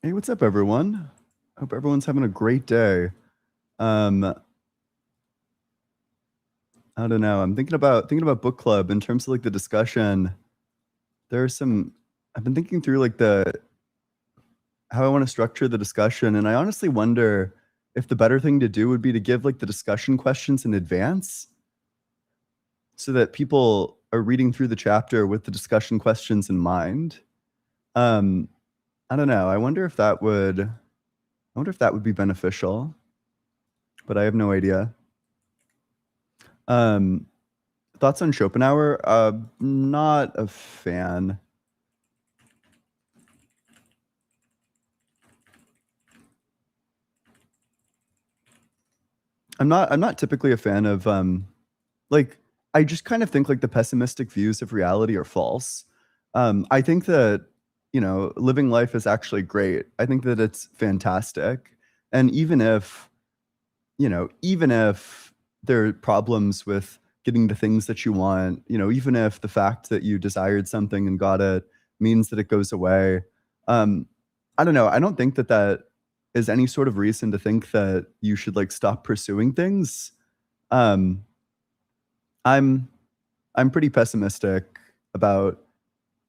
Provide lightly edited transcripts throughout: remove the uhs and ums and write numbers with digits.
Hey, what's up, everyone? Hope everyone's having a great day. Um, I don't know. I'm thinking about book club in terms of like the discussion. There are some. I've been thinking through like the how I want to structure the discussion, and I honestly wonder if the better thing to do would be to give like the discussion questions in advance, so that people are reading through the chapter with the discussion questions in mind. Um, I don't know. I wonder if that would be beneficial, but I have no idea. Um, Thoughts on Schopenhauer? Not a fan. I'm not typically a fan of like I just kind of think like the pessimistic views of reality are false. I think that, living life is actually great. I think that it's fantastic. And even if there are problems with getting the things that you want, even if the fact that you desired something and got it means that it goes away, um, I don't know. I don't think that that is any sort of reason to think that you should like stop pursuing things. Um, I'm I'm pretty pessimistic about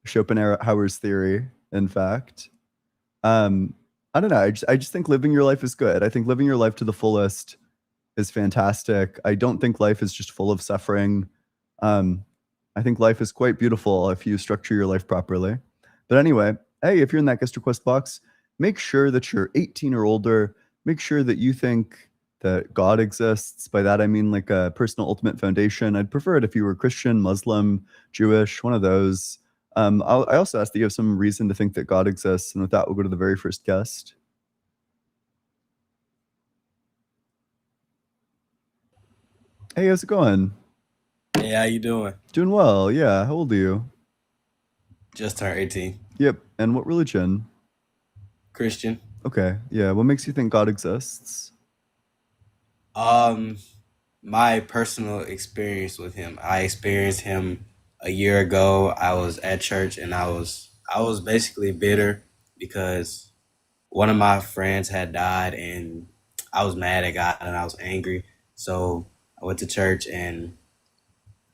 Schopenhauer's theory. In fact, um, I don't know. I just think living your life is good. I think living your life to the fullest is fantastic. I don't think life is just full of suffering. Um, I think life is quite beautiful if you structure your life properly. But anyway, hey, if you're in that guest request box, make sure that you're 18 or older. Make sure that you think that God exists. By that, I mean like a personal ultimate foundation. I'd prefer it if you were Christian, Muslim, Jewish, one of those. I also ask that you have some reason to think that God exists. And with that, we'll go to the very first guest. Hey, how's it going? Hey, how you doing? Doing well. Yeah. How old are you? Just turned 18. Yep. And what religion? Christian. Okay. Yeah. What makes you think God exists? Um, my personal experience with him. I experienced him a year ago. I was at church and I was basically bitter because one of my friends had died and I was mad at God and I was angry. So I went to church and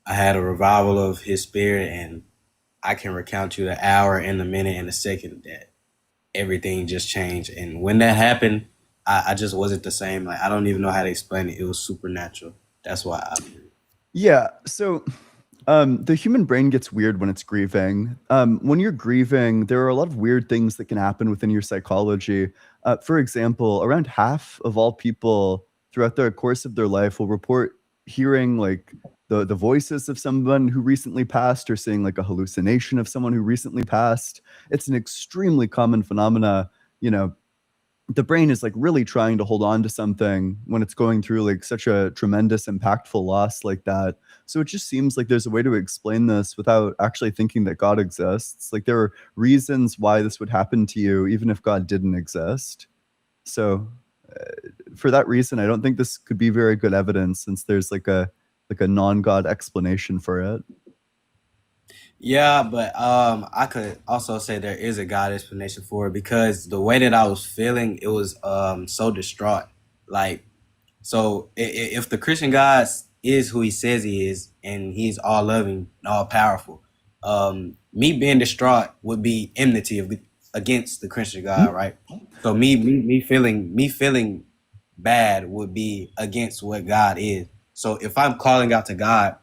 I had a revival of his spirit, and I can recount you the hour and the minute and the second that everything just changed. And when that happened, I just wasn't the same. Like, I don't even know how to explain it. It was supernatural. That's why I. Yeah. So, the human brain gets weird when it's grieving. When you're grieving, there are a lot of weird things that can happen within your psychology. For example, around half of all people throughout the course of their life will report hearing like the voices of someone who recently passed or seeing like a hallucination of someone who recently passed. It's an extremely common phenomena. You know, the brain is like really trying to hold on to something when it's going through like such a tremendous impactful loss like that. So it just seems like there's a way to explain this without actually thinking that God exists. Like there are reasons why this would happen to you even if God didn't exist. So for that reason, I don't think this could be very good evidence since there's like a non-God explanation for it. Yeah, but I could also say there is a God explanation for it because the way that I was feeling, it was so distraught. Like, so if the Christian God is who he says he is, and he's all loving and all powerful, me being distraught would be enmity against the Christian God, right? So me feeling bad would be against what God is. So if I'm calling out to God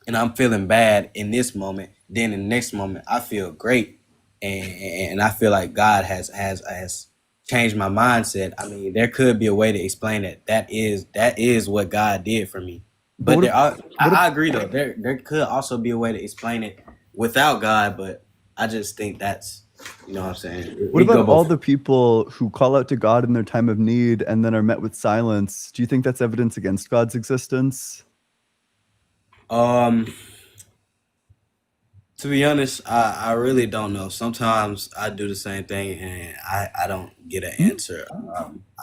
and I'm feeling bad in this moment, then in the next moment I feel great, and I feel like God has changed my mindset. I mean, there could be a way to explain it. That is what God did for me. But But what if there are, what if I agree though. There could also be a way to explain it without God, but I just think that's, what I'm saying. what It about go all both. the people who call out to God in their time of need and then are met with silence? Do you think that's evidence against God's existence? Um, To be honest, I really don't know. Sometimes I do the same thing and I don't get an answer.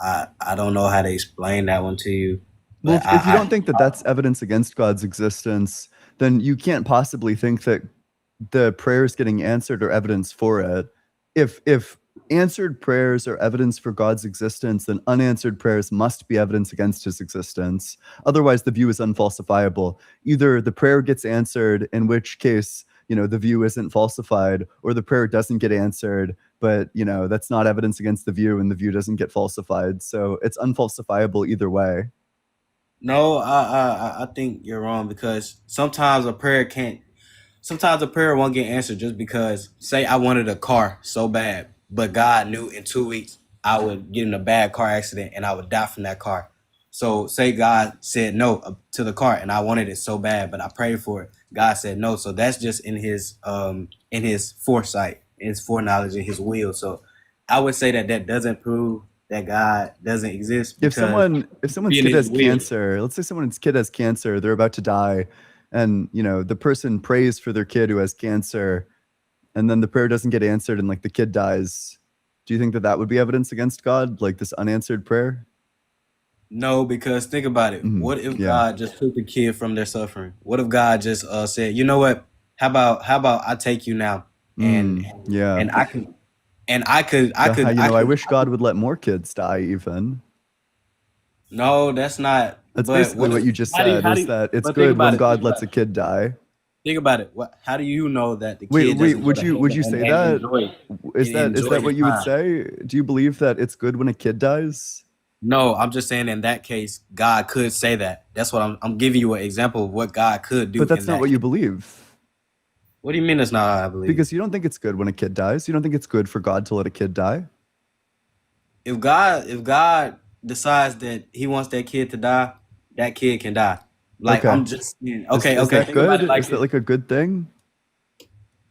I don't know how to explain that one to you, Well, but if you don't think that that's evidence against God's existence, then you can't possibly think that the prayers getting answered are evidence for it. If answered prayers are evidence for God's existence, then unanswered prayers must be evidence against his existence. Otherwise, the view is unfalsifiable. Either the prayer gets answered, in which case, the view isn't falsified, or the prayer doesn't get answered, but, that's not evidence against the view and the view doesn't get falsified. So it's unfalsifiable either way. No, I think you're wrong because sometimes a prayer won't get answered just because, say, I wanted a car so bad, but God knew in 2 weeks I would get in a bad car accident and I would die from that car. So, say God said no to the car and I wanted it so bad, but I prayed for it. God said no. So that's just in his foresight, in his foreknowledge, in his will. So I would say that doesn't prove that God doesn't exist If because someone's being kid in his has will. cancer, let's say someone's kid has cancer, they're about to die, and the person prays for their kid who has cancer, and then the prayer doesn't get answered and like the kid dies. Do you think that would be evidence against God, like this unanswered prayer? No, because think about it. Mhm. What if Yeah. God just took the kid from their suffering? What if God just said, you know what? How about I take you now, and Yeah. and I can and I could. I wish God would let more kids die even. No, that's not. That's But basically what what if? you just How do you? said, How do is you? that it's But think good about when it. Think God about lets it. a kid die. Think about it. How do you know that the Wait, kid doesn't go would to you heaven say and that? Is that enjoy his what you would time? say? Do you believe that it's good when a kid dies? No, I'm just saying in that case, God could say that. That's what I'm giving you an example of what God could do But in that's not that what you case. believe. What do you mean that's not how I believe? Because you don't think it's good when a kid dies. You don't think it's good for God to let a kid die. If God decides that he wants that kid to die, that kid can die. Like Okay. I'm just saying, Is okay, is okay. that Think about good? it like Is that this. like a good thing?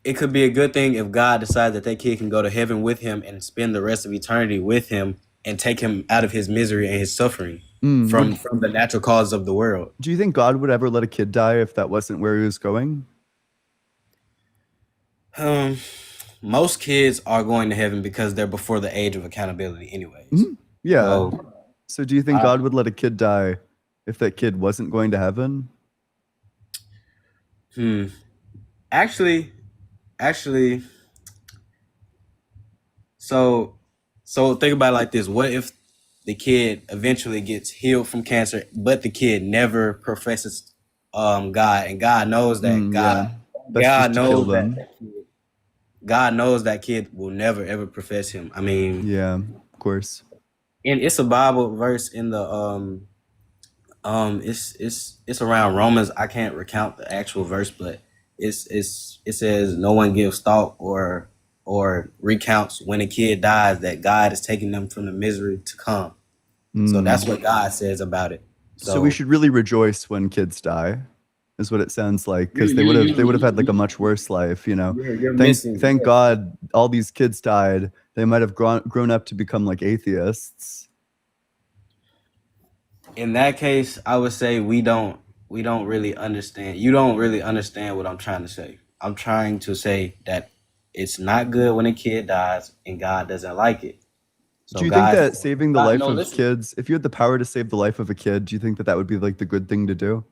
It could be a good thing if God decides that that kid can go to heaven with him and spend the rest of eternity with him and take him out of his misery and his suffering from Would from the natural causes of the world. Do you think God would ever let a kid die if that wasn't where he was going? Um, Most kids are going to heaven because they're before the age of accountability, anyways. Mhm. Yeah. So, So do you think I, God would let a kid die if that kid wasn't going to heaven? hmm, actually, actually, so so think about it like this: what if the kid eventually gets healed from cancer, but the kid never professes God, and God knows that Yeah. That's God just to kill knows that them. God knows that kid will never ever profess Him. I mean, Yeah, of course. and it's a Bible verse in the it's around Romans. I can't recount the actual verse, but it says no one gives thought or recounts when a kid dies that God is taking them from the misery to come. So that's Mm. what God says about it. So we So should really rejoice when kids die, is what it sounds like, you because they you would have you, they would have had like a you much worse life, you're missing. Thank God all these kids died. They might have grown up to become like atheists. In that case, I would say we don't really understand. You don't really understand what I'm trying to say. I'm trying to say that it's not good when a kid dies and God doesn't like it. Do So you think God, that saving the God life no, of listen. kids, if you had the power to save the life of a kid, do you think that that would be like the good thing to do?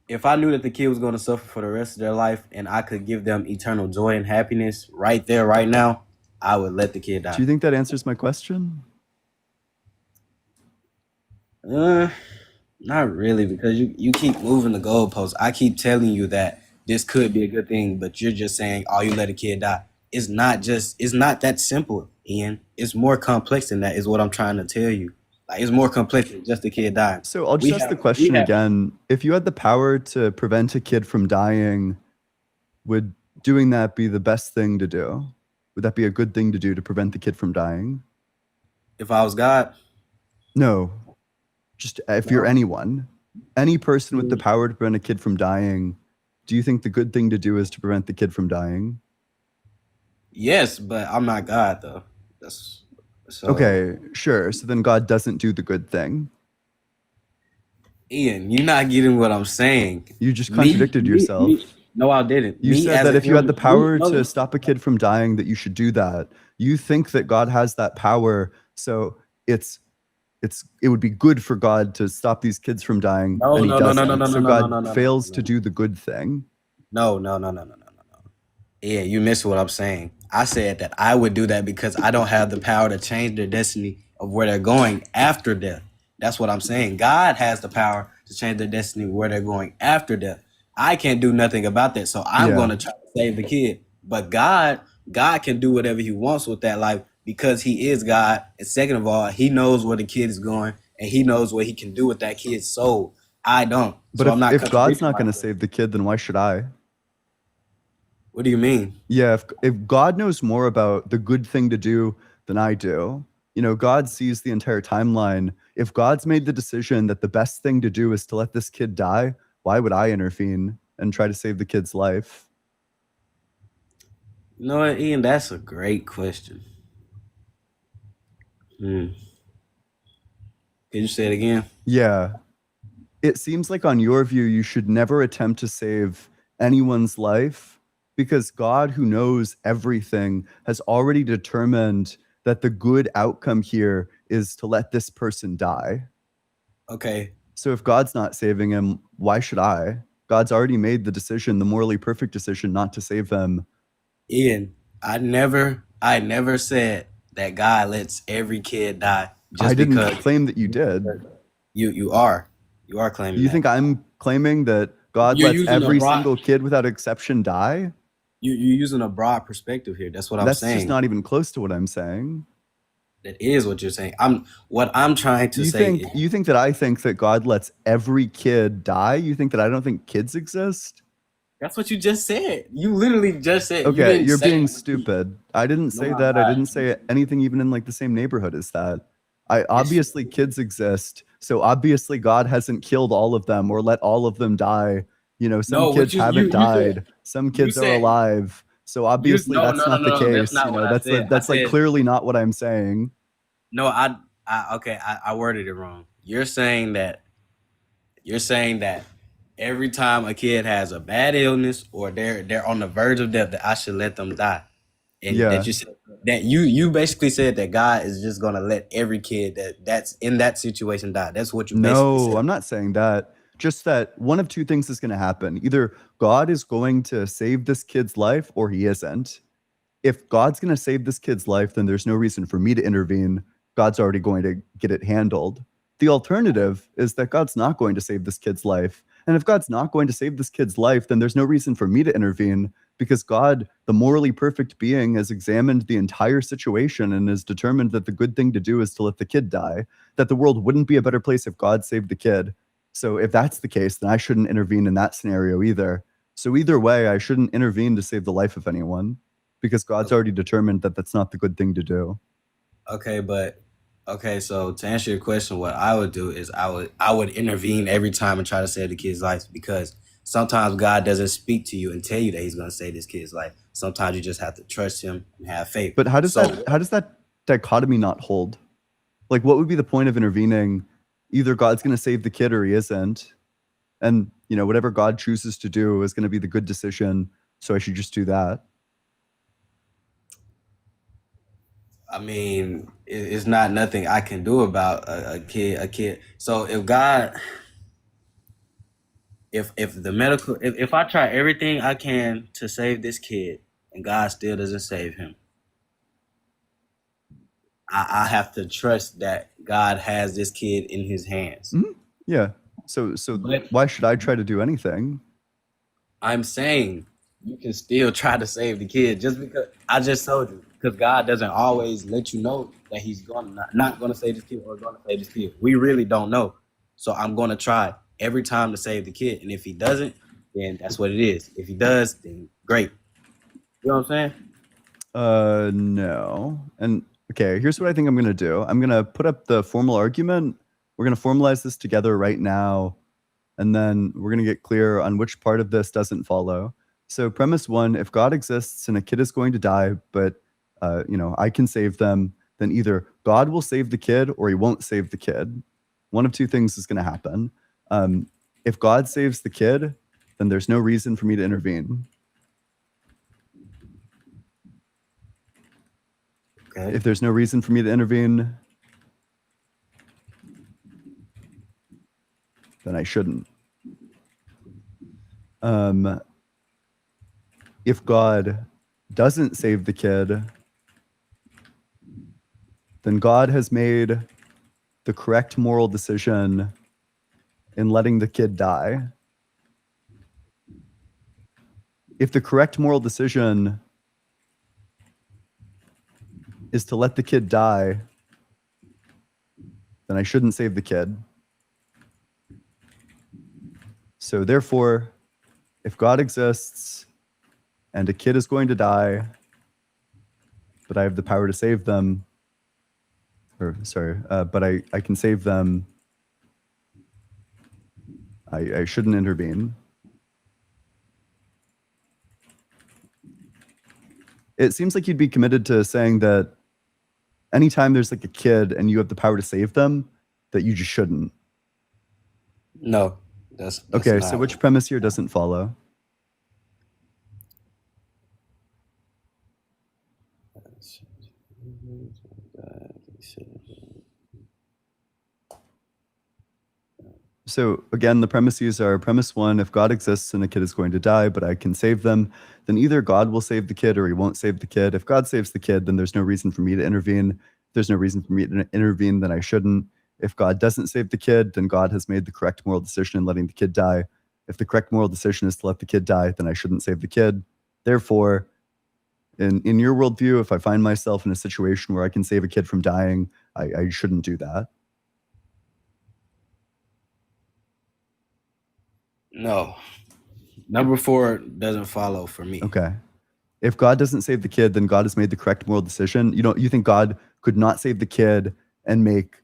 If I knew that the kid was going to suffer for the rest of their life and I could give them eternal joy and happiness right there, right now, I would let the kid Do die. you think that answers my question? Uh, Not really, because you keep moving the goalposts. I keep telling you that this could be a good thing, but you're just saying, "Oh, you let a kid die." It's not that simple, Ian. It's more complex than that. Is what I'm trying to tell you. Like it's more complex than just a kid dying. So I'll just We ask the we question have. again. If you had the power to prevent a kid from dying, would doing that be the best thing to do? Would that be a good thing to do to prevent the kid from dying? If I was God, No, just if you're no. anyone, any person with the power to prevent a kid from dying, do you think the good thing to do is to prevent the kid from dying? Yes, but I'm not God though. That's so. Okay, sure. So then God doesn't do the good thing. Ian, you're not getting what I'm saying. You just Me, contradicted me, me. yourself. No, I didn't. You Me said as that a if you had the human. Me, power no, to stop a kid from dying, that you should do that. You think that God has that power, so it's it would be good for God to stop these kids from dying, no, and he no, no, no, no, doesn't. no, So no, no, no, God no, no, no, fails no, to do the good thing. no, no, no, no, no, no, no. Yeah, you missed what I'm saying. I said that I would do that because I don't have the power to change their destiny of where they're going after death. That's what I'm saying. God has the power to change their destiny where they're going after death. I can't do nothing about that. So I'm Yeah. going to try to save the kid. But God can do whatever he wants with that life because he is God. And second of all, he knows where the kid is going and he knows what he can do with that kid's soul. I don't. But So I'm not if God's contradicting not going to myself. save the kid, then why should I? What do you mean? Yeah, if God knows more about the good thing to do than I do, you know, God sees the entire timeline. If God's made the decision that the best thing to do is to let this kid die, why would I intervene and try to save the kid's life? You know what, Ian? That's a great question. Hmm. Can you say it again? Yeah, it seems like on your view, you should never attempt to save anyone's life because God, who knows everything, has already determined that the good outcome here is to let this person die. Okay, So if God's not saving him, why should I? God's already made the decision, the morally perfect decision not to save him. Ian. I never said that God lets every kid die I just didn't because claim that you did. you are claiming You that. think I'm claiming that God You're lets using a every broad single kid without exception die? you're using a broad perspective here. That's what I'm That's just saying. not even close to what I'm saying. That is what you're saying. I'm trying to You say think is you think that I think that God lets every kid die? You think that I don't think kids exist? that's what you just said. You literally just said you Okay, didn't you're say being it. stupid. I didn't No, say I'm that. I not. didn't say anything even in like the same neighborhood as that. I Yes, you obviously kids exist. So obviously God hasn't killed all of them or let all of them die. You know, some no, what kids you haven't you said died. Some you kids are said alive. So you obviously no that's no no not the no no that's case. You not what know, I said. I that's like said clearly not what I'm saying. no, I okay, I worded it wrong. You're saying that every time a kid has a bad illness or they're on the verge of death, that I should let them die. And that Yeah. you said that you basically said that God is just gonna let every kid that's in that situation die. That's what you basically No, said. I'm not saying that. Just that one of two things is going to happen. Either God is going to save this kid's life or he isn't. If God's going to save this kid's life, then there's no reason for me to intervene. God's already going to get it handled. The alternative is that God's not going to save this kid's life. And if God's not going to save this kid's life, then there's no reason for me to intervene because God, the morally perfect being, has examined the entire situation and has determined that the good thing to do is to let the kid die, that the world wouldn't be a better place if God saved the kid. So if that's the case, then I shouldn't intervene in that scenario either. So either way, I shouldn't intervene to save the life of anyone because God's already determined that that's not the good thing to do. Okay, but okay, so to answer your question, what I would do is I would intervene every time and try to save the kid's life because sometimes God doesn't speak to you and tell you that He's going to save this kid's life. Sometimes you just have to trust Him and have faith. But So how does that dichotomy not hold? Like what would be the point of intervening? Either God's going to save the kid or he isn't. And, you know, whatever God chooses to do is going to be the good decision, so I should just do that. I mean, it's not nothing I can do about a kid. A kid. So if God, if the medical, if I try everything I can to save this kid and God still doesn't save him, I have to trust that God has this kid in His hands. Mhm. Yeah. So But why should I try to do anything? I'm saying you can still try to save the kid just because I just told you because God doesn't always let you know that He's going not going to save this kid or going to save this kid. We really don't know. So I'm going to try every time to save the kid, and if He doesn't, then that's what it is. If He does, then great. You know what I'm saying? No. And okay, here's what I think I'm going to do. I'm going to put up the formal argument. We're going to formalize this together right now, and then we're going to get clear on which part of this doesn't follow. So, premise one: if God exists and a kid is going to die, but you know, I can save them, then either God will save the kid or He won't save the kid. One of two things is going to happen. If God saves the kid, then there's no reason for me to intervene. Okay. If there's no reason for me to intervene, then I shouldn't. Um, if God doesn't save the kid, then God has made the correct moral decision in letting the kid die. If the correct moral decision is to let the kid die, then I shouldn't save the kid. So therefore, if God exists and a kid is going to die, but I have the power to save them, but I can save them, I shouldn't intervene. It seems like you'd be committed to saying that anytime there's like a kid and you have the power to save them, that you just shouldn't. No, that's Okay, not so which premise here doesn't follow? So again, the premises are premise one, if God exists and a kid is going to die, but I can save them, then either God will save the kid or he won't save the kid. If God saves the kid, then there's no reason for me to intervene. If there's no reason for me to intervene, then I shouldn't. If God doesn't save the kid, then God has made the correct moral decision in letting the kid die. If the correct moral decision is to let the kid die, then I shouldn't save the kid. Therefore, in your worldview, if I find myself in a situation where I can save a kid from dying, I shouldn't do that. No. Number 4 doesn't follow for me. Okay. If God doesn't save the kid, then God has made the correct moral decision. You think God could not save the kid and make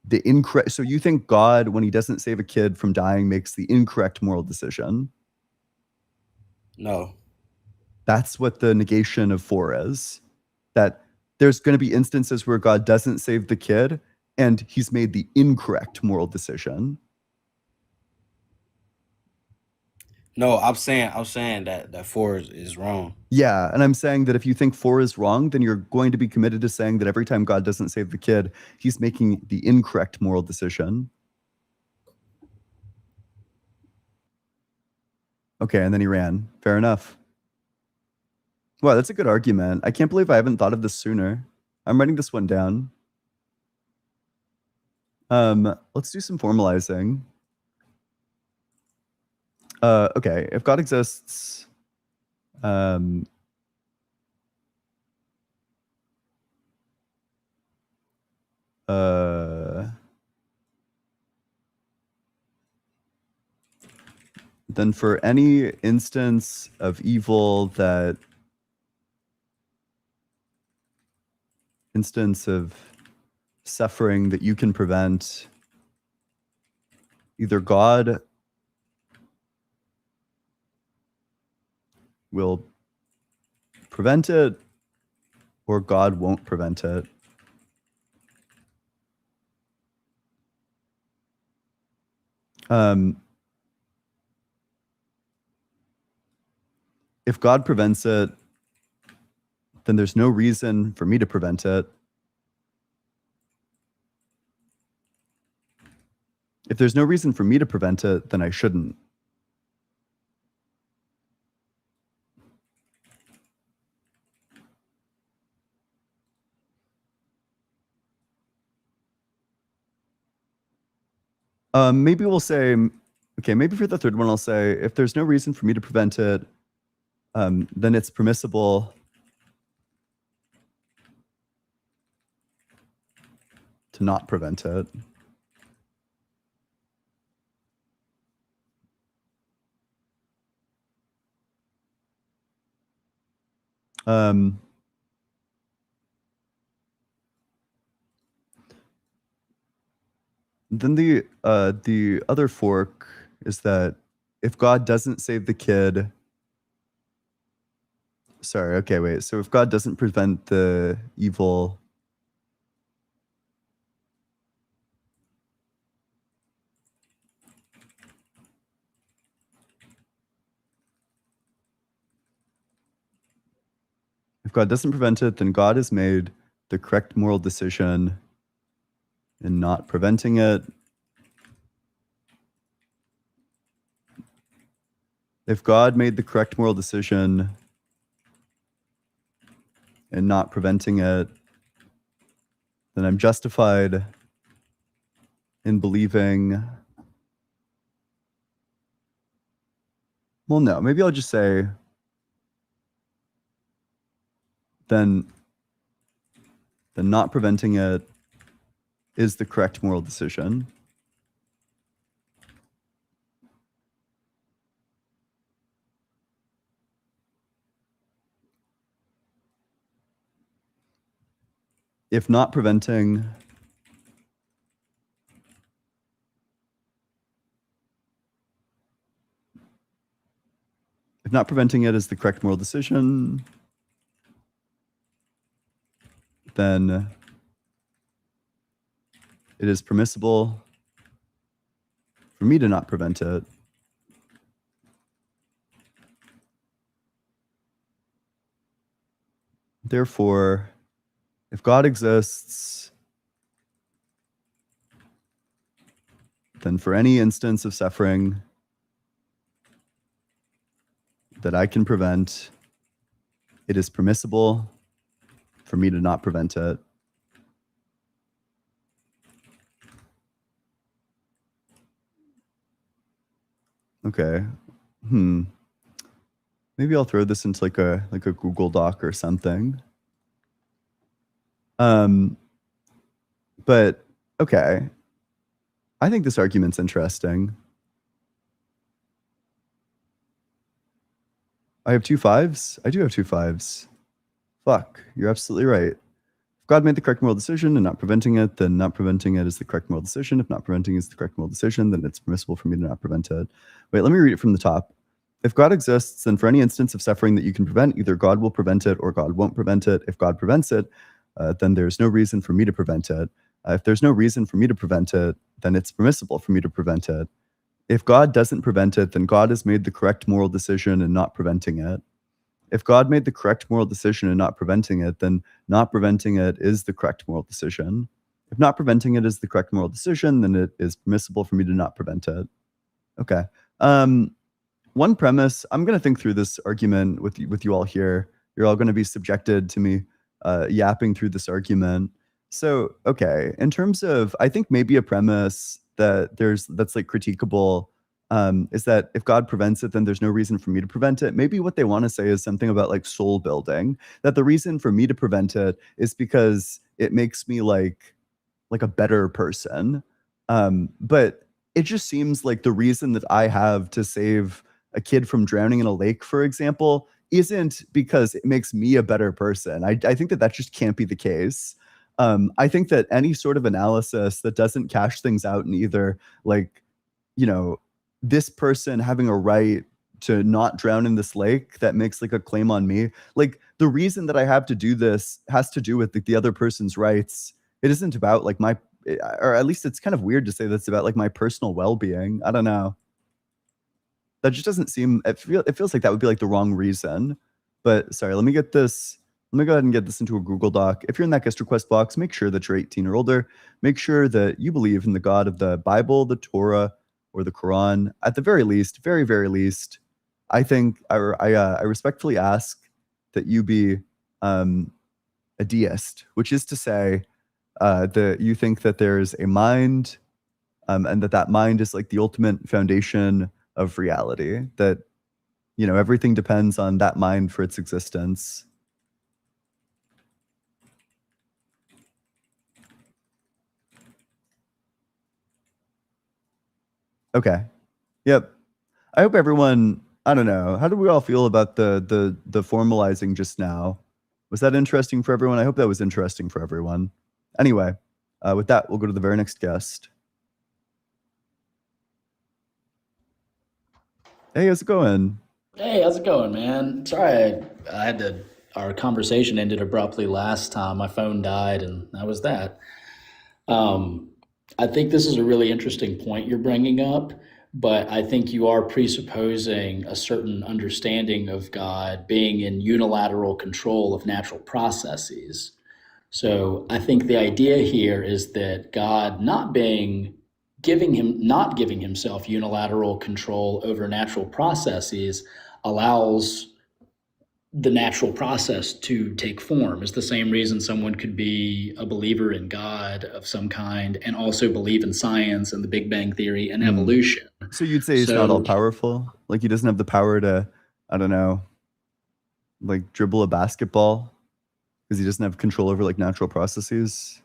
the incorrect. So you think God, when he doesn't save a kid from dying, makes the incorrect moral decision? No. That's what the negation of 4 is. That there's going to be instances where God doesn't save the kid and he's made the incorrect moral decision. No, I'm saying that 4 is wrong. Yeah, and I'm saying that if you think 4 is wrong, then you're going to be committed to saying that every time God doesn't save the kid, he's making the incorrect moral decision. Okay, and then he ran. Fair enough. Wow, that's a good argument. I can't believe I haven't thought of this sooner. I'm writing this one down. Let's do some formalizing. Okay, if God exists, then for any instance of evil instance of suffering that you can prevent, either God will prevent it or God won't prevent it. If God prevents it, then there's no reason for me to prevent it. If there's no reason for me to prevent it, then I shouldn't. Maybe we'll say, okay, maybe for the third one, I'll say, if there's no reason for me to prevent it, then it's permissible to not prevent it. Then the other fork is that if God doesn't save the kid, sorry, okay, wait. So if God doesn't prevent the evil, if God doesn't prevent it, then God has made the correct moral decision in not preventing it. If God made the correct moral decision and not preventing it, then I'm justified in believing. Well, no, maybe I'll just say then not preventing it is the correct moral decision. If not preventing it is the correct moral decision, then it is permissible for me to not prevent it. Therefore, if God exists, then for any instance of suffering that I can prevent, it is permissible for me to not prevent it. Okay. Maybe I'll throw this into like a Google Doc or something. But okay. I think this argument's interesting. I have 2 5s? I do have 2 5s. Fuck, you're absolutely right. If God made the correct moral decision and not preventing it, then not preventing it is the correct moral decision. If not preventing it is the correct moral decision, then it's permissible for me to not prevent it. Wait, let me read it from the top. If God exists, then for any instance of suffering that you can prevent, either God will prevent it or God won't prevent it. If God prevents it, then there's no reason for me to prevent it. If there's no reason for me to prevent it, then it's permissible for me to prevent it. If God doesn't prevent it, then God has made the correct moral decision in not preventing it. If God made the correct moral decision in not preventing it, then not preventing it is the correct moral decision. If not preventing it is the correct moral decision, then it is permissible for me to not prevent it. Okay. One premise, I'm going to think through this argument with you all here. You're all going to be subjected to me yapping through this argument. So, okay, in terms of, I think maybe a premise that's like critiquable is that if God prevents it, then there's no reason for me to prevent it. Maybe what they want to say is something about like soul building, that the reason for me to prevent it is because it makes me like a better person. But it just seems like the reason that I have to save a kid from drowning in a lake, for example, isn't because it makes me a better person. I think that just can't be the case. I think that any sort of analysis that doesn't cash things out in either like, this person having a right to not drown in this lake that makes like a claim on me, like the reason that I have to do this has to do with the other person's rights. It isn't about like my, or at least it's kind of weird to say that's about like my personal well-being. I don't know. That just doesn't seem, it feels like that would be like the wrong reason. But sorry, let me go ahead and get this into a Google Doc. If you're in that guest request box, make sure that you're 18 or older. Make sure that you believe in the God of the Bible, the Torah, or the Quran. At the very least, very, very least, I think I respectfully ask that you be a deist, which is to say that you think that there's a mind and that mind is like the ultimate foundation of reality, that, everything depends on that mind for its existence. Okay. Yep. I hope everyone, I don't know, how do we all feel about the formalizing just now? Was that interesting for everyone? I hope that was interesting for everyone. Anyway, with that, we'll go to the very next guest. Hey, how's it going? Hey, how's it going, man? Sorry, our conversation ended abruptly last time. My phone died, and that was that. Um, I think this is a really interesting point you're bringing up, but I think you are presupposing a certain understanding of God being in unilateral control of natural processes. So I think the idea here is that God not giving himself unilateral control over natural processes allows the natural process to take form. It's the same reason someone could be a believer in God of some kind and also believe in science and the Big Bang Theory and Mm. evolution. So you'd say he's not all So, powerful? Like he doesn't have the power to, I don't know, like dribble a basketball because he doesn't have control over like natural processes?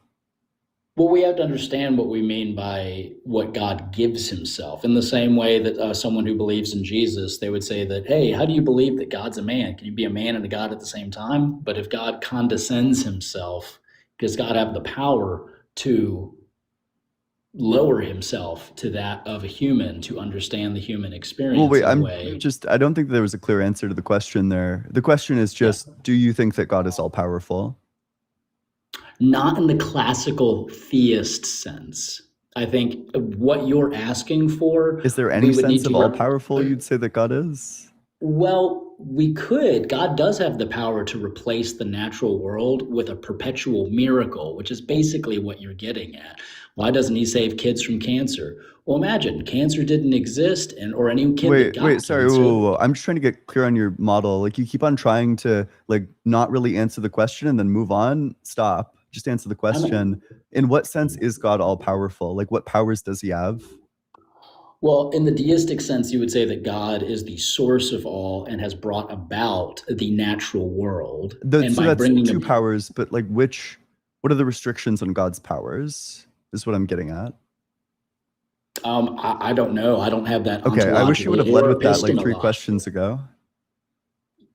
well, we have to understand what we mean by what God gives himself. In the same way that someone who believes in Jesus, they would say that, hey, how do you believe that God's a man? Can you be a man and a God at the same time? But if God condescends himself, does God have the power to lower himself to that of a human to understand the human Well, experience wait, in a I'm way? just, I don't think there was a clear answer to the question there. The question is Yeah. just, do you think that God is all powerful? Not in the classical theist sense. I think what you're asking for, Is there we any would need sense of to all powerful you'd say that God is? well, we could. God does have the power to replace the natural world with a perpetual miracle, which is basically what you're getting at. Why doesn't he save kids from cancer? Well, imagine cancer didn't exist and or any kid that got Sorry. cancer. Whoa. I'm just trying to get clear on your model. Like you keep on trying to like not really answer the question and then move on. Stop. Just answer the I'm, question. In what sense is God all powerful? Like what powers does he have? well, in the deistic sense, you would say that God is the source of all and has brought about the natural world. And So by that's bringing two them, powers, but like what are the restrictions on God's powers? Is what I'm getting at. I don't know. I don't have that Okay, I wish you would ontologically have led or with that like 3 epistemologically. questions ago.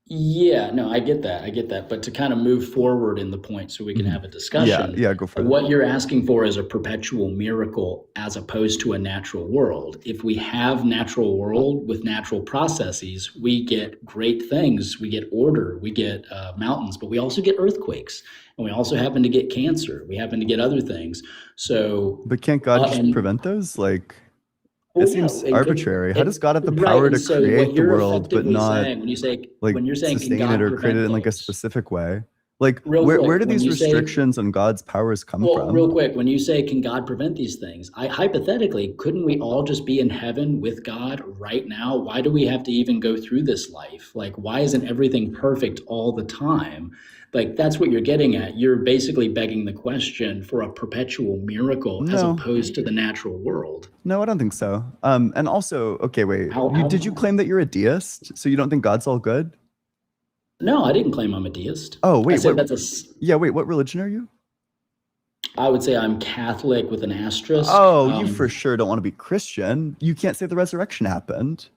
Yeah, no, I get that. I get that. But to kind of move forward in the point so we can Mhm. have a discussion, Yeah, go for it. what you're asking for is a perpetual miracle as opposed to a natural world. If we have natural world with natural processes, we get great things. We get order, we get mountains, but we also get earthquakes, and we also happen to get cancer. We happen to get other things. So, But can't God just and prevent those? Like it well, yeah, seems and arbitrary. How does God have the right. power And to so, what create the you're world but effectively not saying like when you're saying, can sustain it God or create it prevent in like a things? specific way? Like Real where quick, do when these you say restrictions on God's powers come Well, real from? quick, when you say, can God prevent these things? Hypothetically, couldn't we all just be in heaven with God right now? Why do we have to even go through this life? Like, why isn't everything perfect all the time? Like, that's what you're getting at. You're basically begging the question for a perpetual miracle as No. opposed to the natural world. No, I don't think so. And also, okay, wait. Did you How? claim that you're a deist? So you don't think God's all good? No, I didn't claim I'm a deist. Oh, I wait, said what that's a. yeah, wait, what religion are you? I would say I'm Catholic with an asterisk. Oh, you for sure don't want to be Christian. You can't say the resurrection happened.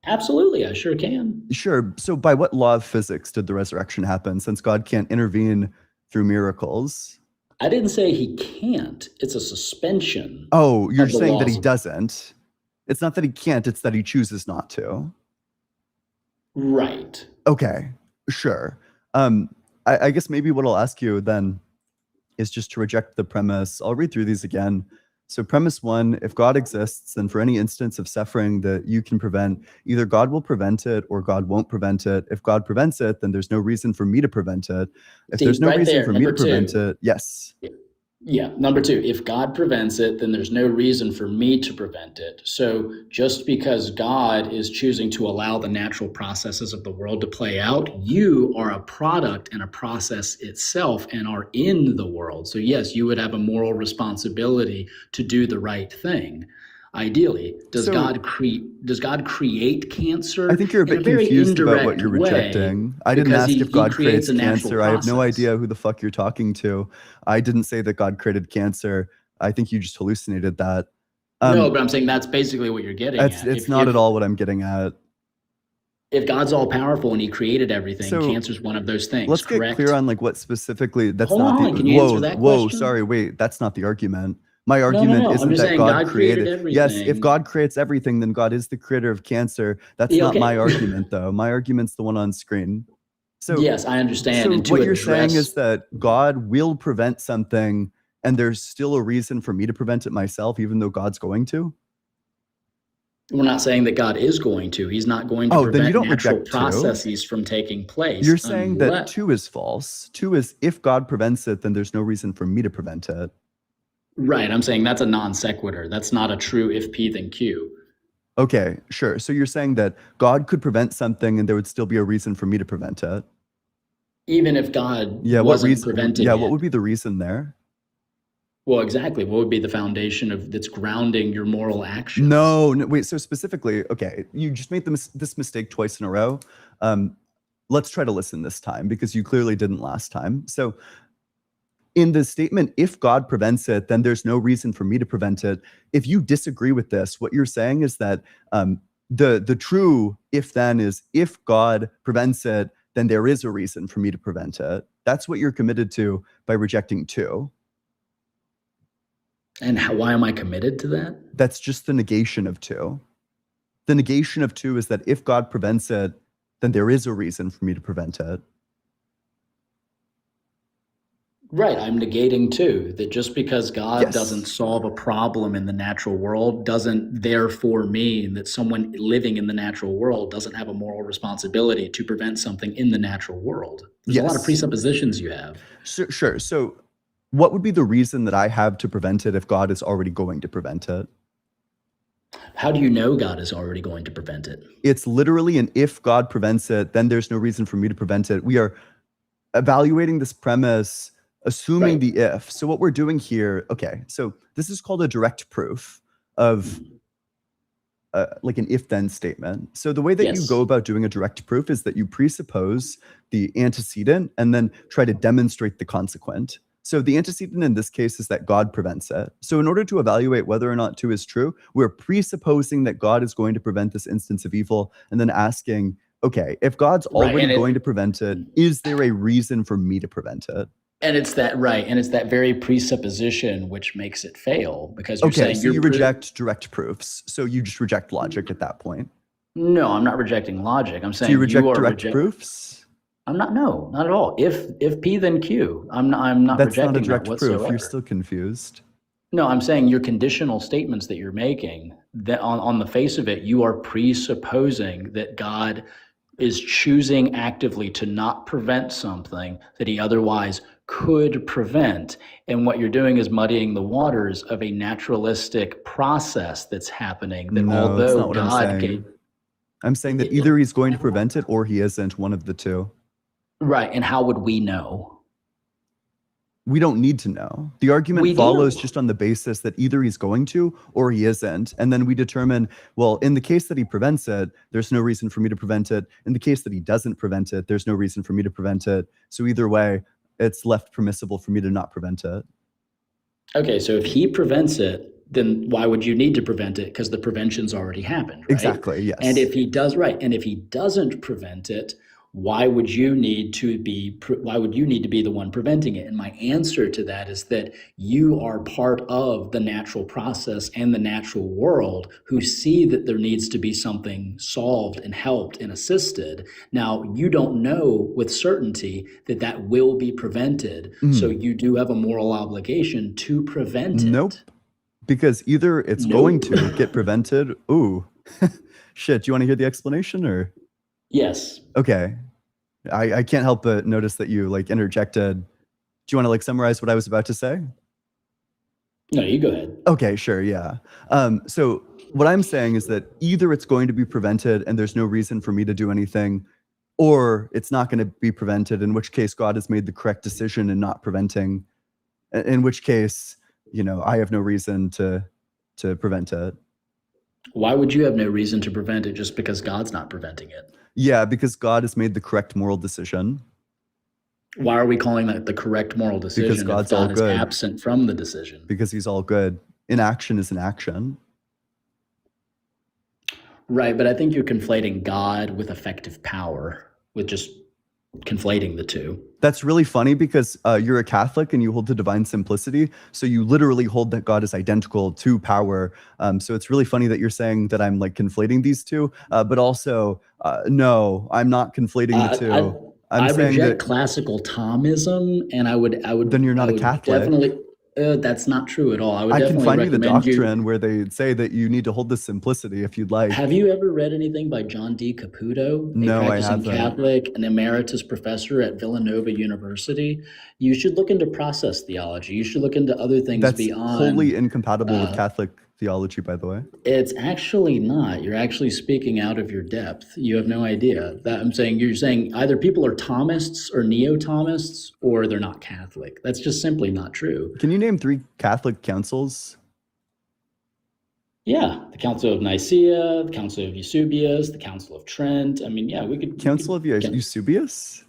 Absolutely, I sure can. Sure. So by what law of physics did the resurrection happen since God can't intervene through miracles? I didn't say he can't. It's a suspension Oh, you're of the saying that he laws. doesn't. It's not that he can't, it's that he chooses not to. Right. Okay, sure. I guess maybe what I'll ask you then is just to reject the premise. I'll read through these again. So premise 1, if God exists, then for any instance of suffering that you can prevent, either God will prevent it or God won't prevent it. If God prevents it, then there's no reason for me to prevent it. If See, there's no right reason there, for me to number prevent two. it, yes. Yeah, number 2, if God prevents it, then there's no reason for me to prevent it. So just because God is choosing to allow the natural processes of the world to play out, you are a product and a process itself and are in the world. So yes, you would have a moral responsibility to do the right thing. Ideally, does So God create cancer I think you're a in a bit very confused about what indirect you're way? rejecting. I didn't Because ask he if God creates creates a natural cancer. I have no process. idea who the fuck you're talking to. I didn't say that God created cancer. I think you just hallucinated that. No, but I'm saying that's basically what you're getting at. It's not at all what I'm getting at. If God's all powerful and he created everything, So cancer's one of those things, let's get clear correct? on like what specifically. That's Hold not the on, can you answer that whoa. question? Sorry, wait. That's not the argument. My No, argument I'm isn't just that saying God God created created. Yes, if everything. God creates everything, then God is the creator of cancer. That's Yeah, not my okay. argument, though. My argument's the one on screen. So Yes, I understand. So And to what you're saying address, is that God will prevent something, and there's still a reason for me to prevent it myself, even though God's going to? we're not saying that God is going to. He's not going to Oh, then you prevent don't natural reject 2. processes from taking place You're saying that unless. 2 is false. 2 is if God prevents it, then there's no reason for me to prevent it. Right, I'm saying that's a non sequitur. That's not a true if P then Q. Okay, sure. So you're saying that God could prevent something and there would still be a reason for me to prevent it. even if God Yeah, what wasn't reason? preventing Yeah, what it. would be the reason there? Well, exactly. What would be the foundation of that's grounding your moral actions? No, wait. So specifically, okay, you just made this mistake twice in a row. Let's try to listen this time because you clearly didn't last time. So in the statement, if God prevents it, then there's no reason for me to prevent it. If you disagree with this, what you're saying is that the true if then is if God prevents it, then there is a reason for me to prevent it. That's what you're committed to by rejecting 2. And why am I committed to that? That's just the negation of 2. The negation of 2 is that if God prevents it, then there is a reason for me to prevent it. Right. I'm negating too, that just because God Yes. doesn't solve a problem in the natural world doesn't therefore mean that someone living in the natural world doesn't have a moral responsibility to prevent something in the natural world. There's a lot of Yes. presuppositions you have. Sure. So what would be the reason that I have to prevent it if God is already going to prevent it? How do you know God is already going to prevent it? It's literally an if God prevents it, then there's no reason for me to prevent it. We are evaluating this premise, assuming Right. the if. So what we're doing here, okay, so this is called a direct proof of like an if-then statement. So the way that you Yes. go about doing a direct proof is that you presuppose the antecedent and then try to demonstrate the consequent. So the antecedent in this case is that God prevents it. So in order to evaluate whether or not 2 is true, we're presupposing that God is going to prevent this instance of evil and then asking, okay, if God's Right, already and going to prevent it, is there a reason for me to prevent it? And it's that right, and it's that very presupposition which makes it fail because you're Okay, saying so you're you reject direct proofs. So you just reject logic at that point. No, I'm not rejecting logic. I'm Do saying you reject are direct reject- proofs? I'm not. No, not at all. If P then Q. I'm not That's not a rejecting direct that proof. whatsoever. You're still confused. No, I'm saying your conditional statements that you're making, that on the face of it, you are presupposing that God is choosing actively to not prevent something that he otherwise could prevent. And what you're doing is muddying the waters of a naturalistic process that's happening. That No, that's although not what I'm God saying. gave, I'm saying that either he's going to prevent it or he isn't, one of the two. right, and how would we know? We don't need to know. The argument We follows do. just on the basis that either he's going to or he isn't. And then we determine, well, in the case that he prevents it, there's no reason for me to prevent it. In the case that he doesn't prevent it, there's no reason for me to prevent it. So either way, it's left permissible for me to not prevent it. Okay, so if he prevents it, then why would you need to prevent it? Because the prevention's already happened, right? Exactly, yes. And if he does, right, and if he doesn't prevent it, why would you need to be the one preventing it? And my answer to that is that you are part of the natural process and the natural world who see that there needs to be something solved and helped and assisted. Now, you don't know with certainty that that will be prevented. So you do have a moral obligation to prevent it. Nope. Because either it's going to get prevented. Ooh, shit. Do you want to hear the explanation or? Yes. Okay. I can't help but notice that you like interjected. Do you want to like summarize what I was about to say? No, you go ahead. Okay, sure. Yeah. So what I'm saying is that either it's going to be prevented and there's no reason for me to do anything, or it's not going to be prevented, in which case God has made the correct decision in not preventing, in which case, you know, I have no reason to prevent it. Why would you have no reason to prevent it just because God's not preventing it? Yeah, because God has made the correct moral decision. Why are we calling that the correct moral decision Because God's all if God is good. absent from the decision? Because he's all good. Inaction is an action. Right, but I think you're conflating God with effective power, with just conflating the two. That's really funny because you're a Catholic and you hold to divine simplicity. So you literally hold that God is identical to power. So it's really funny that you're saying that I'm like conflating these two. But also, no, I'm not conflating the two. I saying reject that classical Thomism, and I would. Then you're not I a would Catholic. Definitely. That's not true at all. I would I can definitely find you the recommend doctrine where they say that you need to hold this simplicity if you'd like. Have you ever read anything by John D. Caputo, No, a I practicing haven't. Catholic, an emeritus professor at Villanova University? You should look into process theology. You should look into other things That's beyond. wholly incompatible with Catholic theology, by the way. It's actually not. You're actually speaking out of your depth. You have no idea. That I'm saying you're saying either people are Thomists or neo-Thomists or they're not Catholic. That's just simply not true. Can you name 3 Catholic councils? Yeah, the Council of Nicaea, the Council of Eusebius, the Council of Trent. I mean, yeah, we could. Council of Eusebius?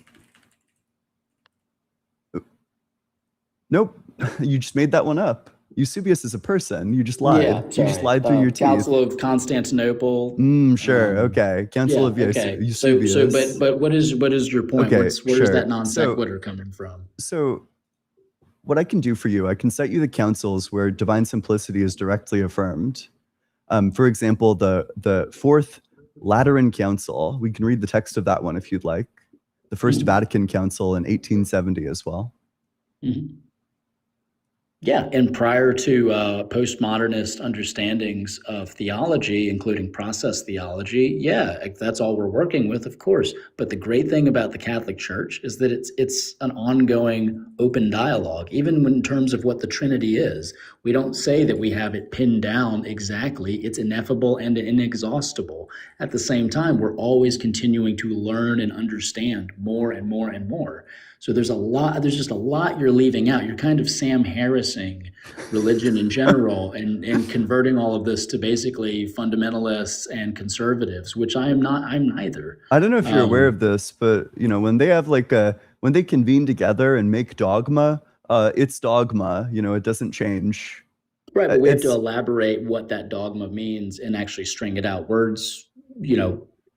Nope. You just made that one up. Eusebius is a person. You just lied. Yeah, You sorry. just lied through your teeth. Council of Constantinople. Sure. Okay. Council of Eusebius. But what is your point? Okay, Where's sure. that non sequitur coming from? So what I can do for you, I can cite you the councils where divine simplicity is directly affirmed. For example, the Fourth Lateran Council, we can read the text of that one if you'd like. The First Vatican Council in 1870 as well. Mhm. Yeah, and prior to postmodernist understandings of theology, including process theology, yeah, that's all we're working with, of course. But the great thing about the Catholic Church is that it's an ongoing open dialogue, even in terms of what the Trinity is. We don't say that we have it pinned down exactly. It's ineffable and inexhaustible. At the same time, we're always continuing to learn and understand more and more and more. So there's just a lot you're leaving out. You're kind of Sam Harrising religion in general and converting all of this to basically fundamentalists and conservatives, which I'm neither. I don't know if you're aware of this, but when they have when they convene together and make dogma, it's dogma. It doesn't change. Right, but we have to elaborate what that dogma means and actually string it out. Words,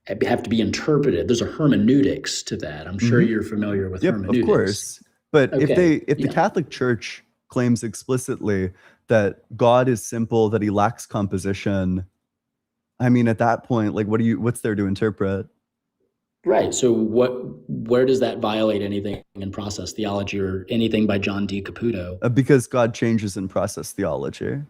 have to be interpreted. There's a hermeneutics to that. I'm sure you're familiar with hermeneutics. Of course. But Okay, if the Catholic Church claims explicitly that God is simple, that he lacks composition, I mean, at that point, what's there to interpret? Right. So where does that violate anything in process theology or anything by John D. Caputo? Because God changes in process theology.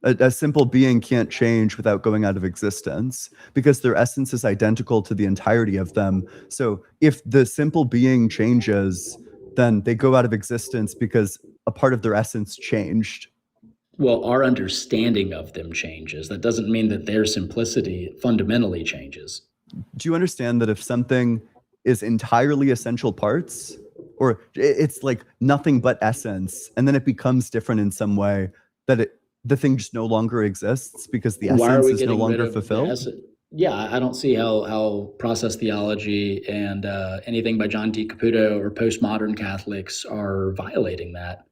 A simple being can't change without going out of existence because their essence is identical to the entirety of them. So if the simple being changes, then they go out of existence because a part of their essence changed. Well, our understanding of them changes. That doesn't mean that their simplicity fundamentally changes. Do you understand that if something is entirely essential parts, or it's like nothing but essence, and then it becomes different in some way, that the thing just no longer exists because the essence is no longer fulfilled? Yeah, I don't see how process theology and anything by John D. Caputo or postmodern Catholics are violating that.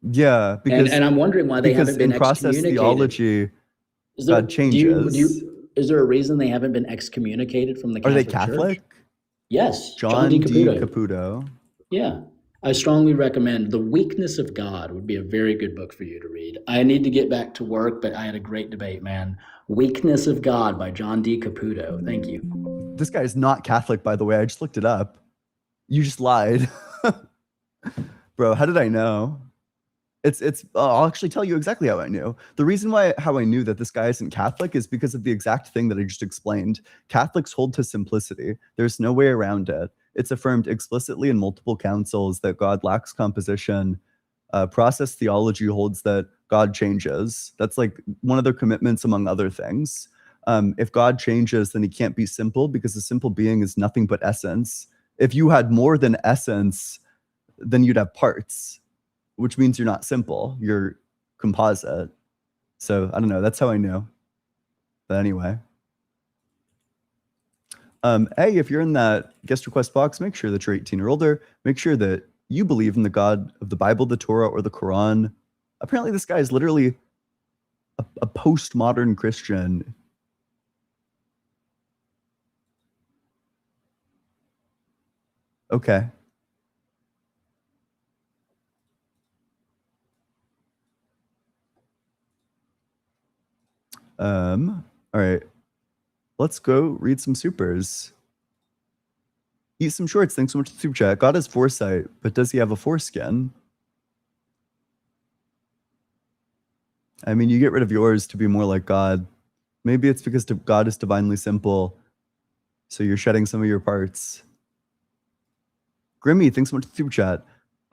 Yeah, because and I'm wondering why they haven't been in process excommunicated. theology, God changes. Is there a reason they haven't been excommunicated from the Are Catholic they Catholic? Church? Yes, John D. Caputo. Yeah. I strongly recommend The Weakness of God would be a very good book for you to read. I need to get back to work, but I had a great debate, man. Weakness of God by John D. Caputo. Thank you. This guy is not Catholic, by the way. I just looked it up. You just lied. Bro, how did I know? I'll actually tell you exactly how I knew. The reason how I knew that this guy isn't Catholic is because of the exact thing that I just explained. Catholics hold to simplicity. There's no way around it. It's affirmed explicitly in multiple councils that God lacks composition. Process theology holds that God changes. That's like one of their commitments, among other things. If God changes, then he can't be simple because a simple being is nothing but essence. If you had more than essence, then you'd have parts, which means you're not simple. You're composite. So I don't know. That's how I knew. But anyway. Hey, if you're in that guest request box, make sure that you're 18 or older. Make sure that you believe in the God of the Bible, the Torah, or the Quran. Apparently, this guy is literally a postmodern Christian. Okay. All right. Let's go read some supers. Eat some shorts. Thanks so much for the super chat. God has foresight, but does he have a foreskin? I mean, you get rid of yours to be more like God. Maybe it's because God is divinely simple, so you're shedding some of your parts. Grimmy, thanks so much for the super chat.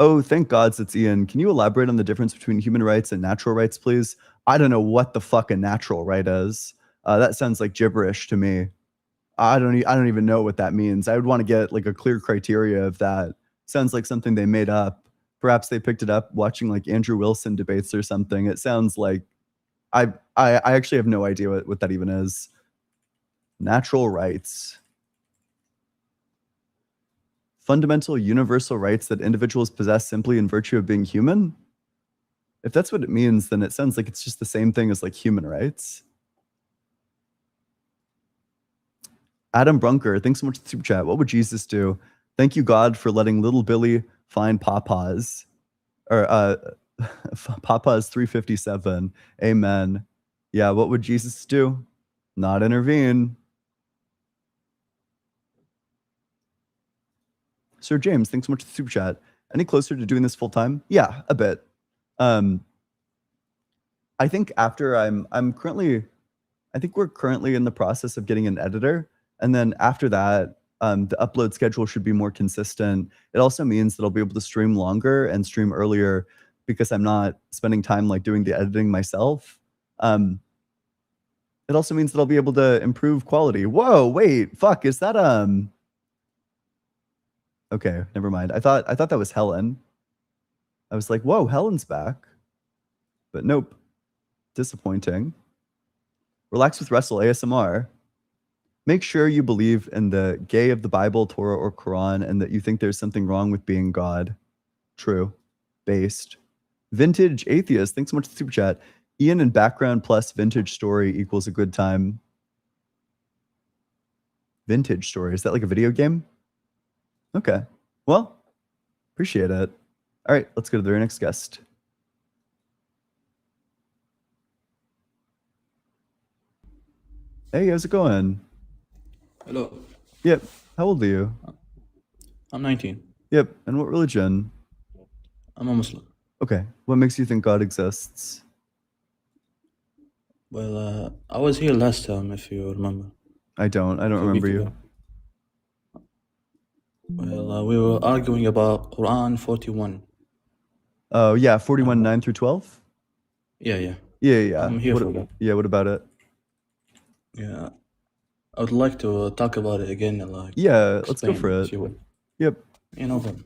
Oh, thank gods it's Ian. Can you elaborate on the difference between human rights and natural rights, please? I don't know what the fuck a natural right is. That sounds like gibberish to me. I don't even know what that means. I would want to get like a clear criteria of that. Sounds like something they made up. Perhaps they picked it up watching like Andrew Wilson debates or something. It sounds like I actually have no idea what that even is. Natural rights. Fundamental universal rights that individuals possess simply in virtue of being human? If that's what it means, then it sounds like it's just the same thing as like human rights. Adam Brunker, thanks so much for the super chat. What would Jesus do? Thank you, God, for letting little Billy find Papa's. Or Papa's 357. Amen. Yeah, what would Jesus do? Not intervene. Sir James, thanks so much for the super chat. Any closer to doing this full time? Yeah, a bit. I think after I'm currently, I think we're currently in the process of getting an editor. And then after that, the upload schedule should be more consistent. It also means that I'll be able to stream longer and stream earlier because I'm not spending time like doing the editing myself. It also means that I'll be able to improve quality. Whoa, wait, fuck, is that okay, never mind. I thought that was Helen. I was like, whoa, Helen's back. But nope. Disappointing. Relax with Russell, ASMR. Make sure you believe in the gay of the Bible, Torah, or Quran, and that you think there's something wrong with being God. True. Based. Vintage Atheist, thanks so much for the super chat. Ian and background plus vintage story equals a good time. Vintage story, is that like a video game? Okay. Well, appreciate it. All right, let's go to the very next guest. Hey, how's it going? Hello, Yep. How old are you? I'm 19. Yep. And what religion? I'm a Muslim. Okay. What makes you think God exists? Well, I was here last time, if you remember. I don't a remember week you. ago. Well, we were arguing about Quran 41. Oh, yeah, 41, 9 through 12? Yeah, yeah, Yeah. I'm here What, for that. yeah, what about it? Yeah, I would like to talk about it again and like Yeah, let's go explain for if it. you would. Yep. You know them.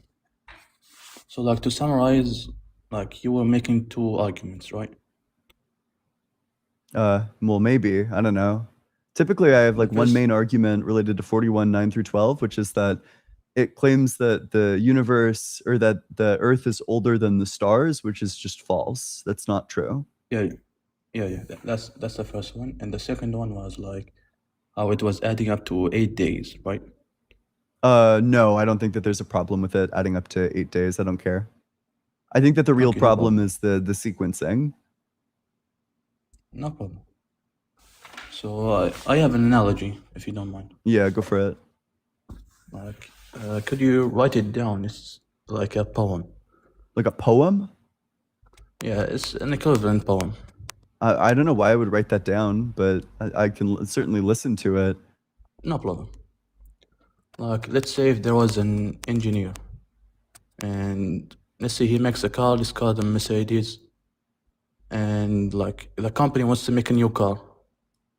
So like to summarize, like you were making two arguments, right? Well, maybe. I don't know. Typically, I have like one First- main argument related to 41, 9 through 12, which is that it claims that the universe or that the Earth is older than the stars, which is just false. That's not true. Yeah. That's the first one, and the second one was like how it was adding up to 8 days, right? No, I don't think that there's a problem with it adding up to 8 days. I don't care. I think that the real Okay, no problem problem. is the sequencing. No problem. So I have an analogy, if you don't mind. Yeah, go for it. Like, could you write it down? It's like a poem. Like a poem? Yeah, it's an equivalent poem. I don't know why I would write that down, but I can certainly listen to it. No problem. Like, let's say if there was an engineer, and let's say he makes a car, let's call them Mercedes, and like the company wants to make a new car,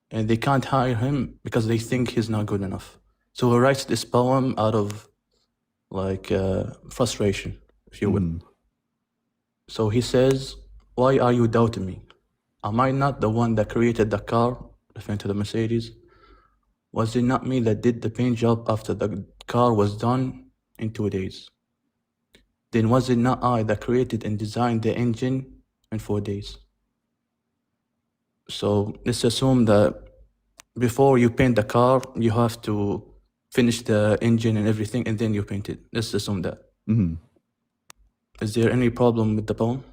and they can't hire him because they think he's not good enough. So he writes this poem out of like frustration, if you will. Mhm. So he says, "Why are you doubting me? Am I not the one that created the car?" Referring to the Mercedes. "Was it not me that did the paint job after the car was done in 2 days? Then was it not I that created and designed the engine in 4 days?" So let's assume that before you paint the car, you have to finish the engine and everything, and then you paint it. Let's assume that. Mhm. Is there any problem with the poem?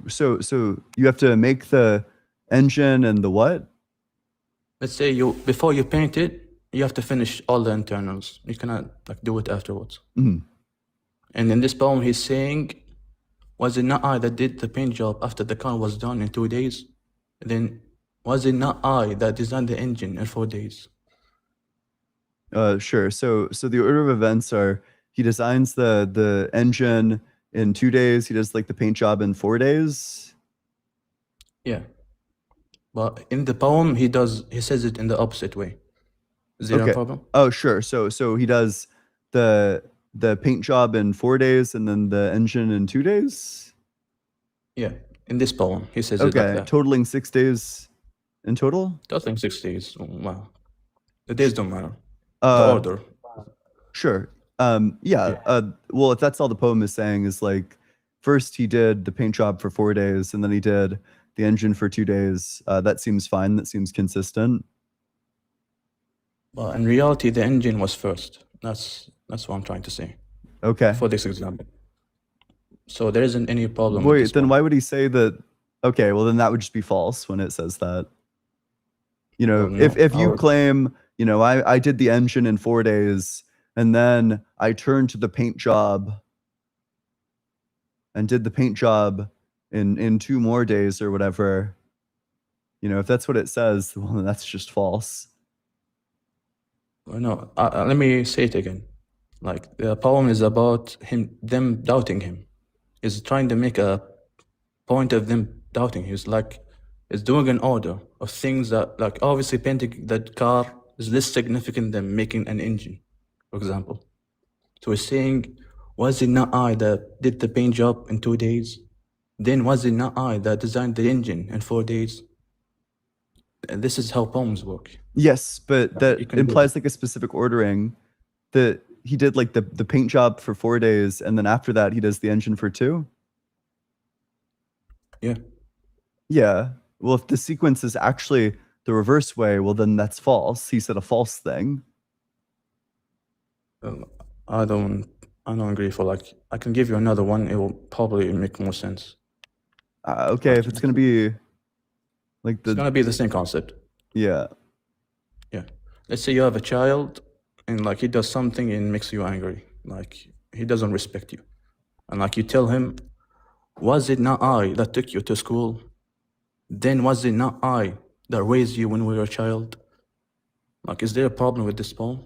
So you have to make the engine and the what? Let's say before you paint it, you have to finish all the internals. You cannot like do it afterwards. Mhm. And in this poem, he's saying, was it not I that did the paint job after the car was done in 2 days? Then was it not I that designed the engine in 4 days? Sure. So the order of events are he designs the engine in 2 days. He does like the paint job in 4 days. Yeah. But in the poem, he says it in the opposite way. Is there a Okay. problem? Oh, sure. So he does the paint job in 4 days and then the engine in 2 days. Yeah. In this poem, he says it like Okay, that. totaling 6 days in total. Totaling 6 days. Wow. The days don't matter. The Uh, order. Sure. Yeah. Well, if that's all the poem is saying is like, first he did the paint job for 4 days, and then he did the engine for 2 days. That seems fine. That seems consistent. But in reality, the engine was first. That's what I'm trying to say Okay. for this example. So there isn't any problem with Wait, this then one. why would he say that? Okay, well then that would just be false when it says that. You know, Well, no, if you our- claim, you know, I did the engine in 4 days, and then I turned to the paint job and did the paint job in 2 more days or whatever. You know, if that's what it says, well, then that's just false. No, let me say it again. Like the poem is about them doubting him. He's trying to make a point of them doubting. He's doing an order of things that, like, obviously painting that car is less significant than making an engine, for example. So he's saying, was it not I that did the paint job in 2 days? Then was it not I that designed the engine in 4 days? And this is how poems work. Yes, but that You can do implies like a specific ordering that he did like the paint job for 4 days, and then after that he does the engine for 2. Yeah. Yeah. Well, if the sequence is actually the reverse way, well then that's false. He said a false thing. I don't agree for like, I can give you another one. It will probably make more sense. Okay, if it's gonna be like It's gonna be the same concept. yeah. Yeah. Let's say you have a child and like he does something and makes you angry. Like he doesn't respect you. And like you tell him, was it not I that took you to school? Then was it not I that raised you when we were a child? Like, is there a problem with this poem?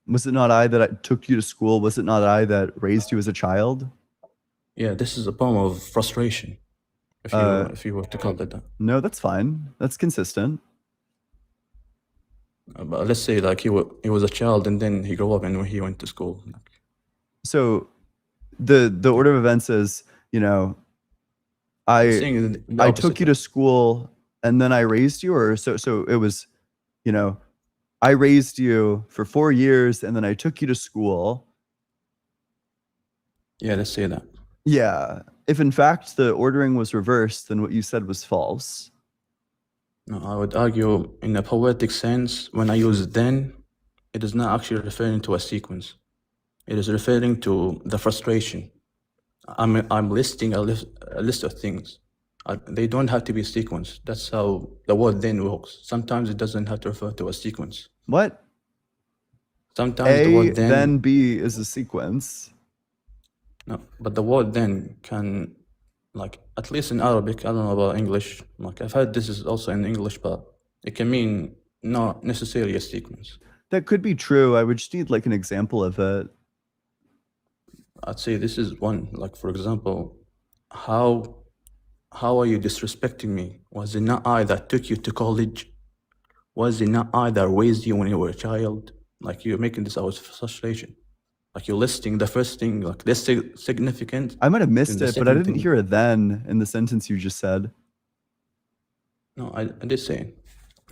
Was it not I that I took you to school? Was it not I that raised you as a child? Yeah, this is a poem of frustration. If you were to call it that. No, that's fine. That's consistent. But let's say like he was a child and then he grew up and he went to school. So the order of events is, you know, I'm saying the I opposite took you way. to school and then I raised you, or so it was, you know, I raised you for 4 years and then I took you to school. Yeah, let's say that. Yeah. If in fact the ordering was reversed, then what you said was false. No, I would argue in a poetic sense, when I use then, it is not actually referring to a sequence. It is referring to the frustration. I'm listing a list of things. They don't have to be sequenced. That's how the word then works. Sometimes it doesn't have to refer to a sequence. What? Sometimes the A word then B is a sequence. no, but the word then can, like, at least in Arabic, I don't know about English. Like, I've heard this is also in English, but it can mean not necessarily a sequence. That could be true. I would just need like an example of it. I'd say this is one. Like, for example, how are you disrespecting me? Was it not I that took you to college? Was it not I that raised you when you were a child? Like, you're making this out of frustration. Like, you're listing the first thing, like, this significant. I might have missed the it, but I second didn't thing- hear a then in the sentence you just said. No, I did say,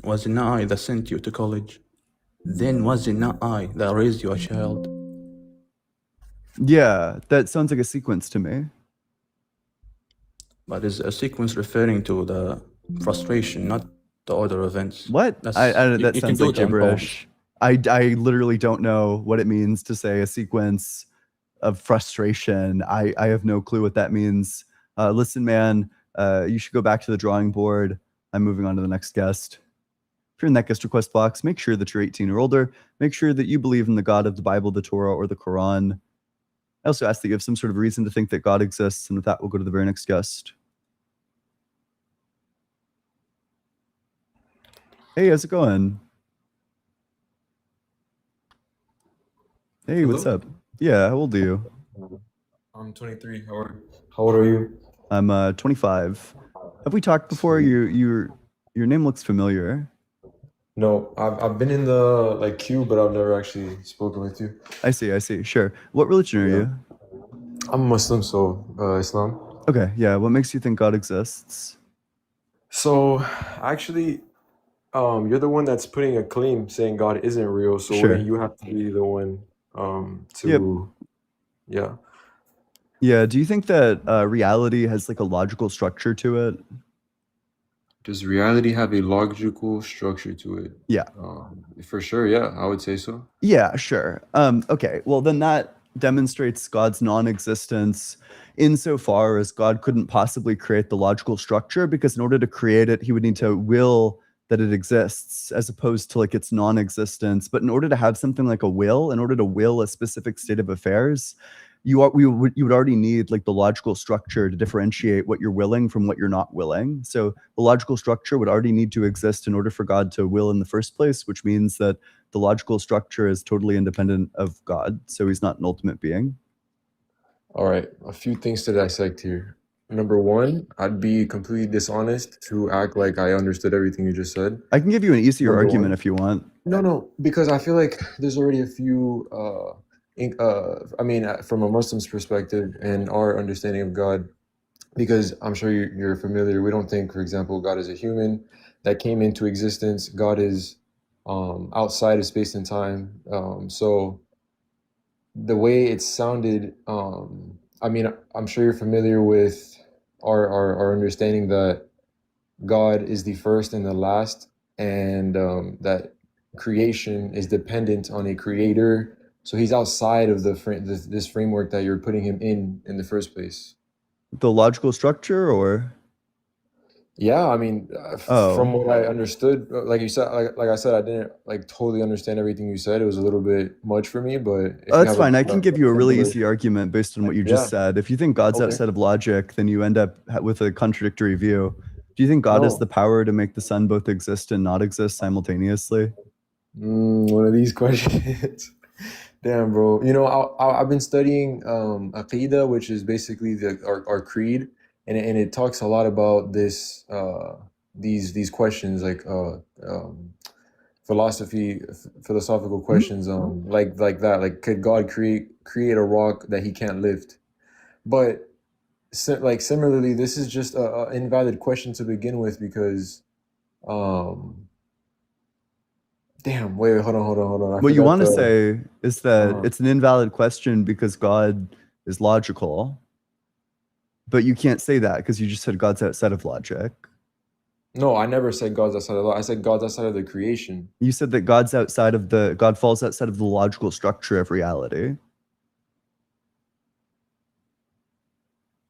was it not I that sent you to college? Then was it not I that raised you a child? Yeah, that sounds like a sequence to me. But is a sequence referring to the frustration, not the order of events. What? That's, That you can sounds do like it on poems. gibberish. I literally don't know what it means to say a sequence of frustration. I have no clue what that means. Listen, man, you should go back to the drawing board. I'm moving on to the next guest. If you're in that guest request box, make sure that you're 18 or older. Make sure that you believe in the God of the Bible, the Torah, or the Quran. I also ask that you have some sort of reason to think that God exists. And with that, we'll go to the very next guest. Hey, how's it going? Hey, what's Hello? up? Yeah, how old are you? I'm 23. How old are you? I'm 25. Have we talked before? Sweet. Your name looks familiar. No, I've been in the like queue, but I've never actually spoken with you. I see, I see. Sure. What religion are Yeah. you? I'm Muslim, so Islam. Okay, yeah. What makes you think God exists? So actually, you're the one that's putting a claim saying God isn't real, so wouldn't Sure. you have to be the one Yep. to yeah. Yeah. Do you think that reality has like a logical structure to it? Does reality have a logical structure to it? Yeah. For sure, yeah, I would say so. Yeah, sure. Okay. Well, then that demonstrates God's non-existence insofar as God couldn't possibly create the logical structure, because in order to create it, he would need to will that it exists as opposed to like its non-existence. But in order to have something like a will, in order to will a specific state of affairs, you would already need like the logical structure to differentiate what you're willing from what you're not willing. So the logical structure would already need to exist in order for God to will in the first place, which means that the logical structure is totally independent of God, so he's not an ultimate being. All right, a few things to dissect here. Number one, I'd be completely dishonest to act like I understood everything you just said. I can give you an easier Number argument one. if you want. No, because I feel like there's already a few, from a Muslim's perspective and our understanding of God, because I'm sure you're familiar. We don't think, for example, God is a human that came into existence. God is outside of space and time. So the way it sounded, I'm sure you're familiar with our understanding that God is the first and the last, and that creation is dependent on a creator. So he's outside of this framework that you're putting him in the first place. The logical structure, or Yeah, from oh, what I understood, like you said, like I said, I didn't like totally understand everything you said. It was a little bit much for me, but if you that's have fine. I can give you a really simpler, easy argument based on what you just yeah, said. If you think God's okay, outside of logic, then you end up with a contradictory view. Do you think God has no, the power to make the sun both exist and not exist simultaneously? one of these questions. Damn, bro. I've been studying Aqidah, which is basically our creed, and it talks a lot about these questions like philosophical Mhm. questions, like that, like could God create a rock that he can't lift? But like similarly, this is just a invalid question to begin with because um damn, wait, hold on, I What you forgot want to the say is that uh it's an invalid question because God is logical, but you can't say that because you just said God's outside of logic. No, I never said God's outside of law. I said God's outside of the creation. You said that God falls outside of the logical structure of reality.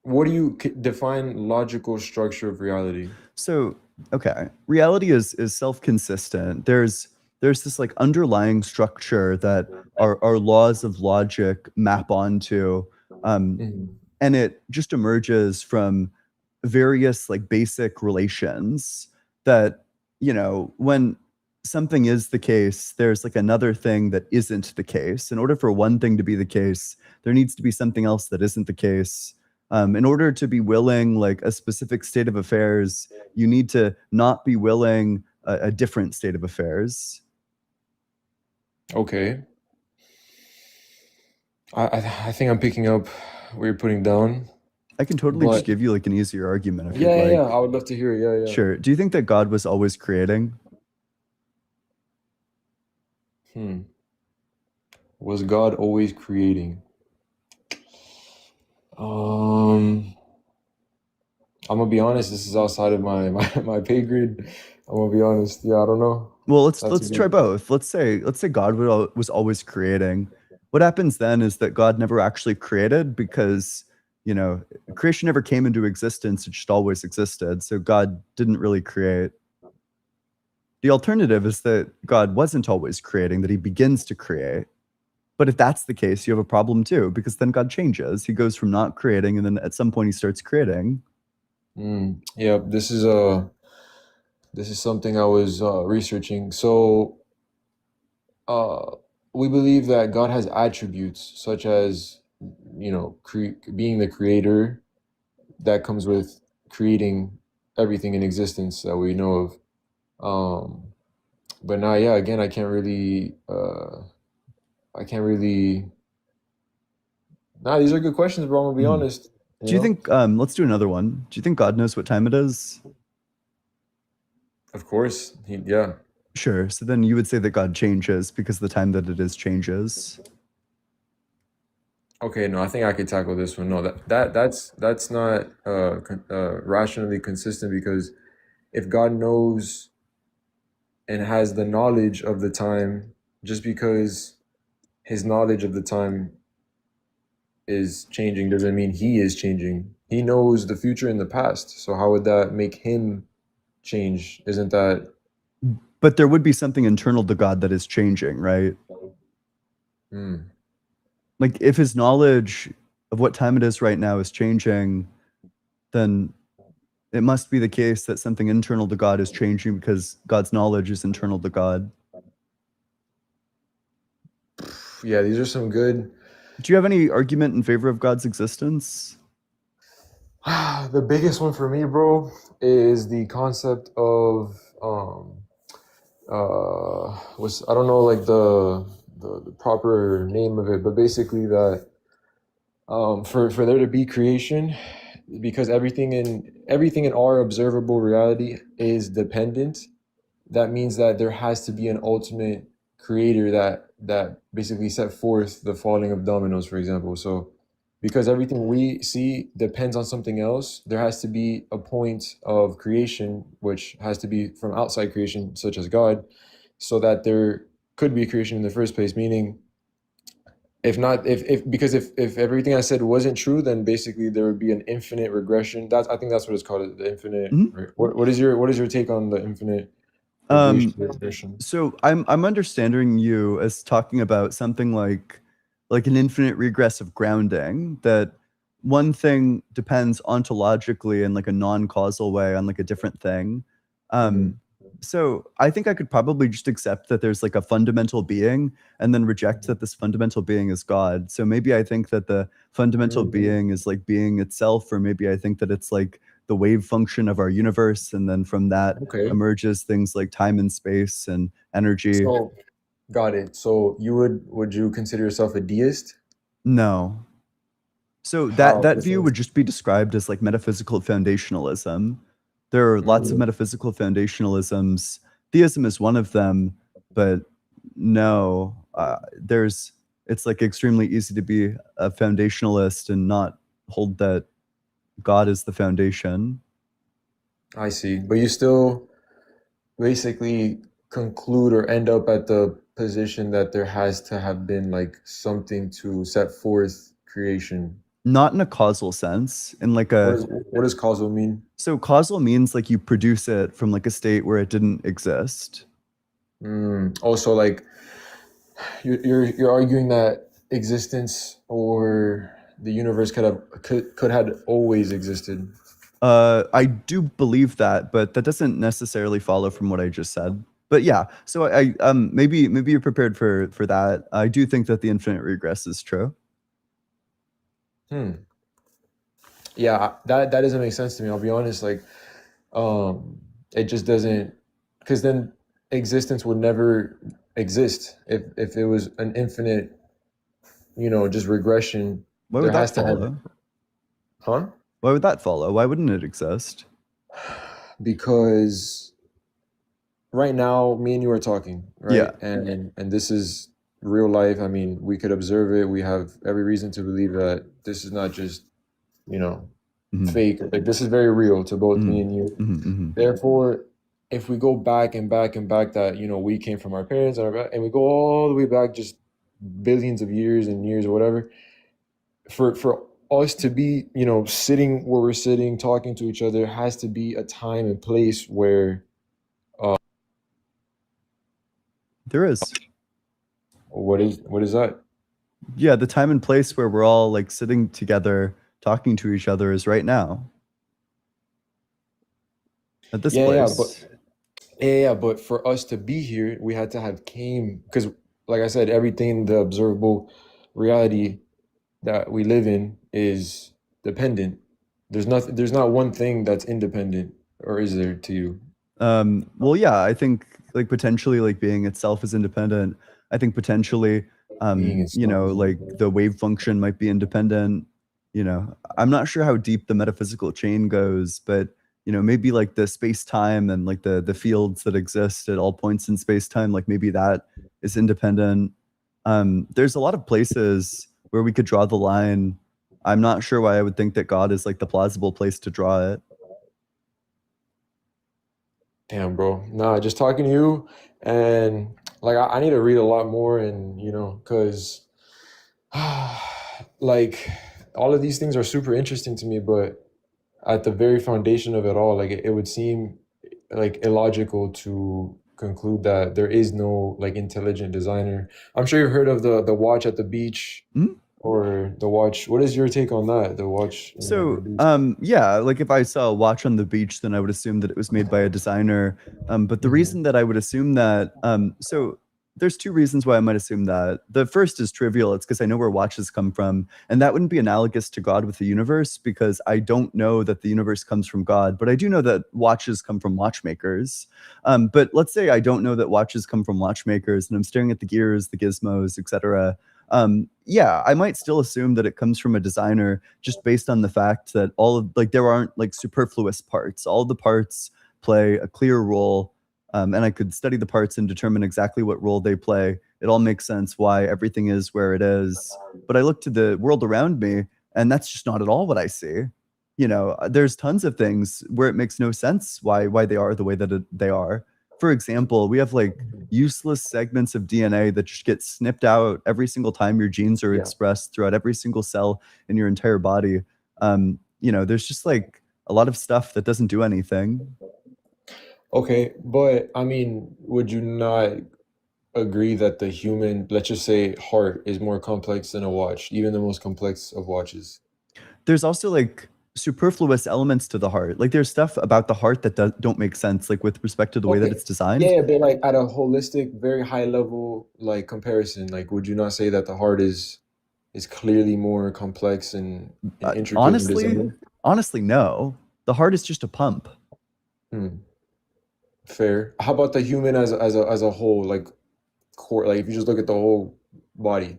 What do you define logical structure of reality? So, okay, reality is self-consistent. There's this like underlying structure that our laws of logic map onto, Mhm. and it just emerges from various like basic relations that, when something is the case, there's like another thing that isn't the case. In order for one thing to be the case, there needs to be something else that isn't the case. In order to be willing like a specific state of affairs, you need to not be willing a different state of affairs. Okay. I think I'm picking up what you're putting down, I can totally just but give you like an easier argument if you'd yeah, like. I would love to hear it. Yeah, Sure. Do you think that God was always creating? yeah. Was God always creating? Um, I'm gonna be honest, this is outside of my pay grade. I'm gonna be honest. Yeah, I don't know. Well, let's That's a let's try good. both. Let's say God was always creating. What happens then is that God never actually created because, creation never came into existence, it just always existed. So God didn't really create. The alternative is that God wasn't always creating, that he begins to create. But if that's the case, you have a problem too, because then God changes. He goes from not creating and then at some point he starts creating. Yeah, this is something I was researching. So, uh, we believe that God has attributes such as, being the creator that comes with creating everything in existence that we know of. But now, yeah, again, I can't really. Nah, these are good questions, bro. I'm gonna be Hmm. honest. Do you think, let's do another one. Do you think God knows what time it is? Of course, yeah. Sure. So then you would say that God changes because the time that it is changes. Okay, no, I think I could tackle this one. No, that's not rationally consistent, because if God knows and has the knowledge of the time, just because his knowledge of the time is changing doesn't mean he is changing. He knows the future and the past. So how would that make him change? Isn't that But there would be something internal to God that is changing, right? hmm. Like if his knowledge of what time it is right now is changing, then it must be the case that something internal to God is changing because God's knowledge is internal to God. Yeah, these are some good. Do you have any argument in favor of God's existence? The biggest one for me, bro, is the concept of was I don't know like the proper name of it, but basically that for there to be creation, because everything in our observable reality is dependent, that means that there has to be an ultimate creator that basically set forth the falling of dominoes, for example. So because everything we see depends on something else, there has to be a point of creation, which has to be from outside creation, such as God, so that there could be creation in the first place. Meaning, if not, if because if everything I said wasn't true, then basically there would be an infinite regression. I think that's what it's called, the infinite. Mhm. Right? What is your take on the infinite regression? So I'm understanding you as talking about something like an infinite regressive grounding, that one thing depends ontologically in like a non-causal way on like a different thing. So I think I could probably just accept that there's like a fundamental being and then reject that this fundamental being is God. So maybe I think that the fundamental being is like being itself, or maybe I think that it's like the wave function of our universe, and then from that Okay. emerges things like time and space and energy. So, got it. So would you consider yourself a deist? No. So How? that view would just be described as like metaphysical foundationalism. There are lots of metaphysical foundationalisms. Theism is one of them, but no, it's like extremely easy to be a foundationalist and not hold that God is the foundation. I see. But you still basically conclude or end up at the position that there has to have been like something to set forth creation. Not in a causal sense, in like What does causal mean? so causal means like you produce it from like a state where it didn't exist. Also, like you're arguing that existence or the universe could have always existed. I do believe that, but that doesn't necessarily follow from what I just said. But yeah, so I maybe you're prepared for that. I do think that the infinite regress is true. Yeah, that doesn't make sense to me. I'll be honest. Like, it just doesn't, because then existence would never exist if it was an infinite, just regression. Why There would has that to have, follow? huh? Why would that follow? Why wouldn't it exist? Because right now, me and you are talking, right? Yeah. And this is real life. I mean, we could observe it. We have every reason to believe that this is not just, Mhm. fake. Like, this is very real to both me and you. Mhm, mhm. Therefore, if we go back and back and back, that we came from our parents and we go all the way back, just billions of years and years or whatever, for us to be sitting where we're sitting talking to each other, has to be a time and place where There is. what is that? Yeah, the time and place where we're all like sitting together talking to each other is right now. At this Yeah, place. but for us to be here, we had to have came, because like I said, everything, the observable reality that we live in is dependent. There's not one thing that's independent, or is there to you? Well, yeah, I think like potentially like being itself is independent. I think potentially, Being you itself know, is like independent. the wave function might be independent. You know, I'm not sure how deep the metaphysical chain goes, but you know, maybe like the space time and like the fields that exist at all points in space time, like maybe that is independent. There's a lot of places where we could draw the line. I'm not sure why I would think that God is like the plausible place to draw it. Damn, bro. Nah, just talking to you, and like I need to read a lot more, and because like all of these things are super interesting to me, but at the very foundation of it all, like it would seem like illogical to conclude that there is no like intelligent designer. I'm sure you've heard of the watch at the beach, Hmm? or the watch. What is your take on that? The watch on the So, beach. yeah, like if I saw a watch on the beach, then I would assume that it was made by a designer. But the Mhm. reason that I would assume that, so there's two reasons why I might assume that. The first is trivial. It's because I know where watches come from, and that wouldn't be analogous to God with the universe because I don't know that the universe comes from God, but I do know that watches come from watchmakers. But let's say I don't know that watches come from watchmakers, and I'm staring at the gears, the gizmos, etc. Yeah, I might still assume that it comes from a designer just based on the fact that all of like there aren't like superfluous parts. All the parts play a clear role, and I could study the parts and determine exactly what role they play. It all makes sense why everything is where it is. But I look to the world around me, and that's just not at all what I see. You know, there's tons of things where it makes no sense why they are the way that they are. For example, we have like useless segments of DNA that just get snipped out every single time your genes are Yeah. expressed throughout every single cell in your entire body. You know, there's just like a lot of stuff that doesn't do anything. Okay, but I mean, would you not agree that the human, let's just say, heart is more complex than a watch, even the most complex of watches? There's also like superfluous elements to the heart. Like there's stuff about the heart that don't make sense, like with respect to the way that Okay. it's designed. Yeah, but like at a holistic, very high level like comparison, like would you not say that the heart is clearly more complex and intricate in Honestly, design? honestly, no. The heart is just a pump. Hmm. Fair. How about the human as a whole, like core, like if you just look at the whole body,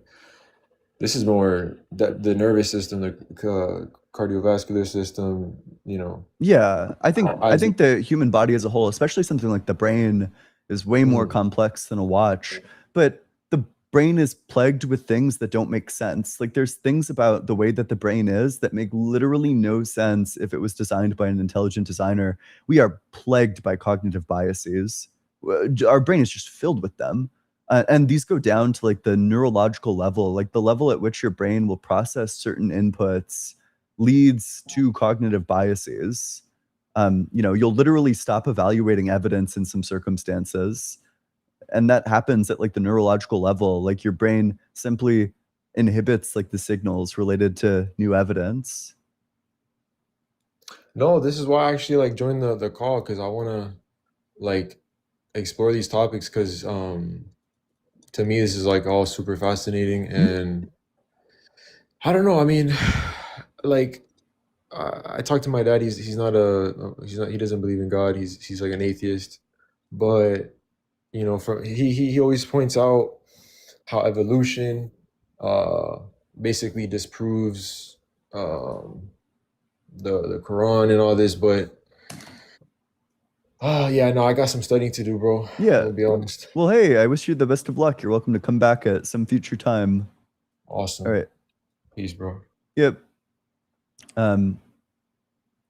this is more the nervous system, the cardiovascular system, Yeah, I think as the human body as a whole, especially something like the brain, is way more mm, complex than a watch. But the brain is plagued with things that don't make sense. Like there's things about the way that the brain is that make literally no sense if it was designed by an intelligent designer. We are plagued by cognitive biases. Our brain is just filled with them. And these go down to like the neurological level, like the level at which your brain will process certain inputs leads to cognitive biases. You know, you'll literally stop evaluating evidence in some circumstances, and that happens at like the neurological level. Like your brain simply inhibits like the signals related to new evidence. no, this is why I actually like joined the call, because I want to like explore these topics, because to me this is like all super fascinating. Mhm. And I don't know, I mean, like I talked to my dad. He doesn't believe in God. He's like an atheist. But from he always points out how evolution uh basically disproves um the Quran and all this. But yeah, no, I got some studying to do, bro. I'm Yeah. gonna be honest. Well, hey, I wish you the best of luck. You're welcome to come back at some future time. All Awesome. right. Peace, bro. Yep.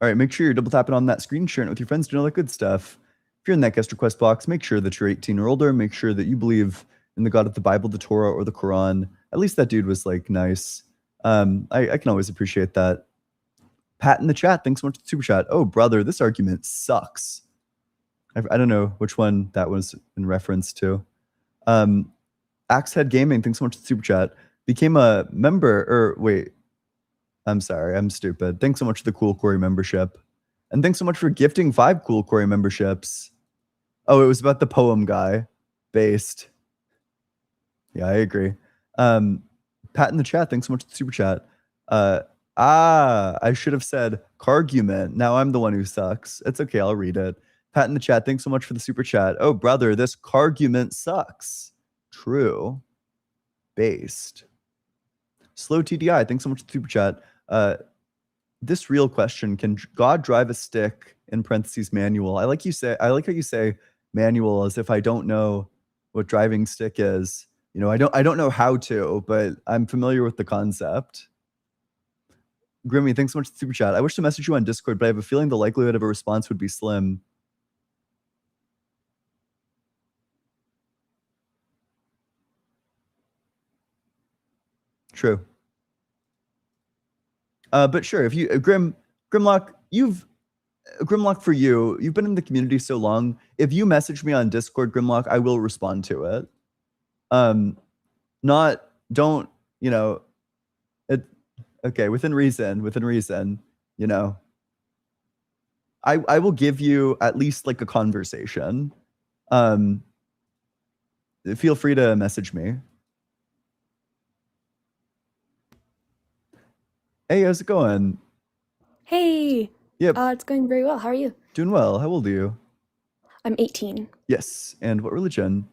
All right, make sure you're double tapping on that screen, sharing it with your friends, doing all that good stuff. If you're in that guest request box, make sure that you're 18 or older. Make sure that you believe in the God of the Bible, the Torah, or the Quran. At least that dude was like nice. I can always appreciate that. Pat in the chat, thanks so much for the super chat. Oh, brother, this argument sucks. I don't know which one that was in reference to. Axehead Gaming, thanks so much for the super chat. Became a member, or wait, I'm sorry, I'm stupid. Thanks so much for the Cool Corey membership. And thanks so much for gifting 5 Cool Corey memberships. Oh, it was about the poem guy. Based. Yeah, I agree. Pat in the chat, thanks so much for the super chat. I should have said cargument. Now I'm the one who sucks. It's okay, I'll read it. Pat in the chat, thanks so much for the super chat. Oh, brother, this cargument sucks. True. Based. Slow TDI, thanks so much for the super chat. This real question: can God drive a stick in parentheses manual? I like how you say manual as if I don't know what driving stick is. You know, I don't know how to, but I'm familiar with the concept. Grimmy, thanks so much for the super chat. I wish to message you on Discord, but I have a feeling the likelihood of a response would be slim. True. But sure, if you Grimlock, Grimlock, for you've been in the community so long. If you message me on Discord, Grimlock, I will respond to it. Don't, you know, okay, within reason, you know. I will give you at least like a conversation. Feel free to message me. Hey, how's it going? Hey, Yep, it's going very well. How are you? doing well. How old are you? I'm 18, Yes, and what religion?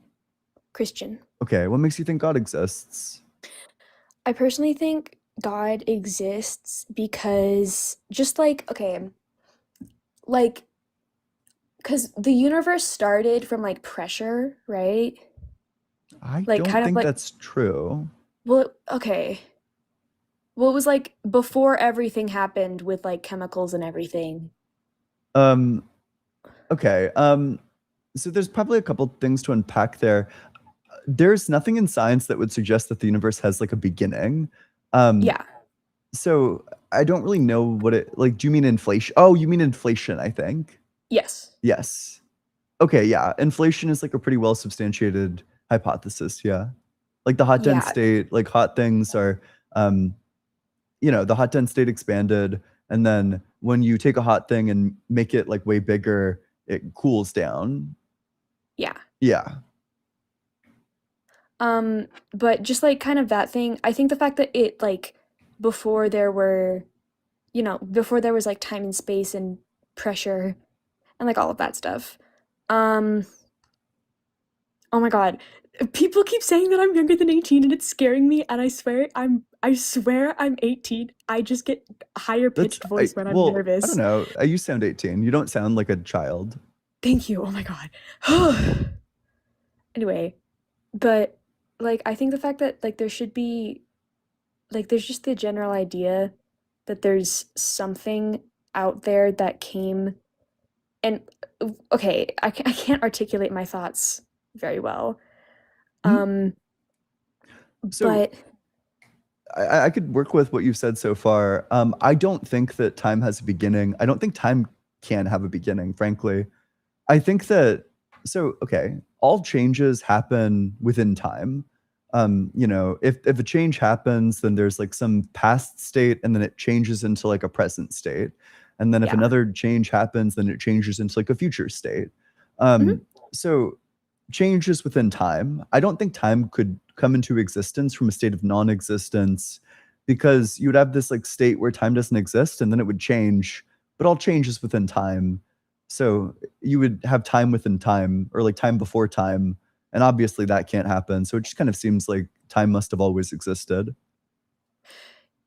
Christian. Okay, what makes you think God exists? I personally think God exists because just like, because the universe started from like pressure, right? I Like don't kind of think like, that's true. well, okay. Well, it was like before everything happened with like chemicals and everything. Um, okay. So there's probably a couple things to unpack there. There's nothing in science that would suggest that the universe has like a beginning. Yeah. So I don't really know what it like. Do you mean inflation? Oh, you mean inflation, I think. Yes. Yes. Okay, yeah. Inflation is like a pretty well substantiated hypothesis, yeah. Like the hot dense Yeah. state, like hot things are you know, the hot dense state expanded, and then when you take a hot thing and make it like way bigger, it cools down. Yeah. Yeah. But just like kind of that thing, I think the fact that it like before there were, before there was like time and space and pressure and like all of that stuff. Um, oh my God. People keep saying that I'm younger than 18 and it's scaring me, and I swear I'm 18. I just get higher That's pitched voice when I'm well, I don't nervous. know. You sound 18. You don't sound like a child. Thank you. Oh my God. Anyway, but like I think the fact that like there should be like there's just the general idea that there's something out there that came and okay, I can't articulate my thoughts very well. Hmm? So But I could work with what you've said so far. I don't think that time has a beginning. I don't think time can have a beginning, frankly. I think that okay, all changes happen within time. You know, if a change happens, then there's like some past state and then it changes into like a present state. And then if yeah. another change happens, then it changes into like a future state. Mhm. So changes within time. I don't think time could come into existence from a state of non-existence, because you would have this like state where time doesn't exist and then it would change, but all changes within time. So you would have time within time, or like time before time, and obviously that can't happen. So it just kind of seems like time must have always existed.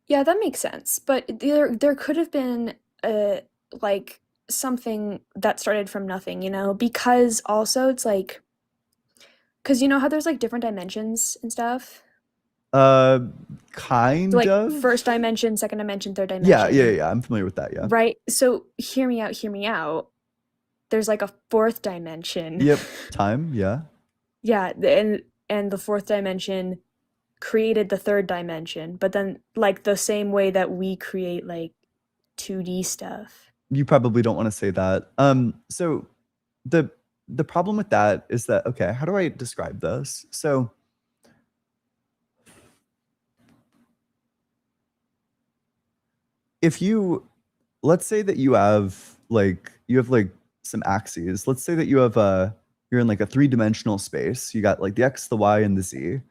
Yeah, that makes sense. But there could have been like something that started from nothing, because also it's like because you know how there's like different dimensions and stuff? Uh, So kind like of. first dimension, second dimension, third Yeah, dimension. yeah. I'm familiar with that. Yeah. Right? So hear me out. There's like a fourth dimension. Yep. Time. Yeah. Yeah, and the fourth dimension created the third dimension, but then like the same way that we create like 2D stuff. You probably don't want to say that. So the problem with that is that, okay, how do I describe this? So if you, let's say that you have like some axes. Let's say that you have you're in like a three-dimensional space. You got like the X, the Y, and the Z.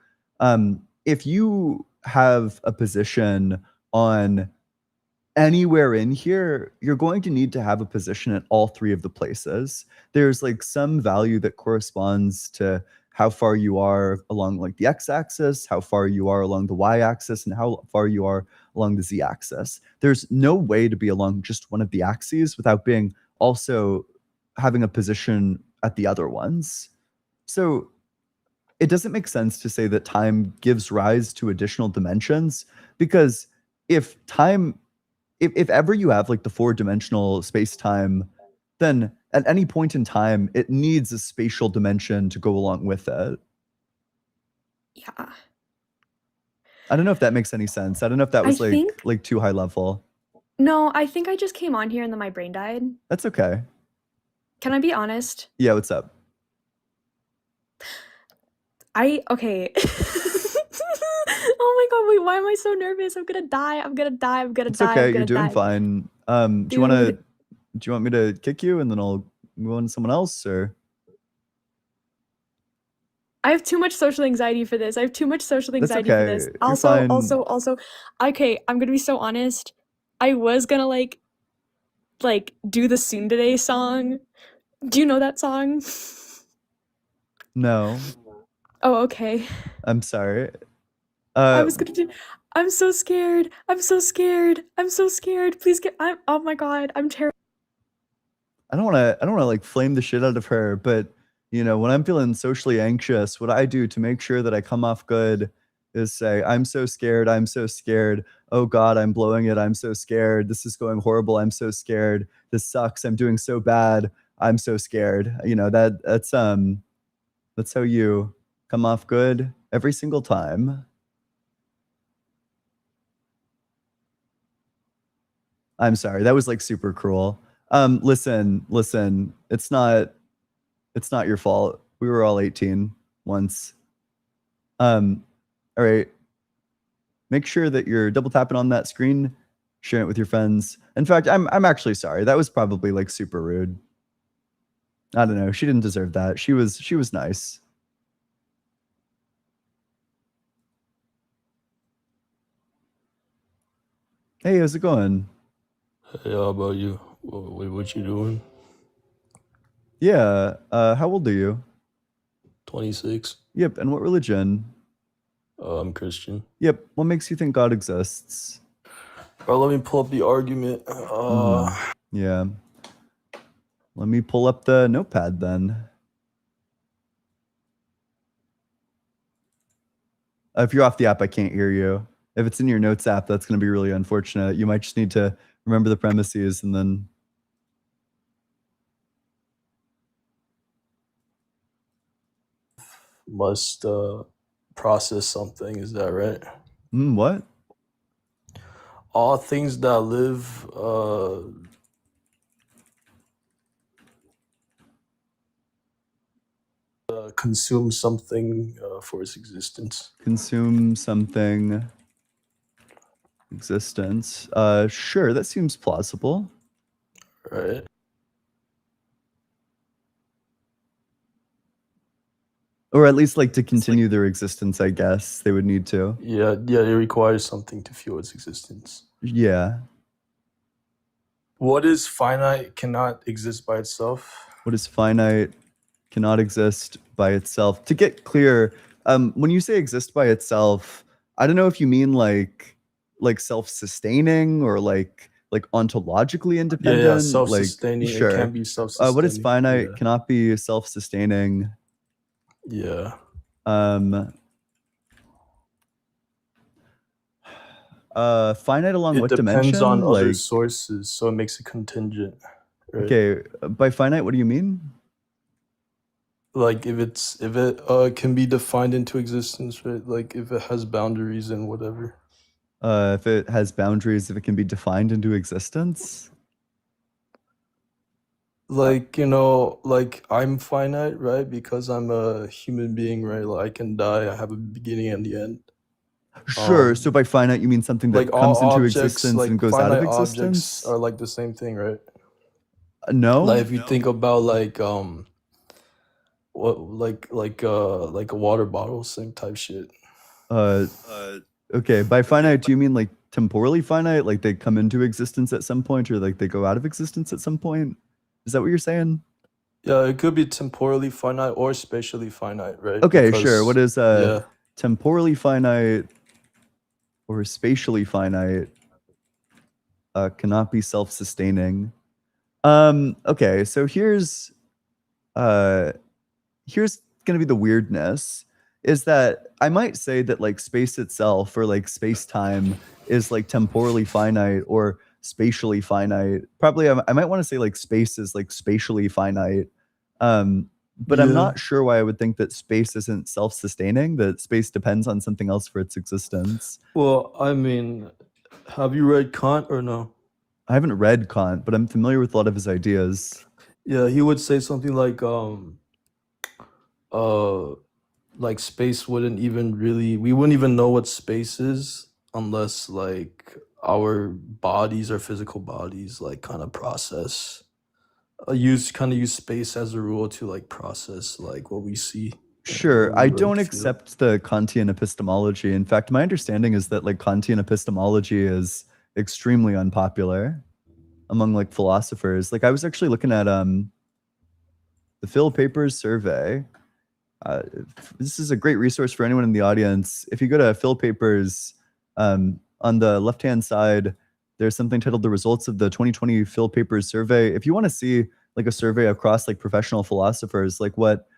If you have a position on anywhere in here, you're going to need to have a position at all three of the places. There's like some value that corresponds to how far you are along like the x-axis, how far you are along the y-axis, and how far you are along the z-axis. There's no way to be along just one of the axes without being also having a position at the other ones. So it doesn't make sense to say that time gives rise to additional dimensions, because if ever you have like the 4-dimensional space-time, then at any point in time, it needs a spatial dimension to go along with it. Yeah. I don't know if that makes any sense. I don't know if that I was think like too high level. no, I think I just came on here and then my brain died. That's okay. Can I be honest? Yeah, what's up? Okay. Oh my god, wait, why am I so nervous? I'm gonna die. I'm gonna die. I'm gonna It's die. okay. I'm You're gonna doing die. fine. Do you want to Dude, do you want me to kick you and then I'll move on to someone else, or? I have too much social anxiety for this. I have too much social That's anxiety for this. okay. You're Also, okay, I'm gonna be so honest. I was gonna like do the Tsundere song. Do you know that song? No, Oh, okay. I'm sorry. I was gonna do. I'm so scared. I'm so scared. I'm so scared. Please get. Oh my god. I'm terrified. I don't want to like flame the shit out of her, but when I'm feeling socially anxious, what I do to make sure that I come off good is say, I'm so scared. I'm so scared. Oh God, I'm blowing it. I'm so scared. This is going horrible. I'm so scared. This sucks. I'm doing so bad. I'm so scared. That's how you come off good every single time. I'm sorry. That was like super cruel. Listen, it's not your fault. We were all 18 once. All right. Make sure that you're double tapping on that screen, sharing it with your friends. In fact, I'm actually sorry. That was probably like super rude. I don't know. She didn't deserve that. She was nice. Hey, how's it going? Hey, how about you? What you doing? Yeah. How old are you? 26. Yep. And what religion? I'm Christian. Yep. What makes you think God exists? All right, let me pull up the argument. Yeah. Let me pull up the notepad then. If you're off the app, I can't hear you. If it's in your notes app, that's going to be really unfortunate. You might just need to remember the premises and then. Must process something, is that right? What? All things that live consume something for its existence. Consume something. Existence. Sure, that seems plausible. Right. Or at least like to continue their existence, I guess they would need to. Yeah, it requires something to fuel its existence. Yeah. What is finite cannot exist by itself? What is finite cannot exist by itself. To get clear, when you say exist by itself, I don't know if you mean like self-sustaining or like ontologically independent. Yeah, self-sustaining. Like, sure. It can be self-sustaining. What is finite Yeah. cannot be self-sustaining. Yeah. Finite along It what depends dimension? on other Like, sources, so it makes it contingent. Right? okay, by finite, what do you mean? Like if it can be defined into existence, right? Like if it has boundaries and whatever. If it has boundaries, if it can be defined into existence? Like, like I'm finite, right? Because I'm a human being, right? Like I can die, I have a beginning and the end. Sure. So by finite, you mean something that Like all comes into objects, existence like and goes out of finite objects existence? are like the same thing, right? No. Like if you think about like what like a water bottle, same type shit. Uh, okay, by finite, do you mean like temporally finite? Like they come into existence at some point, or like they go out of existence at some point? Is that what you're saying? Yeah, it could be temporally finite or spatially finite, right? Okay, sure. What Because is yeah, temporally finite or spatially finite cannot be self-sustaining. Okay, so uh here's gonna be the weirdness is that I might say that like space itself or like space-time is like temporally finite or spatially finite. Probably I might want to say like space is like spatially finite. But I'm yeah. not sure why I would think that space isn't self-sustaining, that space depends on something else for its existence. Well, I mean, have you read Kant or no? I haven't read Kant, but I'm familiar with a lot of his ideas. Yeah, he would say something like space wouldn't even really, we wouldn't even know what space is unless like our bodies, our physical bodies, like kind of process, use space as a rule to like process like what we see. Sure. What I we like don't feel. accept the Kantian epistemology. In fact, my understanding is that like Kantian epistemology is extremely unpopular among like philosophers. Like I was actually looking at the Phil Papers survey. This is a great resource for anyone in the audience. If you go to Phil Papers, on the left-hand side, there's something titled "The Results of the 2020 Phil Papers Survey." If you want to see like a survey across like professional philosophers, like what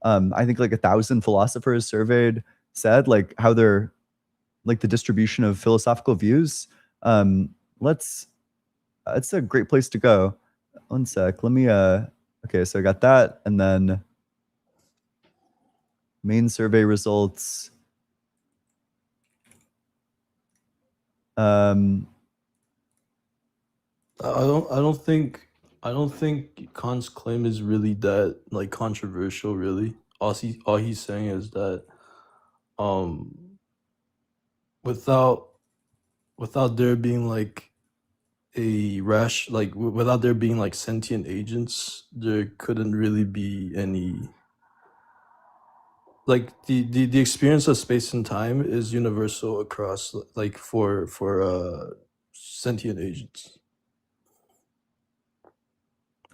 I think like 1,000 philosophers surveyed said, like how they're like the distribution of philosophical views. Let's it's a great place to go. One sec. Let me okay, so I got that, and then main survey results. I don't think Kant's claim is really that like controversial, really. All he's saying is that um without there being like without there being like sentient agents, there couldn't really be any like the experience of space and time is universal across like for sentient agents.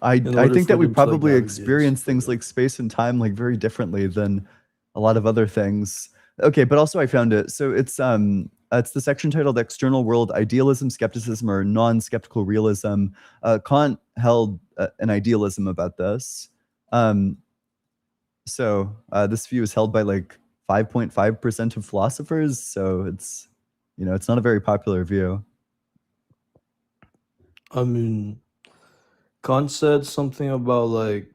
I In I order think for that we them to like probably navigate experience things through. like space and time like very differently than a lot of other things. Okay, but also I found it. So it's the section titled "External World Idealism, Skepticism, or Non-Skeptical Realism." Kant held an idealism about this. So this view is held by like 5.5% of philosophers. So it's it's not a very popular view. I mean, Kant said something about like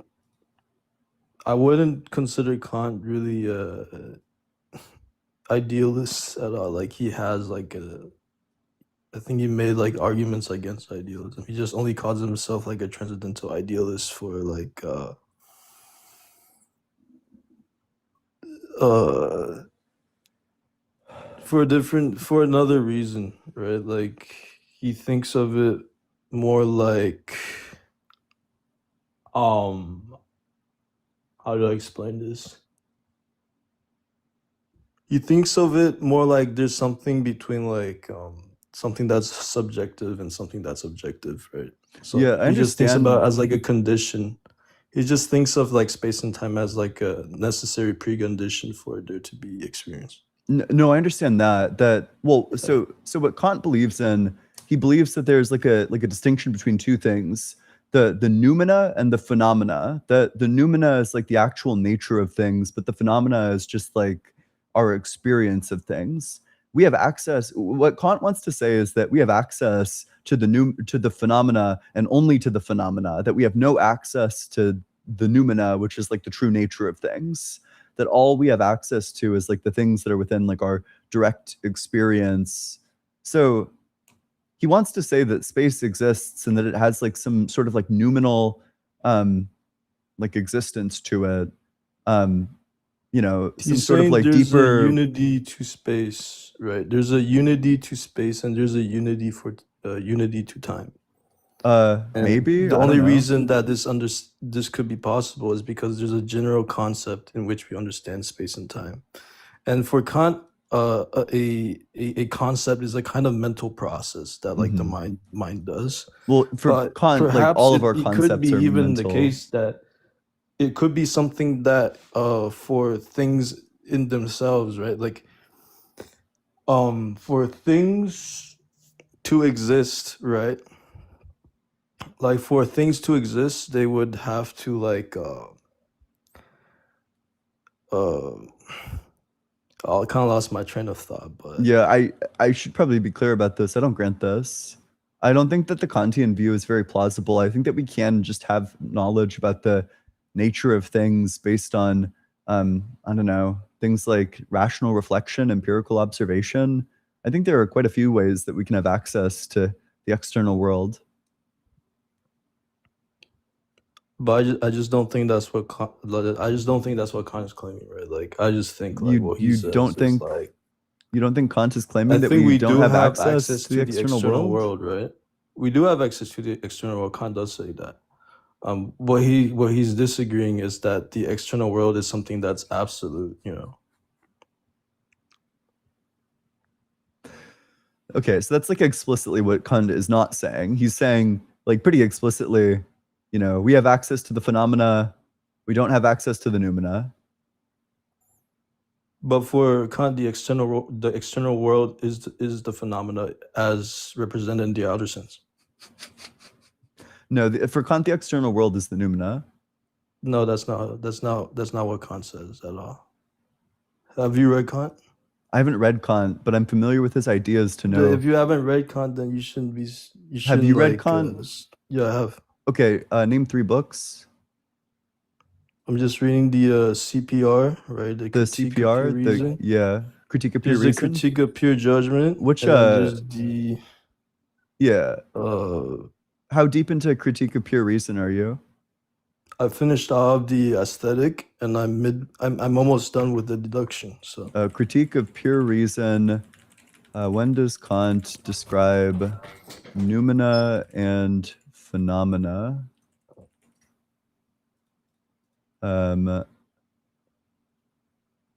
I wouldn't consider Kant really idealist at all. Like he has like I think he made like arguments against idealism. He just only calls himself like a transcendental idealist for like for another reason, right? Like he thinks of it more like how do I explain this? He thinks of it more like there's something between like something that's subjective and something that's objective, right? So Yeah, I he just thinks about it understand. as like a condition. He just thinks of like space and time as like a necessary precondition for there to be experience. No, I understand that well, Yeah. so what Kant believes in, he believes that there's like a distinction between two things, the noumena and the phenomena. The noumena is like the actual nature of things, but the phenomena is just like our experience of things. We have access. What Kant wants to say is that we have access to the phenomena and only to the phenomena, that we have no access to the noumena, which is like the true nature of things, that all we have access to is like the things that are within like our direct experience. So he wants to say that space exists and that it has like some sort of like noumenal like existence to it. Some He's sort of saying like there's a deeper. unity to space, right? There's a unity to space and there's a unity for unity to time. And Maybe the I only don't know. reason that this could be possible is because there's a general concept in which we understand space and time. And for Kant, a concept is a kind of mental process that like the Mhm. mind does. Well, for But Kant, like perhaps all of our it could concepts be are even the mental. case that it could be something that for things in themselves, right? Like for things to exist, right? Like for things to exist, they would have to like I kind of lost my train of thought, but Yeah, I should probably be clear about this. I don't grant this. I don't think that the Kantian view is very plausible. I think that we can just have knowledge about the nature of things based on I don't know, things like rational reflection, empirical observation. I think there are quite a few ways that we can have access to the external world. I just don't think that's what I just don't think that's what Kant is claiming, right? Like I just think like what he You says don't is think like you don't think Kant is I claiming that think we we don't do have have access access to the external world? right? We do have access to the external world. Kant does say that. What he's disagreeing is that the external world is something that's absolute, you know. Okay, so that's like explicitly what Kant is not saying. He's saying like pretty explicitly, you know, we have access to the phenomena, we don't have access to the noumena. But for Kant, the external world is the phenomena as represented in the outer sense. No, for Kant, the external world is the noumena. No, that's not what Kant says at all. Have you read Kant? I haven't read Kant, but I'm familiar with his ideas to know. If you haven't read Kant, then you shouldn't be. You Have shouldn't you read like. Kant? Yeah, I have. Okay, name 3 books. I'm just reading the CPR, right? The The Critique of Pure CPR, Reason. yeah, Critique of Pure There's the Reason. Critique of Pure Judgment. Which and then there's the yeah. uh How deep into Critique of Pure Reason are you? I finished off the aesthetic and I'm almost done with the deduction. So Critique of Pure Reason. When does Kant describe noumena and phenomena?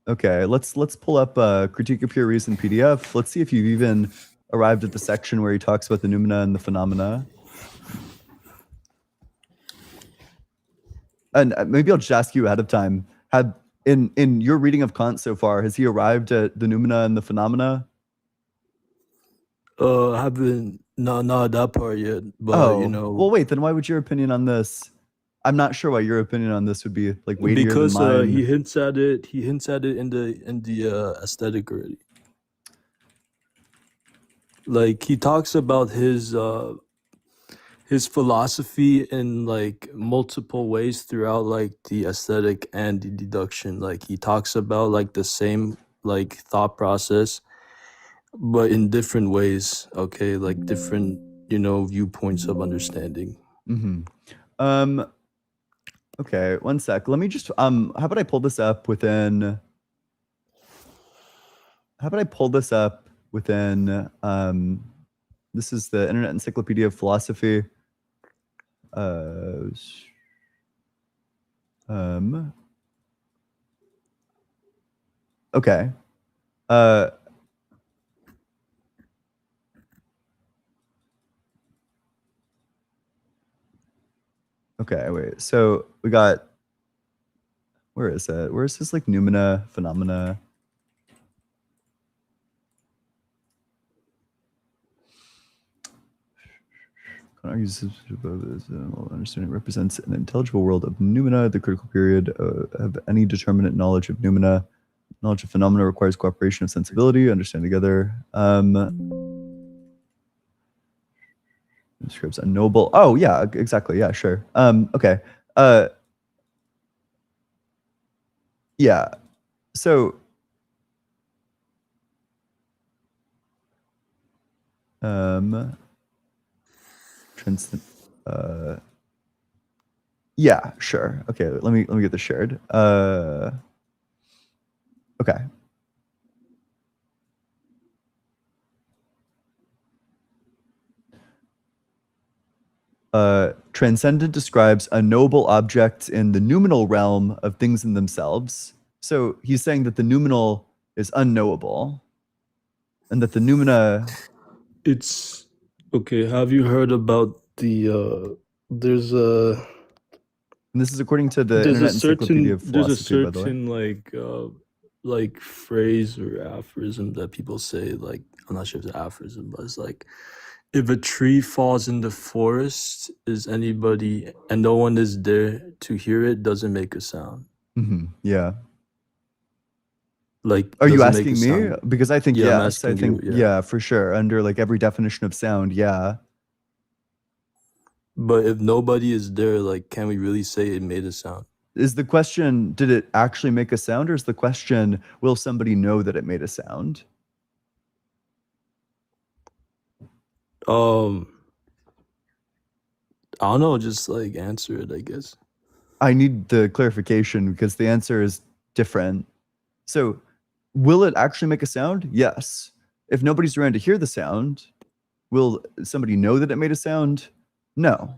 Okay, let's pull up Critique of Pure Reason PDF. Let's see if you've even arrived at the section where he talks about the noumena and the phenomena. And maybe I'll just ask you ahead of time. In your reading of Kant so far, has he arrived at the noumena and the phenomena? I haven't not that part yet, but you know. Well, wait. Then why would your opinion on this? I'm not sure why your opinion on this would be like weightier because than mine. he hints at it. He hints at it in the aesthetic already. Like he talks about his philosophy in like multiple ways throughout like the aesthetic and the deduction. Like he talks about like the same like thought process, but in different ways. Okay, like different viewpoints of understanding. Mm-hmm. Okay, one sec. Let me just how about I pull this up within this is the Internet Encyclopedia of Philosophy. Okay. Okay, wait. So we got, where is it? Where is this like noumena, phenomena? Understanding represents an intelligible world of noumena. The critical period of any determinate knowledge of noumena. Knowledge of phenomena requires cooperation of sensibility, understand together. Describes a noble. Oh yeah, exactly. Yeah, sure. Okay. Yeah. So yeah, sure. Okay, let me get this shared. Okay. Transcendent describes a noble object in the noumenal realm of things in themselves. So he's saying that the noumenal is unknowable. and that the noumena. It's okay. Have you heard about there's a And this is according to the there's a Internet Encyclopedia of there's a Philosophy, by the way. certain like phrase or aphorism that people say, like I'm not sure if it's an aphorism, but it's like if a tree falls in the forest, is anybody and no one is there to hear it, doesn't make a sound. Yeah. Like Are you doesn't make a asking me? sound. Because I think Yeah, I'm yes. I asking you, think yeah. yeah, for sure. Under like every definition of sound, yeah. But if nobody is there, like can we really say it made a sound? Is the question, did it actually make a sound, or is the question, will somebody know that it made a sound? I don't know, just like answer it, I guess. I need the clarification because the answer is different. So, will it actually make a sound? Yes. If nobody's around to hear the sound, will somebody know that it made a sound? No.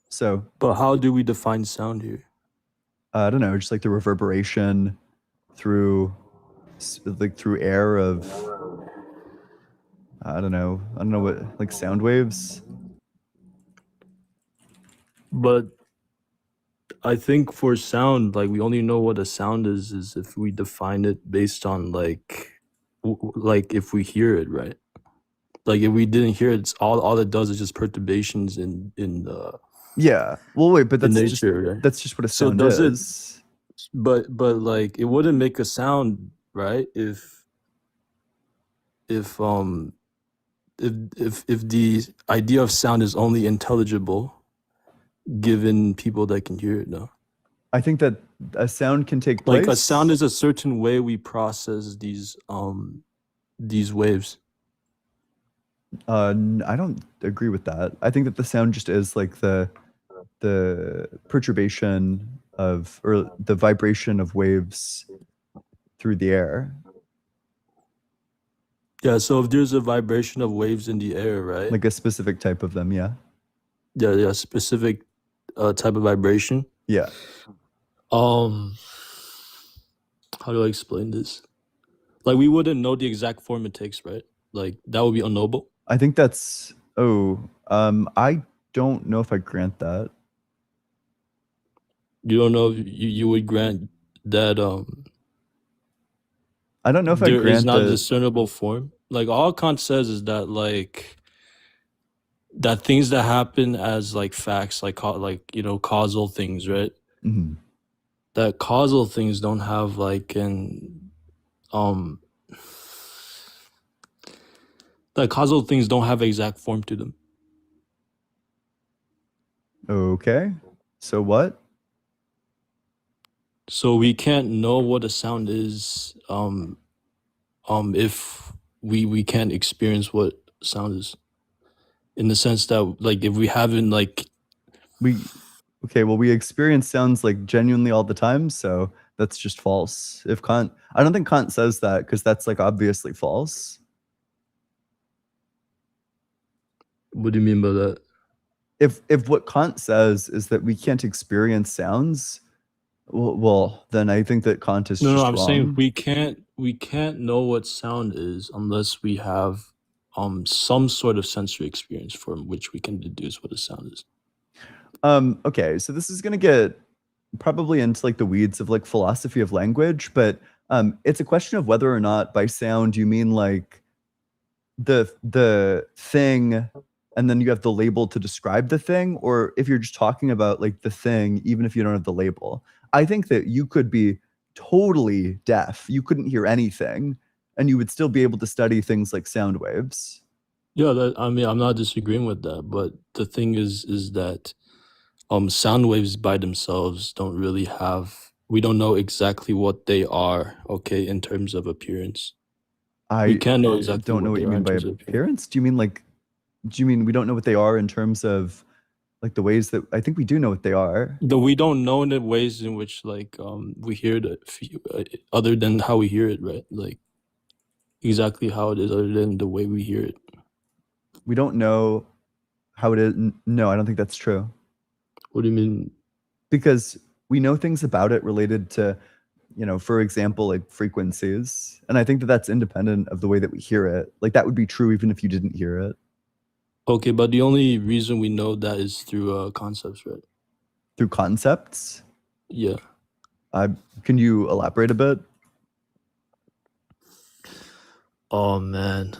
So, But how do we define sound here? I don't know, just like the reverberation through through air of I don't know what, like sound waves. But I think for sound, like we only know what a sound is if we define it based on like like if we hear it, right? Like if we didn't hear it, it's all it does is just perturbations in Yeah. Well, wait, but in that's just nature, right? that's just what a So sound does it? is. But like it wouldn't make a sound, right? If the idea of sound is only intelligible given people that can hear it, no? I think that a sound can take place. Like a sound is a certain way we process these waves. I don't agree with that. I think that the sound just is like the perturbation of, or the vibration of waves through the air. Yeah, so if there's a vibration of waves in the air, right? Like a specific type of them, yeah. Yeah, specific type of vibration. Yeah. How do I explain this? Like we wouldn't know the exact form it takes, right? Like that would be unknowable. I think that's I don't know if I grant that. You don't know if you would grant that I don't know if I there is grant not that. discernible form. Like all Kant says is that like that things that happen as like facts, like causal things, right? Mhm. That causal things don't have like that causal things don't have exact form to them. Okay. So what? So we can't know what a sound is if we can't experience what sound is. In the sense that like if we haven't like We experience sounds like genuinely all the time, so that's just false. If Kant, I don't think Kant says that because that's like obviously false. What do you mean by that? If what Kant says is that we can't experience sounds, well then I think that Kant is No, just I'm wrong. saying we can't know what sound is unless we have some sort of sensory experience from which we can deduce what a sound is. Okay, so this is gonna get probably into like the weeds of like philosophy of language, but it's a question of whether or not by sound you mean like the thing and then you have the label to describe the thing, or if you're just talking about like the thing even if you don't have the label. I think that you could be totally deaf, you couldn't hear anything, and you would still be able to study things like sound waves. Yeah, I mean I'm not disagreeing with that, but the thing is that sound waves by themselves don't really have, we don't know exactly what they are, okay, in terms of appearance. We can't know exactly don't know what they you are mean in by terms of appearance. Do you mean we don't know what they are in terms of like the ways that I think we do know what they are? Though we don't know in the ways in which like we hear it other than how we hear it, right? Like exactly how it is other than the way we hear it. We don't know how it is. No, I don't think that's true. What do you mean? Because we know things about it related to for example, like frequencies. And I think that that's independent of the way that we hear it. Like that would be true even if you didn't hear it. Okay, but the only reason we know that is through concepts, right? Through concepts. Yeah. Can you elaborate a bit? Oh man.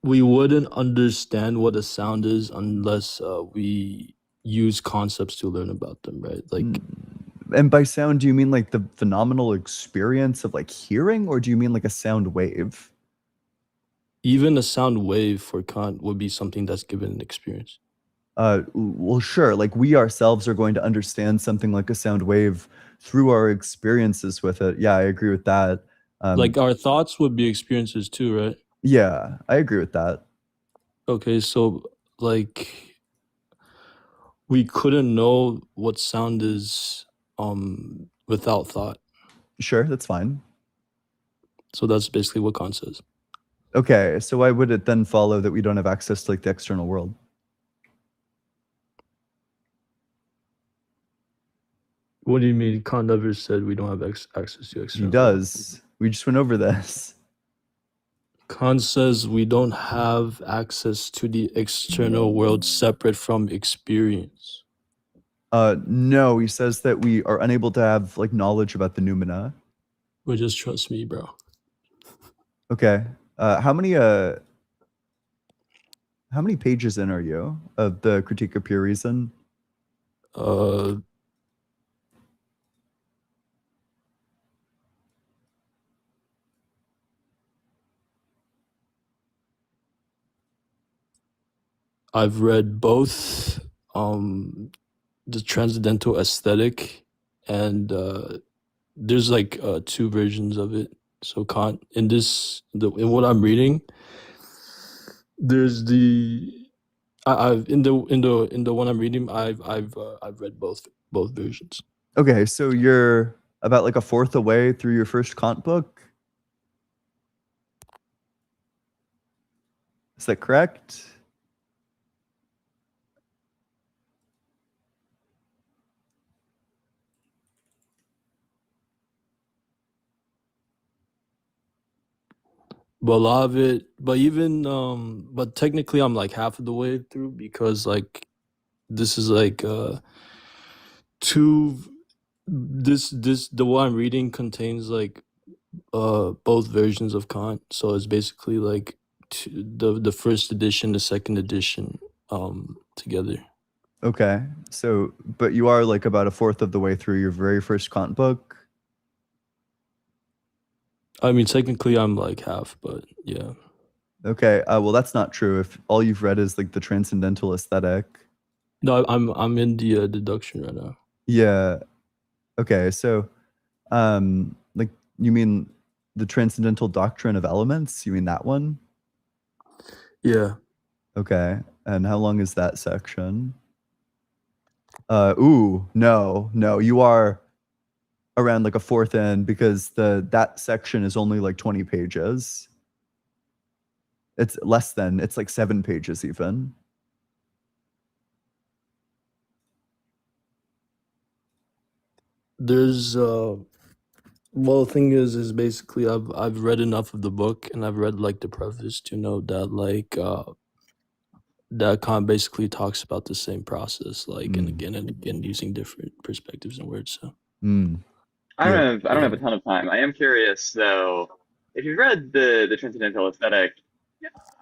We wouldn't understand what a sound is unless we use concepts to learn about them, right? Like And by sound, do you mean like the phenomenal experience of like hearing, or do you mean like a sound wave? even a sound wave for Kant would be something that's given an experience. Well, sure. Like we ourselves are going to understand something like a sound wave through our experiences with it. Yeah, I agree with that. Like our thoughts would be experiences too, right? Yeah, I agree with that. Okay, so like we couldn't know what sound is without thought. Sure, that's fine. So that's basically what Kant says. Okay, so why would it then follow that we don't have access to like the external world? What do you mean? Kant never said we don't have access to He external. does. We just went over this. Kant says we don't have access to the external world separate from experience. No, he says that we are unable to have like knowledge about the noumena. But just trust me, bro. Okay. How many pages in are you of the Critique of Pure Reason? I've read both the Transcendental Aesthetic and there's like two versions of it. So Kant in what I'm reading, there's I've in the one I'm reading, I've read both versions. Okay, so you're about like a fourth away through your first Kant book. Is that correct? But a lot of it, but even but technically I'm like half of the way through because like this is like the one I'm reading contains like both versions of Kant. So it's basically like the first edition, the second edition together. Okay, so but you are like about a fourth of the way through your very first Kant book. I mean, technically I'm like half, but yeah. Okay, well that's not true. If all you've read is like the Transcendental Aesthetic. No, I'm in the deduction right now. Yeah. Okay, so like you mean the Transcendental Doctrine of Elements? You mean that one? Yeah. Okay. And how long is that section? No, you are around like a fourth in because that section is only like 20 pages. It's less than, it's like 7 pages even. There's well, the thing is basically I've read enough of the book and I've read like the preface to know that like that Kant basically talks about the same process like and again using different perspectives and words. So I don't have a ton of time. I am curious though, if you've read the Transcendental Aesthetic,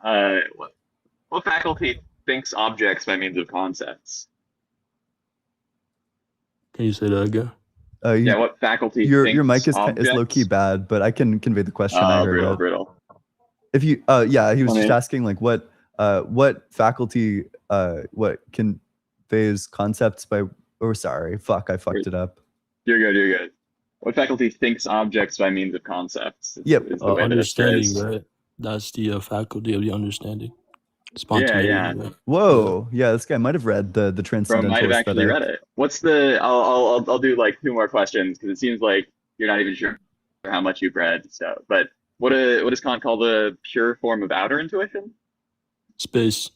what faculty thinks objects by means of concepts? Can you say that again? What faculty your thinks mic is objects? low key bad, but I can convey the question. I heard brittle. If you yeah, he was just asking like what faculty what conveys concepts by I fucked it up. You're good. What faculty thinks objects by means of concepts? Yep. Understanding, right? That's the faculty of the understanding. Spontaneity. Yeah. Right? Whoa, yeah, this guy might have read the Transcendental might have actually Aesthetic. read it. What's the? I'll do like 2 more questions because it seems like you're not even sure how much you've read. So, but what does Kant call the pure form of outer intuition? Space.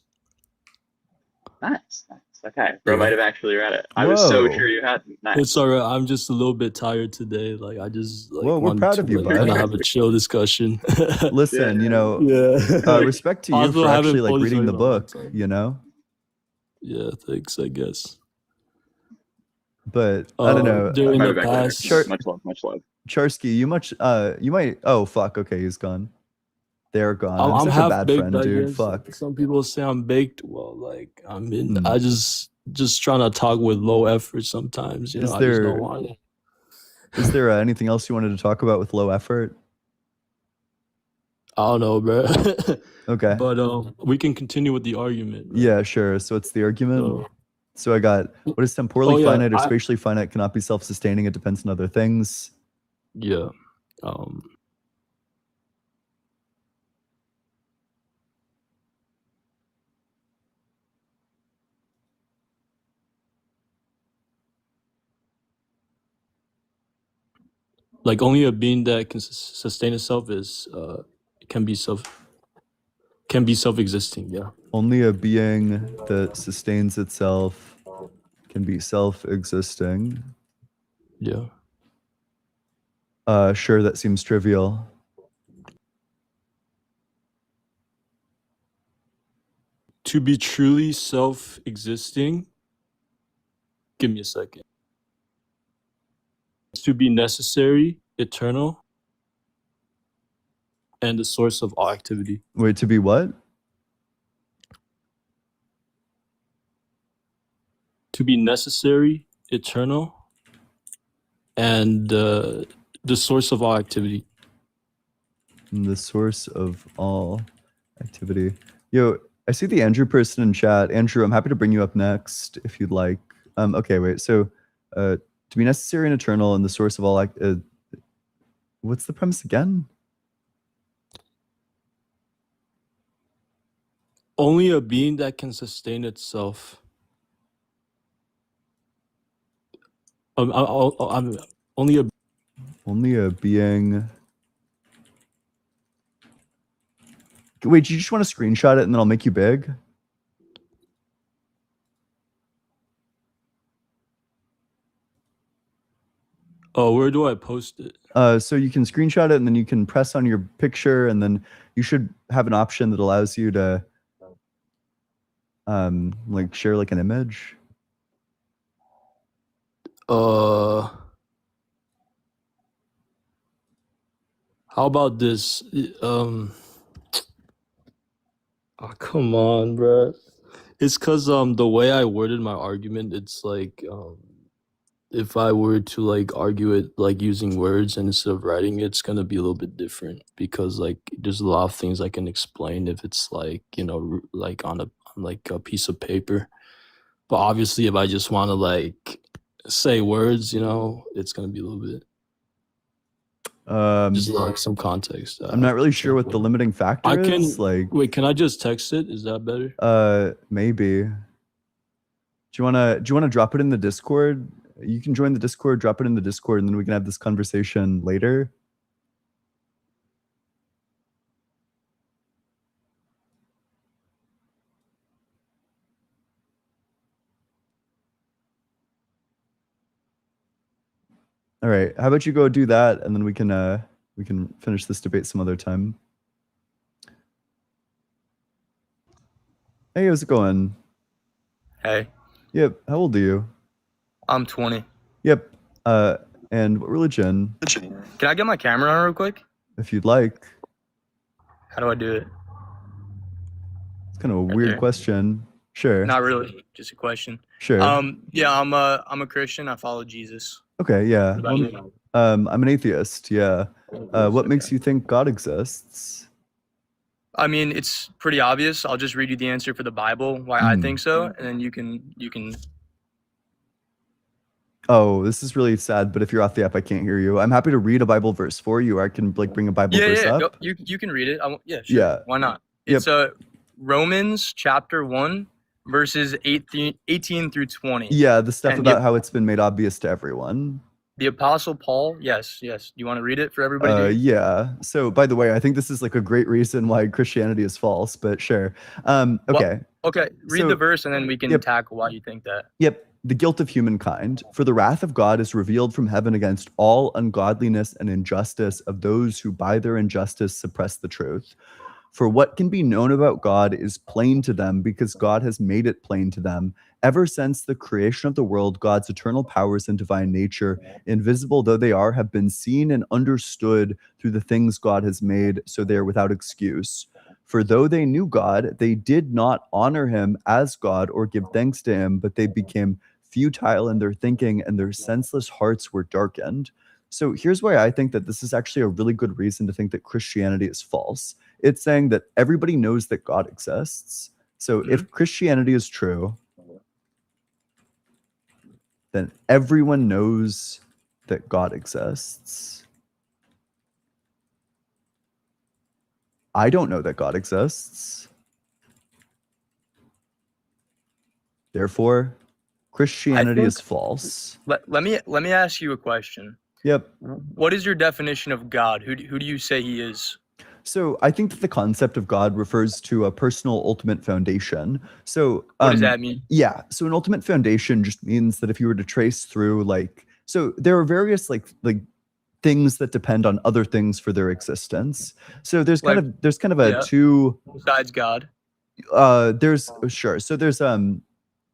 Nice. Okay, bro Yeah. might have actually read it. I was so Whoa. sure you had. Nice. It's all right. I'm just a little bit tired today. Like I just like Well, we're wanted proud to of you, like bud. kind of have a chill discussion. Listen, you know, Yeah. respect to you Also for haven't actually like fully reading the studied in a long book, time. you know? Yeah, thanks, I guess. But I don't know. During Might the have actually past, Char- much love, much love. Charsky, you might oh fuck, okay, he's gone. They're gone. I'm I'm such a half bad baked, friend, I dude. guess. Fuck. Some people say I'm baked. Well, like I mean, Hmm. I just trying to talk with low effort sometimes. You know, Is I just there don't want to. is there anything else you wanted to talk about with low effort? I don't know, bro. Okay. But we can continue with the argument. Right? Yeah, sure. So what's the argument? So, So I got what is temporally Oh, yeah, finite or I- spatially finite cannot be self-sustaining. It depends on other things. yeah. Like only a being that can sustain itself is can be self-existing. Yeah. Only a being that sustains itself can be self-existing. Yeah. Sure, that seems trivial. To be truly self-existing, give me a second. To be necessary, eternal, and the source of all activity. Wait, to be what? To be necessary, eternal, and the source of all activity. The source of all activity. Yo, I see the Andrew person in chat. Andrew, I'm happy to bring you up next if you'd like. Okay, wait. So, to be necessary and eternal and the source of all what's the premise again? Only a being that can sustain itself. I'm only a Only a being. Wait, do you just want to screenshot it and then I'll make you big? Oh, where do I post it? So you can screenshot it and then you can press on your picture and then you should have an option that allows you to like share like an image. How about this? Oh, come on, bro. It's because the way I worded my argument, it's like if I were to like argue it like using words and instead of writing it, it's gonna be a little bit different because like there's a lot of things I can explain if it's like, you know, like on a piece of paper. But obviously if I just want to like say words, you know, it's gonna be a little bit just like some context. I'm not really sure what the limiting factor I can is. Like, wait, can I just text it? Is that better? maybe. Do you wanna drop it in the Discord? You can join the Discord, drop it in the Discord, and then we can have this conversation later. All right. How about you go do that, and then we can finish this debate some other time. Hey, how's it going? Hey, Yep. How old are you? I'm 20. Yep. And what religion? Can I get my camera on real quick? If you'd like. How do I do it? It's kind of a Right weird there. question. Sure. Not really, just a question. Sure. Yeah, I'm a Christian. I follow Jesus. Okay. Yeah. What about you? I'm an atheist. Yeah. What makes Okay. you think God exists? I mean, it's pretty obvious. I'll just read you the answer for the Bible, why I think so, and then you can. Oh, this is really sad. But if you're off the app, I can't hear you. I'm happy to read a Bible verse for you. Or I can like bring a Bible Yeah, verse yeah. up. You can read it. Yeah, sure. Yeah. Why not? Yep. It's Romans chapter 1, verses 18 through 20. Yeah, the stuff And about how it's been made obvious to everyone. The Apostle Paul. Yes. Do you want to read it for everybody? to hear? Yeah. So, by the way, I think this is like a great reason why Christianity is false. But sure. Okay. Okay, read So, the verse and then we can yep. tackle why you think that. Yep. The guilt of humankind. For the wrath of God is revealed from heaven against all ungodliness and injustice of those who by their injustice suppress the truth. For what can be known about God is plain to them because God has made it plain to them. Ever since the creation of the world, God's eternal powers and divine nature, invisible though they are, have been seen and understood through the things God has made, so they are without excuse. For though they knew God, they did not honor him as God or give thanks to him, but they became futile in their thinking and their senseless hearts were darkened. So here's why I think that this is actually a really good reason to think that Christianity is false. It's saying that everybody knows that God exists. So if Christianity is true, then everyone knows that God exists. I don't know that God exists. Therefore, Christianity is false. Let me ask you a question. Yep. What is your definition of God? Who do you say he is? So I think that the concept of God refers to a personal ultimate foundation. So What does that mean? yeah, so an ultimate foundation just means that if you were to trace through so there are various like things that depend on other things for their existence. So there's kind of a yeah. two Besides God. there's sure. So there's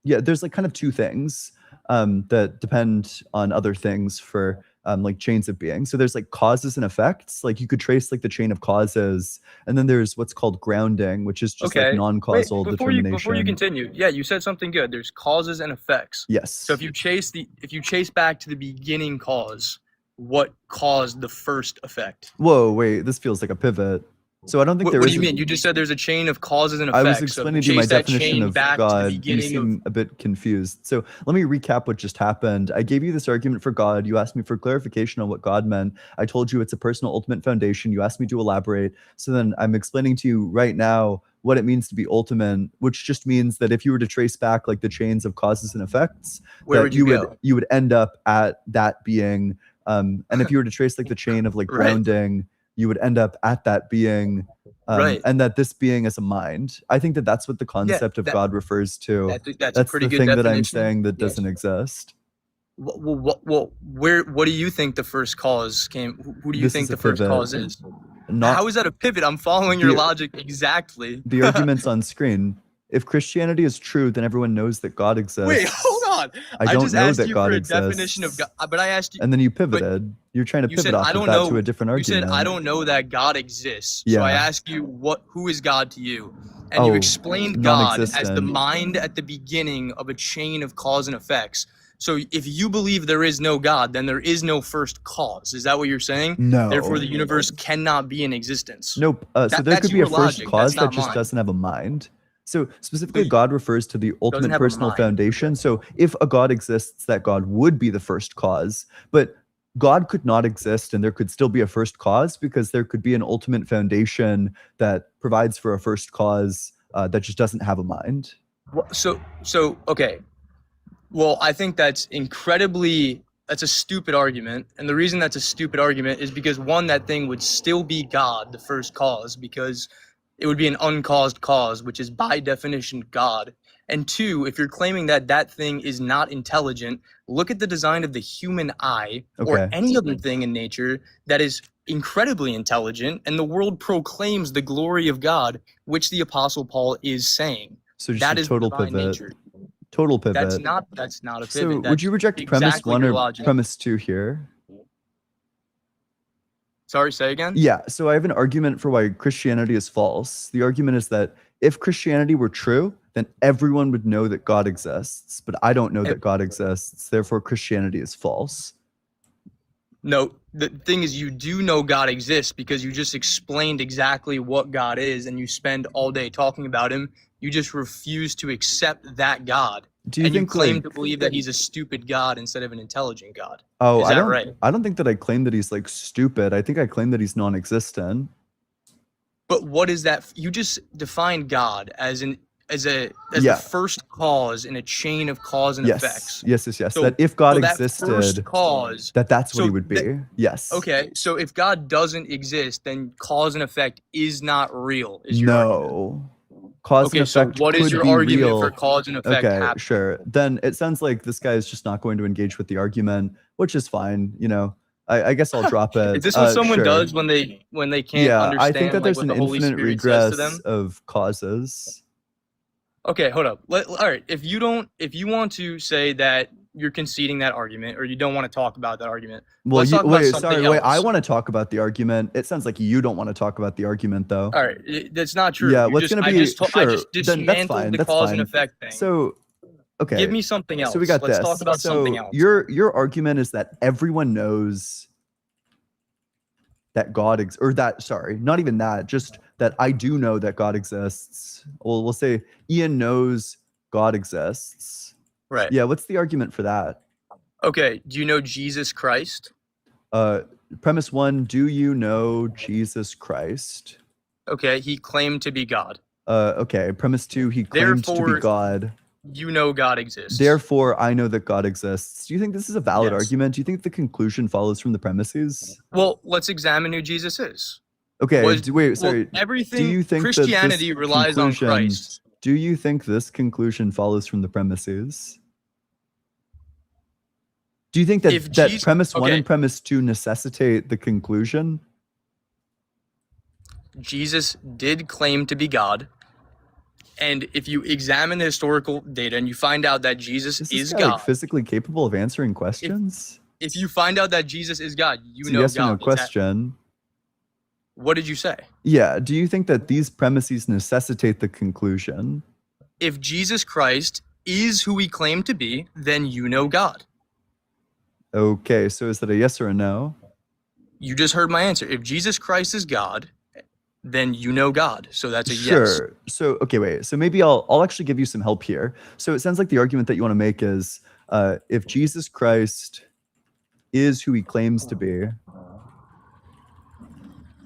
there's like kind of two things that depend on other things for like chains of being. So there's like causes and effects. Like you could trace like the chain of causes, and then there's what's called grounding, which is just like non-causal determination. Before you continue, yeah, you said something good. There's causes and effects. Yes. So if you chase back to the beginning cause, what caused the first effect? Whoa, wait, this feels like a pivot. So I don't think What there do is you a- mean? You just said there's a chain of causes and I effects. was So explaining to you my chase that definition chain of back to the God. You beginning seem a bit confused. So let me recap what just happened. I gave you this argument for God. You asked me for clarification on what God meant. I told you it's a personal ultimate foundation. You asked me to elaborate. So then I'm explaining to you right now what it means to be ultimate, which just means that if you were to trace back like the chains of causes and effects, Where that would you go? you would end up at that being. And if you were to trace like the chain of like Right. grounding, you would end up at that being. Right. And that this being is a mind. I think that that's what the concept of that- God refers to. That's a pretty the good thing that definition. I'm saying that Yes. doesn't exist. Well, what do you think the first cause came? Who do you This think is the a first pivot. cause is? Not How is that a pivot? I'm following your The- logic exactly. the arguments on screen. If Christianity is true, then everyone knows that God exists. Wait, hold on. I don't just know asked that you God for a definition of exists. God, but I asked you. And then you pivoted. You're trying to You pivot said, off "I of don't that know." to a different You argument. said, "I don't know that God exists." So I Yeah. ask you, who is God to you? And you explained God as the non-existent. mind at the beginning of a chain of cause and effects. So if you believe there is no God, then there is no first cause. Is that what you're saying? No. Therefore, the universe cannot be in existence. Nope. So there that's could be a your first logic, cause that's that not just mine. doesn't have a mind. So specifically, But- God refers to the ultimate have a personal mind. foundation. So if a God exists, that God would be the first cause. But God could not exist and there could still be a first cause because there could be an ultimate foundation that provides for a first cause that just doesn't have a mind. So okay. Well, I think that's a stupid argument. And the reason that's a stupid argument is because one, that thing would still be God, the first cause, because it would be an uncaused cause, which is by definition God. And two, if you're claiming that that thing is not intelligent, look at the design of the human eye or Okay. any other thing in nature that is incredibly intelligent, and the world proclaims the glory of God, which the Apostle Paul is saying. So just That a is total divine pivot. nature. Total pivot. That's not a pivot. So would That's you reject premise exactly 1 your or logic. premise 2 here? Sorry, say again? Yeah, so I have an argument for why Christianity is false. The argument is that if Christianity were true, then everyone would know that God exists, but I don't know that God exists. Therefore, Christianity is false. No, the thing is, you do know God exists because you just explained exactly what God is, and you spend all day talking about him. You just refuse to accept that God. Do you And you think claim like to believe that he's a stupid God instead of an intelligent God. oh, Is I that don't right? I don't think that I claim that he's like stupid. I think I claim that he's non-existent. But what is that? You just defined God as Yeah. the first cause in a chain of cause and Yes. effects. Yes. So- That if God So that existed, first cause. that's what so he would be. Yes. Okay, so if God doesn't exist, then cause and effect is not real. Is your argument. No. cause Okay, and so effect what is could your be argument real. for cause and effect Okay, happening? sure. Then it sounds like this guy is just not going to engage with the argument, which is fine. I guess I'll drop Is it. this what someone Sure. does when they can't Yeah, I think understand that like there's what an the Holy infinite Spirit says to regress them? of causes. Okay, hold up. All right, if you want to say that you're conceding that argument or you don't want to talk about that argument, Well, let's talk about wait, something sorry, wait. I else. want to talk about the argument. It sounds like you don't want to talk about the argument, though. All right, that's not true. Yeah, You what's just, gonna I be just, I sure? just Then that's dismantled fine. the That's cause and fine. effect thing. So, okay. Give me something else. So we got Let's this. talk about something So else. your argument is that everyone knows that God or that, sorry, not even that, just that I do know that God exists. Well, we'll say Ian knows God exists. Right. Yeah, what's the argument for that? Okay, do you know Jesus Christ? Premise 1, do you know Jesus Christ? Okay, he claimed to be God. Okay, premise 2, he claimed to be Therefore, God. You know God exists. Therefore, I know that God exists. Do you think this is a valid Yes. argument? Do you think the conclusion follows from the premises? Well, let's examine who Jesus is. Okay, Was- wait, Well, sorry. everything do you think that this Christianity relies on conclusion- Christ. Do you think this conclusion follows from the premises? Do you think that, If that Jesus- premise 1 okay. and premise 2 necessitate the conclusion? Jesus did claim to be God. And if you examine the historical data and you find out that Jesus Is is this guy God, like physically capable of answering questions? if you find out that Jesus is God, you It's a know yes or God. no Is that- question. what did you say? Yeah. Do you think that these premises necessitate the conclusion? If Jesus Christ is who he claimed to be, then you know God. Okay. So is that a yes or a no? You just heard my answer. If Jesus Christ is God, then you know God. So that's a yes. Sure. So okay, wait. So maybe I'll actually give you some help here. So it sounds like the argument that you want to make is if Jesus Christ is who he claims to be,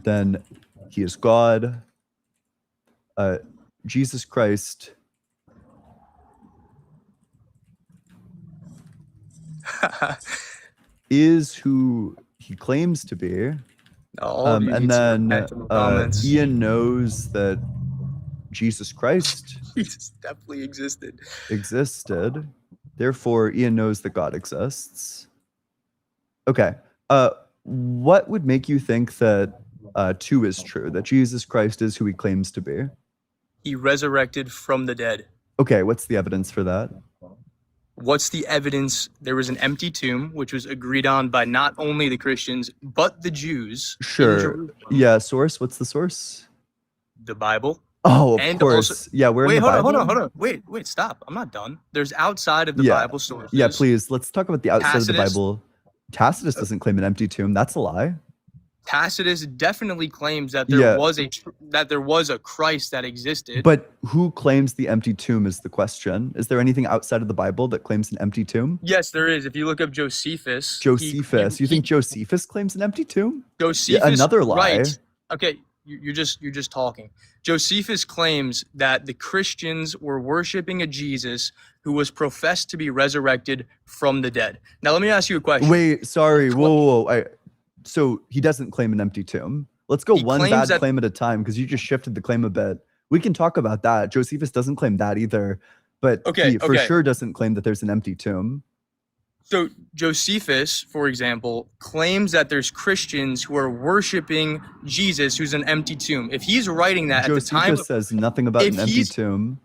then he is God. Jesus Christ is who he claims to be. All of you And need to then repent in the comments. Ian knows that Jesus Christ Jesus definitely existed. existed. Therefore, Ian knows that God exists. Okay. What would make you think that 2 is true, that Jesus Christ is who he claims to be? He resurrected from the dead. Okay, what's the evidence for that? What's the evidence? There was an empty tomb, which was agreed on by not only the Christians, but the Jews. in Sure. Jerusalem. Yeah, source. What's the source? The Bible. Oh, of And course. also- Yeah, we're Wait, in the hold Bible. on. Wait, stop. I'm not done. There's outside of the Yeah. Bible sources. Yeah, please. Let's talk about the outside of the Tacitus- Bible. Tacitus doesn't claim an empty tomb. That's a lie. Tacitus definitely claims that Yeah. there was a Christ that existed. But who claims the empty tomb is the question. Is there anything outside of the Bible that claims an empty tomb? Yes, there is. If you look up Josephus. Josephus. You think Josephus claims an empty tomb? Josephus? another lie. Right. Okay, you're just talking. Josephus claims that the Christians were worshiping a Jesus who was professed to be resurrected from the dead. Now let me ask you a question. Wait, sorry. Whoa. So he doesn't claim an empty tomb. Let's go He one claims bad that- claim at a time because you just shifted the claim a bit. We can talk about that. Josephus doesn't claim that either, but Okay, he for okay. sure doesn't claim that there's an empty tomb. So Josephus, for example, claims that there's Christians who are worshiping Jesus who's an empty tomb. If he's writing that at the time Josephus of says nothing about if an empty he's- tomb.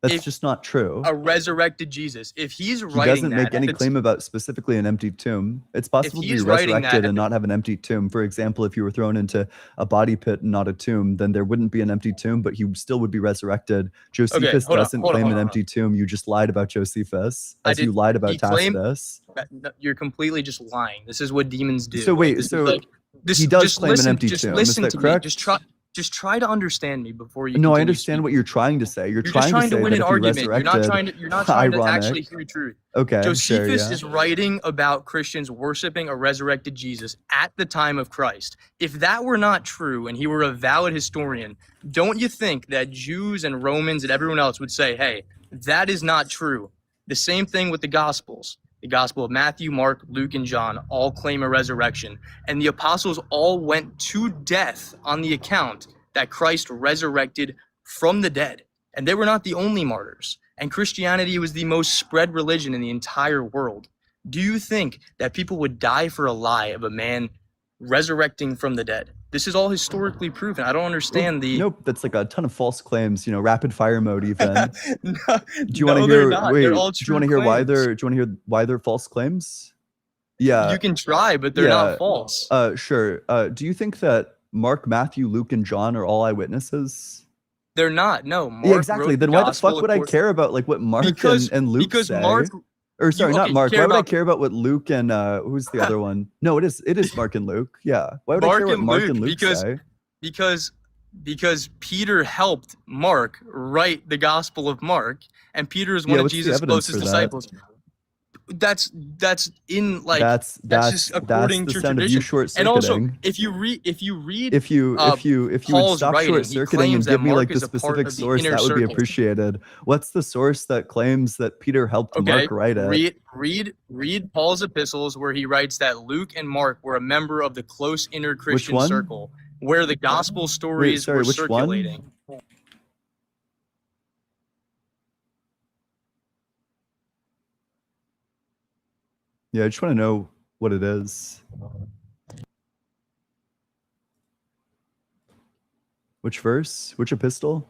That's if just not true. a resurrected Jesus, if he's He writing doesn't that make at any the claim about specifically an empty tomb. It's possible to be he's writing that resurrected at and the- not have an empty tomb. For example, if you were thrown into a body pit and not a tomb, then there wouldn't be an empty tomb, but he still would be resurrected. Josephus hold on, doesn't hold on, claim hold an on. empty tomb. You just lied about Josephus, I as you did- lied about he claimed- Tacitus. You're completely just lying. This is what demons do. So wait, This is so this, he does just claim an listen, empty just tomb, is listen that to correct? me. Just try to understand me before you. No, I continue understand speaking. what you're trying to say. You're, You're just trying trying to to say win that an if he argument. You're not resurrected, trying to ironic. actually hear truth. Okay, sure, Josephus yeah. is writing about Christians worshiping a resurrected Jesus at the time of Christ. If that were not true and he were a valid historian, don't you think that Jews and Romans and everyone else would say, hey, that is not true? The same thing with the Gospels. The Gospel of Matthew, Mark, Luke, and John all claim a resurrection. And the apostles all went to death on the account that Christ resurrected from the dead. And they were not the only martyrs. And Christianity was the most spread religion in the entire world. Do you think that people would die for a lie of a man resurrecting from the dead? This is all historically proven. I don't understand the. Nope, that's like a ton of false claims. Rapid fire mode even. No, Do you want to they're hear? not. Wait, They're all do you want to true hear why claims. they're? Do you want to hear why they're false claims? Yeah. You can try, but they're Yeah. not false. Sure. Do you think that Mark, Matthew, Luke, and John are all eyewitnesses? They're not. No. Yeah, Mark exactly. wrote Then why the gospel fuck would I according- care about like what Mark Because- and Luke Because say? Mark. Or sorry, not okay, Mark. care Why would I about- care about what Luke and who's the other one? No, it is Mark and Luke. Yeah. Why would I Mark care what and Mark Luke, and Luke say? Because Peter helped Mark write the Gospel of Mark, and Peter is one Yeah, of what's the Jesus' evidence closest for that? disciples. That's in like that's just according the to sound of you tradition. short And also, circuiting. if you read If you uh, if you would Paul's stop writing, short he circuiting and claims that give me Mark like the is a part specific of the source, inner that would be circle. appreciated. What's the source that claims that Peter helped Okay, Mark write it? read Paul's epistles where he writes that Luke and Mark were a member of the close inner Christian one? circle where the gospel stories sorry, were which one? circulating. Yeah, I just want to know what it is. Which verse? Which epistle?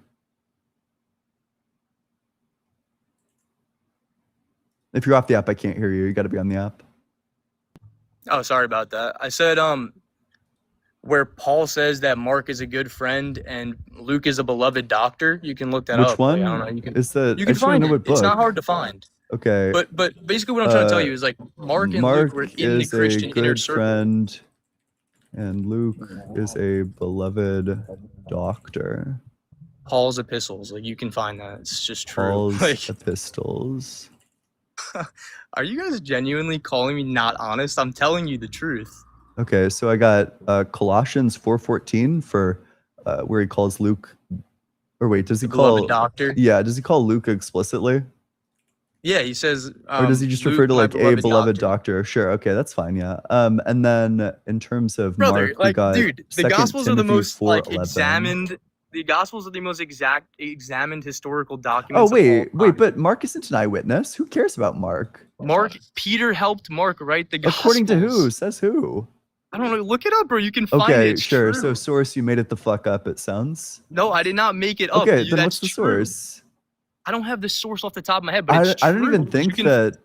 If you're off the app, I can't hear you. You got to be on the app. Oh, sorry about that. I said where Paul says that Mark is a good friend and Luke is a beloved doctor. You can look that Which up. one? Like, I don't know. You can Is that? you I can just want find to know it. what book. It's not hard to find. Okay. But basically what I'm trying to tell Uh, you is like Mark and Mark Luke were in the is Christian a inner good circle. friend, and Luke is a beloved doctor. Paul's epistles, like you can find that. It's just true. Paul's Like, epistles. are you guys genuinely calling me not honest? I'm telling you the truth. Okay, so I got Colossians 4:14 for where he calls Luke, or wait, does he The beloved call? doctor. Yeah, does he call Luke explicitly, Yeah, he says. or does he just Luke, refer to my like a beloved doctor? Sure, okay, that's fine. Yeah. And then in terms of Brother, Mark, we like, got dude, the 2 Gospels are the Timothy most like 4:11. examined. The Gospels are the most examined historical Oh documents. of all wait, time. but Mark isn't an eyewitness. Who cares about Mark? Peter helped Mark write the Gospels. According to who? Says who? I don't know. Look it up, bro. You can find it. Okay, It's sure. true. So source, you made it the fuck up. It sounds. No, I did not make it up. Okay, You- then that's what's the true. source? I don't have the source off the top of my head, but it's I don't even true. think you can, that.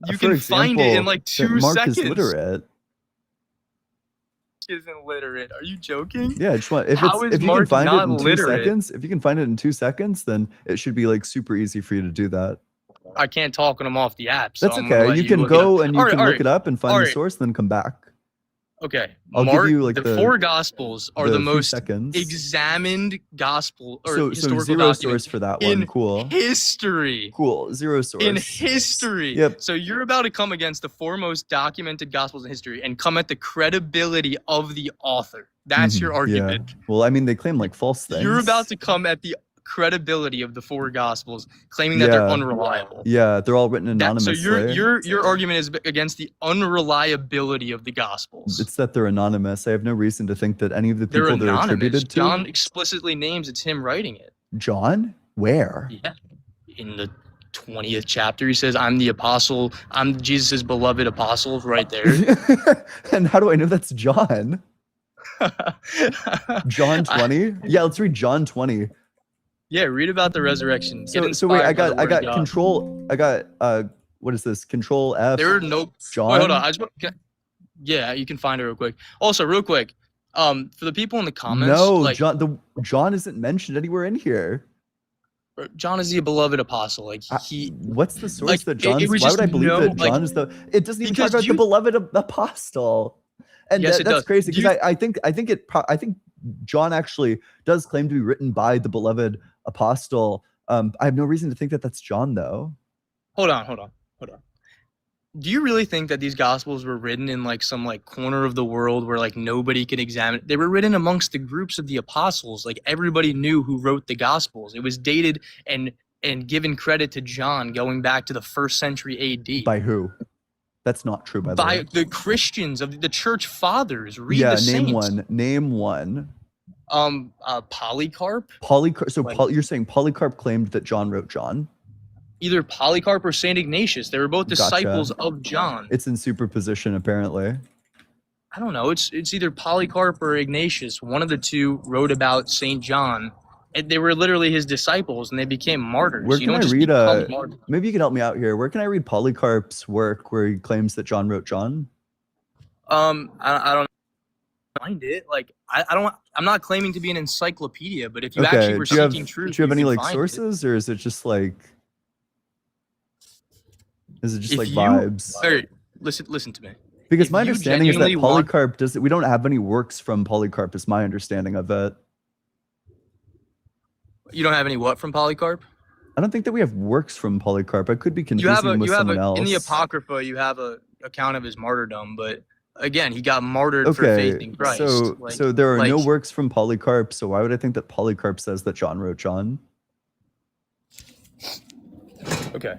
you for can find it in example, like that 2 Mark seconds. is literate. Isn't literate? Are you joking? Yeah, I just want if How it's is if you can Mark find it not in 2 literate? seconds, if you can find it in 2 seconds, then it should be like super easy for you to do that. I can't talk when I'm off the app. So That's I'm gonna okay. let You can look it up. go and you Alright, can alright, look it up and find the alright. source, then come back. Okay, I'll give Mark. you, like, the the- 4 Gospels are the few most seconds. examined gospel or So historical 0 documents source for that in one. Cool. history. Cool. 0 source. In history. Yep. So you're about to come against the foremost documented gospels in history and come at the credibility of the author. That's your Mhm, argument. Yeah. Well, I mean, they claim like false things. You're about to come at the credibility of the 4 gospels, claiming that they're Yeah. unreliable. Yeah, they're all written So anonymously. your argument is against the unreliability of the gospels. It's that they're anonymous. I have no reason to think that any of the They're people they're anonymous. attributed to. John explicitly names it's him writing it. John? Where? Yeah. In the 20th chapter, he says, I'm the apostle. I'm Jesus' beloved apostle right there. And how do I know that's John? John 20? Yeah, let's read John 20. Yeah, read about the resurrection. Get So wait, I inspired by the got word of God. control. I got what is this? Control F. There are no. John. Wait, hold on. Yeah, you can find it real quick. Also, real quick, for the people in the comments, No, like John isn't mentioned anywhere in here. John is the beloved apostle. Like he, What's the source like, that it John's? was Why would just I believe no, that like, John is the? It doesn't even talk because about the beloved apostle. And Yes, it that's does. crazy Do because I think John actually does claim to be written by the beloved apostle. I have no reason to think that that's John though. hold on. Do you really think that these gospels were written in like some like corner of the world where like nobody could examine it? They were written amongst the groups of the apostles. Like everybody knew who wrote the gospels. It was dated and given credit to John going back to the 1st century AD. By who? That's not true, by the By way. the Christians of the church fathers. Read Yeah, the name saints. one. Name one. Polycarp. Polycarp. So Like- you're saying Polycarp claimed that John wrote John? Either Polycarp or Saint Ignatius. They were both Gotcha. disciples of John. It's in superposition, apparently. I don't know. It's either Polycarp or Ignatius. One of the two wrote about Saint John. And they were literally his disciples, and they became martyrs. Where You can don't I just read become martyrs. maybe you can help me out here. Where can I read Polycarp's work where he claims that John wrote John? I don't find it. Like I'm not claiming to be an encyclopedia, but if you Okay. actually were Do you have seeking truth, do you have any can like find it. sources, or is it just like If like you- vibes? All right, listen to me. Because if my you understanding is that genuinely want- Polycarp we don't have any works from Polycarp, is my understanding of it. You don't have any what from Polycarp? I don't think that we have works from Polycarp. I could be You confusing have him with someone else. in the Apocrypha. You have a account of his martyrdom, but again, he got martyred for faith in Christ. So Like- so there are no like- works from Polycarp, so why would I think that Polycarp says that John wrote John? Okay.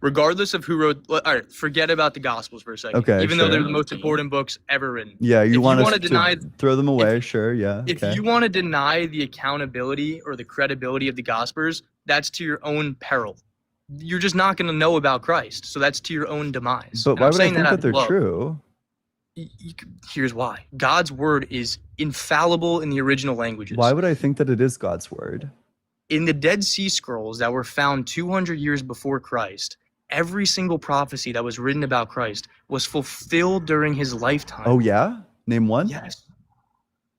Regardless of who wrote, all right, forget about the Gospels for a second. Okay, Even though they're sure. the most important books ever written. Yeah, If you you want us wanna to deny- throw them away, sure, yeah. If Okay. you want to deny the accountability or the credibility of the Gospels, that's to your own peril. You're just not going to know about Christ, so that's to your own demise. But And why I'm would I saying think out that of they're love. true? Here's why. God's word is infallible in the original languages. Why would I think that it is God's word? In the Dead Sea Scrolls that were found 200 years before Christ, every single prophecy that was written about Christ was fulfilled during his lifetime. Oh yeah? Name one? Yes.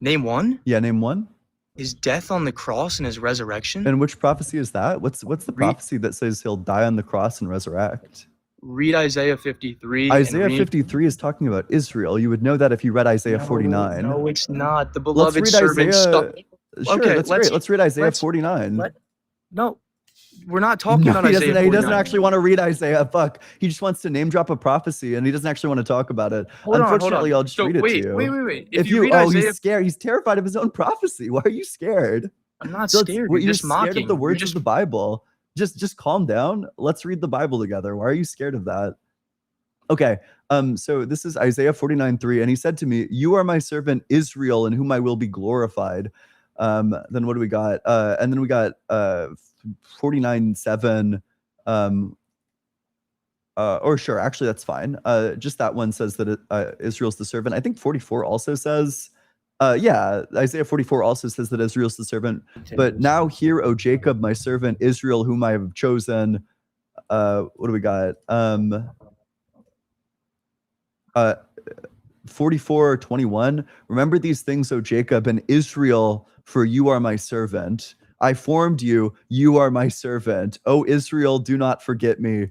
Name one? Yeah, name one. His death on the cross and his resurrection. And which prophecy is that? What's the Read- prophecy that says he'll die on the cross and resurrect? Read Isaiah 53. and Isaiah read- 53 is talking about Israel. You would know that if you read Isaiah 49. No, it's not. The Let's beloved read servant Isaiah. stuck. Sure, Okay, that's let's- great. Let's read Isaiah let's- 49. No, we're not talking No, about he Isaiah doesn't, he doesn't 49. actually want to read Isaiah. Fuck. He just wants to name drop a prophecy and he doesn't actually want to talk about it. Hold on, hold on. Unfortunately, I'll just So read it wait, to you. wait. If you read oh, Isaiah, he's scared. He's terrified of his own prophecy. Why are you scared? I'm not So scared. you're You're just scared mocking. of the You're words just of the Bible. Just calm down. Let's read the Bible together. Why are you scared of that? Okay. So this is Isaiah 49:3, and he said to me, "You are my servant Israel, in whom I will be glorified." Then what do we got? And then we got 49:7. Or sure, actually that's fine. Just that one says that Israel's the servant. I think 44 also says, yeah, Isaiah 44 also says that Israel's the servant. But now hear, O Jacob, my servant, Israel, whom I have chosen. What do we got? 44:21. Remember these things, O Jacob, and Israel, for you are my servant. I formed you. You are my servant. O Israel, do not forget me.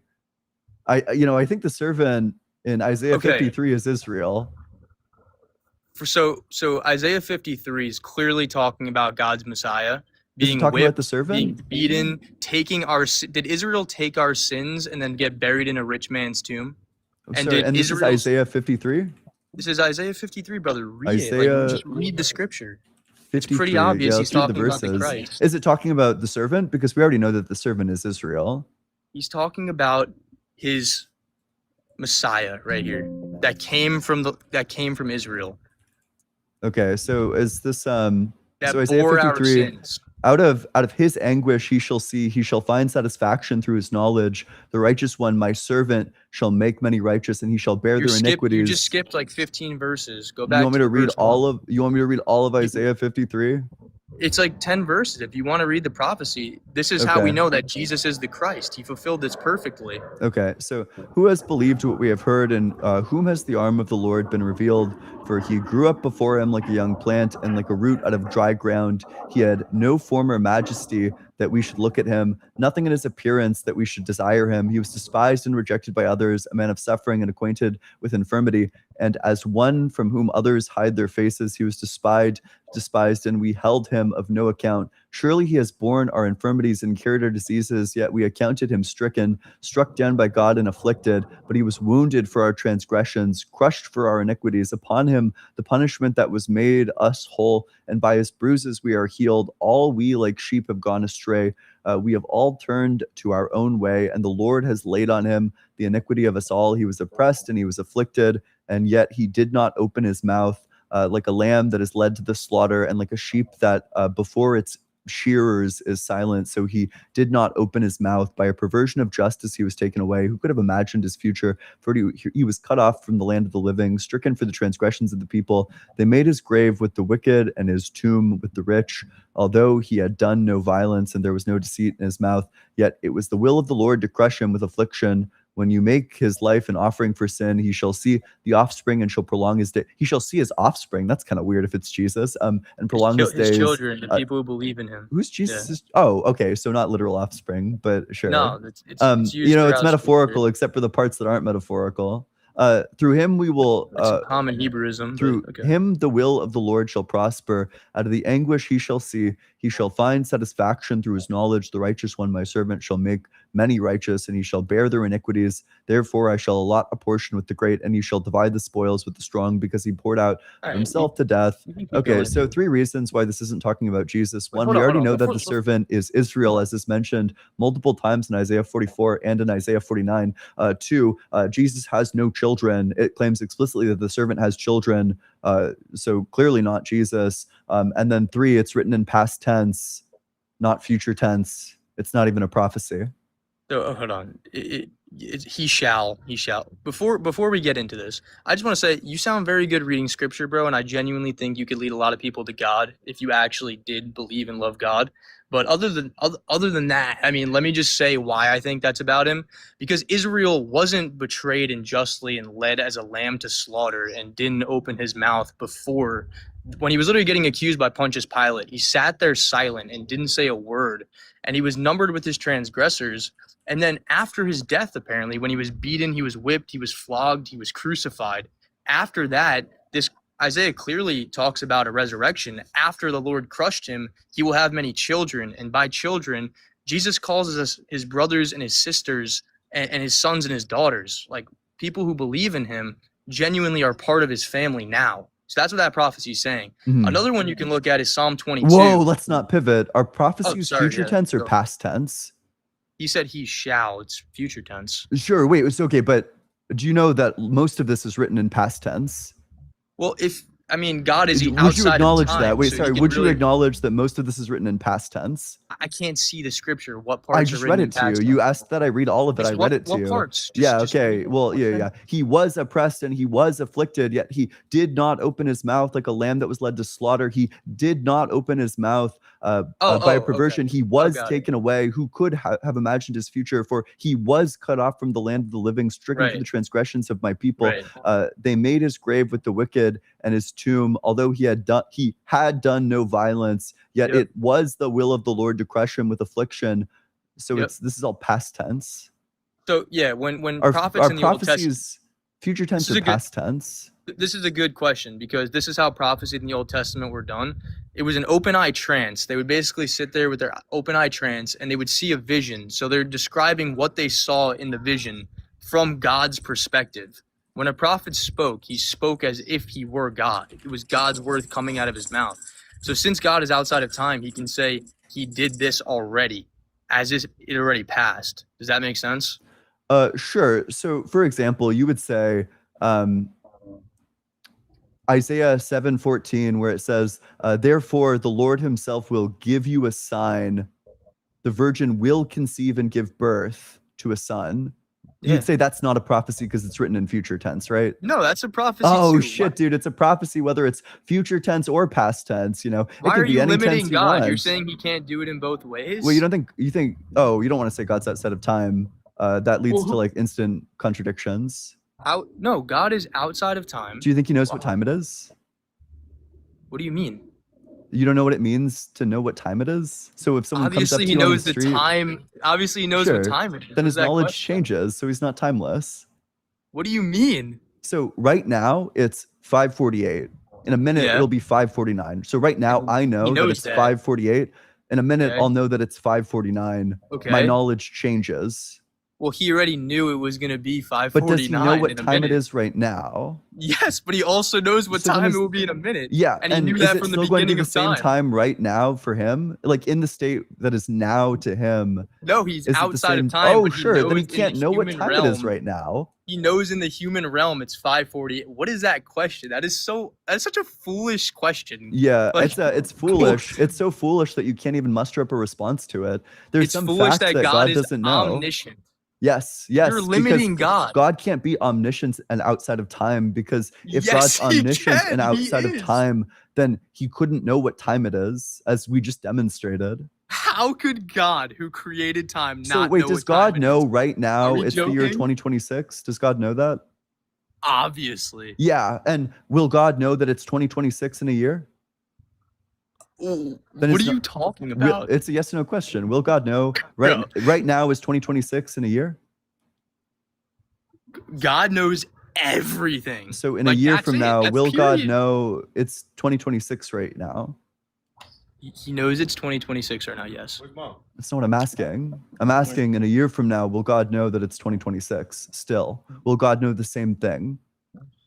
I think the servant in Isaiah Okay. 53 is Israel. So Isaiah 53 is clearly talking about God's Messiah Is it being talking about whipped, the being servant? beaten, taking our. Did Israel take our sins and then get buried in a rich man's tomb? and Sorry, did and this is Israel's- Isaiah 53? This is Isaiah 53, brother. Read it. Isaiah Like, just read the scripture. 53. pretty obvious Yeah, he's let's read the talking about the verses. Christ. Is it talking about the servant? Because we already know that the servant is Israel. He's talking about his Messiah right here that came from Israel. Okay, so is this That So Isaiah bore our 53, sins. out of his anguish he shall find satisfaction through his knowledge. The righteous one, my servant, shall make many righteous, and he shall bear their You iniquities. just skipped like 15 verses. Go back. You want me to read verse 1. you want me to read all of Isaiah 53? It's like 10 verses. If you want to read the prophecy, this is how Okay. we know that Jesus is the Christ. He fulfilled this perfectly. Okay, so who has believed what we have heard, and whom has the arm of the Lord been revealed? For he grew up before him like a young plant, and like a root out of dry ground. He had no former majesty that we should look at him, nothing in his appearance that we should desire him. He was despised and rejected by others, a man of suffering and acquainted with infirmity. And as one from whom others hide their faces, he was despised, and we held him of no account. Surely he has borne our infirmities and cured our diseases, yet we accounted him stricken, struck down by God and afflicted. But he was wounded for our transgressions, crushed for our iniquities. Upon him the punishment that was made us whole, and by his bruises we are healed. All we like sheep have gone astray. We have all turned to our own way, and the Lord has laid on him the iniquity of us all. He was oppressed and he was afflicted, and yet he did not open his mouth. like a lamb that is led to the slaughter, and like a sheep that before its shearers is silent. So he did not open his mouth. By a perversion of justice, he was taken away. Who could have imagined his future? For he was cut off from the land of the living, stricken for the transgressions of the people. They made his grave with the wicked and his tomb with the rich. Although he had done no violence and there was no deceit in his mouth, yet it was the will of the Lord to crush him with affliction. When you make his life an offering for sin, he shall see the offspring and shall prolong his day. He shall see his offspring. That's kind of weird if it's Jesus. And prolong his days. His children, the people who believe in him. Who's Jesus? Oh, okay. So not literal offspring, but sure. No, it's used you know, it's throughout metaphorical, Scripture. except for the parts that aren't metaphorical. Through him we will It's a common Hebrewism. through but okay. him the will of the Lord shall prosper. Out of the anguish he shall see, he shall find satisfaction through his knowledge. The righteous one, my servant, shall make many righteous, and he shall bear their iniquities. Therefore I shall allot a portion with the great, and he shall divide the spoils with the strong, because he poured out All right, himself to death. you can keep Okay, going. so 3 reasons why this isn't talking about Jesus. Wait, One, hold we on, already hold on. know that the Before- servant is Israel, as is mentioned multiple times in Isaiah 44 and in Isaiah 49. 2, Jesus has no children. It claims explicitly that the servant has children, so clearly not Jesus. And then 3, it's written in past tense, not future tense. It's not even a prophecy. So hold on. He shall. Before we get into this, I just want to say you sound very good reading scripture, bro, and I genuinely think you could lead a lot of people to God if you actually did believe and love God. But other than that, I mean, let me just say why I think that's about him. Because Israel wasn't betrayed unjustly and led as a lamb to slaughter and didn't open his mouth before. When he was literally getting accused by Pontius Pilate, he sat there silent and didn't say a word. And he was numbered with his transgressors. And then after his death, apparently, when he was beaten, he was whipped, he was flogged, he was crucified. After that, this Isaiah clearly talks about a resurrection. After the Lord crushed him, he will have many children. And by children, Jesus calls us his brothers and his sisters and his sons and his daughters. Like, people who believe in him genuinely are part of his family now. So that's what that prophecy is saying. Mhm. Another one you can look at is Psalm 22. Whoa, let's not pivot. Are prophecies sorry, future yeah, tense or go. past tense? He said he shall. It's future tense. Sure, wait, it's okay, but do you know that most of this is written in past tense? Well, God is Would outside you acknowledge of time, that? Wait, so he sorry, can would you really- acknowledge that most of this is written in past tense? I can't see the scripture. What parts I are just written read in it to past you. You tense? asked that I read all of it. Yes, I what- read it to what you. parts? Yeah, Just okay. read Well, what yeah, then? yeah. He was oppressed and he was afflicted, yet he did not open his mouth like a lamb that was led to slaughter. He did not open his mouth by a perversion. Okay. He was got it. taken away. Who could have imagined his future? For he was cut off from the land of the living, stricken for Right. the transgressions of my people. Right. They made his grave with the wicked and his tomb, although he had done no violence, yet Yep. it was the will of the Lord to crush him with affliction. So Yep. this is all past tense. So yeah, when Are prophets in the Old Testament, prophecies future tense This is or a good- past tense? this is a good question because this is how prophecy in the Old Testament were done. It was an open eye trance. They would basically sit there with their open eye trance and they would see a vision. So they're describing what they saw in the vision from God's perspective. When a prophet spoke, he spoke as if he were God. It was God's word coming out of his mouth. So since God is outside of time, he can say he did this already, as if it already passed. Does that make sense? Sure. So, for example, you would say Isaiah 7:14, where it says, "Therefore, the Lord Himself will give you a sign: the virgin will conceive and give birth to a son." Yeah. You'd say that's not a prophecy because it's written in future tense, right? No, that's a prophecy. Oh too. shit, dude! It's a prophecy whether it's future tense or past tense. You know, it Why could are be you any limiting tense you God? You're want. saying he can't do it in both ways? Well, you think? Oh, you don't want to say God's outside of time. That leads to like instant contradictions. No, God is outside of time. Do you think He knows what time it is? What do you mean? You don't know what it means to know what time it is? So if someone comes up Obviously, to he you on knows the the street, time. Obviously, he knows Sure. what time it is. then What's his that knowledge question? changes, so he's not timeless. What do you mean? So right now it's 5:48. In a minute Yeah. it'll be 5:49. So right now I know that knows it's that. 5:48. In a minute Okay. I'll know that it's 5:49. Okay. My knowledge changes. Well, he already knew it was going to be 5:49. But does he know what in a time it minute. is right now? Yes, but he also knows what So then time is- it will be in a minute. Yeah, and he knew is that it from the still going to be beginning the of same time right now for him? Like in the state that is now to him, No, he's is it the outside same? of time. Oh, but he sure. Then he knows in the can't know what human time it is realm- right now. He knows in the human realm it's 5:40. What is that question? That's such a foolish question. Yeah, Like, it's foolish. It's so foolish that you can't even muster up a response to it. There's it's some foolish facts that that God is doesn't know. omniscient. Yes, You're because limiting God. God can't be omniscient and outside of time, because if Yes, God's he omniscient can. and He outside of is. time, then he couldn't know what time it is, as we just demonstrated. How could God, who created time, not So wait, know does what time God it know is? right now we it's the year joking? 2026? Does God know that? Obviously. Yeah, and will God know that it's 2026 in a year? Then What it's are you not- talking Will- about? It's a yes or no question. Will God know Bro. right now is 2026 in a year? God knows everything. So in a Like, year that's from it. now, That's will God period. know it's 2026 right now? He knows it's 2026 right now, yes. That's not what I'm asking. I'm asking in a year from now, will God know that it's 2026 still? Will God know the same thing?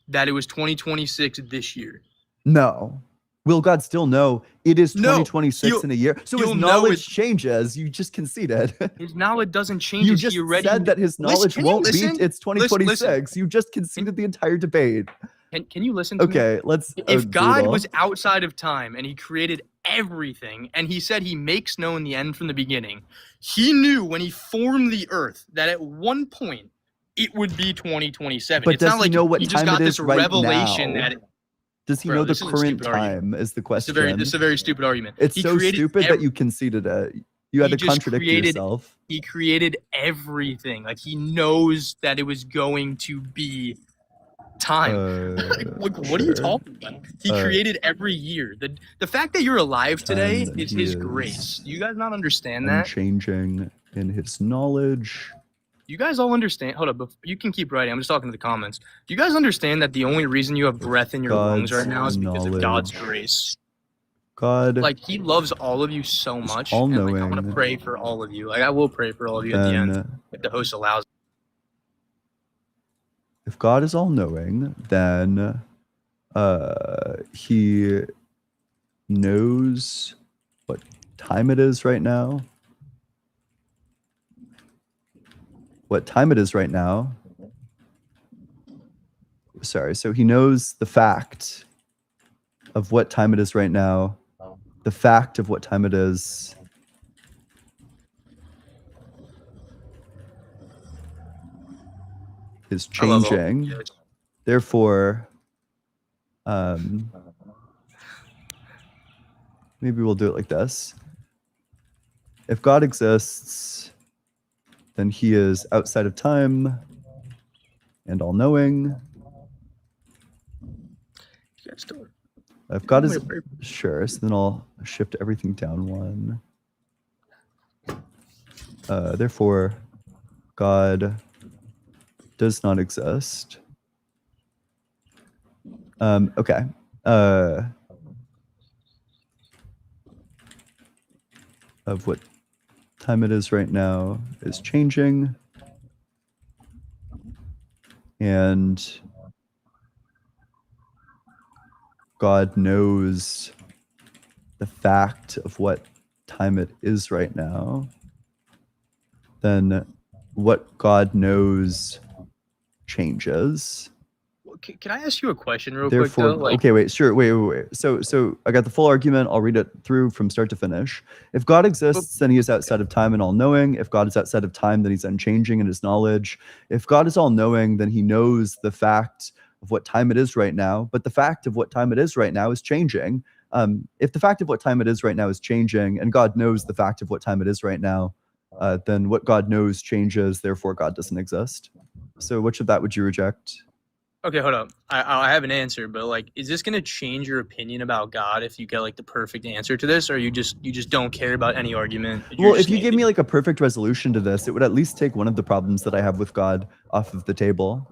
That it was 2026 this year. No. Will God still know it is No, 2026 he'll- in a year? So his he'll know knowledge it- changes. You just conceded. His knowledge doesn't change. You as just he already said that his Listen, knowledge can you won't listen? beat it's Listen. 2026. You just conceded the entire debate. Can you listen to me? Okay, let's If God brutal. was outside of time and he created everything, and he said he makes known the end from the beginning, he knew when he formed the earth that at one point it would be 2027. But It's does not he like know what he just time got it this is right revelation now? that Does he Bro, know the this is a current stupid argument. time is the this question. is a very stupid argument. It's He so created stupid that ev- you conceded it. You had He to just contradict created- yourself. He created everything. Like, he knows that it was going to be time. Like, what are you Sure. talking about? He Uh, created every year. The fact that you're alive today And is he his is grace. You guys not understand that? Unchanging in his knowledge. You guys all understand? Hold up, you can keep writing. I'm just talking to the comments. Do you guys understand that the only reason you have breath in your lungs God's right now is because of God's knowledge. grace? God, Like, he loves all of you so much, and like, I want to all-knowing. pray for all of you. Like, I will pray for all of you at the end then if the host allows. if God is all knowing, then he knows what time it is right now. What time it is right now. Sorry, so he knows the fact of what time it is right now. The fact of what time it is. Is I love all- changing. yeah. Therefore, maybe we'll do it like this. If God exists, then he is outside of time and all-knowing. You guys don't- If God I'm is gonna pray. sure, so then I'll shift everything down one. Therefore, God does not exist. Okay. Of what time it is right now is changing. And God knows the fact of what time it is right now. Then what God knows changes. Can I ask you a question real Therefore, quick though? Like, okay, wait, sure, wait. So I got the full argument. I'll read it through from start to finish. If God exists, then he is outside of time and all-knowing. If God is outside of time, then he's unchanging in his knowledge. If God is all-knowing, then he knows the fact of what time it is right now. But the fact of what time it is right now is changing. If the fact of what time it is right now is changing, and God knows the fact of what time it is right now, then what God knows changes. Therefore, God doesn't exist. So which of that would you reject? okay, hold up. I have an answer, but like, is this gonna change your opinion about God if you get like the perfect answer to this, or you just don't care about any argument? Well, if you give me like a perfect resolution to this, it would at least take one of the problems that I have with God off of the table.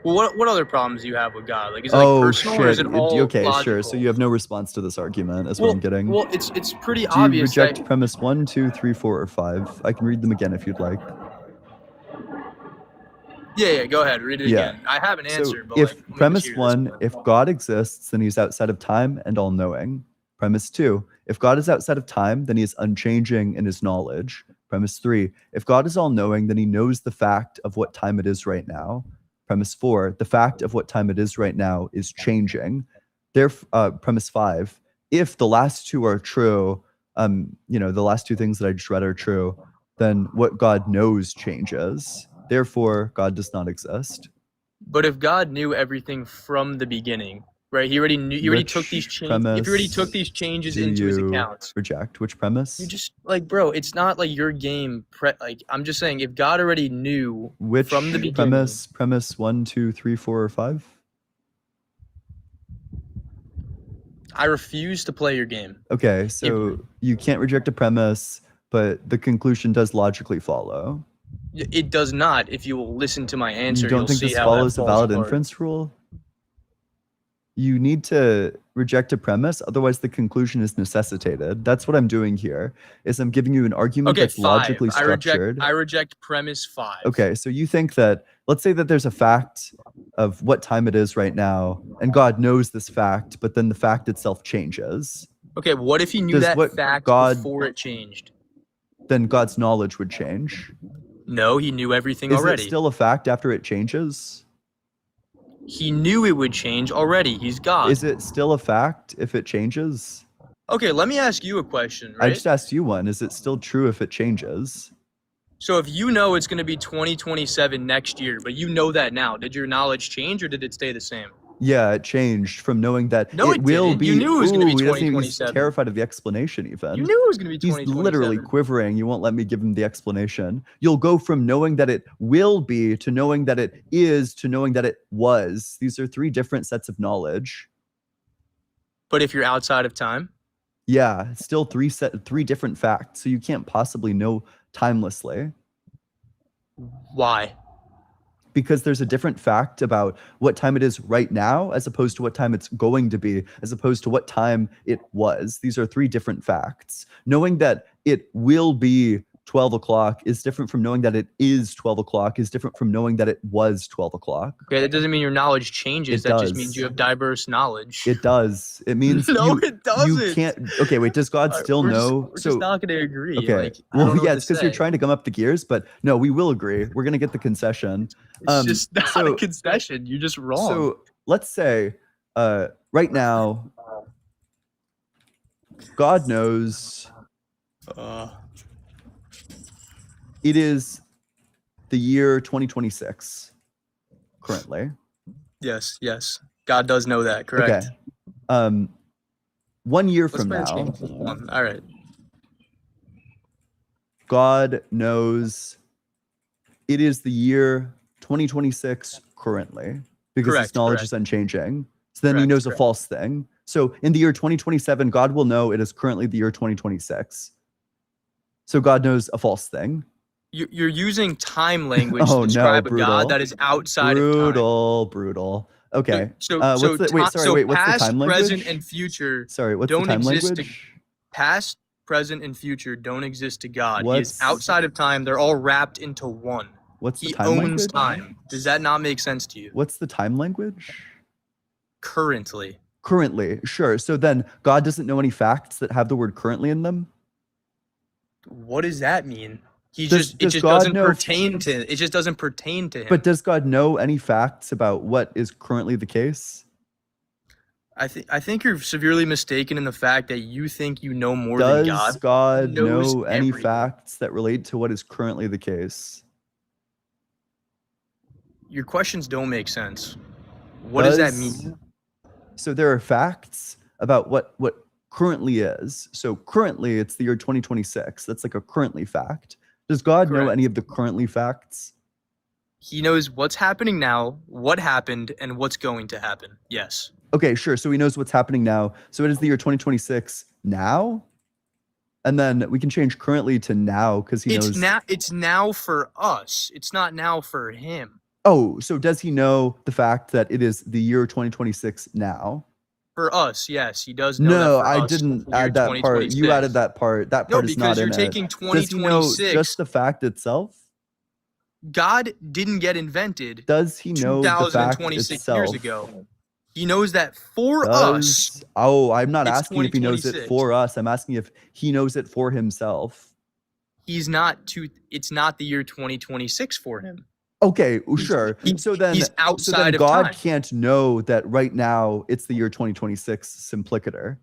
Well, what other problems do you have with God? Like, is it like personal or is it all Okay, sure. logical? So you have no response to this argument, is what I'm getting. Well, it's pretty Do you obvious reject that premise 1, 2, 3, 4, or 5? I can read them again if you'd like. yeah, go ahead, read it Yeah. again. I have an answer, So but if like, let me premise hear this. 1, if God exists, then he's outside of time and all-knowing. Premise 2, if God is outside of time, then he is unchanging in his knowledge. Premise 3, if God is all-knowing, then he knows the fact of what time it is right now. Premise 4, the fact of what time it is right now is changing. Premise 5, if the last two are true, the last two things that I just read are true, then what God knows changes. Therefore, God does not exist. But if God knew everything from the beginning, right? He already knew. He already took these Which changes. If he already premise took these changes do into his you accounts, reject? Which premise? you just like, bro. It's not like your game. Like I'm just saying, if God already knew Which from the beginning, premise 1, 2, 3, 4, or 5? I refuse to play your game. Okay, so you can't reject a premise, but the conclusion does logically follow. It does not. If you will listen to my answer, You don't you'll think see this how follows that a falls valid apart. inference rule? You need to reject a premise, otherwise the conclusion is necessitated. That's what I'm doing here, is I'm giving you an argument Okay, that's 5. logically structured. I reject premise 5. Okay, so you think that, let's say that there's a fact of what time it is right now, and God knows this fact, but then the fact itself changes. Okay, what if he knew Does that what fact God- before it changed? Then God's knowledge would change. No, he knew everything Is already. it still a fact after it changes? He knew it would change already. He's God. Is it still a fact if it changes? Okay, let me ask you a question, I right? just asked you one. Is it still true if it changes? So if you know it's going to be 2027 next year, but you know that now, did your knowledge change or did it stay the same? Yeah, it changed from knowing that No, it it will didn't. be. You knew it was gonna be Ooh, he doesn't even- he's 2027. terrified of the explanation even. You knew it was going to be He's 2027. literally quivering. You won't let me give him the explanation. You'll go from knowing that it will be to knowing that it is to knowing that it was. These are 3 different sets of knowledge. But if you're outside of time, Yeah, it's still 3 different facts. So you can't possibly know timelessly, why? because there's a different fact about what time it is right now as opposed to what time it's going to be, as opposed to what time it was. These are 3 different facts. Knowing that it will be 12 o'clock is different from knowing that it is 12 o'clock, is different from knowing that it was 12 o'clock. Okay, that doesn't mean your knowledge changes. It That just means does. you have diverse knowledge. It does. It means No, you, it doesn't. you can't. Okay, wait, does God still We're know? Just not going to agree. Okay. Like, I Well, don't know yeah, what it's to because you're say. trying to gum up the gears, but no, we will agree. We're going to get the concession. It's just not so- a concession. You're just wrong. So let's say right now, God knows it is the year 2026 currently. yes. God does know that, correct? Okay. 1 year Let's from play a now, change this one. All right. God knows it is the year 2026 currently because Correct, his knowledge correct. is unchanging. So then he Correct, knows a correct. false thing. So in the year 2027, God will know it is currently the year 2026. So God knows a false thing. You're using time language Oh, to no, describe a brutal. God that is outside of time. Brutal. Okay. So, what's so, the, wait, ti- sorry, so wait, what's the past, time language? present, and future, Sorry, what's don't the time exist to- language? past, present, and future don't exist to God. He is What's- outside of time. They're all wrapped into one. What's the He time owns language? time. Does that not make sense to you? What's the time language? Currently. Currently, sure. So then God doesn't know any facts that have the word currently in them? What does that mean? It Does just God doesn't know- pertain to. It just doesn't pertain to him. But does God know any facts about what is currently the case? I think you're severely mistaken in the fact that you think you know more Does than God. God knows know any everything. facts that relate to what is currently the case? Your questions don't make sense. What does that mean? So there are facts about what currently is. So currently it's the year 2026. That's like a currently fact. Does God know Correct. any of the currently facts? He knows what's happening now, what happened, and what's going to happen. Yes. Okay, sure. So he knows what's happening now. So it is the year 2026 now? And then we can change currently to now because he knows. It's now for us. It's not now for him. Oh, so does he know the fact that it is the year 2026 now? For us, yes, he does know. No, that for I us, didn't it's the year add that part. You 2026. added that part. That No, part is not because in you're it. taking Does he know 2026. just the fact itself? God didn't get invented Does he know the fact 2026 itself? years ago. He knows that for us. Does, oh, I'm not it's asking if he knows it 2026. for us. I'm asking if he knows it for himself. It's not the year 2026 for him. Okay, He's- sure. he- So then, he's so outside then of God time. can't know that right now it's the year 2026 Simplicator.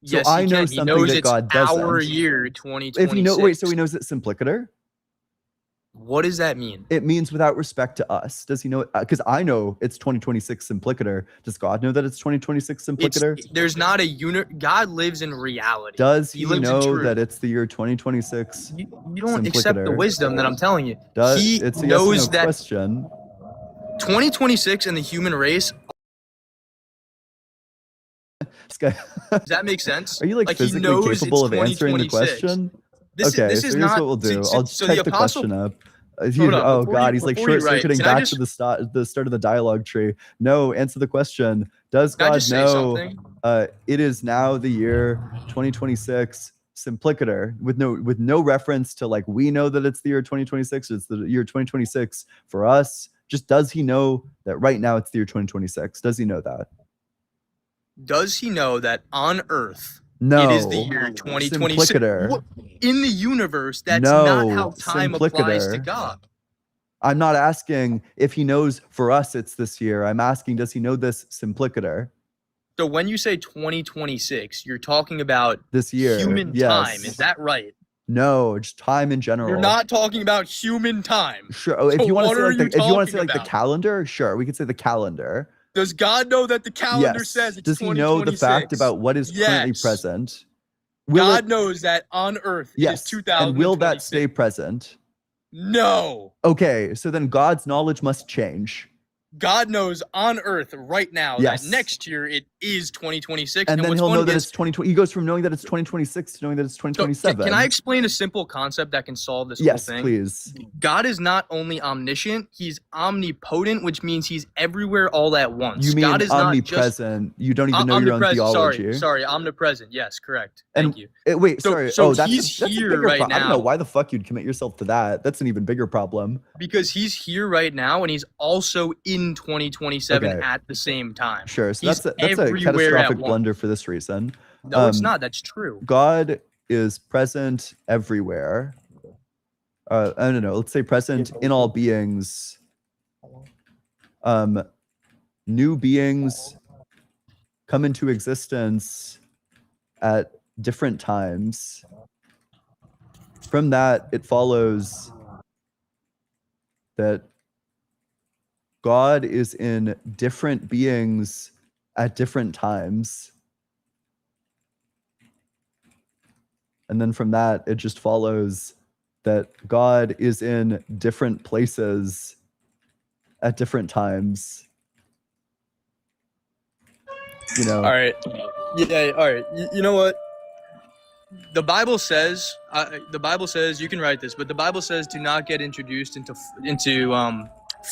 So Yes, I he know can. He something knows that it's God our doesn't. year, If 2026. you know, wait, so he knows it's Simplicator? What does that mean? It means without respect to us. Does he know it? Because I know it's 2026 Simplicator. Does God know that it's 2026 Simplicator? There's not a unit. God lives in reality. Does He he lives in know truth. that it's the year 2026? You don't accept the Simplicator. wisdom that I'm telling you. Does He it's a yes or no knows that question? 2026 and the human race. This guy, Does that make sense? are you like he physically knows capable it's of answering the 2026. question? This Okay, is, this so is here's not. what we'll do. so- I'll so type the the apostle. question up. Hold up, Oh before God, you- he's like before you write, short-circuiting can I back just- to the start of the dialogue tree. No, answer the question. Does Can I God just say know something? it is now the year 2026 Simplicator with no reference to like we know that it's the year 2026. It's the year 2026 for us. Just does he know that right now it's the year 2026? Does he know that? Does he know that on Earth No. it is the year 2026? Simplicator. What- In the universe, that's not how No, time applies to Simplicator. God. I'm not asking if he knows for us it's this year. I'm asking, does he know this Simplicator So when you say 2026, you're talking about this year? human Yes. time. Is that right? No, just time in general. You're not talking about human time. Sure. Oh, if So you want to what say are like the, you if you want to say talking like the about? calendar, sure, we could say the calendar. Does God know that the calendar Yes. says it's Does he know the 2026? fact about what is currently Yes. present? Will God it, knows that on Earth it is yes. 2026. And will that stay present? No. Okay, so then God's knowledge must change. God knows on Earth right now Yes. that next year it is 2026. And then what's he'll know funny that is- it's 2020. He goes from knowing that it's 2026 to knowing that it's So, 2027. can I explain a simple concept that can solve this Yes, whole thing? please. God is not only omniscient, he's omnipotent, which means he's everywhere all at once. You mean God is not just omnipresent? You don't even know your own omnipresent. theology. Sorry, omnipresent. Yes, correct. And- Thank you. Wait, So- sorry. so that's he's a here bigger right I don't know now. why the fuck you'd commit yourself to that. That's an even bigger problem. Because he's here right now and he's also in 2027 Okay. at the same time. Sure. So He's that's a everywhere at catastrophic once. blunder for this reason. No, it's Um, not. That's true. God is present everywhere. I don't know. Let's say present in all beings. New beings come into existence at different times. From that, it follows that God is in different beings at different times. And then from that, it just follows that God is in different places at different times. You know, All right. Yeah. All right. You know what? The Bible says. You can write this, but the Bible says, "Do not get introduced into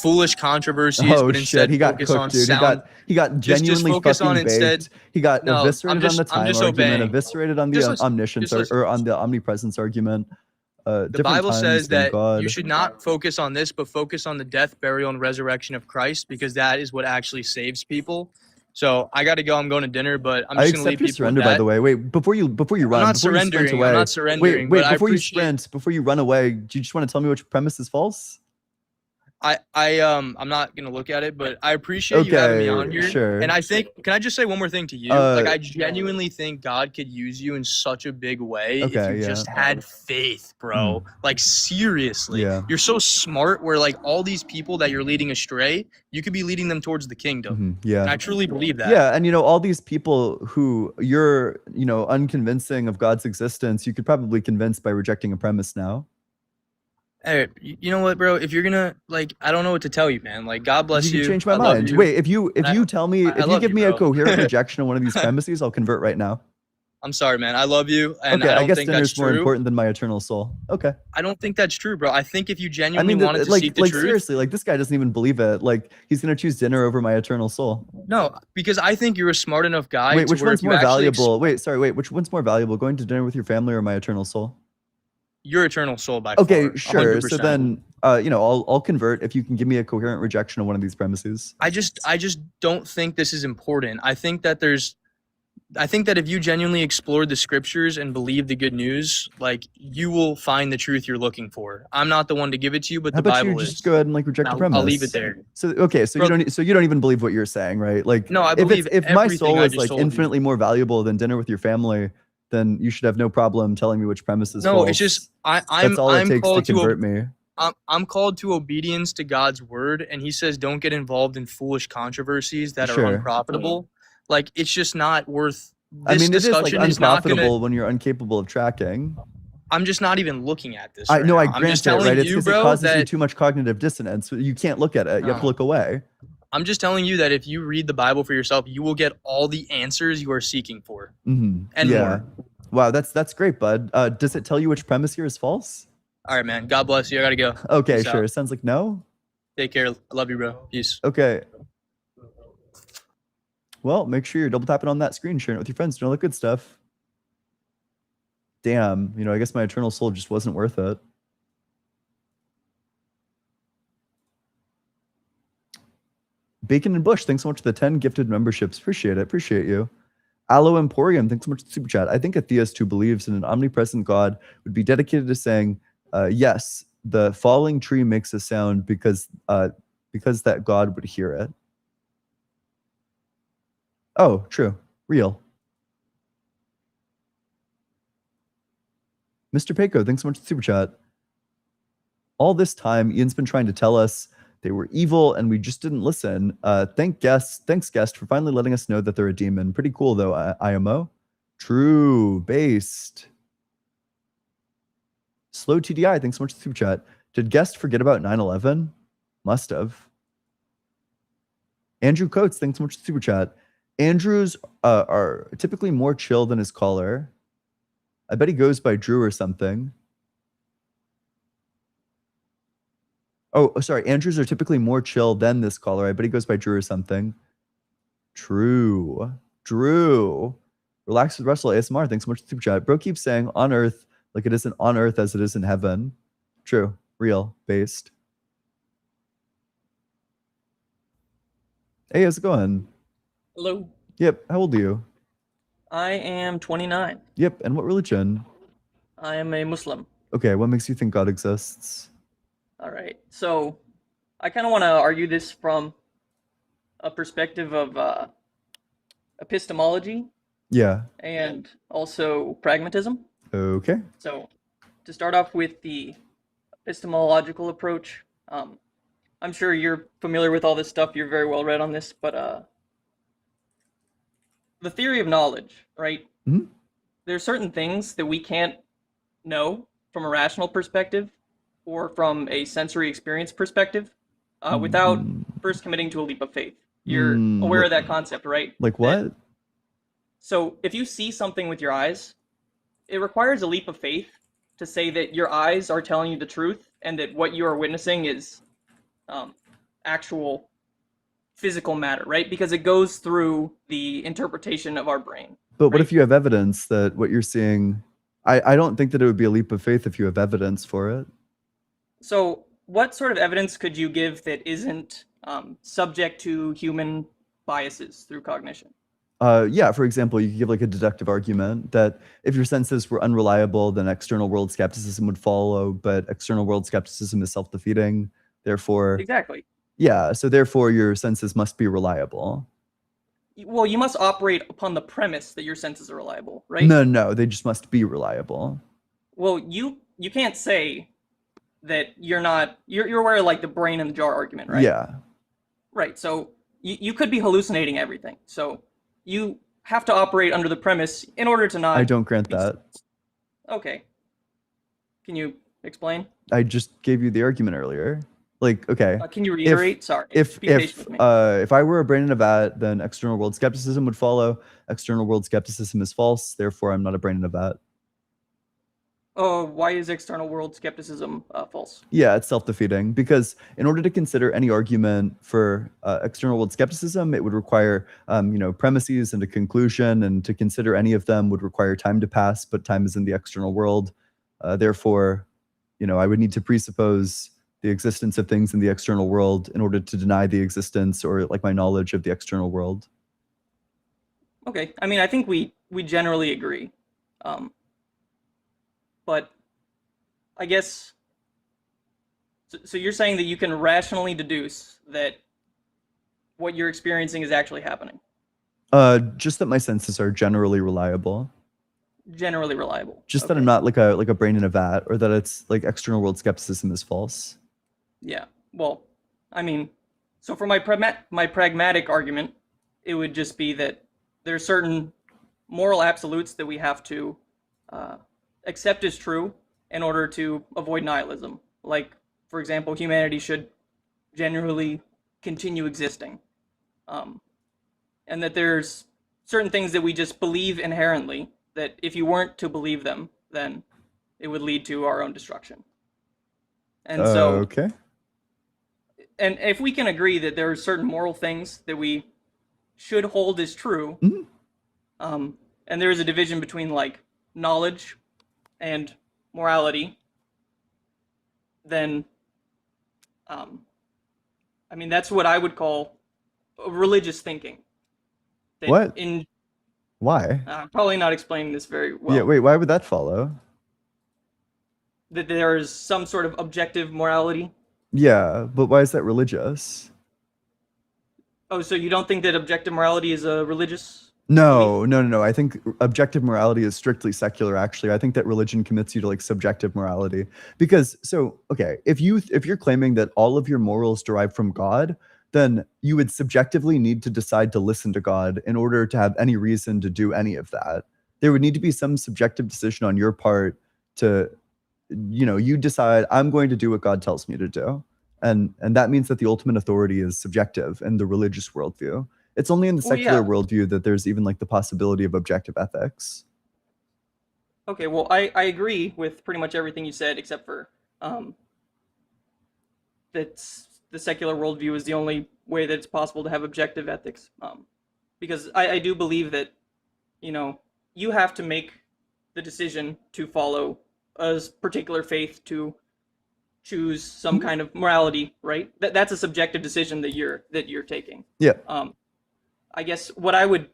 foolish controversies, oh but shit, instead he got focus cooked, on dude. sound." He got Just genuinely focus on fucking instead- baked. He got No, I'm eviscerated just- on the I'm time just argument, obeying. eviscerated on the Just listen- omniscience just listen. or on the omnipresence argument. The Bible says that you should not focus on this, but focus on the death, burial, and resurrection of Christ, because that is what actually saves people. So I got to go. I'm going to dinner, but I'm I just going to leave accept your people surrender, with by that. the way. Wait, before you run, I'm not before you sprint surrendering. away. I'm not surrendering. Wait, but I before you appreciate- sprint, before you run away, do you just want to tell me which premise is false? I'm not gonna look at it, but I appreciate you having me on Okay, here. sure. And I think, can I just say one more thing to you? Like, I genuinely think God could use you in such a big way if Okay, you yeah. just had faith, bro. Like, seriously, Yeah. you're so smart. Where like all these people that you're leading astray, you could be leading them towards the kingdom. Mhm, yeah. And I truly believe that. Yeah, and all these people who you're, unconvincing of God's existence, you could probably convince by rejecting a premise now. Hey, you know what, bro? If you're gonna I don't know what to tell you, man. Like, God bless you. You can change my I love mind. you. Wait, if you I- tell me, I if you love give you, me a bro. coherent rejection of one of these premises, I'll convert right now. I'm sorry, man. I love you, and Okay, I I don't guess think that's dinner's more true. important than my eternal soul. Okay. I don't think that's true, bro. I think if you I genuinely mean, wanted to seek the truth, seriously, like this guy doesn't even believe it. Like he's gonna choose dinner over my eternal soul. no, because I think you're a smart enough guy. Wait, to which where one's if you more actually valuable? Which one's more valuable? Going to dinner with your family or my eternal soul? your eternal soul by Okay, far. sure. 100%. So then, I'll convert if you can give me a coherent rejection of one of these premises. I just don't think this is important. I think that there's I think that if you genuinely explored the scriptures and believe the good news, like you will find the truth you're looking for. I'm not the one to give it to you, but How the about you Bible just is. go ahead and like reject the premise? I'll leave it there. So okay, so Bro- you don't even believe what you're saying, right? Like No, I if believe if my everything soul I is just like told you. infinitely more valuable than dinner with your family, then you should have no problem telling me which premise is No, false. it's just I'm That's all I'm it takes to called to convert me. I'm called to obedience to God's word, and He says don't get involved in foolish controversies that are Sure. unprofitable. Like it's just not worth. I This mean, it is like discussion is not unprofitable gonna. when you're incapable of tracking. I'm just not even looking at this. I right know, I now. I'm grant just it, telling right? It's you, because it bro, causes you that too much cognitive dissonance. You can't look at it. You have to No. look away. I'm just telling you that if you read the Bible for yourself, you will get all the answers you are seeking for. Mm-hmm. And more. Wow, that's great, bud. Does it tell you which premise here is false? All right, man. God bless you. I gotta go. Okay, Peace out. sure. Sounds like no. Take care. I love you, bro. Peace. Okay. Well, make sure you're double tapping on that screen, sharing it with your friends, doing all the good stuff. Damn, I guess my eternal soul just wasn't worth it. Bacon and Bush, thanks so much for the 10 gifted memberships. Appreciate it. Appreciate you. Aloe Emporium, thanks so much for the super chat. I think a theist who believes in an omnipresent God would be dedicated to saying, yes, the falling tree makes a sound because that God would hear it. Oh, true. Real. Mr. Payco, thanks so much for the super chat. All this time, Ian's been trying to tell us they were evil and we just didn't listen. Thanks, guest, for finally letting us know that they're a demon. Pretty cool, though, IMO. True. Based. Slow TDI, thanks so much for the super chat. Did guest forget about 9/11? Must have. Andrew Coates, thanks so much for the super chat. Andrews are typically more chill than his caller. I bet he goes by Drew or something. Oh, sorry. Andrews are typically more chill than this caller. I bet he goes by Drew or something. True. Drew. Relax with Russell ASMR. Thanks so much for the super chat. Bro keeps saying on earth like it isn't on earth as it is in heaven. True. Real. Based. Hey, how's it going? Hello, Yep. How old are you? I am 29. Yep. And what religion? I am a Muslim. Okay. What makes you think God exists? All right. So I kind of want to argue this from a perspective of epistemology Yeah. and also pragmatism. Okay. So to start off with the epistemological approach, I'm sure you're familiar with all this stuff. You're very well read on this, but the theory of knowledge, right? Mhm. There are certain things that we can't know from a rational perspective or from a sensory experience perspective without first committing to a leap of faith. You're aware of that concept, right? Like what? So if you see something with your eyes, it requires a leap of faith to say that your eyes are telling you the truth and that what you are witnessing is actual physical matter, right? Because it goes through the interpretation of our brain. But what right? if you have evidence that what you're seeing? I don't think that it would be a leap of faith if you have evidence for it. So what sort of evidence could you give that isn't subject to human biases through cognition? Yeah, for example, you could give like a deductive argument that if your senses were unreliable, then external world skepticism would follow, but external world skepticism is self-defeating. Therefore, Exactly. yeah, so therefore your senses must be reliable. Well, you must operate upon the premise that your senses are reliable, right? No, they just must be reliable. Well, you can't say that you're not you're aware of like the brain in the jar argument, right? Yeah. Right. So you could be hallucinating everything. So you have to operate under the premise in order to not. I don't grant that. Okay. Can you explain? I just gave you the argument earlier. Like, okay. Can you reiterate? Sorry. If Be patient with me. if I were a brain in a vat, then external world skepticism would follow. External world skepticism is false. Therefore, I'm not a brain in a vat. Oh, why is external world skepticism false? Yeah, it's self-defeating because in order to consider any argument for external world skepticism, it would require, premises and a conclusion, and to consider any of them would require time to pass, but time is in the external world. Therefore, I would need to presuppose the existence of things in the external world in order to deny the existence or like my knowledge of the external world. Okay. I mean, I think we generally agree. But I guess so you're saying that you can rationally deduce that what you're experiencing is actually happening. Just that my senses are generally reliable. Generally reliable. Just that Okay. I'm not like a brain in a vat, or that it's like external world skepticism is false. Yeah. Well, I mean, so for my pragmatic argument, it would just be that there are certain moral absolutes that we have to accept as true in order to avoid nihilism. Like, for example, humanity should generally continue existing. And that there's certain things that we just believe inherently that if you weren't to believe them, then it would lead to our own destruction. And so, Okay. and if we can agree that there are certain moral things that we should hold as true, Mhm. And there is a division between like knowledge and morality, then, I mean, that's what I would call religious thinking. That What? In Why? I'm probably not explaining this very well. Yeah, wait, why would that follow? That there is some sort of objective morality. Yeah, but why is that religious? Oh, so you don't think that objective morality is a religious? No. I think objective morality is strictly secular, actually. I think that religion commits you to like subjective morality. Because okay, if you're claiming that all of your morals derive from God, then you would subjectively need to decide to listen to God in order to have any reason to do any of that. There would need to be some subjective decision on your part to, you decide, I'm going to do what God tells me to do. And that means that the ultimate authority is subjective in the religious worldview. It's only in the Well, secular yeah. worldview that there's even like the possibility of objective ethics. Okay, well, I agree with pretty much everything you said, except for that the secular worldview is the only way that it's possible to have objective ethics. Because I do believe that, you have to make the decision to follow a particular faith to choose some kind of morality, right? That's a subjective decision that you're taking. Yeah. I guess what I would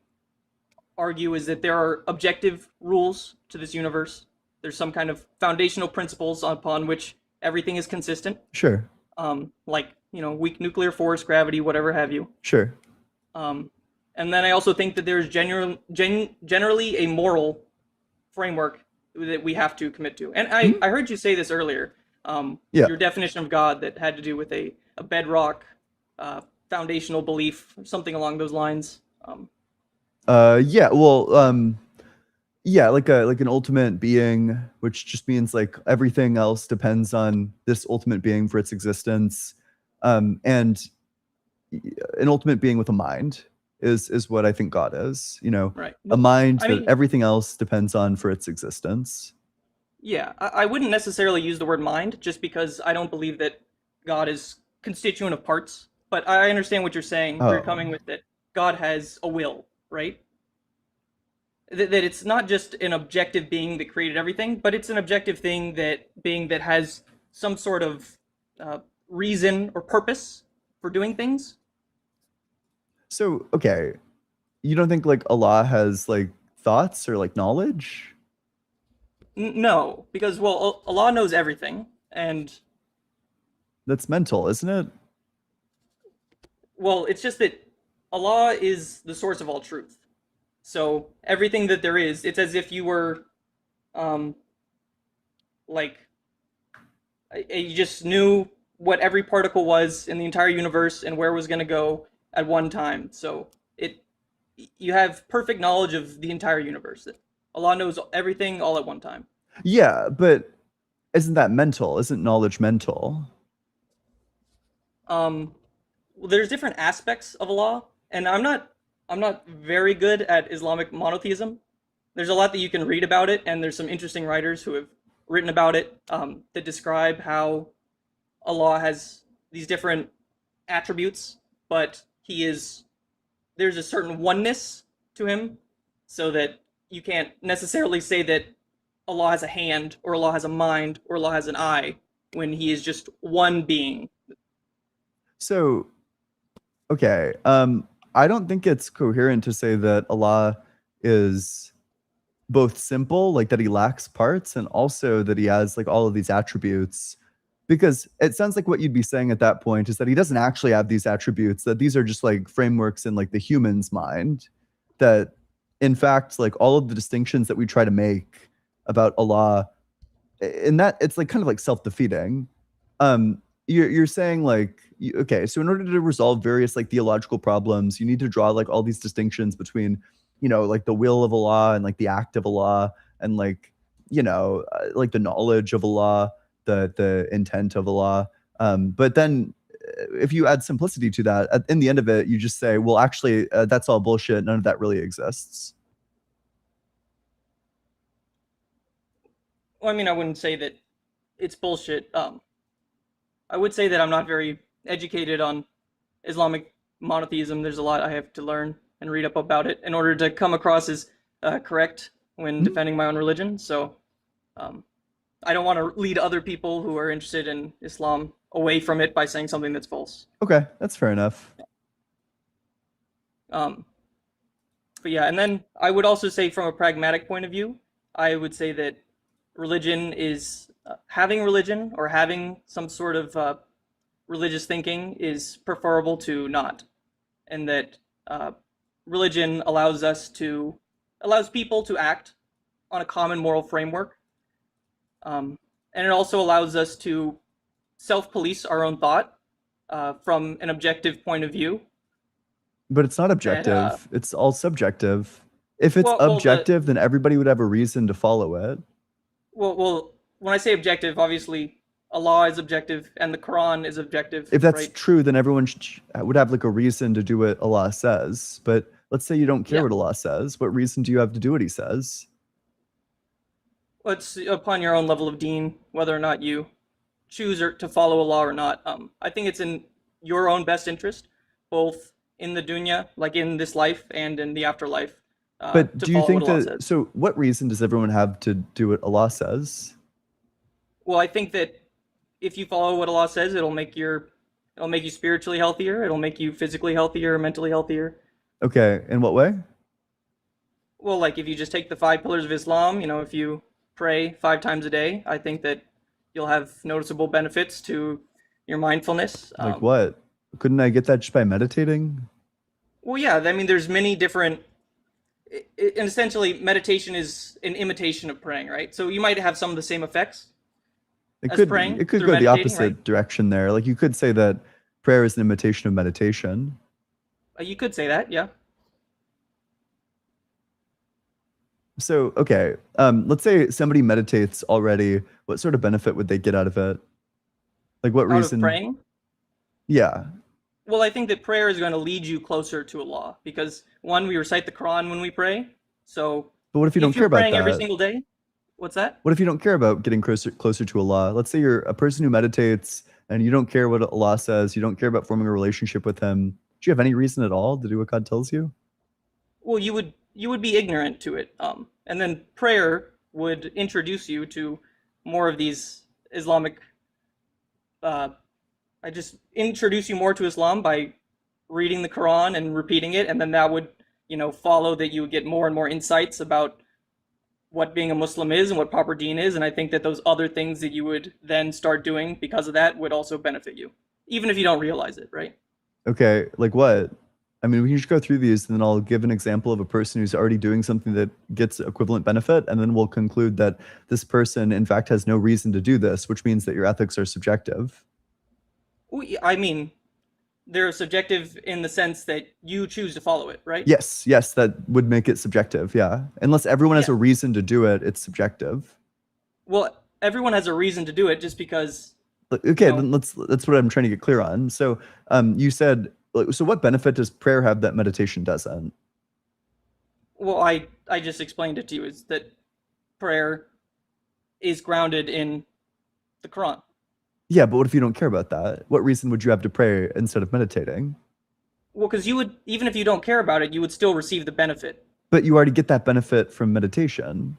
argue is that there are objective rules to this universe. There's some kind of foundational principles upon which everything is consistent. Sure. Like, weak nuclear force, gravity, whatever have you. Sure. And then I also think that there's generally a moral framework that we have to commit to. And I heard you say this earlier. Yeah. Your definition of God that had to do with a bedrock foundational belief, something along those lines. Yeah. Well, yeah, like an ultimate being, which just means like everything else depends on this ultimate being for its existence. And an ultimate being with a mind is what I think God is. Right. A mind I that mean- everything else depends on for its existence. Yeah, I wouldn't necessarily use the word mind just because I don't believe that God is constituent of parts. But I understand what you're saying. Where you're Oh. coming with that God has a will, right? That it's not just an objective being that created everything, but it's an objective being that has some sort of reason or purpose for doing things. So, okay, you don't think like Allah has like thoughts or like knowledge? No, because well, Allah knows everything, and That's mental, isn't it? well, it's just that Allah is the source of all truth. So everything that there is, it's as if you were, like, you just knew what every particle was in the entire universe and where it was going to go at one time. So you have perfect knowledge of the entire universe. Allah knows everything all at one time. Yeah, but isn't that mental? Isn't knowledge mental? Well, there's different aspects of Allah, and I'm not very good at Islamic monotheism. There's a lot that you can read about it, and there's some interesting writers who have written about it that describe how Allah has these different attributes, but there's a certain oneness to him, so that you can't necessarily say that Allah has a hand, or Allah has a mind, or Allah has an eye, when he is just one being. So, okay, I don't think it's coherent to say that Allah is both simple, like that he lacks parts, and also that he has like all of these attributes. Because it sounds like what you'd be saying at that point is that he doesn't actually have these attributes, that these are just like frameworks in like the human's mind. That in fact, like all of the distinctions that we try to make about Allah, in that it's like kind of like self-defeating. You're saying like, okay, so in order to resolve various like theological problems, you need to draw like all these distinctions between, you know, like the will of Allah and like the act of Allah and like, you know, like the knowledge of Allah, the intent of Allah. But then if you add simplicity to that, in the end of it, you just say, well, actually, that's all bullshit. None of that really exists. Well, I mean, I wouldn't say that it's bullshit. I would say that I'm not very educated on Islamic monotheism. There's a lot I have to learn and read up about it in order to come across as correct when defending my own religion. So I don't want to lead other people who are interested in Islam away from it by saying something that's false. Okay, that's fair enough. But yeah, and then I would also say from a pragmatic point of view, I would say that religion is having religion or having some sort of religious thinking is preferable to not, and that religion allows people to act on a common moral framework, and it also allows us to self-police our own thought from an objective point of view. But it's not objective. It's all subjective. If it's objective, then everybody would have a reason to follow it. Well, when I say objective, obviously Allah is objective and the Quran is objective. If that's right? true, then everyone would have like a reason to do what Allah says. But let's say you don't care what Allah says. What reason do you have to do what he says? Well, it's upon your own level of deen, whether or not you choose to follow Allah or not. I think it's in your own best interest, both in the dunya, like in this life, and in the afterlife. But do you think Allah that, says. so what reason does everyone have to do what Allah says? Well, I think that if you follow what Allah says, it'll make you spiritually healthier. It'll make you physically healthier, mentally healthier. Okay, in what way? Well, like if you just take the 5 pillars of Islam, if you pray 5 times a day, I think that you'll have noticeable benefits to your mindfulness. Like what? Couldn't I get that just by meditating? Well, yeah, I mean, there's many different, and essentially meditation is an imitation of praying, right? So you might have some of the same effects. It as could praying it could through go the meditating, opposite right? direction there. Like you could say that prayer is an imitation of meditation. You could say that, yeah. So, okay, let's say somebody meditates already. What sort of benefit would they get out of it? Like what Out reason? of praying? Yeah. Well, I think that prayer is going to lead you closer to Allah because one, we recite the Quran when we pray. So, But what if you don't if care you're about praying every that? single day, what's that? What if you don't care about getting closer to Allah? Let's say you're a person who meditates and you don't care what Allah says. You don't care about forming a relationship with him. Do you have any reason at all to do what God tells you? Well, you would be ignorant to it. And then prayer would introduce you to more of these Islamic. I just introduce you more to Islam by reading the Quran and repeating it, and then that would, follow that you would get more and more insights about what being a Muslim is and what proper deen is. And I think that those other things that you would then start doing because of that would also benefit you, even if you don't realize it, right? Okay, like what? I mean, we can just go through these and then I'll give an example of a person who's already doing something that gets equivalent benefit. And then we'll conclude that this person, in fact, has no reason to do this, which means that your ethics are subjective. I mean, they're subjective in the sense that you choose to follow it, right? Yes, that would make it subjective. Yeah. Unless everyone has a reason to do it, it's subjective. Well, everyone has a reason to do it just because. Okay, then that's what I'm trying to get clear on. So you said, so what benefit does prayer have that meditation doesn't? Well, I just explained it to you, is that prayer is grounded in the Quran. Yeah, but what if you don't care about that? What reason would you have to pray instead of meditating? Well, because you would, even if you don't care about it, you would still receive the benefit. But you already get that benefit from meditation.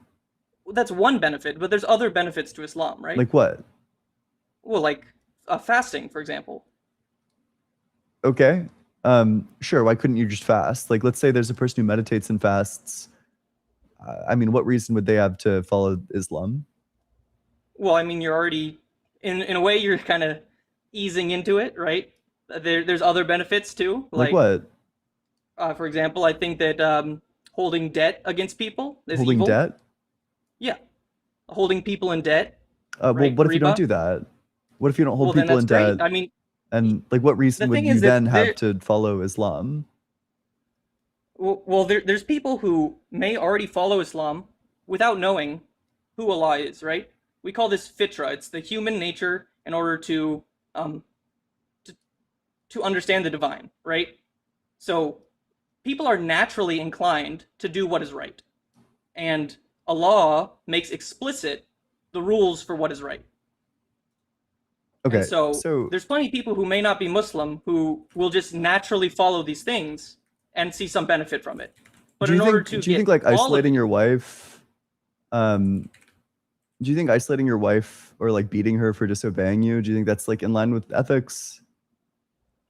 Well, that's one benefit, but there's other benefits to Islam, right? Like what? Well, like fasting, for example. Okay. Sure, why couldn't you just fast? Like, let's say there's a person who meditates and fasts. I mean, what reason would they have to follow Islam? Well, I mean, you're already in a way you're kind of easing into it, right? There's other benefits too. Like what? For example, I think that holding debt against people is Holding evil. debt? Yeah, holding people in debt. Well, Right, what if you don't riba? do that? What if you don't hold Well, then people in that's great. debt? I mean, And like, what reason would thing you is that then have there- to follow Islam? well, there's people who may already follow Islam without knowing who Allah is, right? We call this fitra. It's the human nature in order to understand the divine, right? So people are naturally inclined to do what is right, and Allah makes explicit the rules for what is right. Okay, And so so there's plenty of people who may not be Muslim who will just naturally follow these things and see some benefit from it. But do in you order think to do you get think like all of isolating it- your wife? Do you think isolating your wife or like beating her for disobeying you? Do you think that's like in line with ethics?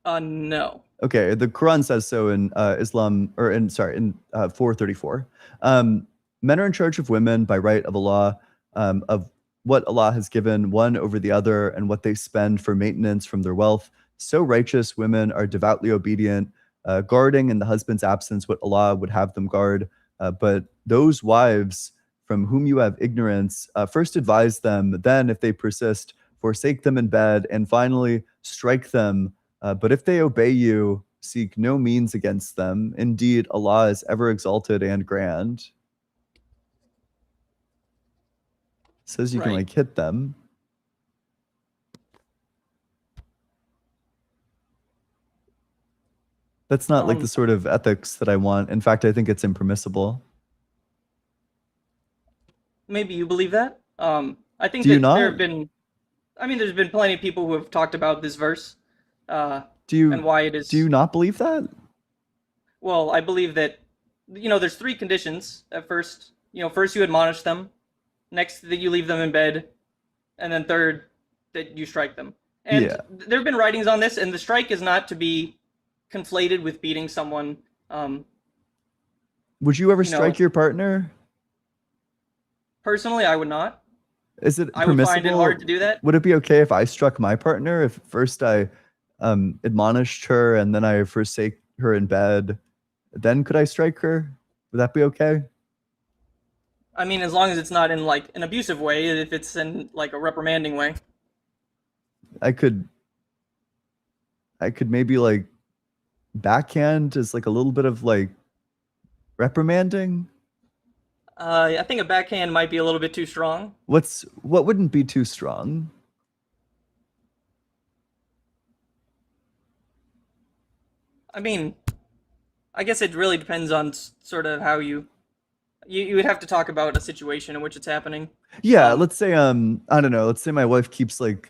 no. Okay, the Quran says so in Islam, or in 434. Men are in charge of women by right of Allah, of what Allah has given one over the other, and what they spend for maintenance from their wealth. So righteous women are devoutly obedient, guarding in the husband's absence what Allah would have them guard. But those wives from whom you have ignorance, first advise them, then if they persist, forsake them in bed, and finally strike them. But if they obey you, seek no means against them. Indeed, Allah is ever exalted and grand. Says you can Right. like hit them. That's not like the sort of ethics that I want. In fact, I think it's impermissible. Maybe you believe that. I think Do you that not? there have been, I mean, there's been plenty of people who have talked about this verse Do and you why it is. do you not believe that? Well, I believe that, there's three conditions at first. First you admonish them, next that you leave them in bed, and then third that you strike them. And Yeah. there have been writings on this, and the strike is not to be conflated with beating someone. Would you ever You know- strike your partner? Personally, I would not. Is it I would permissible? find it hard to do that. Would it be okay if I struck my partner? If first I admonished her and then I forsake her in bed, then could I strike her? Would that be okay? I mean, as long as it's not in like an abusive way, if it's in like a reprimanding way. I could maybe like backhand as like a little bit of like reprimanding. I think a backhand might be a little bit too strong. What wouldn't be too strong? I mean, I guess it really depends on sort of how you would have to talk about a situation in which it's happening. Yeah, let's say I don't know, let's say my wife keeps like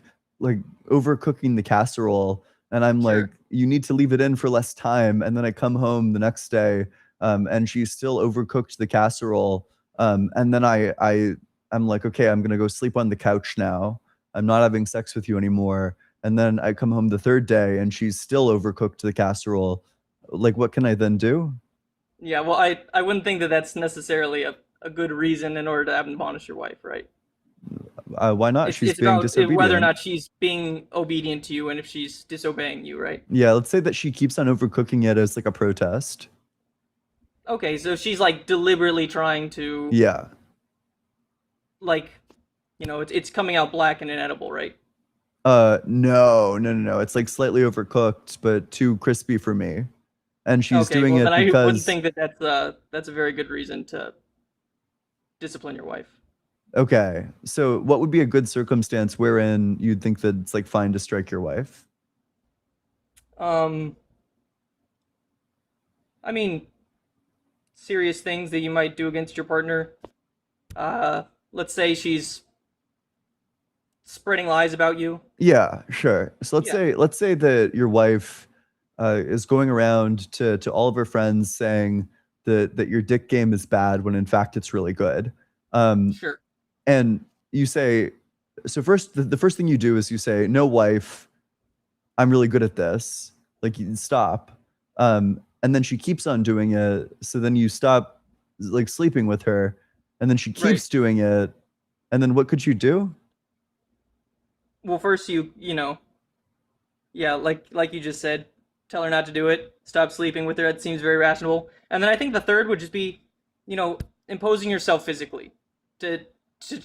overcooking the casserole and I'm Sure. like, you need to leave it in for less time, and then I come home the next day and she's still overcooked the casserole, and then I'm like, okay, I'm gonna go sleep on the couch now. I'm not having sex with you anymore. And then I come home the third day and she's still overcooked the casserole. Like, what can I then do? Yeah, well, I wouldn't think that that's necessarily a good reason in order to admonish your wife, right? Why not? She's It's being about disobedient. whether or not she's being obedient to you and if she's disobeying you, right? Yeah, let's say that she keeps on overcooking it as like a protest. Okay, so she's like deliberately trying to, Yeah. like, it's coming out black and inedible, right? No. It's like slightly overcooked, but too crispy for me. And she's Okay, doing well, it then I wouldn't because think that that's a very good reason to discipline your wife. okay. So what would be a good circumstance wherein you'd think that it's like fine to strike your wife? I mean, serious things that you might do against your partner. Let's say she's spreading lies about you. Yeah, sure. So Yeah. let's say that your wife is going around to all of her friends saying that your dick game is bad when in fact it's really good. Sure. And you say, so first, the first thing you do is you say, no, wife, I'm really good at this. Like, you stop. and then she keeps on doing it. So then you stop like sleeping with her, and then she keeps Right. doing it. And then what could you do? Well, first you know, yeah, like you just said, tell her not to do it. Stop sleeping with her. That seems very rational. And then I think the third would just be, you know, imposing yourself physically to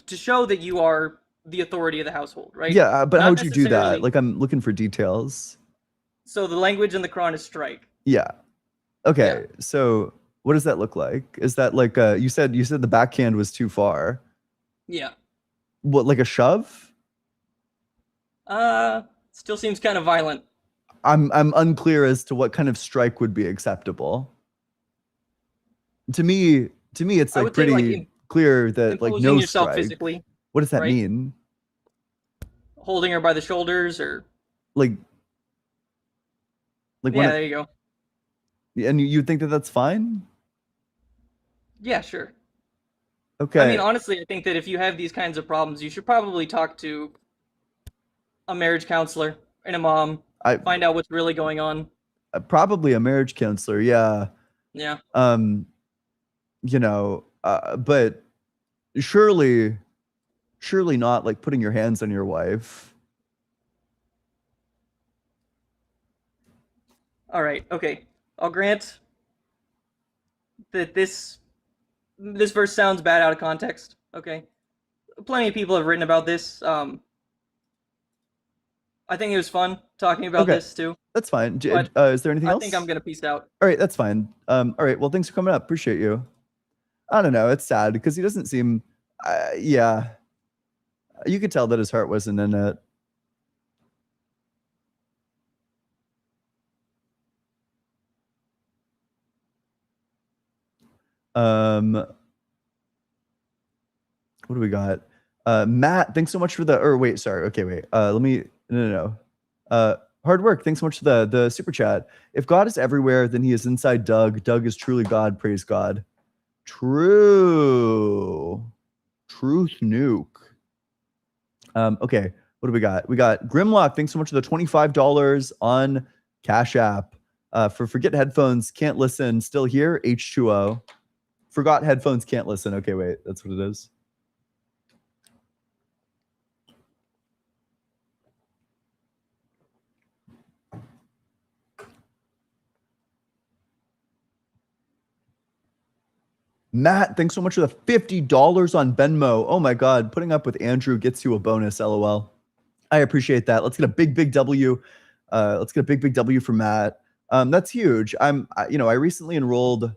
show that you are the authority of the household, right? Yeah, but how Not would you do that? necessarily. Like, I'm looking for details. So the language in the Quran is strike. Yeah. Yeah. Okay. So what does that look like? Is that like you said the backhand was too far? Yeah. What, like a shove? Still seems kind of violent. I'm unclear as to what kind of strike would be acceptable. To me, it's I like would say, like, pretty clear that like Imposing no yourself strike. physically, What does that right? mean? Holding her by the shoulders, or Like yeah, when there you go. and you think that that's fine? Yeah, sure. Okay. I mean, honestly, I think that if you have these kinds of problems, you should probably talk to a marriage counselor and a mom, I find out what's really going on. probably a marriage counselor. Yeah. Yeah. You know, but surely not like putting your hands on your wife. All right. Okay. I'll grant that this verse sounds bad out of context. Okay. Plenty of people have written about this. I think it was fun talking about Okay. this too. That's fine. But Is there anything I else? think I'm gonna peace out. All right, that's fine. All right. Well, thanks for coming up. Appreciate you. I don't know. It's sad because he doesn't seem. Yeah, you could tell that his heart wasn't in it. What do we got? Matt, thanks so much for the. Or wait, sorry. Okay, wait. Let me. No. Hard work. Thanks so much for the super chat. If God is everywhere, then He is inside Doug. Doug is truly God. Praise God. True. Truth nuke. Okay. What do we got? We got Grimlock. Thanks so much for the $25 on Cash App. For Forget Headphones, Can't Listen, still here. H2O. Forgot Headphones, Can't Listen. Okay, wait. That's what it is. Matt, thanks so much for the $50 on Venmo. Oh my God, putting up with Andrew gets you a bonus, LOL. I appreciate that. Let's get a big W. Let's get a big W for Matt. That's huge. I recently enrolled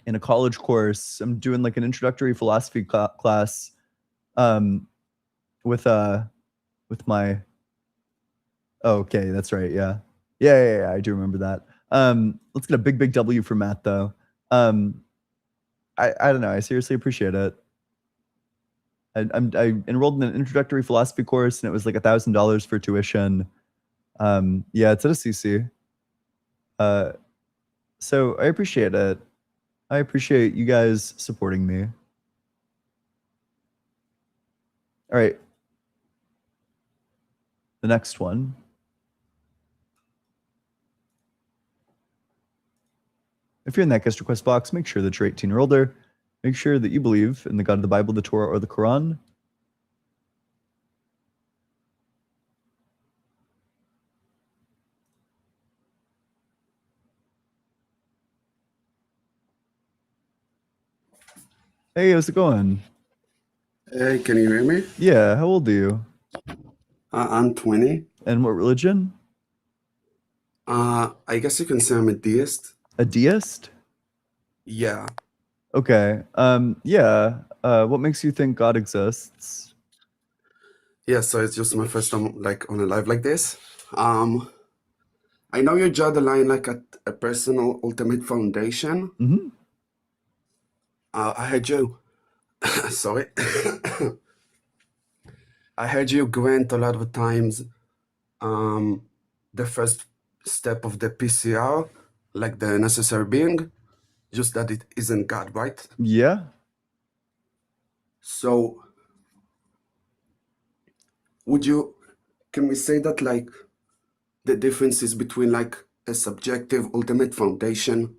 in a college course. I'm doing like an introductory philosophy class with my. Oh, okay, that's right. Yeah. I do remember that. Let's get a big W for Matt though. I don't know. I seriously appreciate it. I enrolled in an introductory philosophy course, and it was like $1,000 for tuition. Yeah, it's at a CC. So I appreciate it. I appreciate you guys supporting me. All right. The next one. If you're in that guest request box, make sure that you're 18 or older. Make sure that you believe in the God of the Bible, the Torah, or the Quran. Hey, how's it going? Hey, can you hear me? Yeah, how old are you? I'm 20. And what religion? I guess you can say I'm a deist. A deist? Yeah. Okay. Yeah. What makes you think God exists? Yeah, so it's just my first time like on a live like this. I know you draw the line like at a personal ultimate foundation. Mm-hmm. I heard you. Sorry. I heard you grant a lot of times the first step of the PCR, like the necessary being, just that it isn't God, right? Yeah. So can we say that like the difference is between like a subjective ultimate foundation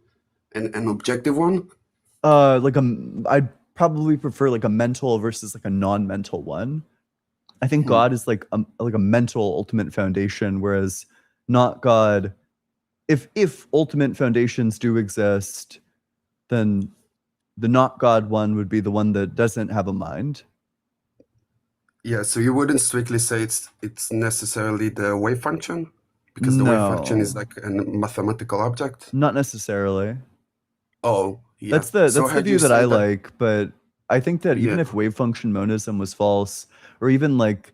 and an objective one? I'd probably prefer like a mental versus like a non-mental one. I think Hmm. God is like a mental ultimate foundation, whereas not God. If ultimate foundations do exist, then the not God one would be the one that doesn't have a mind. Yeah, so you wouldn't strictly say it's necessarily the wave function? Because the wave function is No, like a mathematical object? not necessarily. Oh, yeah. That's the So that's the had view you that I said that, like, but I think that even yeah. if wave function monism was false, or even like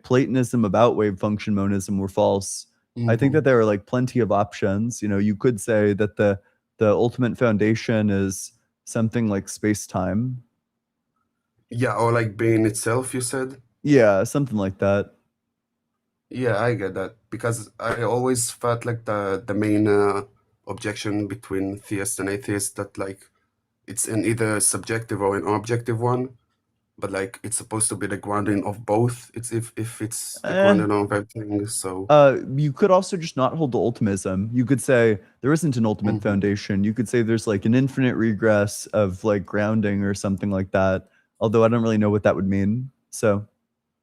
Platonism about wave function monism were false, I think that Mhm. there are like plenty of options. You know, you could say that the ultimate foundation is something like space-time. Yeah, or like being itself, you said? Yeah, something like that. Yeah, I get that. Because I always felt like the main objection between theist and atheist that like it's an either subjective or an objective one, but like it's supposed to be the grounding of both. It's if it's the Eh, grounding of everything. So you could also just not hold to ultimism. You could say there isn't an ultimate mhm. foundation. You could say there's like an infinite regress of like grounding or something like that. Although I don't really know what that would mean. So,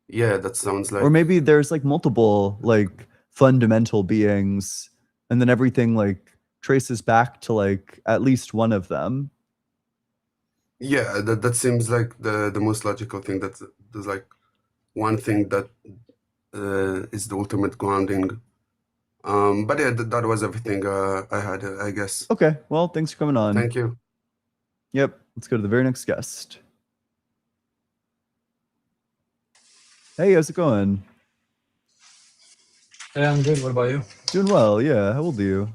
Yeah, that sounds or like maybe there's like multiple like fundamental beings, and then everything like traces back to like at least one of them. yeah, that seems like the most logical thing. That there's like one thing that is the ultimate grounding. But yeah, that was everything I had, I guess. Okay, well, thanks for coming on. Thank you. Yep, let's go to the very next guest. Hey, how's it going? Yeah, I'm good. What about you? Doing well, yeah. How old are you?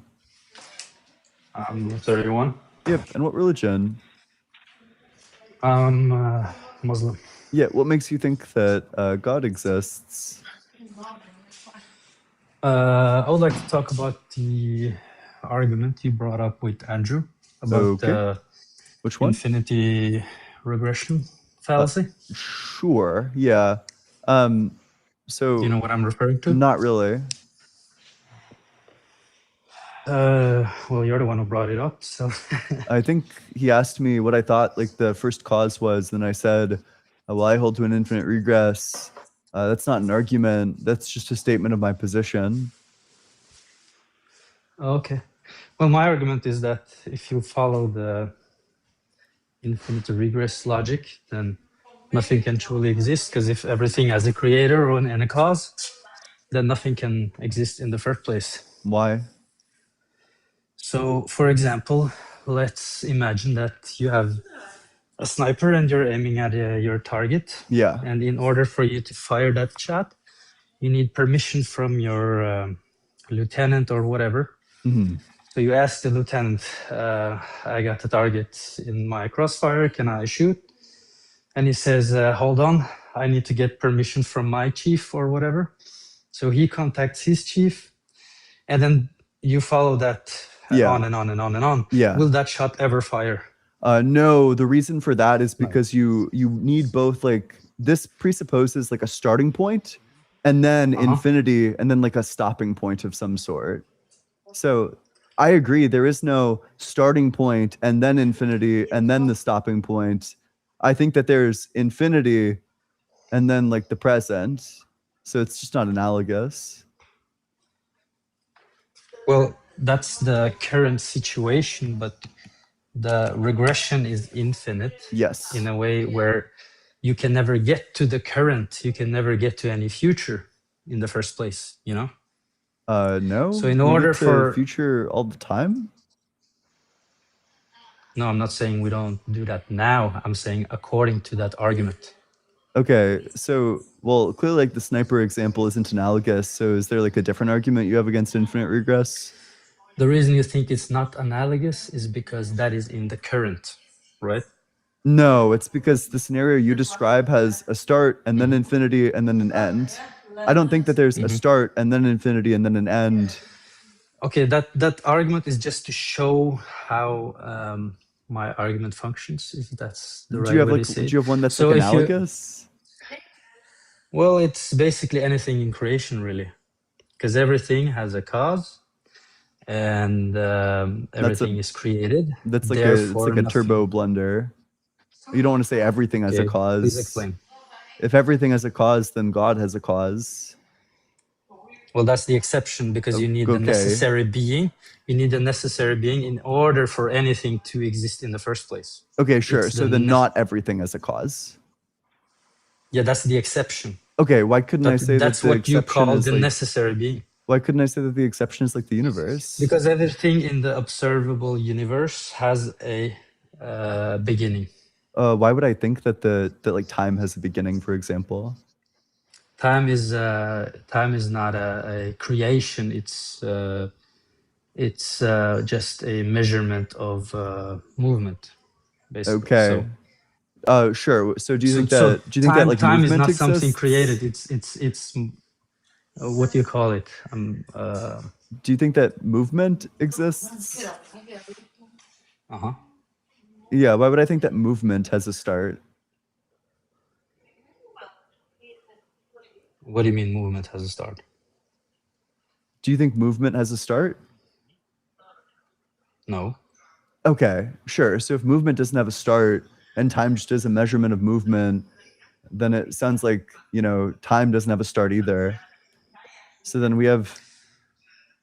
I'm 31. Yep, and what religion? I'm Muslim. Yeah, what makes you think that God exists? I would like to talk about the argument you brought up with Andrew about Okay. the Which one? infinity regression fallacy. Sure, yeah. Do So you know what I'm referring to? not really. Well, you're the one who brought it up, so I think he asked me what I thought like the first cause was, then I said, well, I hold to an infinite regress. That's not an argument. That's just a statement of my position. okay. Well, my argument is that if you follow the infinite regress logic, then nothing can truly exist, because if everything has a creator and a cause, then nothing can exist in the first place. Why? So, for example, let's imagine that you have a sniper and you're aiming at your target. Yeah. And in order for you to fire that shot, you need permission from your lieutenant or whatever. Mm-hmm. So you ask the lieutenant, I got the target in my crossfire, can I shoot? And he says, hold on, I need to get permission from my chief or whatever. So he contacts his chief, and then you follow that Yeah. on and on and on and on. Yeah. Will that shot ever fire? No, the reason for that is because you need both. Like this presupposes like a starting point and then infinity and then like a stopping point of some sort. So I agree, there is no starting point and then infinity and then the stopping point. I think that there's infinity and then like the present. So it's just not analogous. Well, that's the current situation, but the regression is infinite. Yes. In a way where you can never get to the current, you can never get to any future in the first place, you know? No. So in we order get to for future all the time. No, I'm not saying we don't do that now. I'm saying according to that argument. Okay, so well, clearly like the sniper example isn't analogous. So is there like a different argument you have against infinite regress? The reason you think it's not analogous is because that is in the current, right? No, it's because the scenario you describe has a start and then infinity and then an end. I don't think that there's a start and then infinity and then an end. Okay, that argument is just to show how my argument functions, if that's the right way to say it. Do you have one that's So like if you- analogous? Well, it's basically anything in creation, really, because everything has a cause and That's a everything is created. that's like Therefore, a turbo nothing. blunder. You don't want to say everything has a Okay, please cause. explain. If everything has a cause, then God has a cause. Well, that's the exception because you need the Okay. necessary being. You need the necessary being in order for anything to exist in the first place. Okay, sure. It's So the then not everything has a cause. Yeah, that's the exception. Okay, why couldn't I But say that that's the what you exception call is the like necessary being. why couldn't I say that the exception is like the universe? Because everything in the observable universe has a beginning. Why would I think that that like time has a beginning, for example? Time is not a creation. It's just a measurement of movement, basically. Okay. Sure. So do you think So that time like time is movement not something exists? created. It's what do you call it? Do you think that movement exists? Uh-huh. Yeah, why would I think that movement has a start? What do you mean movement has a start? Do you think movement has a start? No. Okay, sure. So if movement doesn't have a start and time just is a measurement of movement, then it sounds like, time doesn't have a start either. So then we have,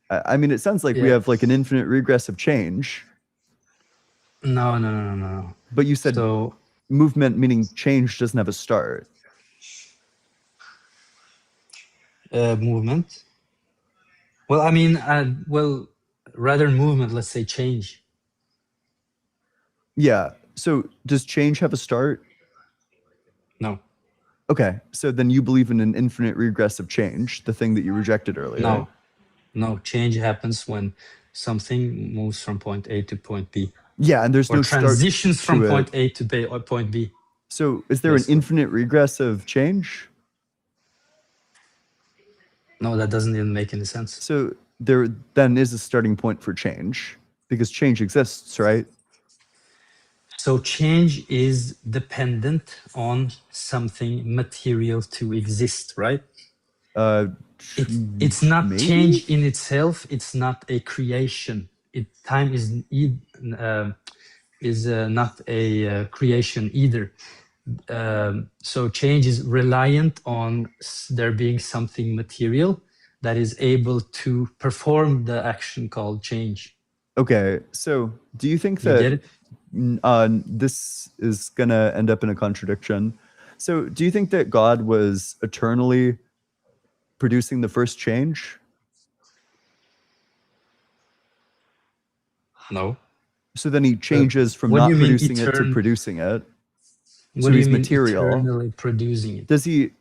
I mean, it sounds like we Yeah. have like an infinite regress of change, No. but you said So movement meaning change doesn't have a start. movement. Well, I mean, rather movement, let's say change. Yeah. So does change have a start? No. Okay. So then you believe in an infinite regress of change, the thing that you rejected earlier. No. Change happens when something moves from point A to point B. Yeah, and there's Or no start transitions from to it. point A to B or point B. So is there an Basically. infinite regress of change? No, that doesn't even make any sense. So there then is a starting point for change because change exists, right? So change is dependent on something material to exist, right? It's not maybe? change in itself. It's not a creation. Time is not a creation either. So change is reliant on there being something material that is able to perform the action called change. Okay. So do you think You get that it? this is going to end up in a contradiction? So do you think that God was eternally producing the first change? No. So then he changes from what do not you mean producing it to producing it. What So do you he's mean material. eternally producing it? Does he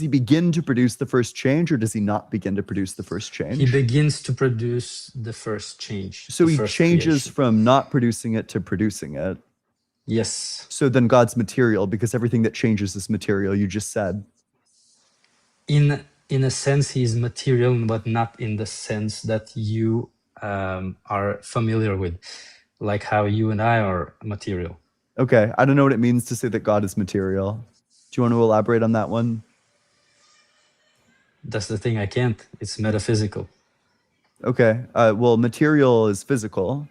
begin to produce the first change, or does he not begin to produce the first change? He begins to produce the first change. So the he first changes creation. from not producing it to producing it. Yes. So then God's material, because everything that changes is material, you just said. In a sense, he is material, but not in the sense that you are familiar with, like how you and I are material. Okay, I don't know what it means to say that God is material. Do you want to elaborate on that one? That's the thing, I can't. It's metaphysical. Okay, well, material is physical.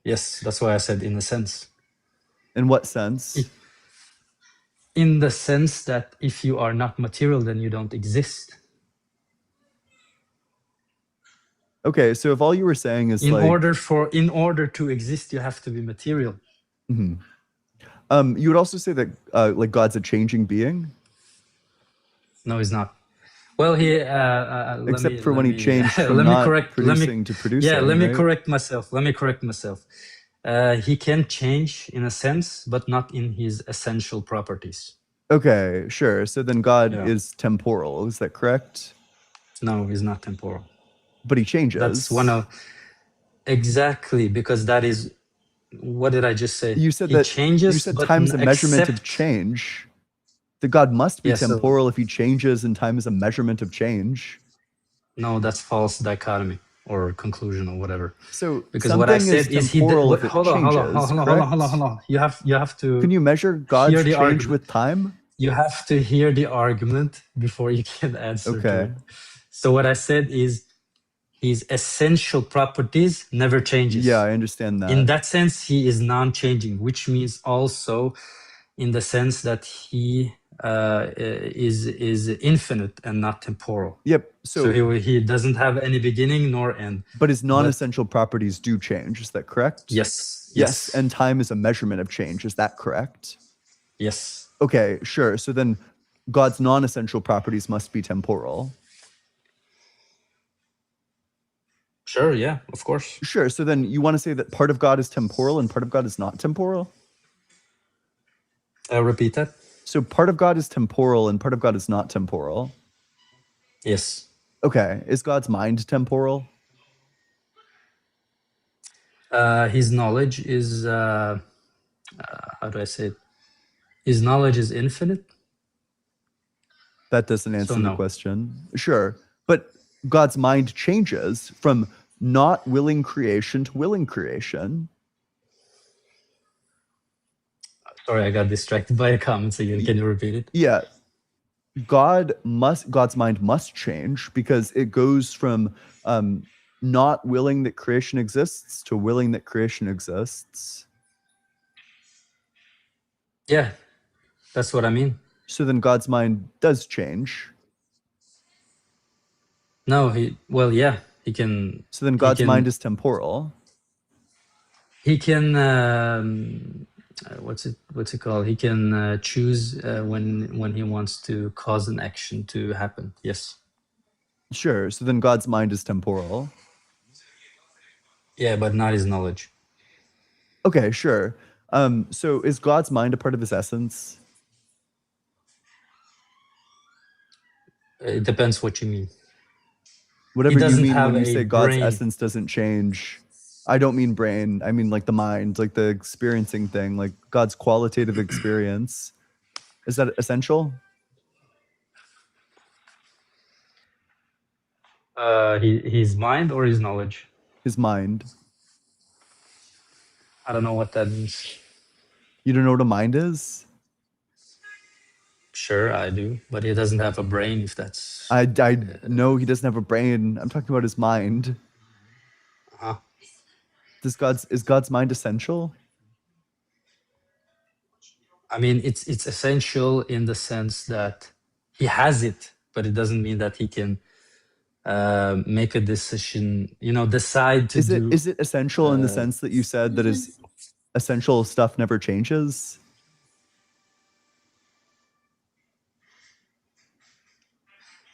Yes, that's why I said in a sense. In what sense? In the sense that if you are not material, then you don't exist. Okay, so if all you were saying is In like, order to exist, you have to be material. you would also say that like God's a changing being, No, he's not. Well, he except for when he changed from not producing to producing. Yeah, let me right? correct myself. He can change in a sense, but not in his essential properties. Okay, sure. So then God Yeah. is temporal. Is that correct? No, he's not temporal. But he changes. That's one of exactly because that is what did I just say? You said he that changes. you said but time's a measurement of except- change. The God must be Yeah, so- temporal if he changes, and time is a measurement of change. No, that's false dichotomy or conclusion or whatever. So Because what I something said is is he temporal did. if it Hold on. changes, You have to. Can you measure God's Hear the change argument. with time? you have to hear the argument before you can answer to Okay. it. So what I said is his essential properties never changes. Yeah, I understand In that. that sense, he is non-changing, which means also in the sense that he is infinite and not temporal. Yep. So So, he doesn't have any beginning nor end. but his But non-essential properties do change. Is that correct? yes, Yes. yes, And time is a measurement of change. Is that correct? yes. Okay, sure. So then God's non-essential properties must be temporal. Sure, yeah, of course. Sure. So then you want to say that part of God is temporal and part of God is not temporal? Repeat that. So part of God is temporal and part of God is not temporal. Yes. Okay. Is God's mind temporal? His knowledge is how do I say it? His knowledge is infinite. That doesn't So answer the no. question. Sure. But God's mind changes from not willing creation to willing creation. Sorry, I got distracted by a comment again. Can you repeat it? Yeah. God's mind must change because it goes from not willing that creation exists to willing that creation exists. Yeah, that's what I mean. So then God's mind does change. No, yeah, he can. So then He God's mind can. is temporal. He can. What's it called? He can choose when he wants to cause an action to happen. Yes. Sure. So then God's mind is temporal. Yeah, but not his knowledge. Okay, sure. So is God's mind a part of his essence? It depends what you mean. Whatever He you doesn't mean have when you a say God's brain. essence doesn't change. I don't mean brain. I mean like the mind, like the experiencing thing, like God's qualitative experience. Is that essential? His mind or his knowledge? His mind. I don't know what that means. You don't know what a mind is? Sure, I do, but he doesn't have a brain. If that's I know he doesn't have a brain. I'm talking about his mind. uh Is God's mind essential? I mean, it's essential in the sense that he has it, but it doesn't mean that he can make a decision. Decide to do. Is it essential in the sense that you said that his essential stuff never changes?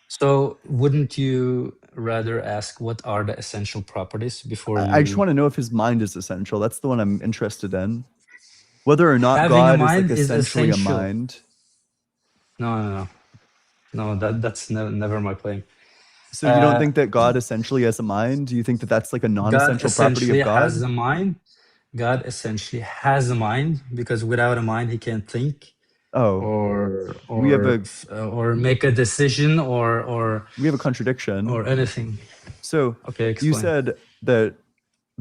So, wouldn't you rather ask what are the essential properties before I just you? want to know if his mind is essential. That's the one I'm interested in. Whether or not Having a God is mind like is essentially a essential. mind. No. That's never my claim. So you don't Uh, think that God essentially has a mind? Do you think that that's like a God non-essential property essentially of God? has a mind. God essentially has a mind because without a mind he can't think Oh, or we have or make a decision or contradiction. anything. So Okay, you explain. said that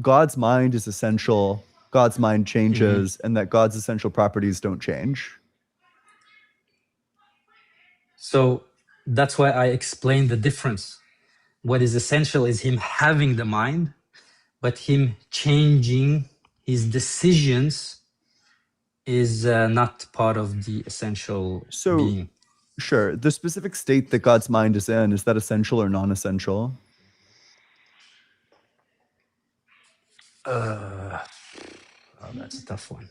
God's mind is essential, God's mind changes, and that God's essential properties don't change. So that's why I explained the difference. What is essential is him having the mind, but him changing his decisions is not part of the essential So, being. sure, the specific state that God's mind is in, is that essential or non-essential? That's a tough one.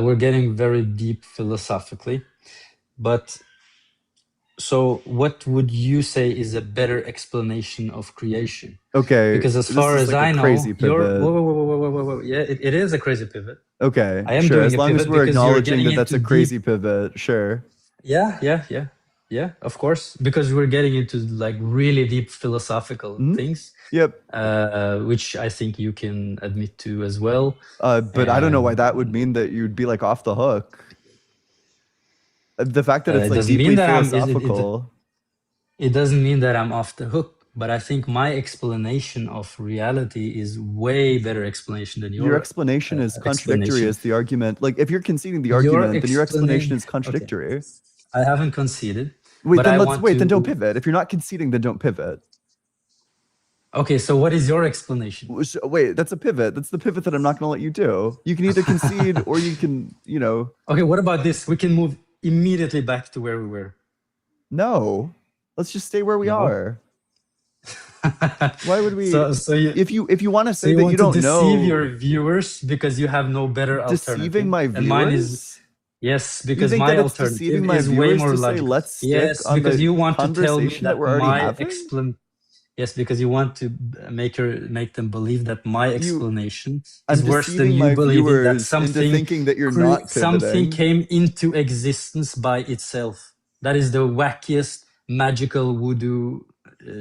We're getting very deep philosophically, but so what would you say is a better explanation of creation? Okay, Because as this far is as like I a know, crazy you're pivot. whoa. Yeah, it is a crazy pivot. Okay, I am sure. doing As a long as pivot we're because you're acknowledging getting that that's a into crazy deep. pivot, sure. Yeah, of course, because we're getting into like really deep philosophical Mhm. things, Yep. which I think you can admit to as well. But I don't know why that would And mean that you'd be like off the hook. The fact that it's it like doesn't deeply mean that philosophical. it doesn't mean that I'm off the hook. but I think my explanation of reality is way better explanation than Your your explanation is contradictory explanation. as the argument. Like, if you're conceding the Your argument, then your explanation explaining. is contradictory. I haven't conceded, Wait, but then I let's want wait. Then don't to. pivot. If you're not conceding, then don't pivot. Okay, so what is your explanation? Wait, that's a pivot. That's the pivot that I'm not going to let you do. You can either concede or you can, you know. Okay, what about this? We can move immediately back to where we were. No, let's just stay where we No. are. Why would we? So you, if you want to so say you that want you to don't deceive know, your viewers because you have no better alternative. deceiving my viewers. And mine is yes, You because think my that it's deceiving alternative my is way viewers more to say logical. let's stick Yes, on because the you want to tell me conversation that that we're already my having? Yes, because you want to make them believe that my explanation I'm is worse than deceiving you my believing that viewers into something thinking that you're not something pivoting. came into existence by itself. That is the wackiest magical voodoo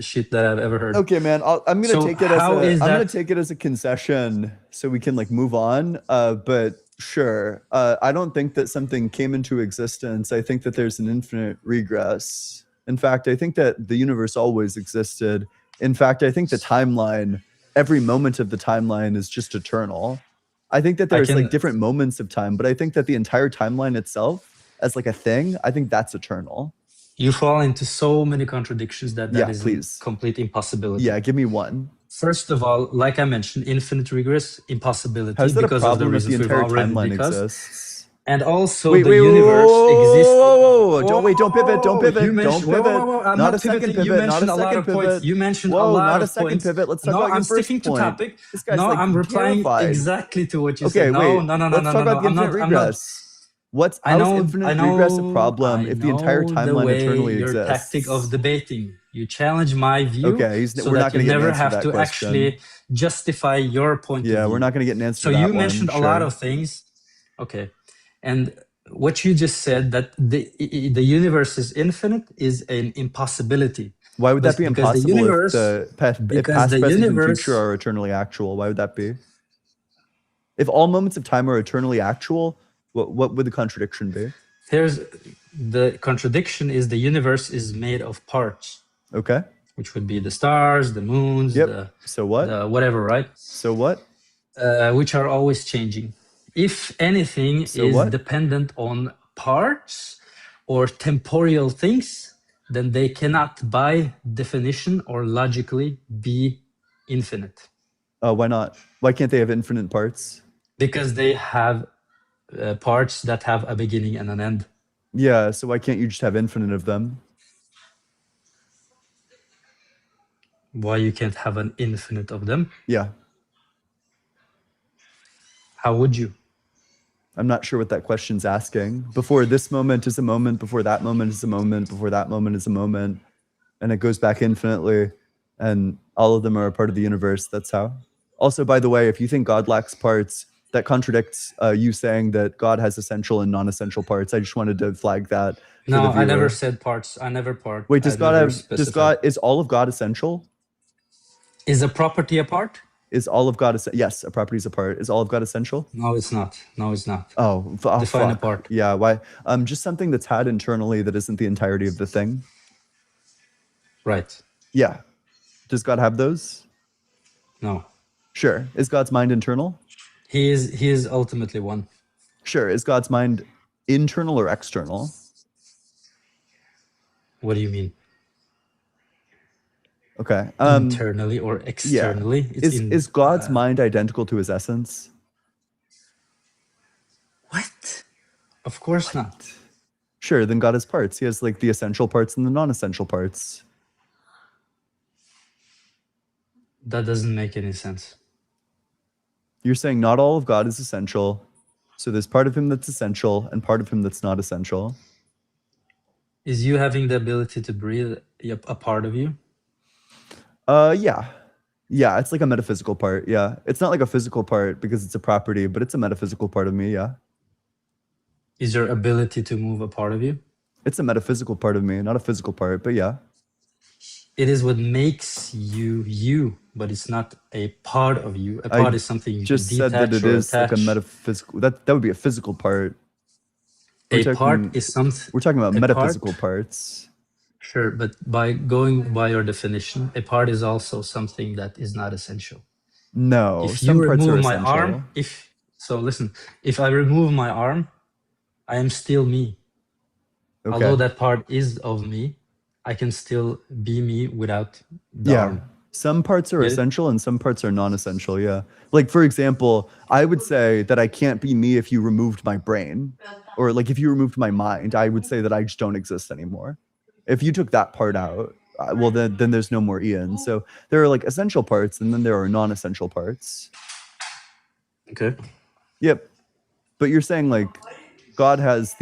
shit that I've ever heard. Okay, man. I'm gonna So take it as how is I'm gonna that- take it as a concession so we can like move on. But sure, I don't think that something came into existence. I think that there's an infinite regress. In fact, I think that the universe always existed. In fact, I think the timeline, every moment of the timeline is just eternal. I think that there's like different moments of time, but I think that the entire timeline itself, as like a thing, I think that's eternal. You fall into so many contradictions that Yeah, is please. a complete impossibility. Yeah, give me one. First of all, like I mentioned, infinite regress, impossibility How's that a because of the problem if the reasons we've entire already timeline discussed. exists? And also Wait, the wait, universe exists. whoa, don't pivot, don't pivot, You don't mentioned, pivot. I'm Not not a second pivoting. You pivot, not a mentioned a lot second of points. pivot. You mentioned a Whoa, lot not a of second points. pivot. Let's talk No, about your I'm first sticking to point. topic. This guy's No, like I'm replying terrified. exactly to what you Okay, said. wait. No. Let's talk about the infinite regress. How is infinite regress a problem if the entire timeline eternally your exists? tactic of debating. You challenge my view. Okay, so we're that not going you to get an never answer to have that to question. actually justify your point of Yeah, view. we're not going to get an answer So to that you one. mentioned a lot Sure. of things. Okay. And what you just said that the universe is infinite is an impossibility. Why would that be Because the impossible universe- if past, because the present, and universe- future are eternally actual? Why would that be? If all moments of time are eternally actual, what would the contradiction be? The contradiction is the universe is made of parts, Okay. which would be the stars, the moons, Yep. So what? the whatever, right? So what? Which are always changing. If anything So is what? dependent on parts or temporal things, then they cannot by definition or logically be infinite. Why not? Why can't they have infinite parts? Because they have parts that have a beginning and an end. Yeah, so why can't you just have infinite of them? Why you can't have an infinite of them? Yeah. How would you? I'm not sure what that question's asking. Before this moment is a moment, before that moment is a moment, before that moment is a moment. And it goes back infinitely. And all of them are a part of the universe. That's how. Also, by the way, if you think God lacks parts, that contradicts you saying that God has essential and non-essential parts. I just wanted to flag that. For No, the I never viewer. said parts. I never part. Wait, does I've God never have? Does specified. God? Is all of God essential? Is a property a part? Is all of God? Yes, a property is a part. Is all of God essential? No, it's not. No, it's not. Oh, Define a fuck. part. Yeah, why? Just something that's had internally that isn't the entirety of the thing. Right. Yeah. Does God have those? No. Sure. Is God's mind internal? He is ultimately one. Sure. Is God's mind internal or external? What do you mean? Okay. Internally or Yeah. externally? Is God's mind identical to his essence? What? Of course not. Sure. Then God has parts. He has like the essential parts and the non-essential parts. That doesn't make any sense. You're saying not all of God is essential. So there's part of him that's essential and part of him that's not essential. Is you having the ability to breathe a part of you? Yeah. Yeah, it's like a metaphysical part. Yeah. It's not like a physical part because it's a property, but it's a metaphysical part of me. Yeah. Is your ability to move a part of you? It's a metaphysical part of me, not a physical part, but yeah. It is what makes you you, but it's not a part of you. A I part is something you just can said detach that it or is like a attach. metaphysical, that would be a physical part. A We're part talking- is something. We're talking about a metaphysical part- parts. Sure, but by going by your definition, a part is also something that is not essential. No, If you some parts are remove my arm, essential. listen, if I remove my arm, I am still me. Okay. Although that part is of me, I can still be me without the Yeah. arm. Some parts are Get it? essential and some parts are non-essential. Yeah. Like, for example, I would say that I can't be me if you removed my brain, or like if you removed my mind, I would say that I just don't exist anymore. If you took that part out, well, then there's no more Ian. So there are like essential parts and then there are non-essential parts. Okay. Yep. But you're saying like God has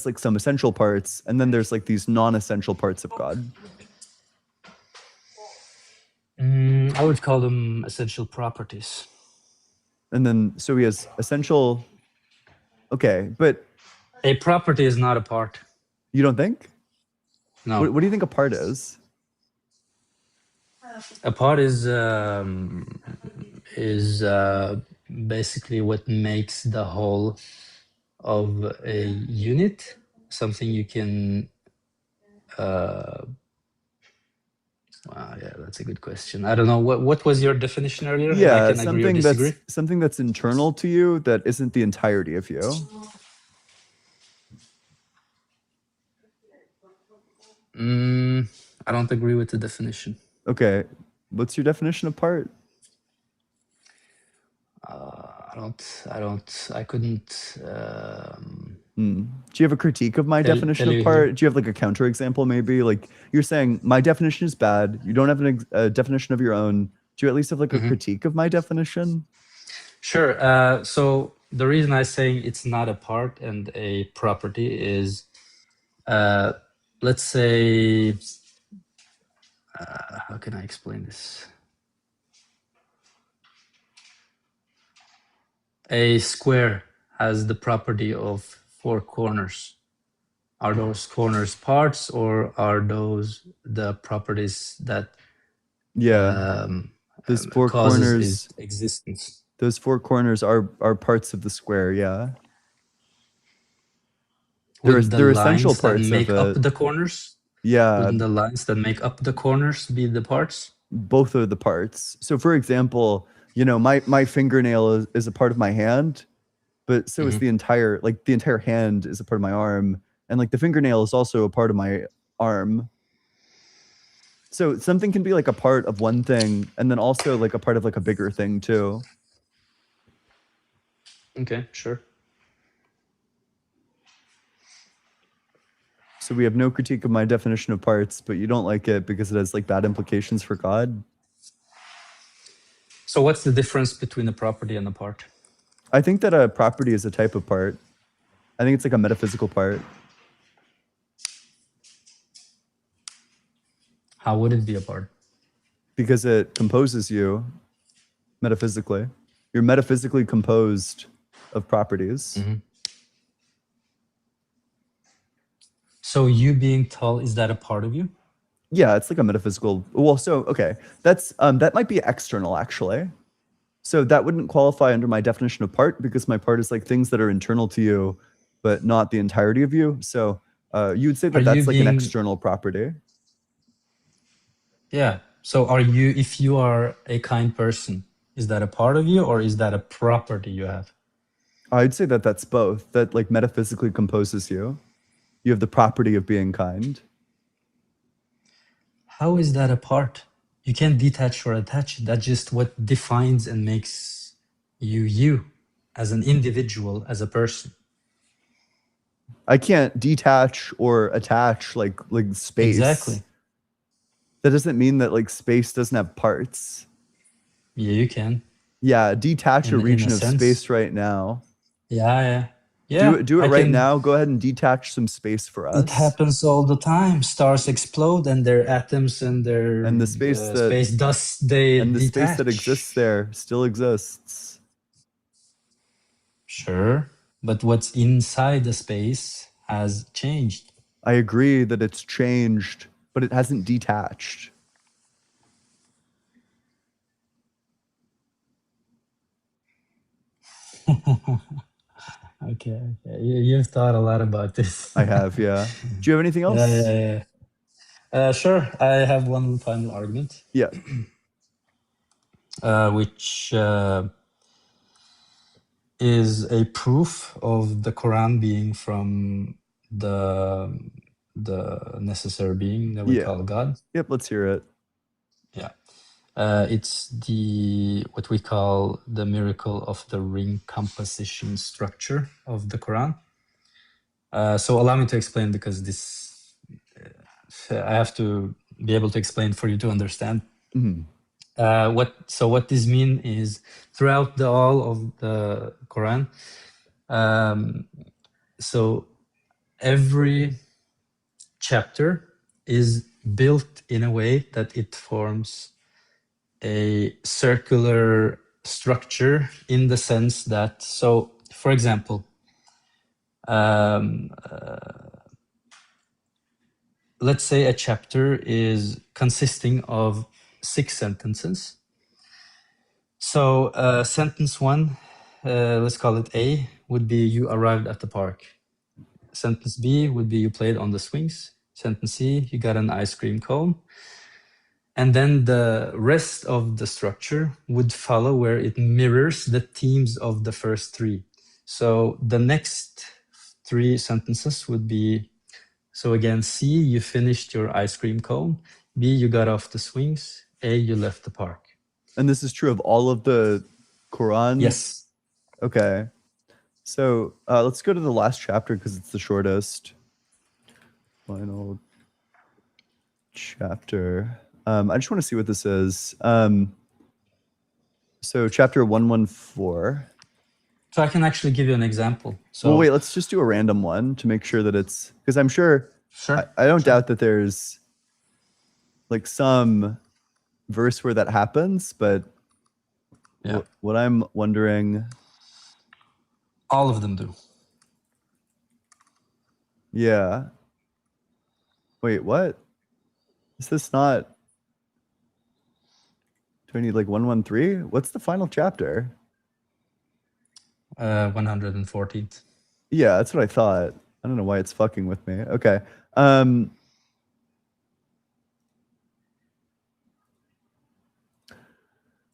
like some essential parts and then there's like these non-essential parts of God. I would call them essential properties. And then so he has essential. Okay, but A property is not a part. you don't think? No. What do you think a part is? A part is basically what makes the whole of a unit, something you can wow, yeah, that's a good question. I don't know what was your definition earlier. And I Yeah, can agree or disagree. something that's internal to you that isn't the entirety of you. I don't agree with the definition. Okay, what's your definition of part? I couldn't. Do you have a critique of my Tell- definition tell of you part? Do you have like a counterexample maybe? Like you're saying my definition is bad. You don't have a definition of your own. Do you at least have like a critique of my definition? Sure. So the reason I'm saying it's not a part and a property is, let's say, how can I explain this? A square has the property of 4 corners. Are those corners parts or are those the properties that Those 4 causes corners, its existence? those 4 corners are parts of the square. Yeah, Would the they're lines essential that parts make of up it. the corners? Yeah, Wouldn't the lines that make up the corners be the parts? both are the parts. So for example, you know, my fingernail is a part of my hand, but so is the entire hand is a part of my arm, and like the fingernail is also a part of my arm. So something can be like a part of one thing and then also like a part of like a bigger thing too. Okay, sure. So we have no critique of my definition of parts, but you don't like it because it has like bad implications for God. So what's the difference between a property and a part? I think that a property is a type of part. I think it's like a metaphysical part. How would it be a part? Because it composes you metaphysically. You're metaphysically composed of properties. So you being tall, is that a part of you? Yeah, it's like a metaphysical. Well, so okay, that's that might be external actually. So that wouldn't qualify under my definition of part because my part is like things that are internal to you, but not the entirety of you. So you would say that that's like an external property. Yeah. So if you are a kind person, is that a part of you or is that a property you have? I'd say that that's both. That like metaphysically composes you. You have the property of being kind. How is that a part? You can't detach or attach it. That's just what defines and makes you as an individual, as a person. I can't detach or attach like space. Exactly. That doesn't mean that like space doesn't have parts. Yeah, you can. Yeah, detach a In a region of sense. space right now. Yeah. Do it I right can- now. Go ahead and detach some space for us. It happens all the time. Stars explode and their atoms and their And the space space dust, they and the space that detach. exists there still exists. Sure, but what's inside the space has changed. I agree that it's changed, but it hasn't detached. Okay. You've thought a lot about this. I have, yeah. Do you have anything else? Yeah. Sure, I have one final argument, Yeah. which is a proof of the Quran being from the necessary being that we Yeah. call God. Yep. Let's hear it. Yeah. It's the what we call the miracle of the ring composition structure of the Quran. So allow me to explain, because this I have to be able to explain for you to understand. Mhm. What this means is, throughout all of the Quran, so every chapter is built in a way that it forms a circular structure, in the sense that, so for example, let's say a chapter is consisting of 6 sentences. So sentence 1, let's call it A, would be you arrived at the park. Sentence B would be you played on the swings. Sentence C, you got an ice cream cone. And then the rest of the structure would follow, where it mirrors the themes of the first 3. So the next 3 sentences would be, so again, C, you finished your ice cream cone. B, you got off the swings. A, you left the park. And this is true of all of the Quran? Yes. Okay. So let's go to the last chapter because it's the shortest. Final chapter. I just want to see what this is. So chapter 114. So I can actually give you an example. So Well, wait, let's just do a random one to make sure that it's, because I'm sure, Sure. I don't doubt that there's like some verse where that happens, but Yeah. what I'm wondering, all of them do. yeah. Wait, what? Is this not? Do I need like 113? What's the final chapter? 114th. Yeah, that's what I thought. I don't know why it's fucking with me. Okay.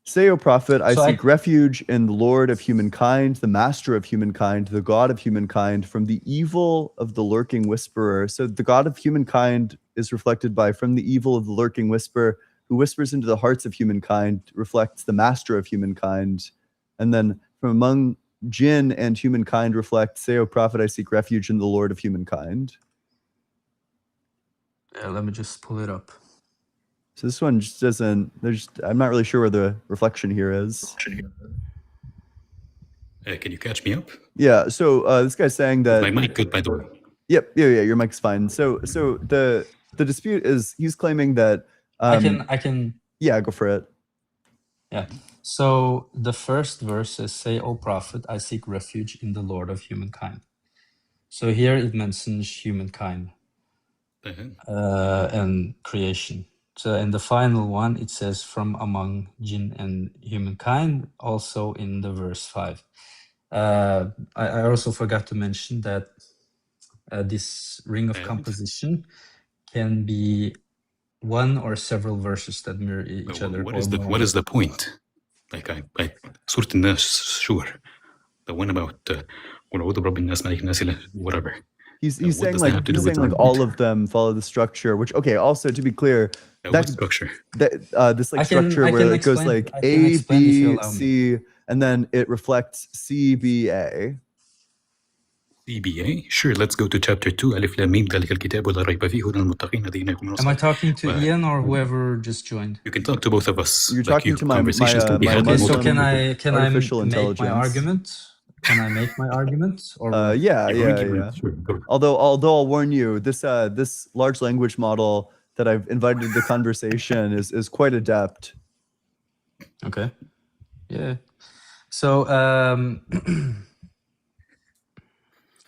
Say, O prophet, I So seek refuge in the Lord of humankind, the master of humankind, the God of humankind, from the evil of the lurking whisperer. So the God of humankind is reflected by from the evil of the lurking whisperer, who whispers into the hearts of humankind, reflects the master of humankind. And then from among jinn and humankind reflect, say, O prophet, I seek refuge in the Lord of humankind. Yeah, let me just pull it up. So this one just doesn't, I'm not really sure where the reflection here is. Can you catch me up? Yeah, so this guy's saying that My mic good, by the way. Yep, yeah, your mic's fine. So the dispute is he's claiming that I can yeah, go for it. Yeah. So the first verse says, say, O prophet, I seek refuge in the Lord of humankind. So here it mentions humankind and creation. So in the final one, it says from among jinn and humankind, also in the verse 5. I also forgot to mention that this ring of composition can be one or several verses that mirror each other. What is the point? Like I Surah An-Nas, sure. The one about whatever. He's saying like all of them follow the structure, which okay, also to be clear, what structure? This like structure where it goes like A, B, C, and then it reflects C, B, A. CBA? Sure, let's go to chapter 2. Alif Lam Mim ذلك الكتاب لا ريب فيه هدى للمتقين الذين يقيمون Am I talking to Ian or whoever just joined? You can talk to both of us. You're talking to my Okay, so can I artificial make intelligence. my argument? Can I make my argument? Or yeah. Although I'll warn you, this large language model that I've invited to the conversation is quite adept. Okay. Yeah. So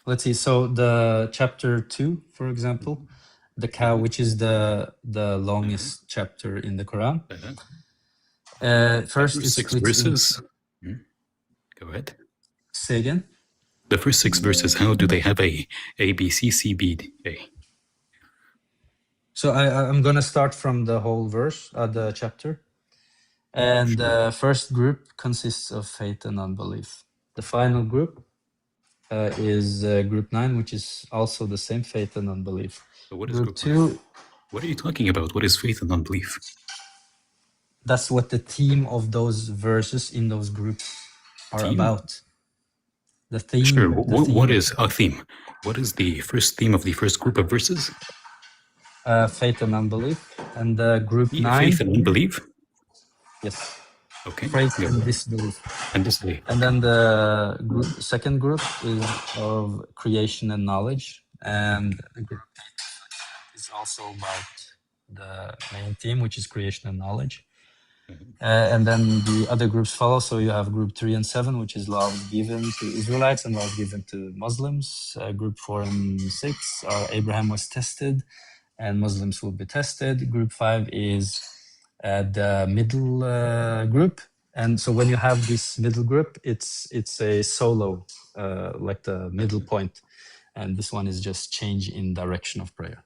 let's see. So the chapter 2, for example, the cow, which is the longest chapter in the Quran. First, it's 6 verses. Go ahead. Say again. The first 6 verses. How do they have A, B, C, C, B, A? So I'm gonna start from the whole verse, the chapter. And the first group consists of faith and unbelief. The final group is group 9, which is also the same, faith and unbelief. So what is Group group 2, What are you talking about? What is faith and unbelief? that's what the theme of those verses in those groups are Theme? about. The theme. Sure. What of- is a theme? What is the first theme of the first group of verses? faith and unbelief? And group Yeah, 9. faith and unbelief. Yes. Okay. Faith Yeah. and disbelief. And disbelief. And then the second group is of creation and knowledge. And the group is also about the main theme, which is creation and knowledge. And then the other groups follow. So you have group 3 and 7, which is laws given to Israelites and laws given to Muslims. Group 4 and 6 are Abraham was tested and Muslims will be tested. Group 5 is the middle group. And so when you have this middle group, it's a solo, like the middle point. And this one is just change in direction of prayer.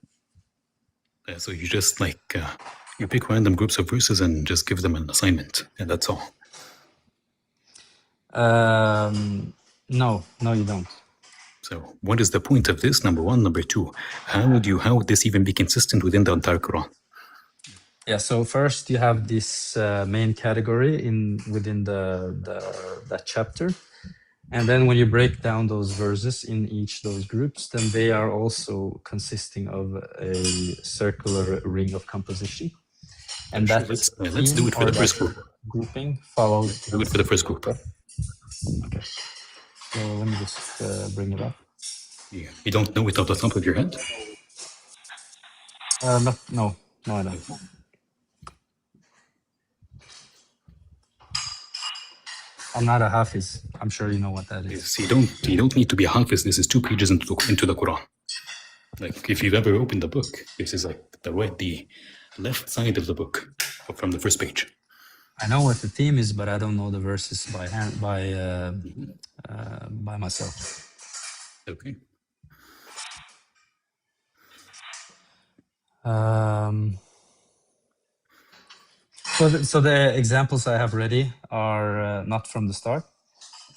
So you just you pick random groups of verses and just give them an assignment, and that's all. No, you don't. So what is the point of this? Number one. Number two, how would this even be consistent within the entire Quran? Yeah, so first you have this main category within that chapter. And then when you break down those verses in each those groups, then they are also consisting of a circular ring of composition. And Sure, that let's do it for the first group. Grouping follows. Do it for the first group. Okay. So let me just bring it up. Yeah. You don't know it off the top of your head? No, I don't. I'm not a Hafiz. I'm sure you know what that is. Yes, you don't need to be a Hafiz. This is 2 pages into the Quran. Like if you've ever opened the book, this is like the left side of the book from the first page. I know what the theme is, but I don't know the verses by hand by myself. Okay. So the examples I have ready are not from the start.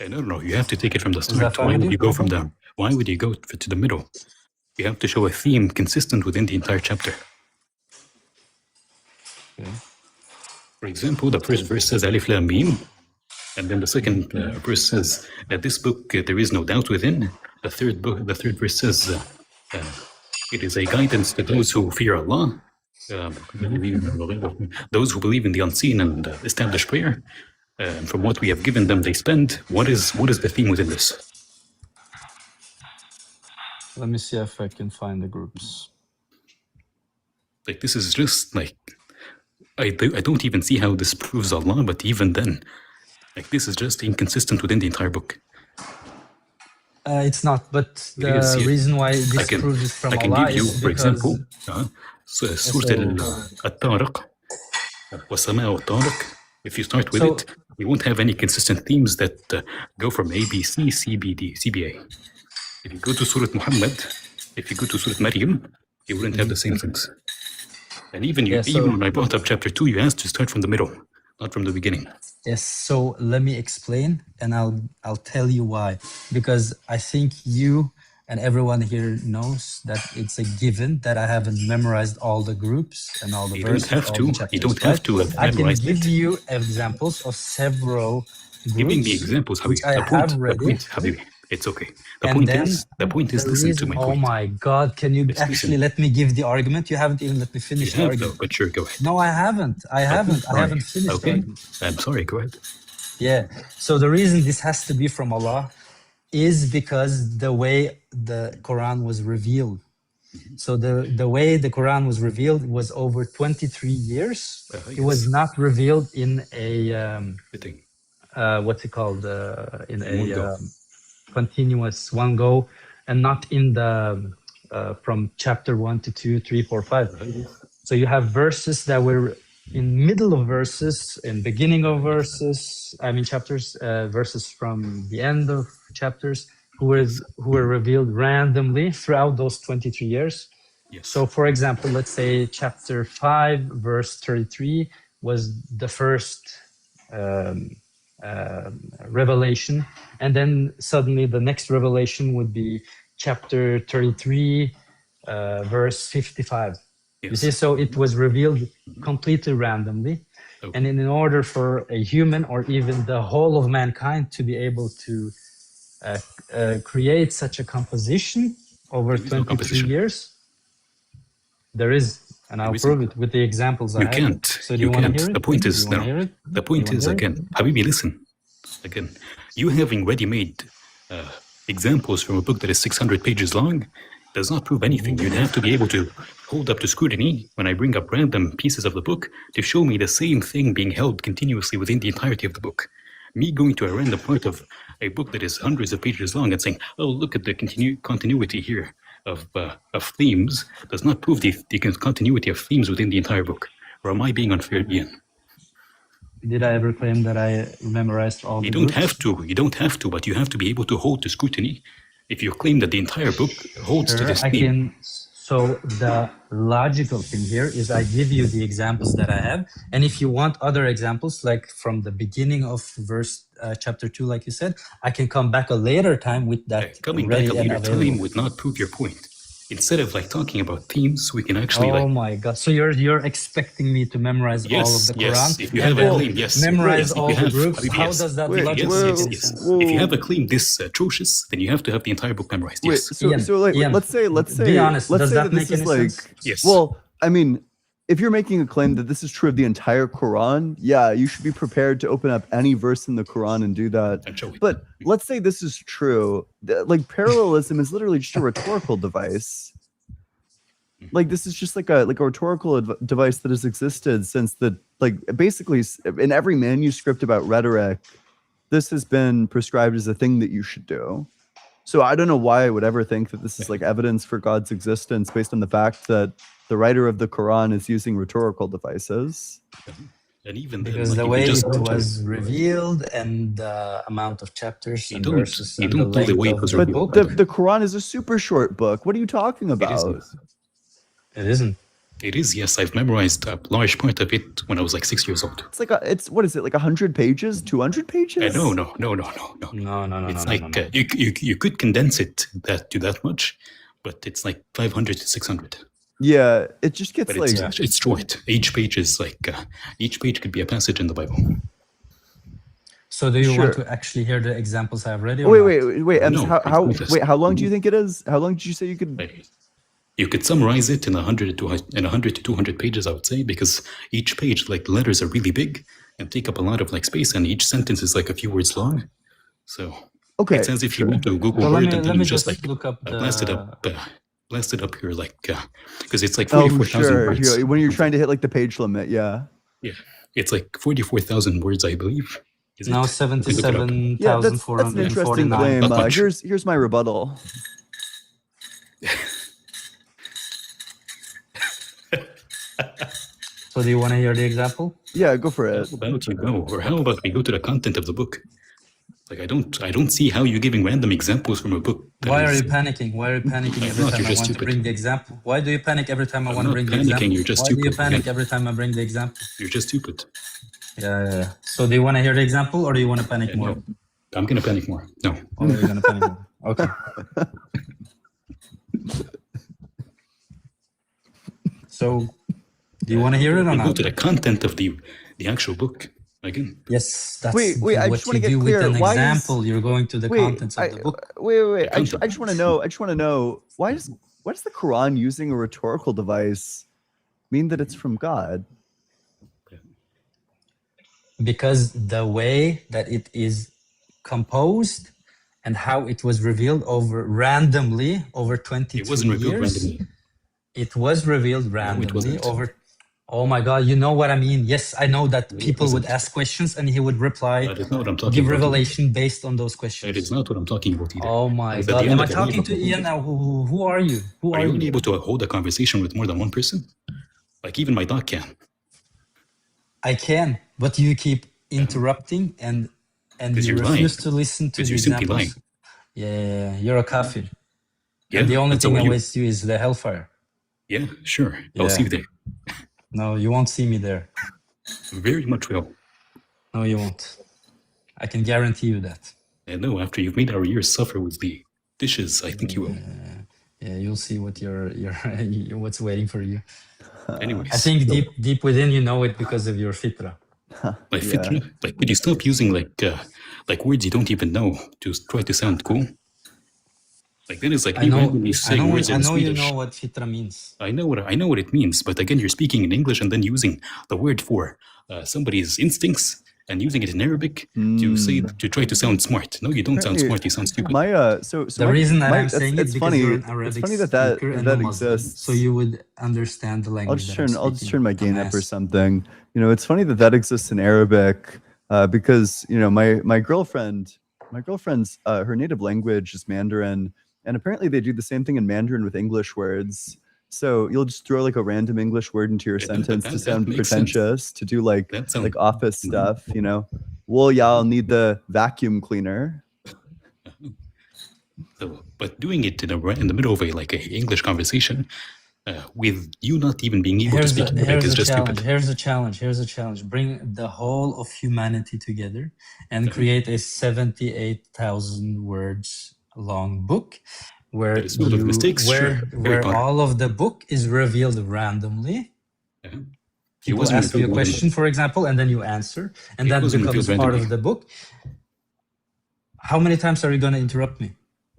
No. You have to take it from the that start. fine Why with would you? you go from there? Why would you go to the middle? You have to show a theme consistent within the entire chapter. Okay. For example, the first verse says Alif Lam Mim, and then the second verse says that this book there is no doubt within. The third verse says it is a guidance to those who fear Allah, those who believe in the unseen and establish prayer. From what we have given them, they spend. What is the theme within this? Let me see if I can find the groups. Like this is just like I don't even see how this proves Allah, but even then, like this is just inconsistent within the entire book. It's not, but the Yes, yeah. reason why this proves it from I can Allah give you, is for because example, Surah Al-Tariq, وَالسَّمَاءِ وَالطَّارِقِ. If you start with it, you won't have any consistent themes that go from A, B, C, C, B, D, C, B, A. If you go to Surah Muhammad, if you go to Surah Maryam, you wouldn't have the same things. And even when I brought up chapter 2, you asked to start from the middle, not from the beginning. Yes, so let me explain, and I'll tell you why. Because I think you and everyone here knows that it's a given that I haven't memorized all the groups and all the verses. You don't have to have I can memorized give it. you examples of several groups. Giving me examples, which I have ready. Habibi, it's okay. The And point is, listen to my oh point. my God, can you actually let me give the argument? You haven't even let me finish the You have argument. though, but sure, go ahead. No, I haven't. I haven't finished the Okay, argument. I'm sorry, go ahead. Yeah. So the reason this has to be from Allah is because the way the Quran was revealed. So the way the Quran was revealed was over 23 years. It was not revealed in a what's it called? In a continuous one go, and not in the from chapter 1 to 2, 3, 4, 5. So you have verses that were in middle of verses, in beginning of verses, chapters, verses from the end of chapters, who were revealed randomly throughout those 23 years. Yes. So, for example, let's say chapter 5, verse 33 was the first um, revelation, and then suddenly the next revelation would be chapter 33, verse 55. You see, Yes. so it was revealed completely randomly. Okay. And in order for a human or even the whole of mankind to be able to create such a composition over There is no 23 composition. years, there is, and There I'll isn't. prove it with the examples I You have. can't. So do You you want to can't. hear it? The point Do is you want no. to hear it? The point wanna is hear it? again, Habibi, listen. Again, you having ready-made examples from a book that is 600 pages long does not prove anything. You'd have to be able to hold up to scrutiny when I bring up random pieces of the book to show me the same thing being held continuously within the entirety of the book. Me going to a random part of a book that is hundreds of pages long and saying, "Oh, look at the continuity here of themes," does not prove the continuity of themes within the entire book. Or am I being unfair, Ian? Did I ever claim that I memorized all You the don't groups? have to. You don't have to, but you have to be able to hold to scrutiny. If you claim that the entire book holds to Sure, this I theme, can. So the logical thing here is I give you the examples that I have, and if you want other examples, like from the beginning of verse chapter 2, like you said, I can come back a later time with that coming back ready a and later available. time would not prove your point. Instead of like talking about themes, we can actually Oh like my God! So you're expecting me to memorize all of yes, the yes. Quran If you and have a then claim, yes, memorize yes. If all you the have, groups? Habibi, How yes. does that Wait, logically yes, make yes. sense? If you have a claim this atrocious, then you have to have the entire book memorized. Wait, Yes. so Ian, so like Ian, let's say be honest. let's Does say that that this make is any like sense? Yes. well, I mean, if you're making a claim that this is true of the entire Quran, yeah, you should be prepared to open up any verse in the Quran and do that. And show it. But let's say this is true. Like parallelism is literally just a rhetorical device. Like this is just like a rhetorical device that has existed since the basically in every manuscript about rhetoric, this has been prescribed as a thing that you should do. So I don't know why I would ever think that this is like evidence for God's existence based on the fact that the writer of the Quran is using rhetorical devices. And even then, Because like, the you way can it just was revealed and the amount of chapters you and don't verses you and the don't do the length way it of was the But revealed. book, the Quran is a super short book. What are you talking It is. about? Yes. it isn't. It is. Yes, I've memorized a large part of it when I was like 6 years old. It's like it's what is it, like 100 pages, 200 pages? No. No. It's like you could condense it to that much, but it's like 500 to 600. Yeah, it just gets But like it's short. Each page is like each page could be a passage in the Bible. So do you want Sure. to actually hear the examples I have ready? Oh, Or wait, not? wait, Ems, No, how it's pointless. wait, how long do you think it is? How long did you say you could? You could summarize it in 100 to 200 pages, I would say, because each page, like the letters are really big and take up a lot of like space, and each sentence is like a few words long. So Okay, it's as if you sure. went to Google So Word and let then me you just just like look up blasted the. up your like because it's like Oh, 44,000 sure. words. When you're trying to hit like the page limit, yeah. Yeah, it's like 44,000 words, I believe. Is Now it? You can look it up. Yeah, that's an interesting 77,449. claim. Not much. Here's my rebuttal. So do you want to hear the example? Yeah, go for it. How about you go, or how about we go to the content of the book? Like I don't see how you're giving random examples from a book. that Why are is- you panicking? Why are you panicking I'm every not, time you're I just want to stupid. bring the example? Why do you panic every time I I'm want to not bring the panicking, example? you're just Why do you stupid. panic Again. every time I bring the example? You're just stupid. Yeah. So do you want to hear the example or do you want to panic more? No, I'm gonna panic more. No. Or are you going to panic more? Okay. So do you want to hear it or We go not? to the content of the actual book again. Yes, that's Wait, I what just wanna you get do clear. with an Why is- example. You're going to the Wait, contents of the book. wait. The I just want to know. I just want to know why is the Quran using a rhetorical device mean that it's from God? Because the way that it is composed and how it was revealed randomly over 23 It wasn't revealed years. randomly. It was revealed randomly wasn't. over. Oh my God! You know what I mean? Yes, I know that it people would wasn't. ask questions and he would reply, That is not what I'm talking give about. revelation based on those questions. That is not what I'm talking about either. Oh my Because at God! the end Am I of the talking day- to Ian now? Who are you? Who Are are you you? able to hold a conversation with more than one person? Like even my dog can. I can, but you keep interrupting and 'Cause you you're lying. refuse to listen to 'Cause the you're simply examples. lying. Yeah, you're a kafir. Yeah. And the only and so thing are you. awaits you is the hellfire. Yeah, sure. I'll see you there. No, you won't see me there. Very much will. No, you won't. I can guarantee you that. I know, after you've made our ears suffer with the dishes, I think you will. Yeah, you'll see what what's waiting for you. Anyways. I think deep within you know it because of your fitra. Like fitra? Like, could you stop using like words you don't even know to try to sound cool? Like that is like me randomly saying words in I know you Swedish. know what fitra means. I know what it means, but again, you're speaking in English and then using the word for somebody's instincts and using it in Arabic to try to sound smart. No, you don't sound smart. You sound stupid. The reason that I'm saying it it's because funny. you're an Arabic It's funny that speaker and that a Muslim, exists. so you would understand the language. I'll just turn my gain up or something. You know, it's funny that exists in Arabic because you know my girlfriend's her native language is Mandarin, and apparently they do the same thing in Mandarin with English words. So you'll just throw like a random English word into your sentence to sound pretentious, to do like office stuff. You know, well, yeah, I'll need the vacuum cleaner. So, but doing it in the middle of a English conversation, with you not even being able to speak Arabic is just stupid. Here's a challenge. Bring the whole of humanity together and create a 78,000 words long book where It's full of mistakes, sure. where all of the book is revealed randomly. People ask you a question, for example, and then you answer, and that becomes part of the book. How many times are you going to interrupt me?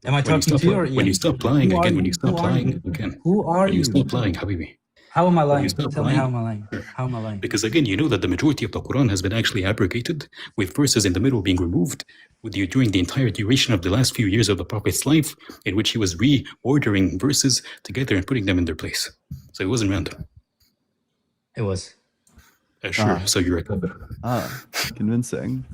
Am I talking to you or Ian? When you stop lying again, when you stop lying again. Who are you? When you stop lying, Habibi. How am I lying? Tell me how am I lying? How am I lying? Because again, you know that the majority of the Quran has been actually abrogated, with verses in the middle being removed during the entire duration of the last few years of the Prophet's life, in which he was reordering verses together and putting them in their place. So it wasn't random. It was. Sure. So you're right. Convincing.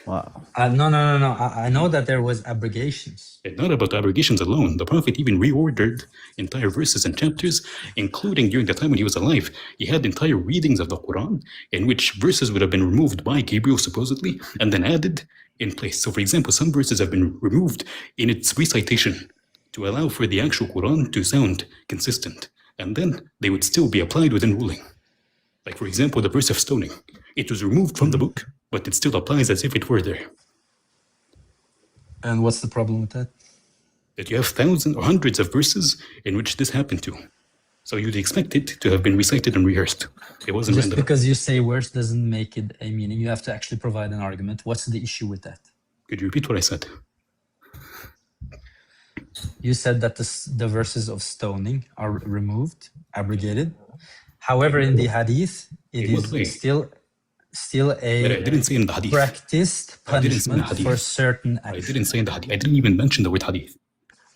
Wow. No. I know that there was abrogations. And not about the abrogations alone. The Prophet even reordered entire verses and chapters, including during the time when he was alive. He had entire readings of the Quran in which verses would have been removed by Gabriel, supposedly, and then added in place. So, for example, some verses have been removed in its recitation to allow for the actual Quran to sound consistent. And then they would still be applied within ruling. Like, for example, the verse of stoning. It was removed from the book, but it still applies as if it were there. And what's the problem with that? That you have thousands or hundreds of verses in which this happened to. So you'd expect it to have been recited and rehearsed. It wasn't Just random. because you say words doesn't make it a meaning. You have to actually provide an argument. What's the issue with that? Could you repeat what I said? You said that the verses of stoning are removed, abrogated. However, in the hadith, it is still a But I didn't say in the hadith. practiced punishment for certain actions. I didn't say in the hadith. I didn't even mention the word hadith.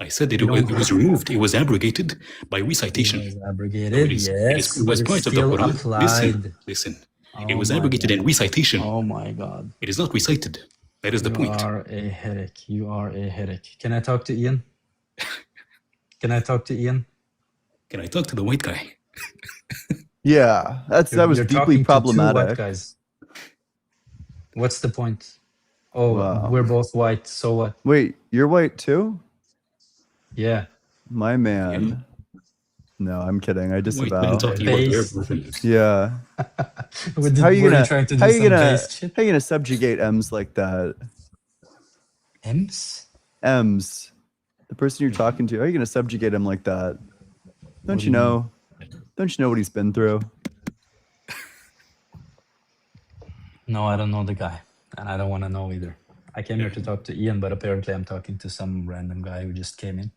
I said that it was removed. It was abrogated by recitation. It was abrogated, yes. It was but part it's of the still Quran. applied. Listen. Oh It was my abrogated in recitation. Oh my God. It is not recited. That is the point. You are a headache. You are a headache. Can I talk to Ian? Can I talk to Ian? Can I talk to the white guy? Yeah, that was You're deeply talking to two problematic. white guys. What's the point? Oh, Wow. we're both white. So what? Wait, you're white too? Yeah. My man. No, I'm kidding. I White man disavow. talking about their Base. version. Yeah. Were How are you gonna trying to do how are you some gonna based shit? how are you gonna subjugate M's like that? M's? M's. The person you're talking to, how are you gonna subjugate him like that? Don't do you you know? Don't you know what he's been through? No, I don't know the guy. And I don't want to know either. I came here to talk to Ian, but apparently I'm talking to some random guy who just came in.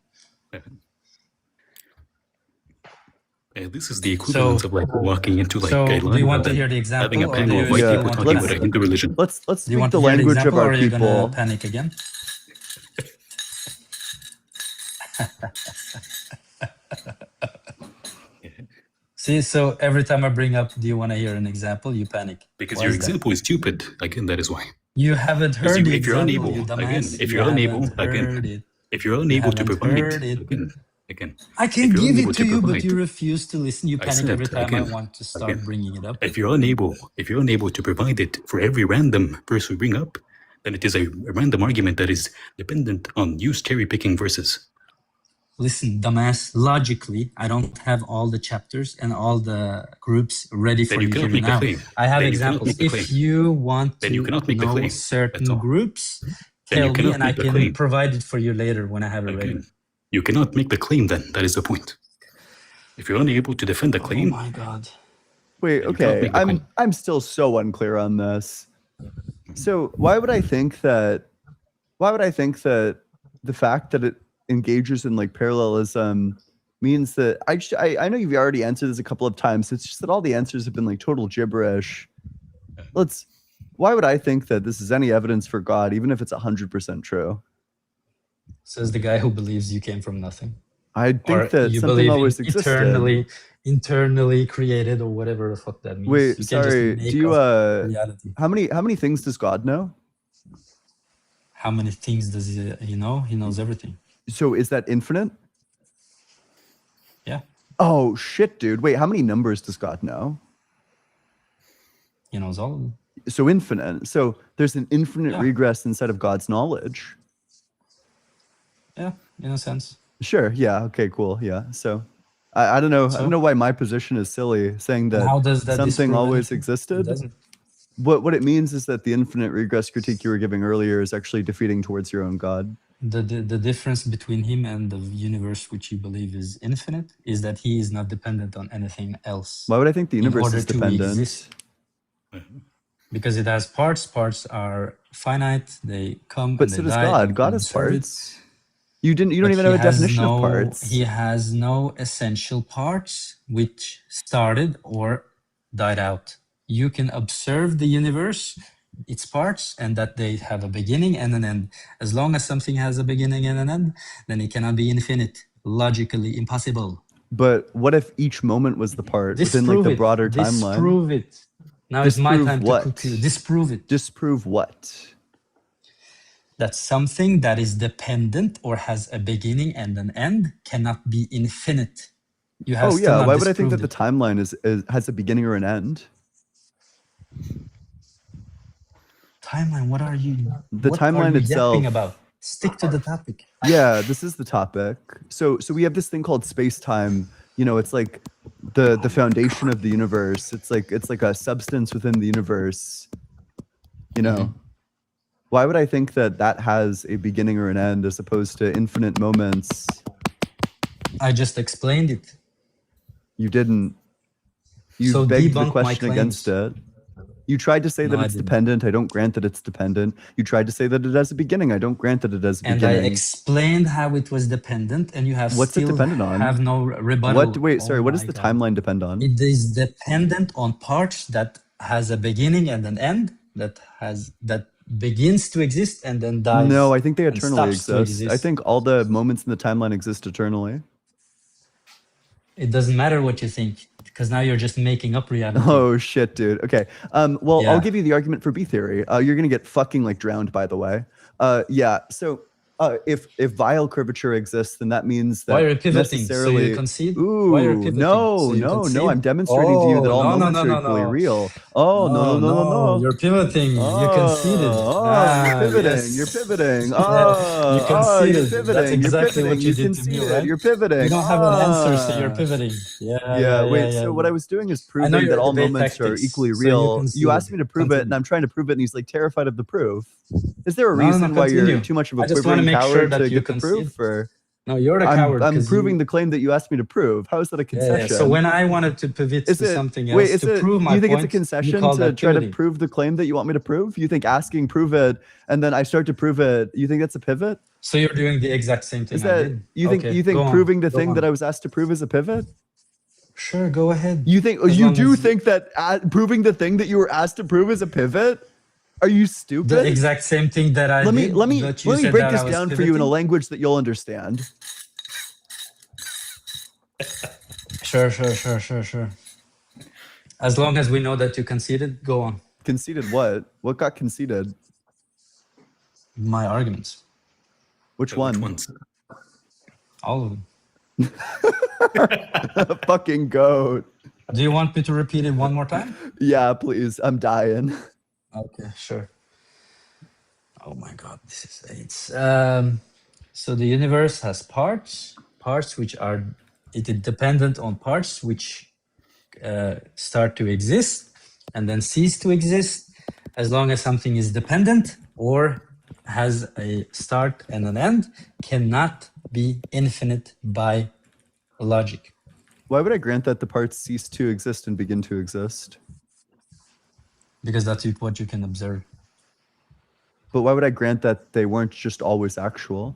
This is the equivalent of like walking into like So, a do you line want to and hear the example? having a or panel do of you white still people want to talking panic? about a Hindu religion. Let's Do you speak want the to hear the language of example, or our are you gonna people. panic again? See, so every time I bring up, do you want to hear an example? You panic. Because Why your is that? example is stupid. Again, that is why. You haven't Because heard the if you're example, unable, you again, dumbass. if You you're unable, haven't heard again, it. if you're unable to haven't provide, heard it. again, I can if you're give unable it to you, but provide, you refuse to listen. You I panic every said, time I again, want to start again, bringing it up. if you're unable to provide it for every random verse we bring up, then it is a random argument that is dependent on you cherry picking verses. Listen, dumbass, logically, I don't have all the chapters and all the groups ready Then for you you cannot here make the now. claim. I have Then you cannot examples. make the claim. If you want Then you to cannot make the know claim. That's certain all. groups, Then you tell me cannot and I make the can claim. provide it for you later when I have it ready. Again, you cannot make the claim then. That is the point. If you're only able to defend the Oh claim, my god. Wait, then you cannot okay. make the claim. I'm still so unclear on this. So why would I think that the fact that it engages in like parallelism means that I know you've already answered this a couple of times. It's just that all the answers have been like total gibberish. Why would I think that this is any evidence for God, even if it's 100% true? Says the guy who believes you came from nothing. I Or think that you something believe always in existed. internally created, or whatever the fuck that means. Wait, You can sorry. just Do you make up reality. how many things does God know? How many things does he know? He knows everything. So is that infinite? Yeah. Oh shit, dude. Wait, how many numbers does God know? He knows all of them. So infinite. So there's an infinite Yeah. regress inside of God's knowledge. Yeah, in a sense. Sure. Yeah. Okay. Cool. Yeah. So I don't know. I So? don't know why my position is silly, saying And that how does that something disprove always anything? It existed. doesn't. What it means is that the infinite regress critique you were giving earlier is actually defeating towards your own God. The difference between him and the universe, which you believe is infinite, is that he is not dependent on anything else. Why would I think the in universe order is to dependent? exist. Because it has parts. Parts are finite. They come But and so they does die. God. You God can has observe it. parts. You don't But even he have a has definition of no parts. he has no essential parts which started or died out. You can observe the universe, its parts, and that they have a beginning and an end. As long as something has a beginning and an end, then it cannot be infinite. Logically impossible. But what if each moment was the part within like Disprove the it. broader timeline? Disprove it. Now it's my Disprove time what? to cook you. Disprove it. Disprove what? That something that is dependent or has a beginning and an end cannot be infinite. You have Oh still yeah. not Why would I think that disproved the it. timeline has a beginning or an end? Timeline, what are you The what are timeline you itself. yapping about? Stick to the topic. Yeah, this is the topic. So we have this thing called space-time. You know, it's like the foundation of the universe. It's like a substance within the universe. You know, why would I think that that has a beginning or an end as opposed to infinite moments? I just explained it. You didn't. You So begged the debunk my question against claims. it. You tried to say No, that I it's didn't. dependent. I don't grant that it's dependent. You tried to say that it has a beginning. I don't grant that it has a And I beginning. explained how it was dependent, and you have What's it still dependent on? have no rebuttal. What? Wait, Oh sorry. What does my the God. timeline depend on? It is dependent on parts that has a beginning and an end, that begins to exist and then dies. No, I think they and eternally stops to exist. I exist. think all the moments in the timeline exist eternally. It doesn't matter what you think, because now you're just making up reality. Oh shit, dude. Okay. Well, I'll Yeah. give you the argument for B theory. You're gonna get fucking like drowned, by the way. Yeah. So if vile curvature exists, then that means that Why are you pivoting? So necessarily. you concede? Ooh, Why are you pivoting? no, So you no, no. concede? I'm demonstrating to you that Oh, all no, no, moments no, are no, equally no. real. Oh, no, no, no, no, no. You're pivoting. You conceded. Oh, Ah, you're pivoting. yes. You're pivoting. Yeah, Oh, you you're conceded. pivoting. That's You're exactly what pivoting. you You did to me, conceded. right? You're pivoting. You don't have an answer, so you're Ah. pivoting. Yeah, Yeah, wait, yeah, so what I was doing is I know proving that your all debate moments are tactics, equally so you real. You conceded. asked me to prove it, and Continue. I'm trying to prove it, and he's like terrified of the proof. Is there a No, reason why you're continue. too much of a I just want to quivering make sure coward that to you get the concede. proof? Or No, you're the coward I'm because proving you. the claim that you asked me to prove. How is that a Yeah, yeah. concession? So when I wanted to pivot Is to it something wait? else Is to it? prove Do my you think it's a point, you concession call to that try to pivoting. prove the claim that you want me to prove? You think asking prove it, and then I start to prove it. You think that's a pivot? So you're doing the exact same thing Is I that did. you think Okay, you think go on. proving the Go thing that on. I was asked to prove is a pivot? Sure, go ahead. You think As you long do as think that proving the thing that you were asked to prove is a pivot? Are you the stupid? exact same thing that I Let me did, let me but you let me said break that I this was down for you in a pivoting. language that you'll understand. Sure. As long as we know that you conceded, go on. Conceded what? What got conceded? My arguments, Which Which one? ones? all of them. Fucking goat. Do you want me to repeat it one more time? Yeah, please. I'm dying. Okay, sure. Oh my God, this is it's so the universe has parts. parts which are it is dependent on parts which start to exist and then cease to exist. As long as something is dependent or has a start and an end, cannot be infinite by logic. Why would I grant that the parts cease to exist and begin to exist? Because that's what you can observe. But why would I grant that they weren't just always actual?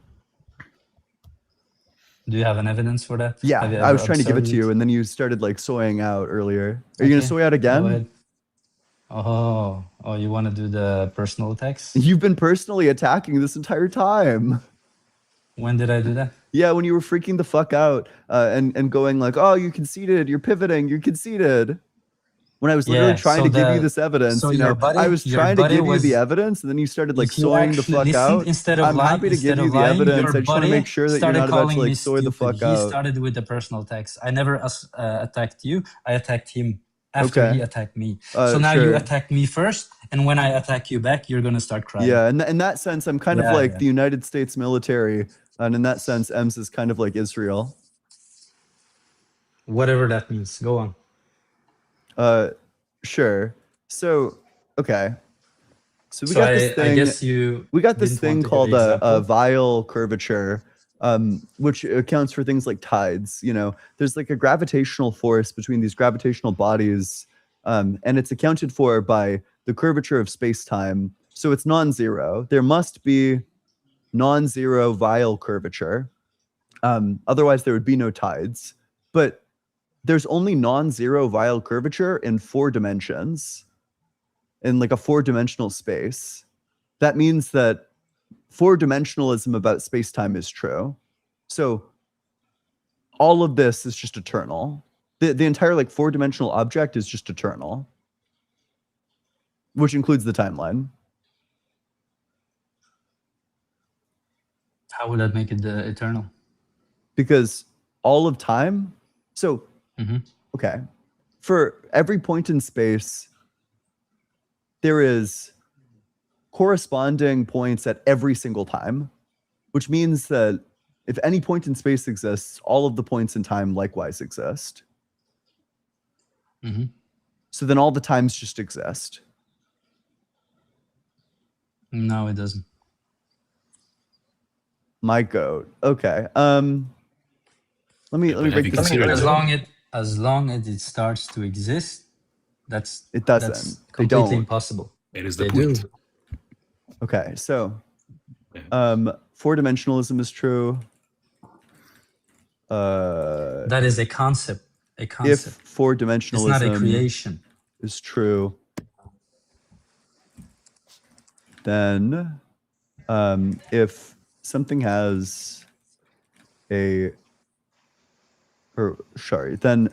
Do you have an evidence for that? Yeah, Have you I ever was trying to give it observed to you, and then you started like soying out earlier. Are you Okay, gonna soy out go again? ahead. Oh, you want to do the personal attacks? You've been personally attacking this entire time. When did I do that? Yeah, when you were freaking the fuck out and going like, "Oh, you conceded. You're pivoting. You're conceded." When I was literally Yeah, trying so to give you the this evidence, so you your know, buddy, I was your trying to buddy give you the was evidence, and then you started like if you soying the actually fuck listened out. instead of I'm lying, happy to give instead you of the lying, evidence. your I just want to buddy make sure that you're started not about calling to me like soy the stupid. fuck He out. started with the personal attacks. I never attacked you. I attacked him after he Okay. attacked me. So now you Sure. attack me first, and when I attack you back, you're gonna start crying. Yeah, and in that sense, I'm kind of Yeah, like yeah. the United States military, and in that sense, Ems is kind of like Israel. Whatever that means. Go on. Sure. So, okay. So we So got this I thing. guess you We got this didn't thing want to called give the a example. Weyl curvature, which accounts for things like tides. You know, there's like a gravitational force between these gravitational bodies, and it's accounted for by the curvature of space-time. So it's non-zero. There must be non-zero Weyl curvature. Otherwise, there would be no tides. But there's only non-zero Weyl curvature in 4 dimensions, in like a 4-dimensional space. That means that 4-dimensionalism about space-time is true. So all of this is just eternal. The entire like 4-dimensional object is just eternal, which includes the timeline. How would that make it eternal? Because all of time, so Mhm. okay, for every point in space, there is corresponding points at every single time, which means that if any point in space exists, all of the points in time likewise exist. Mhm. So then all the times just exist. No, it doesn't. My goat. Okay. Let me But have break you this considered here. that? As long as it starts to exist, that's It doesn't. that's They completely don't. impossible. It is the They point. do. Okay, so 4-dimensionalism is true. That is a concept. A If concept. It's not a 4-dimensionalism creation. is true, then if something has then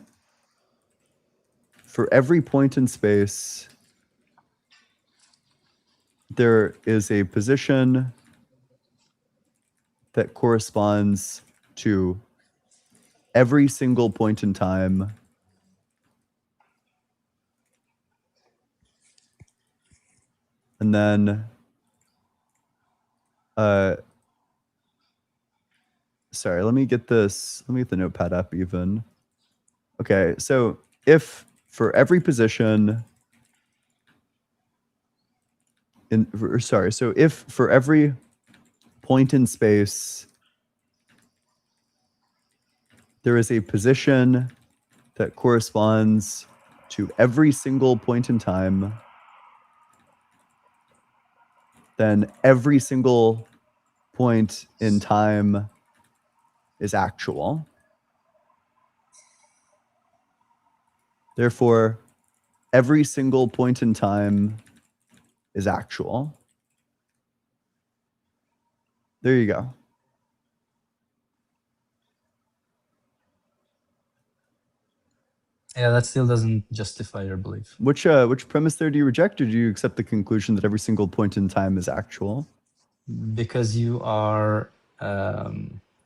for every point in space, there is a position that corresponds to every single point in time and then sorry, let me get the notepad up even. Okay, so if for every position so if for every point in space there is a position that corresponds to every single point in time, then every single point in time is actual. Therefore, every single point in time is actual. There you go. Yeah, that still doesn't justify your belief. Which premise there do you reject, or do you accept the conclusion that every single point in time is actual? Because you are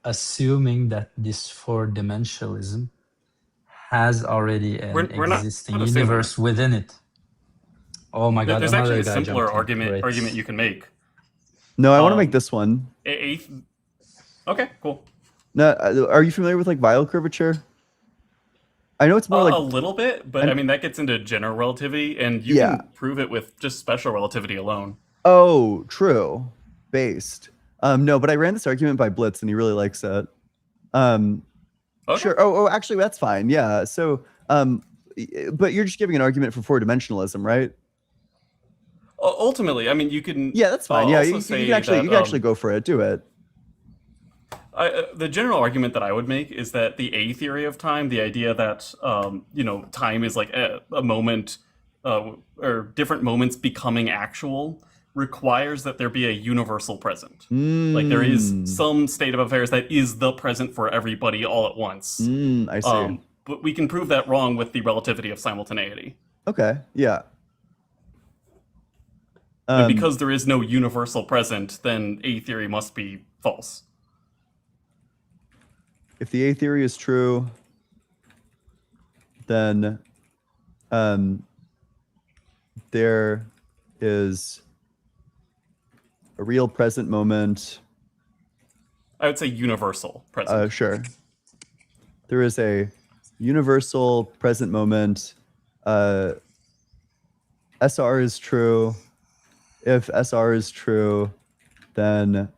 assuming that this 4-dimensionalism has already an We're not existing assuming universe within it. Oh my god, There's another actually a guy simpler jumped in. Great. argument you can make. No, I want to make this one. Okay, cool. No, are you familiar with like Weyl curvature? I know it's more A like little bit, but I mean that gets into general relativity, and you Yeah. can prove it with just special relativity alone. Oh, true. Based. No, but I ran this argument by Blitz and he really likes it. Okay. Sure. Oh, actually that's fine. Yeah. So but you're just giving an argument for four-dimensionalism, right? Ultimately, I mean, you can. Yeah, that's fine. Yeah, also you say can actually that, you can actually go for it. Do it. The general argument that I would make is that the A theory of time, the idea that time is like a moment, or different moments becoming actual, requires that there be a universal present. Like there is some state of affairs that is the present for everybody all at once. I see. But we can prove that wrong with the relativity of simultaneity. Okay. Yeah. And because there is no universal present, then A theory must be false. If the A theory is true, then there is a real present moment. I would say universal present. Sure. There is a universal present moment. SR is true. If SR is true, then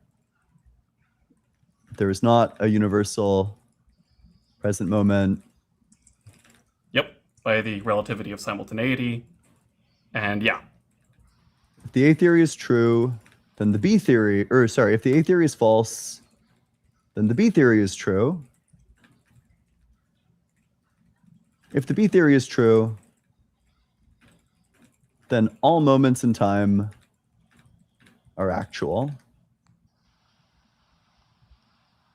there is not a universal present moment. Yep, by the relativity of simultaneity. And yeah. If the A theory is true, then the B theory, or sorry, if the A theory is false, then the B theory is true. If the B theory is true, then all moments in time are actual.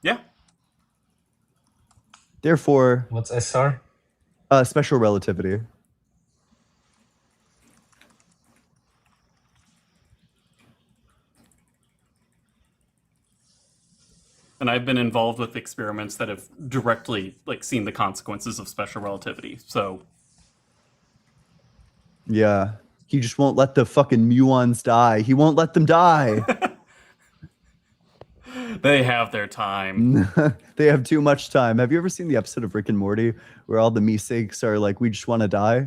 Yeah. Therefore, What's SR? Special relativity. And I've been involved with experiments that have directly seen the consequences of special relativity. So Yeah. He just won't let the fucking muons die. He won't let them die. they have their time. They have too much time. Have you ever seen the episode of Rick and Morty where all the Meeseeks are like, we just want to die?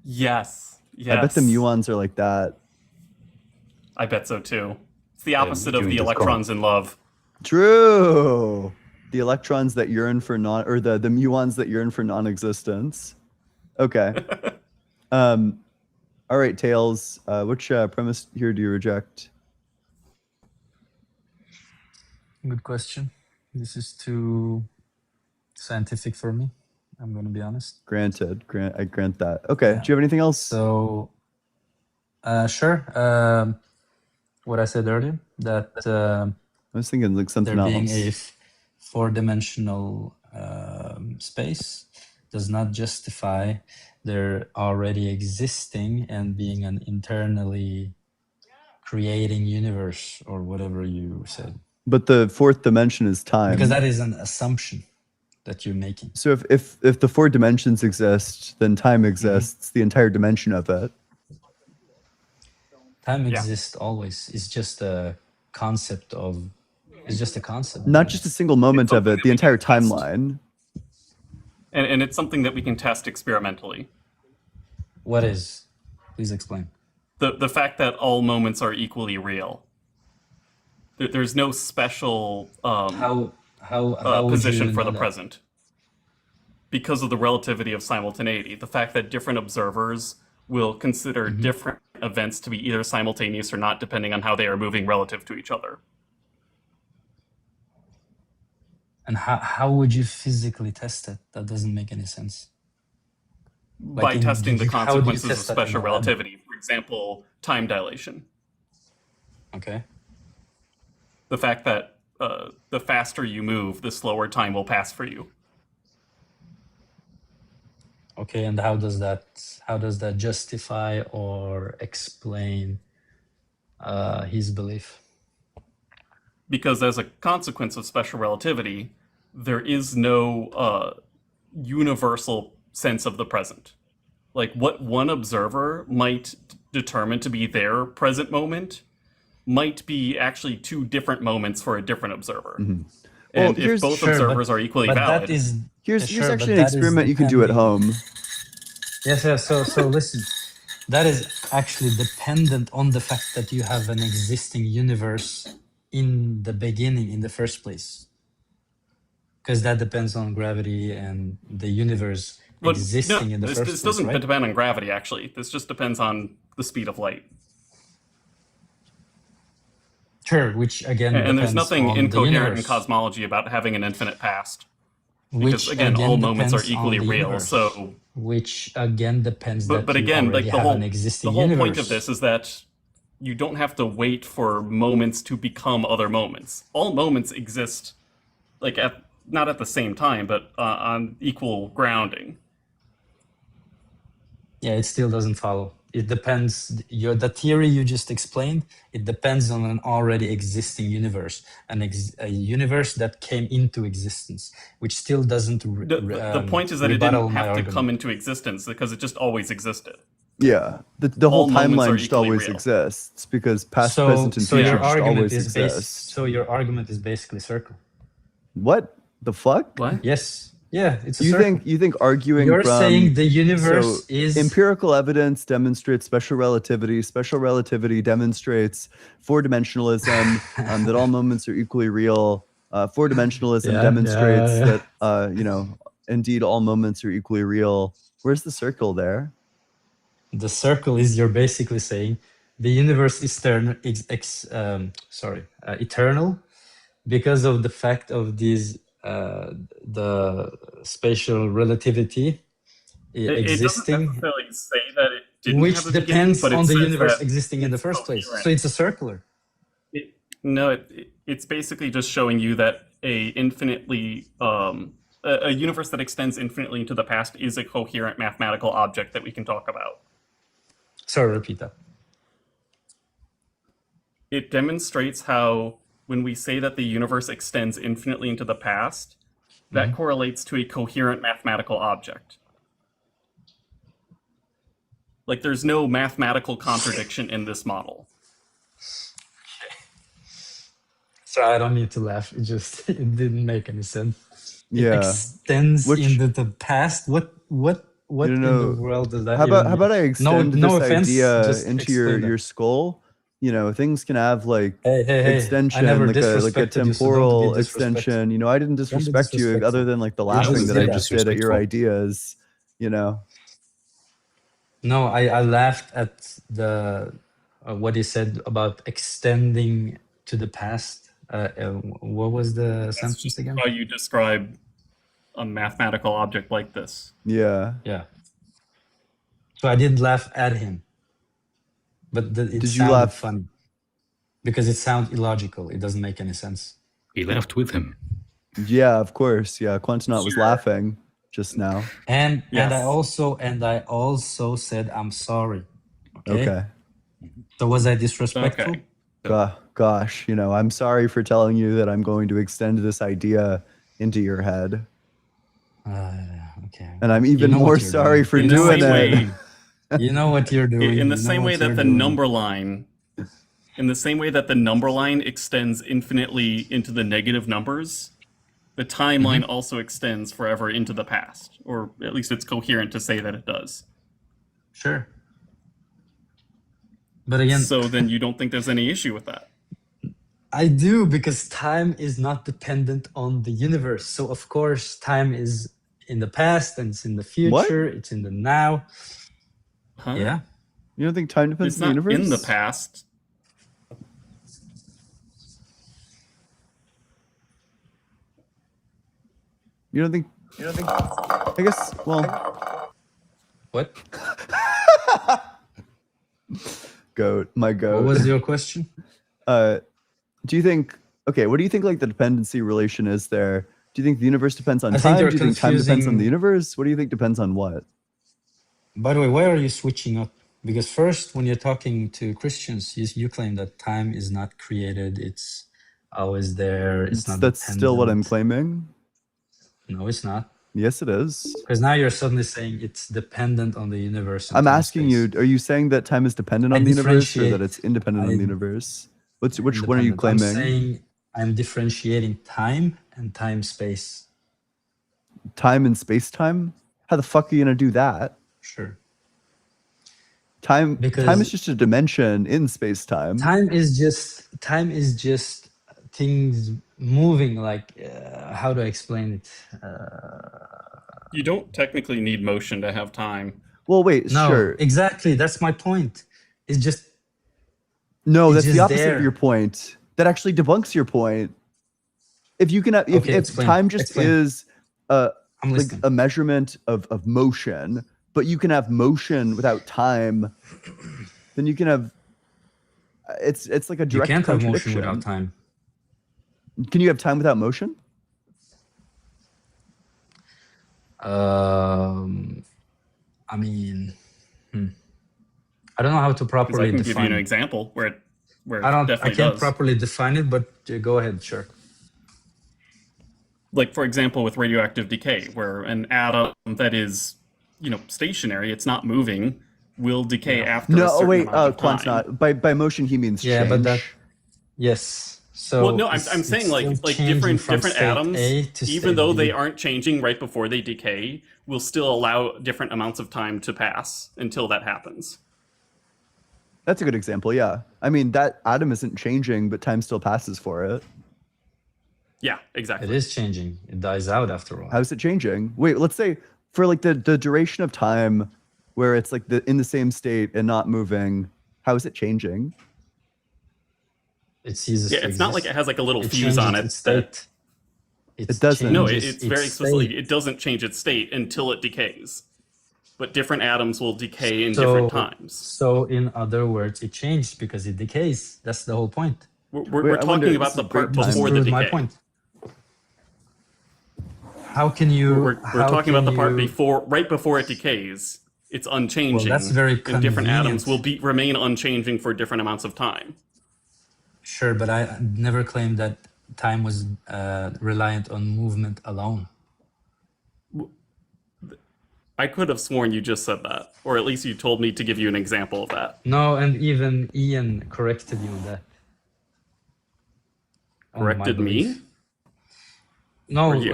Yes. Yes. I bet the muons are like that. I bet so too. It's the opposite of the electrons in love. True. The electrons that yearn for the muons that yearn for non-existence. Okay. All right, Tails. Which premise here do you reject? Good question. This is too scientific for me. I'm going to be honest. Granted. I grant that. Okay. Do you have anything else? So, sure. What I said earlier, that I was thinking like something there else. being a four-dimensional space does not justify there already existing and being an internally creating universe or whatever you said. But the fourth dimension is time. Because that is an assumption that you're making. So if the four dimensions exist, then time exists, the entire dimension of it. Time exists always. It's just a concept of. It's just a concept. Not just a single moment of it, the entire timeline. And it's something that we can test experimentally. What is? Please explain. The fact that all moments are equally real. There's no special how would position you for the know that? present. Because of the relativity of simultaneity. The fact that different observers will consider different events to be either simultaneous or not, depending on how they are moving relative to each other. And how would you physically test it? That doesn't make any sense. By testing the how do you consequences of test that in special the lab? relativity. For example, time dilation. Okay. The fact that the faster you move, the slower time will pass for you. Okay, and how does that justify or explain his belief? Because as a consequence of special relativity, there is no universal sense of the present. Like what one observer might determine to be their present moment might be actually two different moments for a different observer. And Well, if both Sure, observers are equally but valid, that is here's sure, actually but an that is experiment you can do at depending. home. Yes, yes. So listen, that is actually dependent on the fact that you have an existing universe in the beginning, in the first place, because that depends on gravity and the universe but no, existing in the this first place, doesn't right? depend on gravity. Actually, this just depends on the speed of light. Sure, which again And there's depends nothing on the incoherent in universe, cosmology about having an infinite past. Because which again, all again moments are depends on equally the real. universe, So, which again depends but that you again, already like the have an whole existing point of universe. this is that you don't have to wait for moments to become other moments. All moments exist, like not at the same time, but on equal grounding. Yeah, it still doesn't follow. It depends. The theory you just explained. It depends on an already existing universe, a universe that came into existence, which still doesn't The point is that it rebuttal didn't my have to argument. come into existence because it just always existed. Yeah, the whole All moments are timeline just equally always real. exists because past, So, present, and so future your just argument always is exist. So your argument is basically circle. What the fuck? What? Yes. Yeah, it's a You circle. think arguing You're from saying the universe so is empirical evidence demonstrates special relativity. Special relativity demonstrates four-dimensionalism, that all moments are equally real. Four-dimensionalism demonstrates that indeed all moments are equally real. Where's the circle there? The circle is you're basically saying the universe is eternal because of the fact of these the spatial relativity It doesn't existing, necessarily say that it didn't which have a beginning, depends but it on the says universe that existing in the it's first place. coherent. So it's a circular. It's basically just showing you that a universe that extends infinitely into the past is a coherent mathematical object that we can talk about. Sorry, repeat that. It demonstrates how when we say that the universe extends infinitely into the past, that correlates to a coherent mathematical object. Like there's no mathematical contradiction in this model. So I don't need to laugh. It just it didn't make any sense. It Yeah. extends into the past. What in the world does that? How even about I mean? extend no this offense, idea just into your explain that. skull? Things can have like Hey, extension, I never like a disrespected you, so don't be temporal disrespectful. extension. I didn't Don't be disrespect you disrespectful. other than like the You laughing just that did I that. just did at your ideas. No, I laughed at the what he said about extending to the past. What was the That's sentence just again? how you describe a mathematical object like this. Yeah. Yeah. So I didn't laugh at him, but it Did you sounded laugh? funny because it sounds illogical. It doesn't make any sense. He laughed with him. Yeah, of course. Yeah, Quantinaut was laughing just now. And Yes. I also said I'm sorry. Okay. So was I disrespectful? Okay. Gosh, I'm sorry for telling you that I'm going to extend this idea into your head. Okay. And I'm even You know more what you're sorry doing. for In the doing same it. way, You know what you're doing. in the You know same way what that you're the doing. number line extends infinitely into the negative numbers, the timeline also extends forever into the past, or at least it's coherent to say that it does. Sure. But again, So then you don't think there's any issue with that? I do, because time is not dependent on the universe. So of course, time is in the past and it's in the future. It's in the now. Huh? Yeah. You don't think time depends It's on the not universe? in the past. You don't think? I guess. Well. What? Goat. My goat. What was your question? Do you think? Okay. What do you think? Like the dependency relation is there? Do you think the universe depends on I think time? you're Do you think time depends on the confusing- universe? What do you think depends on what? By the way, why are you switching up? Because first, when you're talking to Christians, you claim that time is not created. It's always there. It's not That's still what I'm dependent. claiming. No, it's not. Yes, it is. Because now you're suddenly saying it's dependent on the universe. and I'm time asking space. you: are you saying that time is dependent I on the universe, or differentiate- that it's independent on I- the universe? Which one are you Independent. I'm claiming? saying I'm differentiating time and time space. Time and space time? How the fuck are you gonna do that? Sure. Time is Because just a dimension in space time. time is just things moving. Like how do I explain it? You don't technically need motion to have time. Well, wait, No, sure. exactly. That's my point. It's just No, it's that's the just opposite of there. your point. That actually debunks your point. If you can, if Okay, explain. time just Explain. is I'm like listening. a measurement of motion, but you can have motion without time, then you can have. It's like a You direct can't have contradiction. motion without time. Can you have time without motion? I mean, I don't know how to Because I properly can give you define an it. example where it I definitely can't does. properly define it, but go ahead, sure. Like, for example, with radioactive decay, where an atom that is, stationary, it's not moving, will decay after a No, certain wait, amount of Quant's time. not. By motion he means Yeah, change. but that yes. So Well, no, I'm it's saying still like changing from different state atoms, A to even state though they B. aren't changing right before they decay, will still allow different amounts of time to pass until that happens. That's a good example. Yeah, I mean that atom isn't changing, but time still passes for it. Yeah, exactly. It is changing. It dies out after all. How's it changing? Wait, let's say for like the duration of time where it's like in the same state and not moving, how is it changing? It ceases Yeah, to it's not like exist. it has like a little It fuse on changes it. its state. It doesn't. No, changes it's very its explicitly, state. it doesn't change its state until it decays. But different atoms will decay in different times. So in other words, it changed because it decays. That's the whole point. We're talking about the part You just before the proved my decay. point. How can you? We're how talking about can the part you- right before it decays. It's unchanging. that's very and different atoms convenient. will remain unchanging for different amounts of time. Sure, but I never claimed that time was reliant on movement alone. I could have sworn you just said that, or at least you told me to give you an example of that. No, and even Ian corrected you on that. On my Corrected me? belief. No, Or you?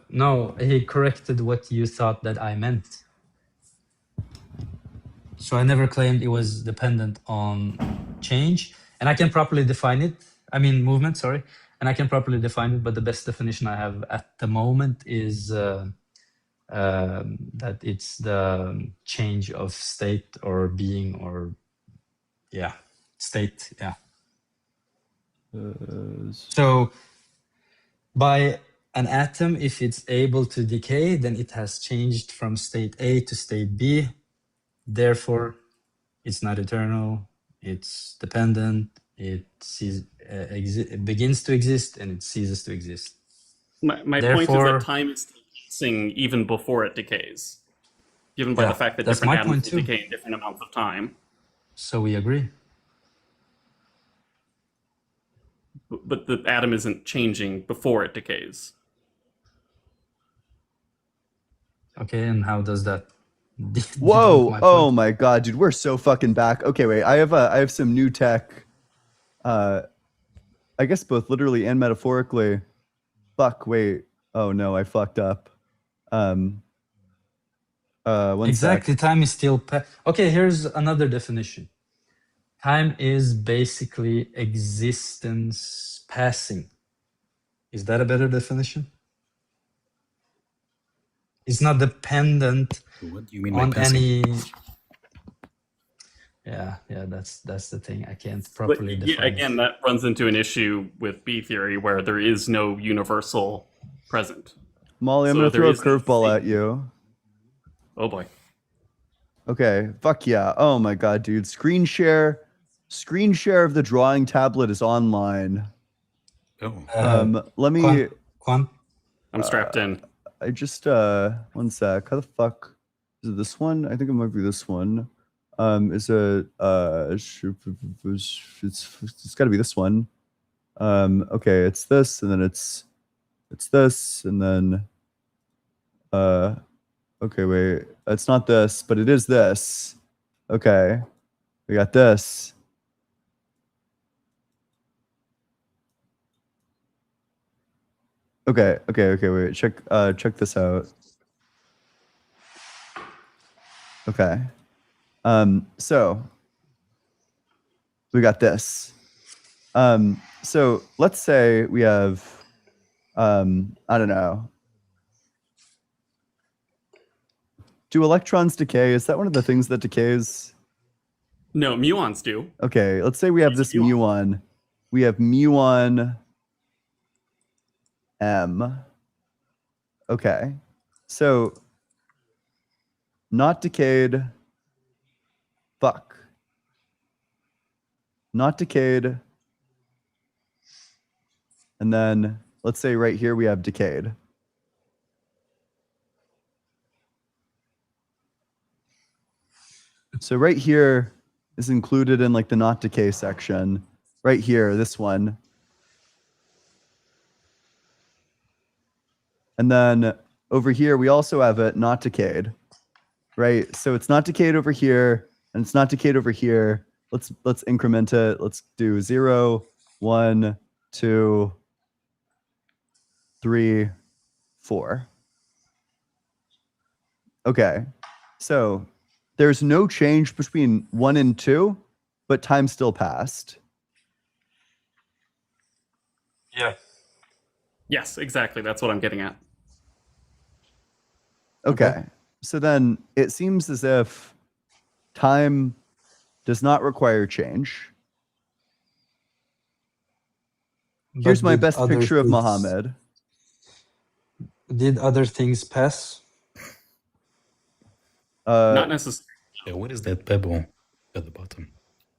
no, he corrected what you thought that I meant. So I never claimed it was dependent on change, and I can properly define it. I mean, movement, sorry, and I can properly define it. But the best definition I have at the moment is that it's the change of state or being or state. Yeah. So by an atom, if it's able to decay, then it has changed from state A to state B. Therefore, it's not eternal. It's dependent. It begins to exist and it ceases to exist. My point is Therefore- that time is passing even before it decays, given by Yeah, the fact that that's different my point atoms will too. decay in different amounts of time. So we agree. But the atom isn't changing before it decays. Okay, and how does that? debunk Whoa! my Oh point? my god, dude, we're so fucking back. Okay, wait, I have some new tech. I guess both literally and metaphorically. Fuck, wait. Oh no, I fucked up. One Exactly, sec. time is still. Okay, here's another definition. Time is basically existence passing. Is that a better definition? It's not dependent What do you mean by on passing? any. Yeah, that's the thing. I can't But properly yeah, define again, it. that runs into an issue with B theory where there is no universal present. Molly, I'm So gonna there throw a is no curveball state. at you. Oh boy. Okay, fuck yeah. Oh my god, dude. Screen share of the drawing tablet is online. Oh. Let me Quan? I'm strapped in. I just one sec. How the fuck is it this one? I think it might be this one. Is it it's gotta be this one. Okay, it's this, and then it's this, and then okay, wait. It's not this, but it is this. Okay. We got this. Okay. Wait. Check this out. Okay. So we got this. So let's say we have, I don't know. Do electrons decay? Is that one of the things that decays? No, muons do. Okay, let's say we have this muon. We have muon M. Okay. So not decayed. Fuck. Not decayed. And then let's say right here we have decayed. So right here is included in like the not decay section. Right here, this one. And then over here, we also have it not decayed, right? So it's not decayed over here, and it's not decayed over here. Let's increment it. Let's do 0, 1, 2, 3, 4. Okay, so there's no change between 1 and 2, but time still passed. Yeah. Yes, exactly. That's what I'm getting at. Okay. So then it seems as if time does not require change. Here's But my did best other picture of things- Muhammad. Did other things pass? Not necessarily. Yeah, what is that pebble at the bottom?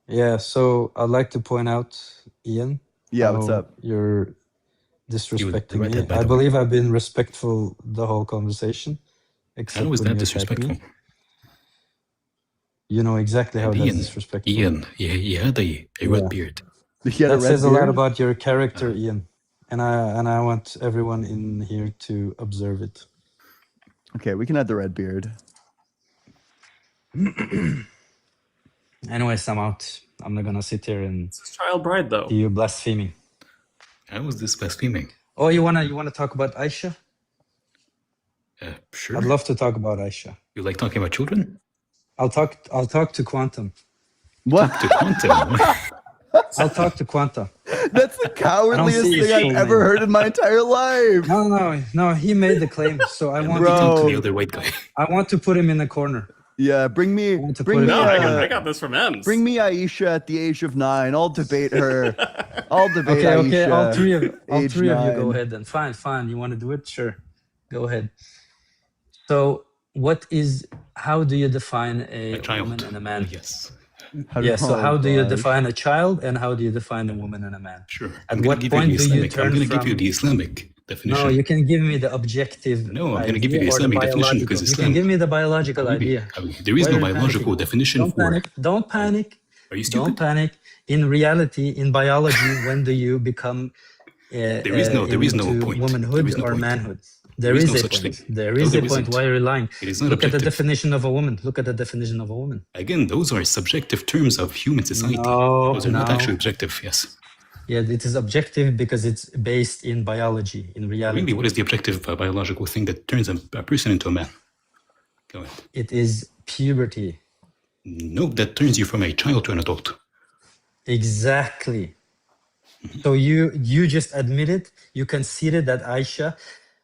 Yeah, so I'd like to point out, Ian. Yeah, what's how up? You're disrespecting read me. that, by I the way. believe I've been respectful the whole conversation, except How is when that you attack disrespectful? me. You know exactly how that's Ian, disrespectful. Ian, he had a Yeah. red beard. He had a That red says a lot beard? about your character, Ian. And I want everyone in here to observe it. Okay, we can add the red beard. Anyways, I'm out. I'm not gonna sit here and It's his child bride, though. see you blaspheming. How is this blaspheming? Oh, you wanna talk about Aisha? Sure. I'd love to talk about Aisha. You like talking about children? I'll talk to Quantum. What? To quantum. I'll talk to Quanta. That's the cowardliest see his thing I've full ever name. heard in my entire life. No. He made the claim, so I want Bro. Talk to to. the other white guy. I want to put him in the corner. Yeah, bring me want to bring put me it No, in. I got this from Ems. bring me Aisha at the age of 9. I'll debate her. I'll debate Okay, Aisha. all three of you age go 9. ahead then. Fine. You want to do it? Sure, go ahead. So, how do you define A a child. woman and a man? Yes. So how do you gosh. define a child, and how do you define a woman and a man? Sure. At I'm gonna what give point you the do you Islamic. I'm turn gonna give you from- the Islamic definition. No, you can give me the objective. No, I'm gonna give you the idea or Islamic definition because biological. You Islam. can give me the biological idea. There is Why no are you biological panicking? definition Don't for. panic. Don't panic. Are you Don't stupid? panic. In reality, in biology, when do you become There is no into point. womanhood There is no or point. manhood? There is no a such point. thing. There No, is there a point. isn't. Why are you lying? It is not Look at the objective. definition of a woman. Look at the definition of a woman. Again, those are subjective terms of human society. No, Those are not no. actually objective. Yes. Yeah, it is objective because it's based in biology, in reality. Really, what is the objective biological thing that turns a person into a man? Go ahead. It is puberty. No, that turns you from a child to an adult. Exactly. So you just admitted, you conceded that Aisha,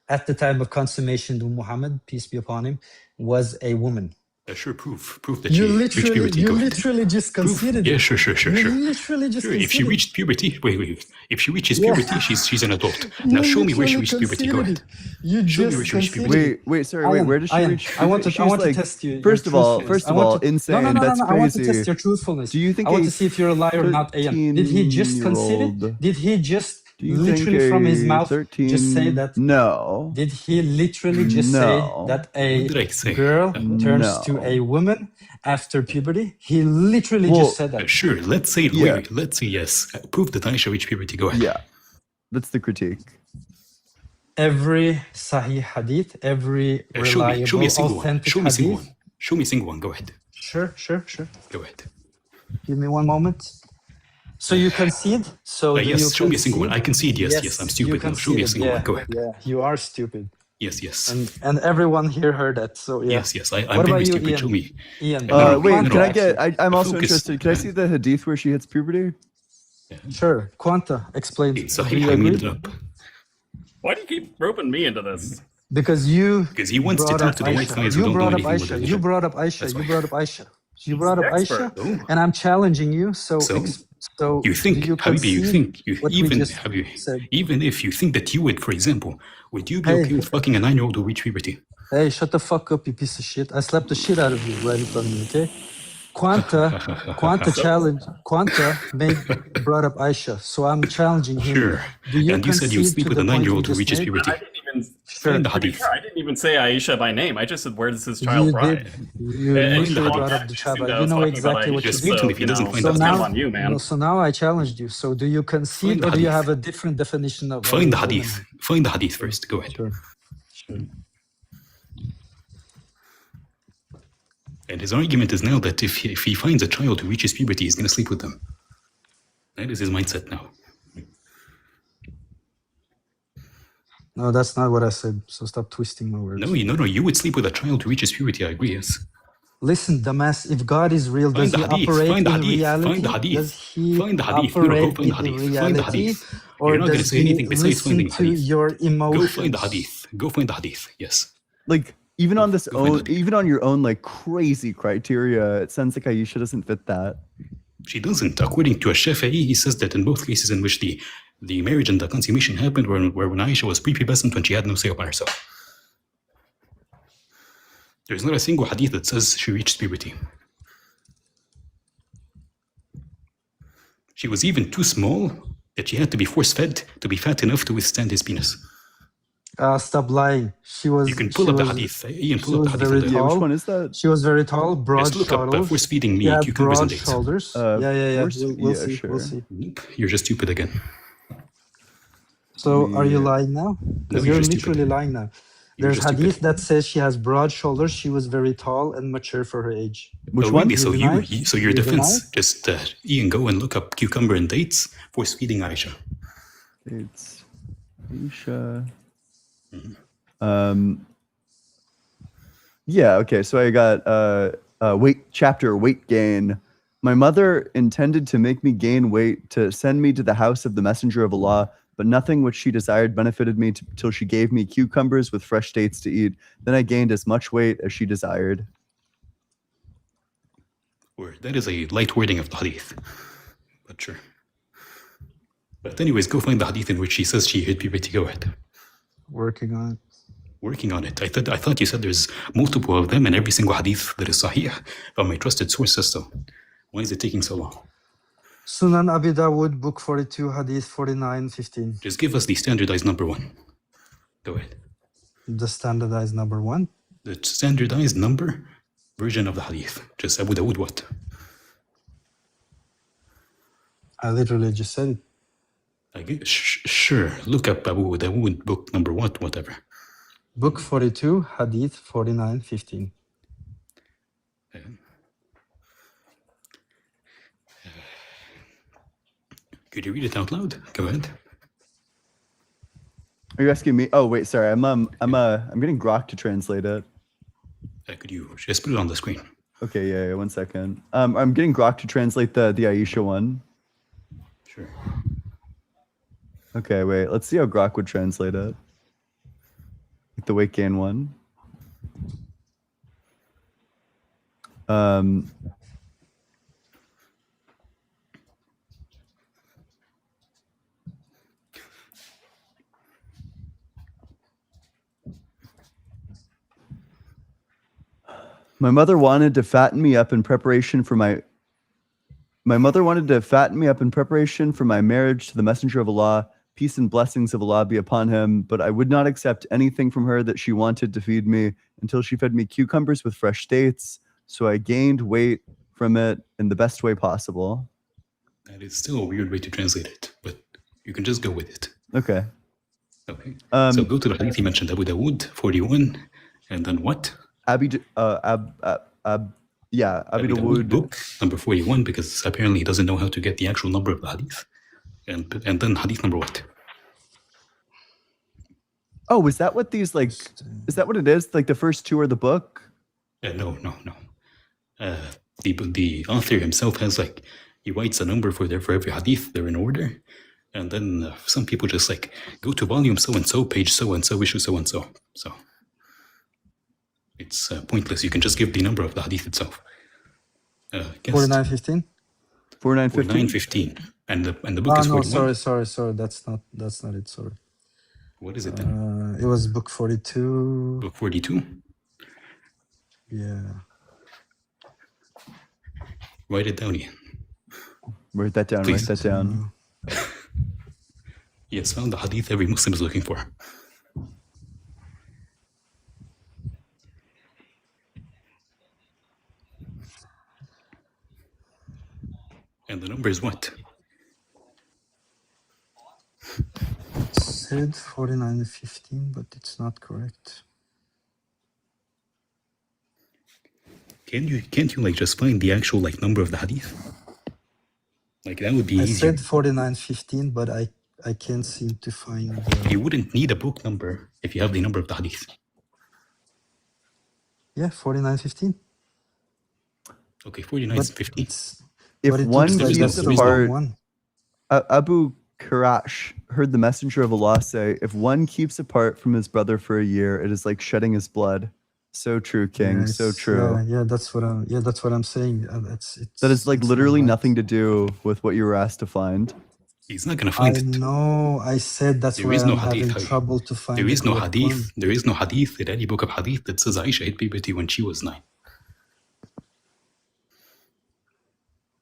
at the time of consummation to Muhammad, peace be upon him, was a woman. Sure, proof that You she reached puberty. you Go ahead. literally just Proof. conceded Yeah, it. sure. You literally just Sure, if she conceded. reached puberty, wait. If she reaches Yeah. puberty, she's an adult. Now You show me where she literally reached puberty. Go conceded ahead. it. You Show me just where she reached conceded puberty. it. Wait, sorry, wait, where did she Ian, reach? I want to She was to like- test you. First of all, insane. No, That's I want to crazy. test your truthfulness. Do you think I want a to see if you're a liar or not, Ian. Did he just concede it? 13-year-old Did he just Do you literally think from his a mouth 13 just say that? No. Did he literally just say No. that What a did I say? girl turns No. to a woman after puberty? He literally Well, just said that. Sure, let's say Yeah. let's say yes. Prove that Aisha reached puberty. Go ahead. Yeah. That's the critique. Every Sahih hadith, every reliable, show me a single one. authentic Show me a single hadith. one. Show me a single one. Go ahead. Sure. Go ahead. Give me one moment. So you concede? So do you yes, show me a single one. I concede? concede. Yes, I'm you stupid now. Show me a conceded. single Yeah, one. Go ahead. yeah, you are stupid. Yes. And everyone here heard that. So yeah. Yes. I'm What very about you, stupid. Ian? Show me. Ian, No, Wait, no, can I Quanta, get? I'm also Focus. interested. Can I see the hadith where she hits puberty? sure. Quanta, explain. It's Do Sahih. you I made agree? it up. Why do you keep roping me into this? Because you Because he wants to brought talk up to the white Aisha. guys who You don't know brought up anything about Aisha. You religion. brought up Aisha. That's You why. brought up Aisha. You brought up the expert. Aisha, No. and I'm challenging you. So So? so You think, do you Habibi, you concede think, what we even, just Habibi, said? even if you think that you would, for example, would you be Hey, okay with fucking a 9-year-old who reached puberty? hey, shut the fuck up, you piece of shit. I slapped the shit out of you right in front of me, okay? Quanta brought up Aisha, so I'm challenging him. Sure. Do you And you said you would concede sleep to with the a point you 9-year-old who just reaches made? puberty. I didn't even. Sure. Find the To be hadith. fair, I didn't even say Aisha by name. I just said, "Where does this child You ride?" did. You And literally on brought that, up the it seemed Chaba. I You was know talking about exactly what Aisha, you Just did. mute him so if he doesn't find So the that's kind of now, on you, man. no, so now I challenged you. So do you concede Find the or do you hadith. have a different definition of Find the women? hadith. Find the hadith first. Go ahead. Sure. And his argument is now that if he finds a child who reaches puberty, he's going to sleep with them. That is his mindset now. No, that's not what I said. So stop twisting my words. No, you would sleep with a child who reaches puberty. I agree. Yes. Listen, dumbass, if God is real, Find does the he hadith. operate Find the in hadith. reality? Find the hadith. Does he Find the hadith. No, operate go find the in hadith. Find the reality? hadith. Or You're not going to does say he anything besides listen finding to hadith. your emotions? Go find the hadith. Go find the hadith. Yes. Like even on this Go find own, the hadith. even on your own like crazy criteria, it sounds like Aisha doesn't fit that. She doesn't. According to Ash-Shafi'i, he says that in both cases in which the marriage and the consummation happened were when Aisha was prepubescent, when she had no say upon herself. There's not a single hadith that says she reached puberty. She was even too small that she had to be force-fed to be fat enough to withstand his penis. Stop lying. She was. You can pull she up the was- hadith. Ian, She pull up was the hadith. very on the- Yeah, which tall. one is that? She was very tall, broad Just look up shoulders. force-feeding me She had cucumbers and broad dates. shoulders. Uh, Yeah. force- We'll yeah, see. sure. We'll see. Nope, you're just stupid again. So are you Yeah. lying now? No, Because you're you're just stupid. literally lying now. You're There's just stupid. hadith that says she has broad shoulders. She was very tall and mature for her age. Which Oh, one? really? So You deny it? so your You deny defense, just Ian, go and look up cucumber and dates, force-feeding Aisha. It's Aisha. Mm-hmm. Yeah, okay. So I got weight gain. My mother intended to make me gain weight to send me to the house of the messenger of Allah, but nothing which she desired benefited me till she gave me cucumbers with fresh dates to eat. Then I gained as much weight as she desired. Or that is a light wording of the hadith. But sure. But anyways, go find the hadith in which she says she hit puberty. Go ahead. Working on it. Working on it. I thought you said there's multiple of them and every single hadith that is sahih from a trusted source system. Why is it taking so long? Sunan Abi Dawud, book 42, hadith 49:15. Just give us the standardized number one. Go ahead. The standardized number one. The standardized number version of the hadith. Just Abu Dawud what? I literally just said it. Sure. Look up Abu Dawud book number what, whatever. Book 42, hadith 49:15. Could you read it out loud? Go ahead. Are you asking me? Oh wait, sorry. I'm getting Grok to translate it. Could you just put it on the screen? Okay, yeah, 1 second. I'm getting Grok to translate the Aisha one. Sure. Okay, wait. Let's see how Grok would translate it. Like the weight gain one. My mother wanted to fatten me up in preparation for my marriage to the messenger of Allah. Peace and blessings of Allah be upon him. But I would not accept anything from her that she wanted to feed me until she fed me cucumbers with fresh dates. So I gained weight from it in the best way possible. That is still a weird way to translate it, but you can just go with it. Okay. Okay. So go to the hadith he mentioned, Abu Dawud 41, and then what? Yeah, Abi Dawood Dawood. book number 41, because apparently he doesn't know how to get the actual number of the hadith. And then hadith number what? Oh, is that what these like? Is that what it is? Like the first two are the book? No. The author himself has like, he writes a number for every hadith. They're in order, and then some people just like go to volume so and so, page so and so, issue so and so. So it's pointless. You can just give the number of the hadith itself. 4915. 4915. 4915, and the book is No, 41. sorry. That's not it. Sorry. What is it then? It was book 42. Book 42. Yeah. Write it down, Ian. Write that down. Please. Write that down. He has found the hadith every Muslim is looking for. And the number is what? It said 4915, but it's not correct. Can't you like just find the actual like number of the hadith? Like that would be I easier. said 4915, but I can't seem to find. You wouldn't need a book number if you have the number of the hadith. Yeah, 4915. Okay, 4915. If But it one looks like keeps that's the wrong apart, one. Abu Karash heard the messenger of Allah say, if one keeps apart from his brother for a year, it is like shedding his blood. So true, King. Yeah, So it's- true. Yeah, that's what I'm saying. It's That is like it's literally not- nothing to do with what you were asked to find. He's not gonna I find it. know. I said that's There why is no I'm having hadith. trouble to find. There the is no correct hadith. one. There is no hadith in any book of hadith that says Aisha hit puberty when she was 9.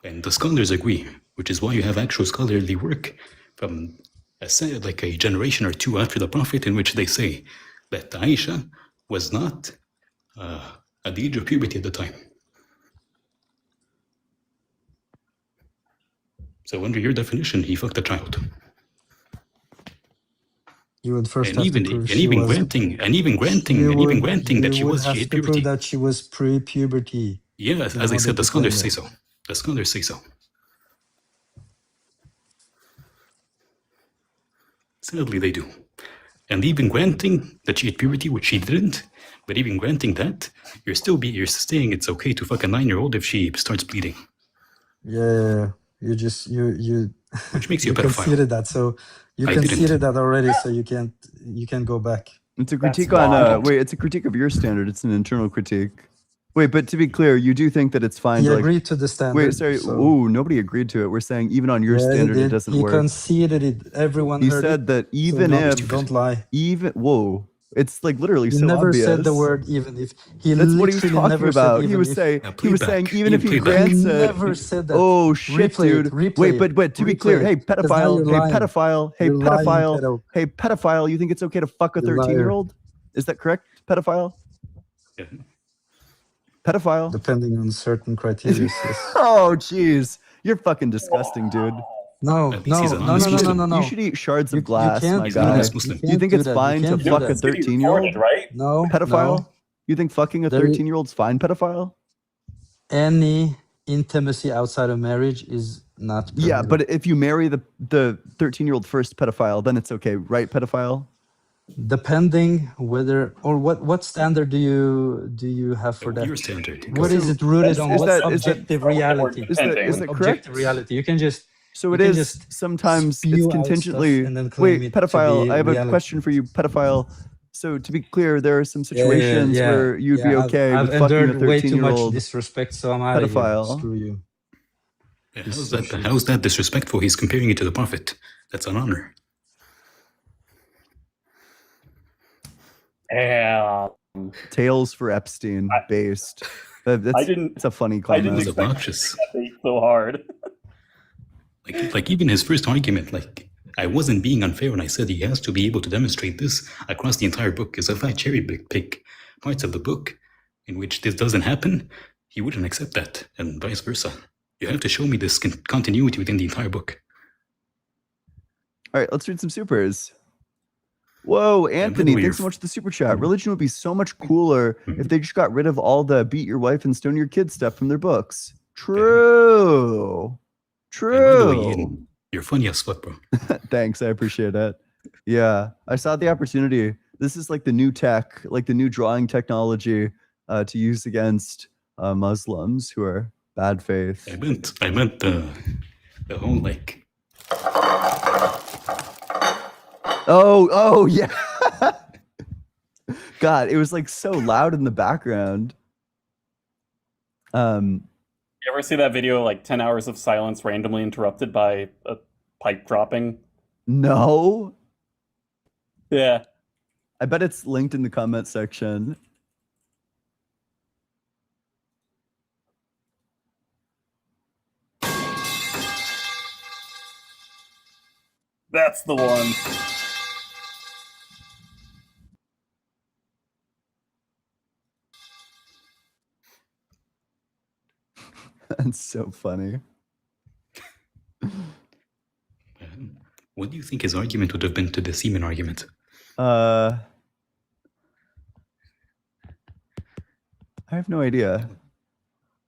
And the scholars agree, which is why you have actual scholarly work from like a generation or two after the Prophet in which they say that Aisha was not at the age of puberty at the time. So under your definition, he fucked a child. You would first And have even to prove and she even was. granting and even granting you and even would- granting that you she would was have she hit to puberty. prove that she was pre-puberty. Yeah, in as I order said, the to scholars claim say it. so. The scholars say so. Sadly, they do. And even granting that she had puberty, which she didn't, but even granting that, you're saying it's okay to fuck a 9-year-old if she starts bleeding, Yeah, you just you which makes you you a pedophile. conceded that. So you I didn't. conceded that already. So you can't go back. It's a That's critique on wild. wait, it's a critique of your standard. It's an internal critique. Wait, but to be clear, you do think that it's fine He to like agreed to the standard. wait, sorry. so- Ooh, nobody agreed to it. We're saying even on your Yeah, he standard it did. doesn't He work. conceded it. Everyone He heard said it. that So even don't lie. even whoa, it's like literally He so never obvious. said the word even if. He That's what he was literally talking never said about. He even was if. saying Now he was saying playback. even if he Ian, playback. grants He it. never said that. Oh shit, Replay it, dude. replay Wait, it, but to be clear, replay hey it, 'cause now you're lying. pedophile, hey You're lying, pedophile, pedo. hey pedophile, you think it's okay to fuck a You liar. 13-year-old? Is that correct? Pedophile? Yeah. Pedophile? Depending on certain criteria. Yes. Oh jeez. You're fucking disgusting, dude. No, At least no, he's an no, no, honest no, no, Muslim. no, no. You should eat shards You- of glass, you can't my He's do an guy. honest that. Muslim. Do you think can't it's do that. fine You to can't do fuck a that. 13-year-old? right? No, Pedophile? no. You think fucking a There- 13-year-old's fine, pedophile? Any intimacy outside of marriage is not. Yeah, permitted. but if you marry the 13-year-old first pedophile, then it's okay, right, pedophile? depending whether or what standard do you have for that? Your standard. What is it rooted on? Is What's that- is that- objective reality? Is that Objective correct? reality. You can just So you it can is just sometimes spew it's out stuff contingently. and then claim Wait, it to pedophile. be I have a reality. question for you, pedophile. So to be clear, there are some Yeah, yeah, situations yeah, where you'd yeah, be okay I've with fucking a endured way too much 13-year-old. disrespect, so I'm out of here. pedophile. Screw you. How's that disrespectful? He's comparing it to the Prophet. That's an honor. Tales for Epstein based. That's, it's a funny I didn't comment. It's obnoxious. so hard. Like even his first argument, like I wasn't being unfair when I said he has to be able to demonstrate this across the entire book. Because if I cherry pick parts of the book in which this doesn't happen, he wouldn't accept that, and vice versa. You have to show me this continuity within the entire book. All right, let's read some supers. Whoa, And by the Anthony, way, thanks so much for the super chat. Religion would be so much cooler if they just got rid of all the beat your wife and stone your kids stuff from their books. True. and by the way, True. Ian, you're funny as fuck, bro. Thanks, I appreciate it. Yeah, I saw the opportunity. This is like the new tech, like the new drawing technology to use against Muslims who are bad faith. I meant the whole like. Oh, yeah. God, it was like so loud in the background. You ever see that video, like 10 hours of silence randomly interrupted by a pipe dropping? No. Yeah. I bet it's linked in the comment section. That's the one. That's so funny. What do you think his argument would have been to the semen argument? I have no idea.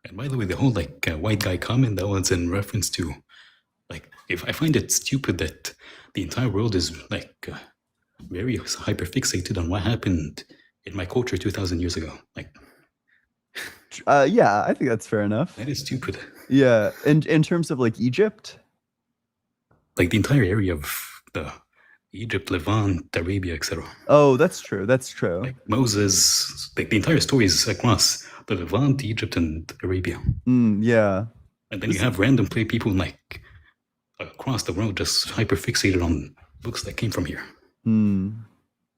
And by the way, the whole like white guy comment, that was in reference to like, if I find it stupid that the entire world is like very hyper fixated on what happened in my culture 2,000 years ago. Like, Yeah, I think that's fair enough. that is stupid. Yeah, and in terms of like Egypt, Like the entire area of the Egypt, Levant, Arabia, etc. oh, that's true. That's true. Like Moses, like the entire story is across the Levant, Egypt, and Arabia. Yeah. And then you have random people like across the world just hyper fixated on books that came from here.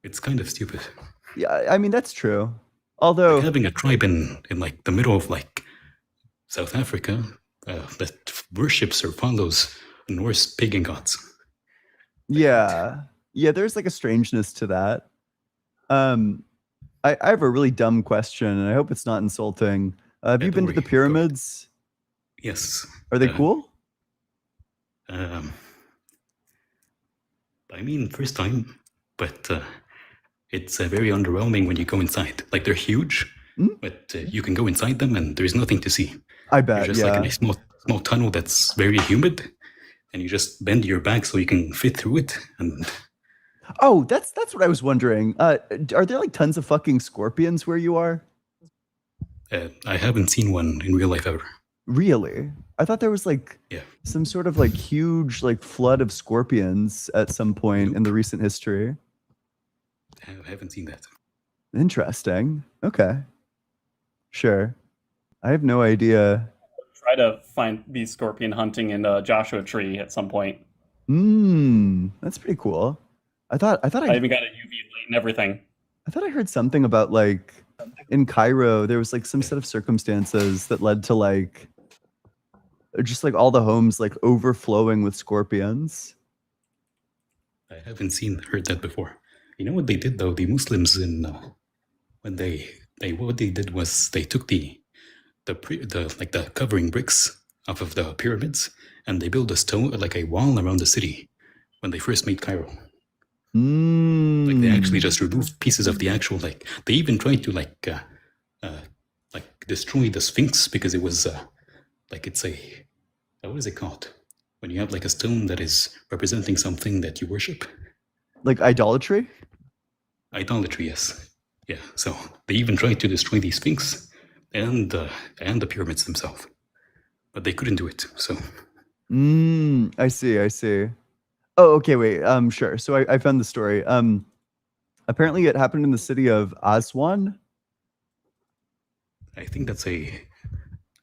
It's kind of stupid. Yeah, I mean that's true. Although Like having a tribe in like the middle of like South Africa that worships or follows Norse pagan gods. yeah, there's like a strangeness to that. I have a really dumb question, and I hope it's not insulting. Have you been to the pyramids? Yes. Are they cool? I mean, first time, but it's very underwhelming when you go inside. Like they're huge, but you can go inside them and there's nothing to see. I bet. You're just like in a small tunnel that's very humid, and you just bend your back so you can fit through it. And Oh, that's what I was wondering. Are there like tons of fucking scorpions where you are? I haven't seen one in real life ever. Really? I thought there was like some sort of like huge like flood of scorpions at some point in the recent history. I haven't seen that. Interesting. Okay. Sure. I have no idea. Try to be scorpion hunting in Joshua Tree at some point. That's pretty cool. I thought I even got a UV light and everything. I thought I heard something about like in Cairo there was like some set of circumstances that led to like just like all the homes like overflowing with scorpions. I haven't heard that before. You know what they did though? The Muslims when they what they did was they took the covering bricks off of the pyramids and they built a stone like a wall around the city when they first made Cairo. Like they actually just removed pieces of the actual like they even tried to like destroy the Sphinx because it was like it's a what is it called when you have like a stone that is representing something that you worship? Like idolatry? Idolatry, yes. Yeah. So they even tried to destroy the Sphinx and the pyramids themselves, but they couldn't do it. So. I see. Oh, okay, wait. Sure. So I found the story. Apparently it happened in the city of Aswan. I think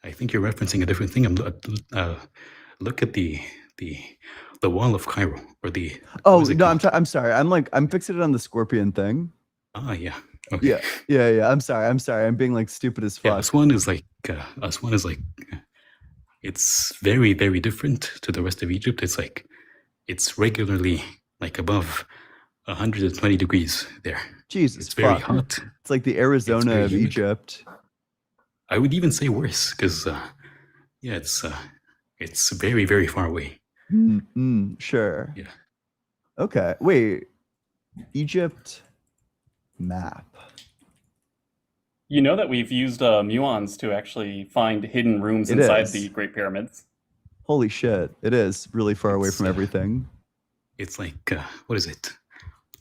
I think you're referencing a different thing. Look at the wall of Cairo or the. Oh no, I'm sorry. I'm fixated on the scorpion thing. Ah, yeah. Okay. Yeah. I'm sorry. I'm being like stupid as fuck. Yeah, Aswan is like it's very, very different to the rest of Egypt. It's like it's regularly like above 120 degrees there. Jesus, it's very fuck. hot. It's like the Arizona of Egypt. I would even say worse because it's very, very far away. Sure. Yeah. Okay. Wait. Egypt map. You know that we've used muons to actually find hidden rooms It inside is. the Great Pyramids. Holy shit! It is really far away It's, from everything. It's like what is it?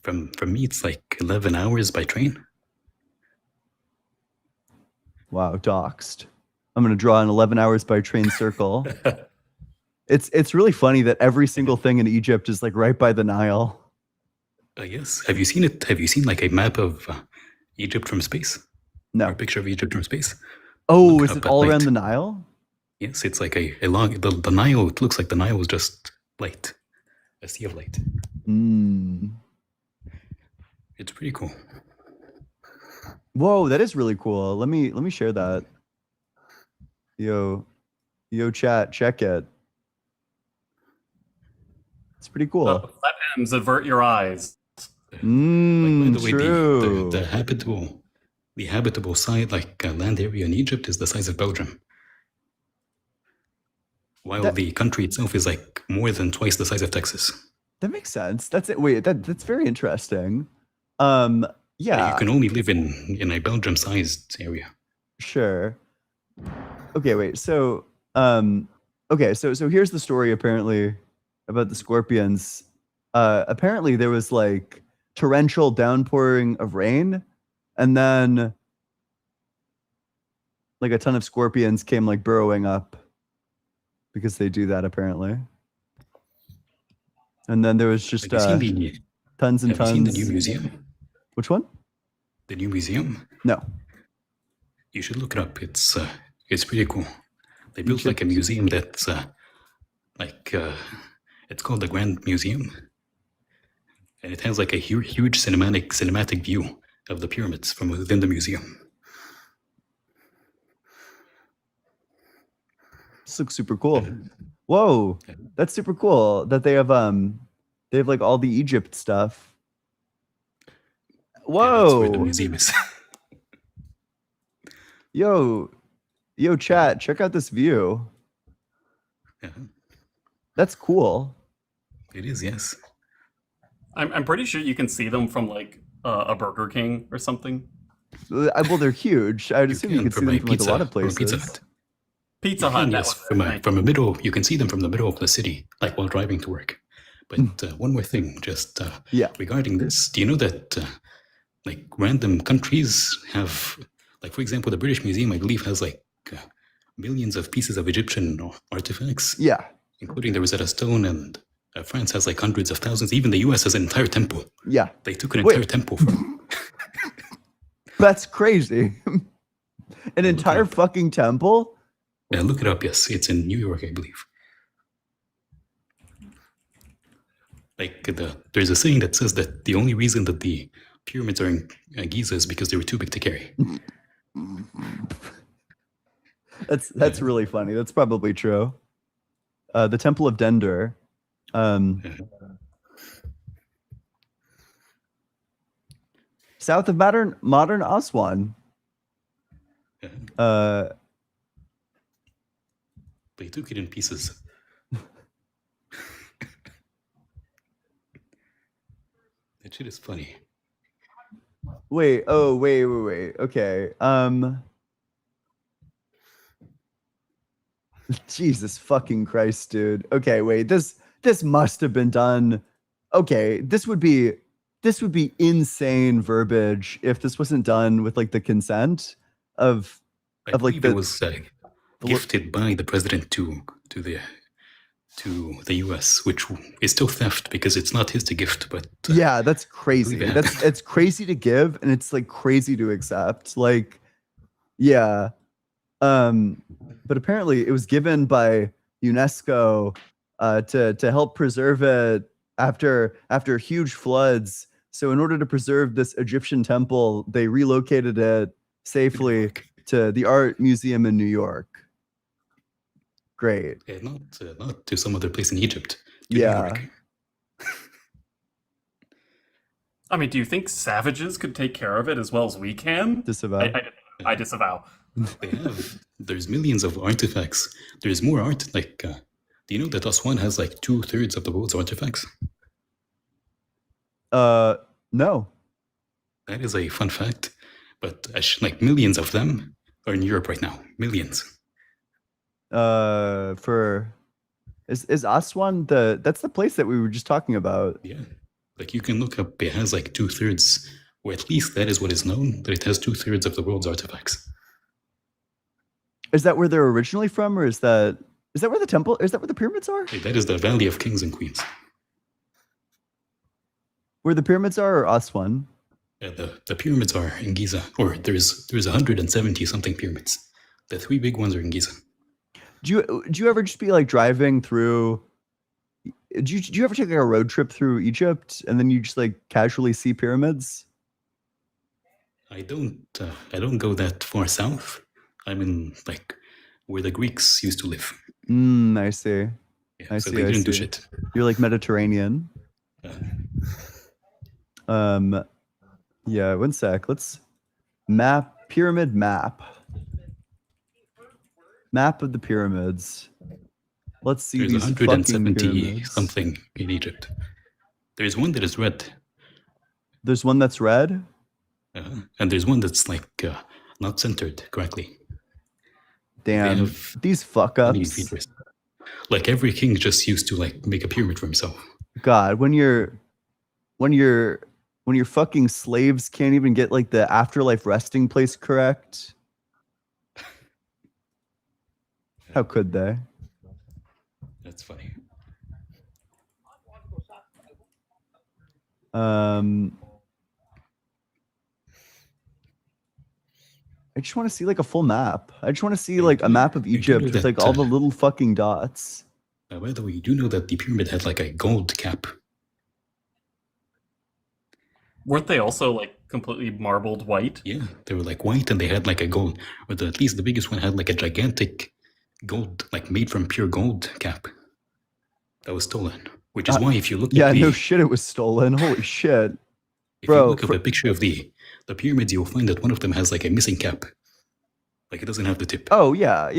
From me, it's like 11 hours by train. Wow, doxed. I'm gonna draw an 11 hours by train circle. It's really funny that every single thing in Egypt is like right by the Nile. Yes. Have you seen it? Have you seen like a map of Egypt from space? No. Or a picture of Egypt from space? Oh, Look is up it at all around night. the Nile? Yes, it's like a long. The Nile. It looks like the Nile was just light, a sea of light. Mm. It's pretty cool. Whoa, that is really cool. Let me share that. Yo, chat, check it. It's pretty cool. Let M's avert your eyes. By Mm, the way, true. the habitable side, like land area in Egypt, is the size of Belgium, while That- the country itself is like more than twice the size of Texas. That makes sense. That's it. Wait, that's very interesting. Yeah, You can only live in a Belgium-sized area. sure. Okay, wait. So, okay, so here's the story apparently about the scorpions. Apparently there was like torrential downpouring of rain, and then like a ton of scorpions came like burrowing up because they do that apparently. And then there was just Have you seen the tons and Have you seen the tons. new museum? Which one? The new museum? No. You should look it up. It's pretty cool. They built like a museum that's it's called the Grand Museum, and it has like a huge cinematic view of the pyramids from within the museum. This looks super cool. Whoa, that's super cool that they have like all the Egypt stuff. That's where the Whoa. museum is. Yo, chat, check out this view. That's cool. It is, yes. I'm pretty sure you can see them from like a Burger King or something. Well, they're huge. I'd assume you can could see from them a from like a lot of from a Pizza places. Hut. Pizza You Hut. can, That yes, was it. from a middle. You can see them from the middle of the city, like while driving to work. But one more thing, just Yeah. regarding this, do you know that like random countries have, like for example, the British Museum, I believe, has like millions of pieces of Egyptian artifacts. Yeah. Including the Rosetta Stone, and France has like hundreds of thousands. Even the U.S. has an entire temple. Yeah. They took an Wait. entire temple from. That's crazy. An entire fucking temple? Yeah, look it up. Yes, it's in New York, I believe. Like there's a saying that says that the only reason that the pyramids are in Giza is because they were too big to carry. That's really funny. That's probably true. The Temple of Dendur. South of modern Aswan. They took it in pieces. That shit is funny. Wait. Okay. Jesus fucking Christ, dude. Okay, wait. This must have been done. Okay, this would be insane verbiage if this wasn't done with like the consent of I like believe it was gifted by the president to the U.S., which is still theft because it's not his to gift. But yeah, that's crazy. believe it It's crazy to give, and it's like crazy to accept. Like, yeah. But apparently it was given by UNESCO to help preserve it after huge floods. So in order to preserve this Egyptian temple, they relocated it safely to the Art Museum in New York. Great. Yeah, not to some other place in Egypt. to New Yeah. York. I mean, do you think savages could take care of it as well as we can? Disavow. I disavow. They have. There's millions of artifacts. There's more art. Like, do you know that Aswan has like 2/3 of the world's artifacts? No. That is a fun fact. But like millions of them are in Europe right now. Millions. For is Aswan that's the place that we were just talking about? Yeah. Like you can look up, it has like 2/3, or at least that is what is known, that it has 2/3 of the world's artifacts. Is that where they're originally from, or is that where the temple? Is that where the pyramids are? Hey, that is the Valley of Kings and Queens. Where the pyramids are, or Aswan? The pyramids are in Giza, or there's 170 something pyramids. The 3 big ones are in Giza. Do you ever just be like driving through? Do you ever take like a road trip through Egypt and then you just like casually see pyramids? I don't go that far south. I'm in like where the Greeks used to live. I see. Yeah, I so see. they I didn't do see. shit. You're like Mediterranean. Yeah, one sec. Let's pyramid map. Map of the pyramids. Let's see There's these 170 fucking pyramids. something in Egypt. There's one that is red. There's one that's red? And there's one that's like not centered correctly. Damn, these fuck ups. Features. Like every king just used to like make a pyramid for himself. God, when your fucking slaves can't even get like the afterlife resting place correct. How could they? That's funny. I just want to see like a full map. I just want to see like a map of Egypt with like all the little fucking dots. By the way, you do know that the pyramid had like a gold cap. Weren't they also like completely marbled white? Yeah, they were like white and they had like a gold, or at least the biggest one had like a gigantic gold, like made from pure gold cap that was stolen. Which is why if you look at the, no shit, it was stolen. Holy shit. if Bro, you look up a picture of the pyramids, you'll find that one of them has like a missing cap. Like it doesn't have the tip. Oh yeah.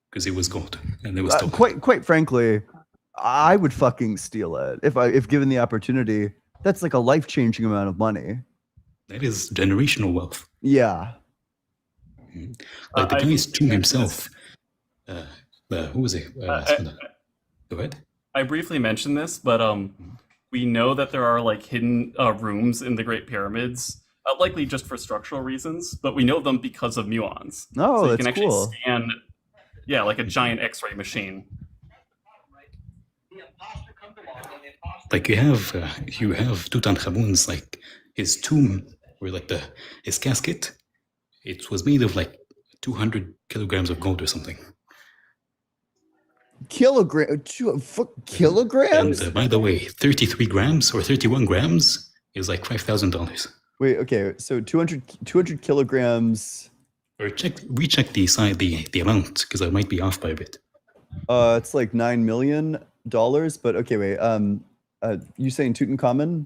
Because it was gold and it was stolen. Quite frankly, I would fucking steal it if given the opportunity. That's like a life-changing amount of money. That is generational wealth. Yeah. Like the guy's tomb himself. Who was it? Go ahead. I briefly mentioned this, but we know that there are like hidden rooms in the Great Pyramids, likely just for structural reasons, but we know them because of muons. Oh, so you that's can actually cool. scan, yeah, like a giant X-ray machine. Like you have Tutankhamun's like his tomb, or like his casket. It was made of like 200 kilograms of gold or something. Kilograms? And by the way, 33 grams or 31 grams is like $5,000. Wait, okay, so 200 kilograms. Or recheck the amount, because I might be off by a bit. It's like $9 million, but okay, wait. You saying Tutankhamun?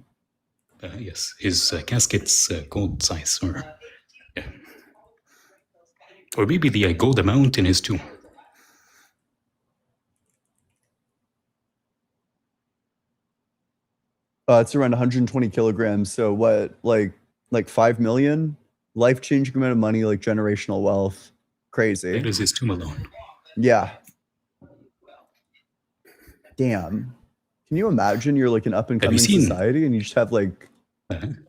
Yes, his casket's gold size, or yeah, or maybe the gold amount in his tomb. It's around 120 kilograms. So what, like 5 million? Life-changing amount of money, like generational wealth. Crazy. That is his tomb alone. Yeah. Damn. Can you imagine you're like an up-and-coming society and you just have like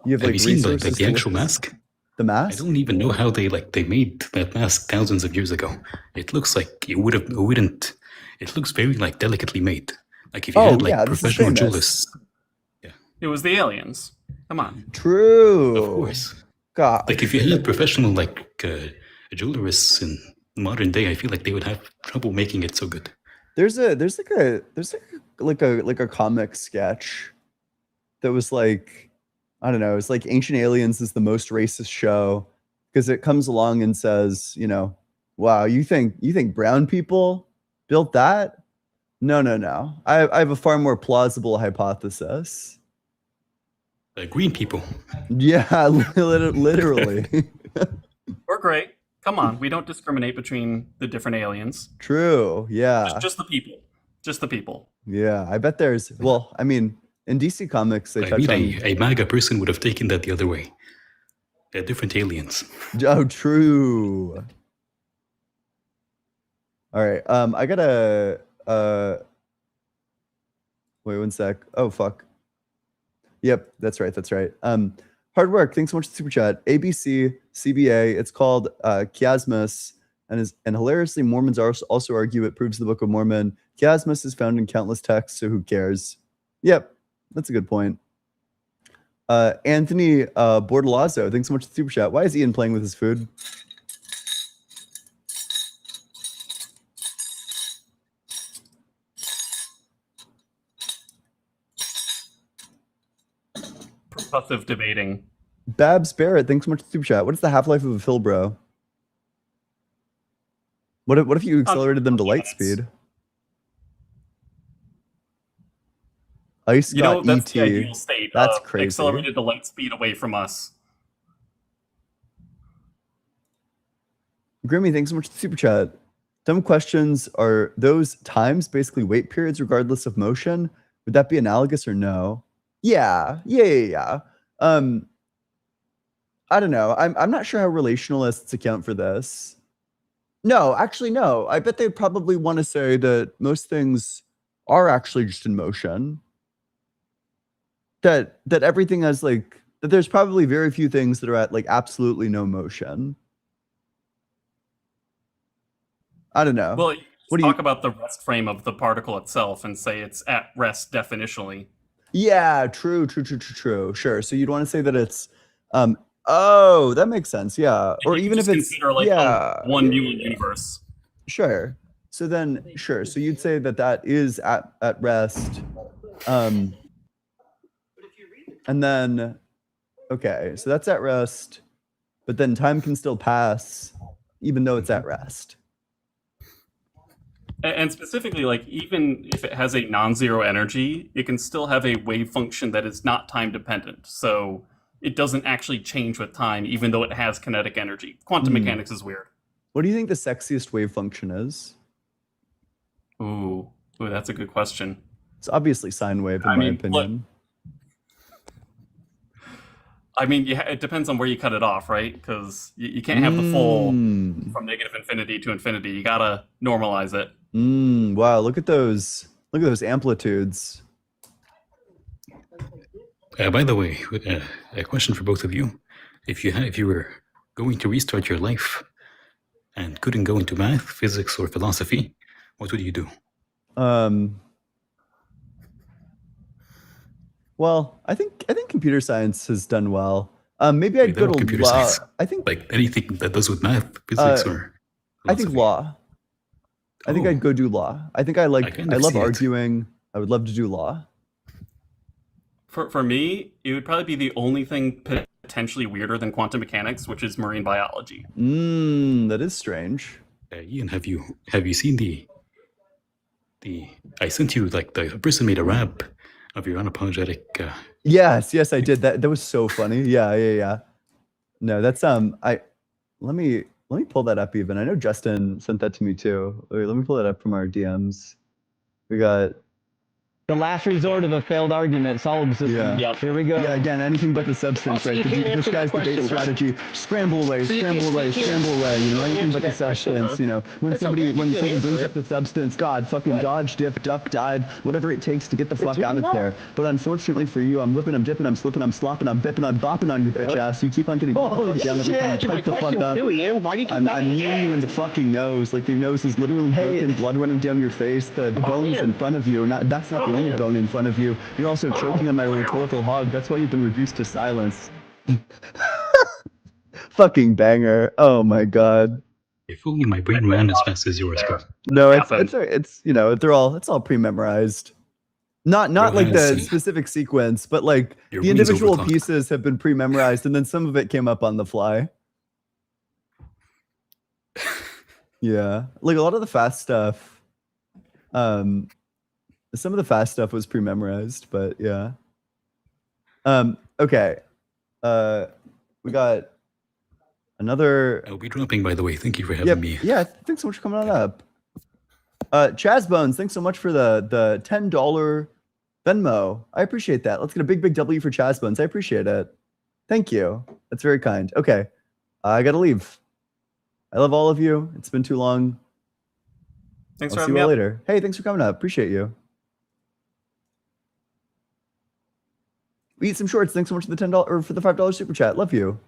you have you seen resources the to actual mask? The mask? I don't even know how they made that mask thousands of years ago. It looks like it wouldn't. It looks very like delicately made. Like if you had like professional jewelers. It was the aliens. Come on. True. Of course. God. Like if you had professional like jewelers in modern day, I feel like they would have trouble making it so good. There's like a comic sketch that was like, I don't know, it's like Ancient Aliens is the most racist show because it comes along and says, you know, wow, you think brown people built that? No. I have a far more plausible hypothesis. Green people. Yeah, literally. Or gray. Come on, we don't discriminate between the different aliens. True. Yeah. Just the people. Just the people. Yeah, I bet there's. Well, I mean, In DC Comics, they I touch mean, on. a MAGA person would have taken that the other way. Different aliens. Oh, true. All right. I gotta. Wait 1 sec. Oh fuck. Yep, that's right. That's right. Hard work. Thanks so much for the super chat. ABC CBA. It's called chiasmus, and hilariously, Mormons also argue it proves the Book of Mormon. Chiasmus is found in countless texts, so who cares? Yep, that's a good point. Anthony Bordalazzo. Thanks so much for the super chat. Why is Ian playing with his food? Percussive debating. Babs Barrett, thanks so much for the super chat. What is the half-life of a Filbro? What if you accelerated them to light speed? Ice You know, got that's the ET. ideal state. That's crazy. Accelerated the light speed away from us. Grimmy, thanks so much for the super chat. Dumb questions, are those times basically wait periods regardless of motion? Would that be analogous or no? Yeah. I don't know. I'm not sure how relationalists account for this. No, actually, no. I bet they'd probably want to say that most things are actually just in motion. That everything has like that. There's probably very few things that are at like absolutely no motion. I don't know. Well, you What do talk you- about the rest frame of the particle itself and say it's at rest definitionally. Yeah, true. Sure. So you'd want to say that it's oh, that makes sense. Yeah. Or You even if just it's consider like one new universe. Sure. So then sure. So you'd say that is at rest. And then okay, so that's at rest, but then time can still pass even though it's at rest. And specifically, like even if it has a non-zero energy, it can still have a wave function that is not time dependent. So it doesn't actually change with time, even though it has kinetic energy. Quantum mechanics is weird. What do you think the sexiest wave function is? Ooh, that's a good question. It's obviously sine wave in my opinion. I mean, yeah, it depends on where you cut it off, right? Because you can't have the full from negative infinity to infinity. You gotta normalize it. Wow, look at those amplitudes. By the way, a question for both of you: if you were going to restart your life and couldn't go into math, physics, or philosophy, what would you do? Well, I think computer science has done well. Maybe I'd go to computer law. science. I think Like anything that does with math, physics, or I think law. I think I'd go do law. I think I kind of love see it. arguing. I would love to do law. For me, it would probably be the only thing potentially weirder than quantum mechanics, which is marine biology. That is strange. Ian, have you seen the I sent you like the person made a rap of your unapologetic. Yes, I did. That was so funny. Yeah. No, that's let me pull that up even. I know Justin sent that to me too. Wait, let me pull that up from our DMs. We got The last resort of a failed argument, solipsism. Yeah. Here we go. Yeah, again, anything but the substance, right? This guy's debate strategy. Scramble away. You know, anything but the substance, you know. When somebody brings up the substance, God, fucking dodge, dip, duck, dive, whatever it takes to get the fuck out of there. But unfortunately for you, I'm whipping, I'm dipping, I'm slipping, I'm slopping, I'm bipping, I'm bopping on your bitch ass. You keep on getting down every time. Pipe the fuck up. I'm kneeing you in the fucking nose. Like your nose is literally broken, blood running down your face. The bones in front of you. That's not the only bone in front of you. You're also choking on my rhetorical hog. That's why you've been reduced to silence. Fucking banger. Oh my god. If only my brain ran as fast as yours, bro. No, it's you know, it's all pre-memorized. Not like the Yes. specific sequence, but like Your the brain's individual overclocked. pieces have been pre-memorized and then some of it came up on the fly. Yeah. Like a lot of the fast stuff. Some of the fast stuff was pre-memorized, but yeah. Okay. We got another. I'll be dropping, by the way. Thank you for having me. Yeah, thanks so much for coming on up. Chaz Bones, thanks so much for the $10 Venmo. I appreciate that. Let's get a big W for Chaz Bones. I appreciate it. Thank you. That's very kind. Okay. I got to leave. I love all of you. It's been too long. Thanks I'll for see having you me all up. later. Hey, thanks for coming up. Appreciate you. We eat some shorts. Thanks so much for the $10 or for the $5 super chat. Love you.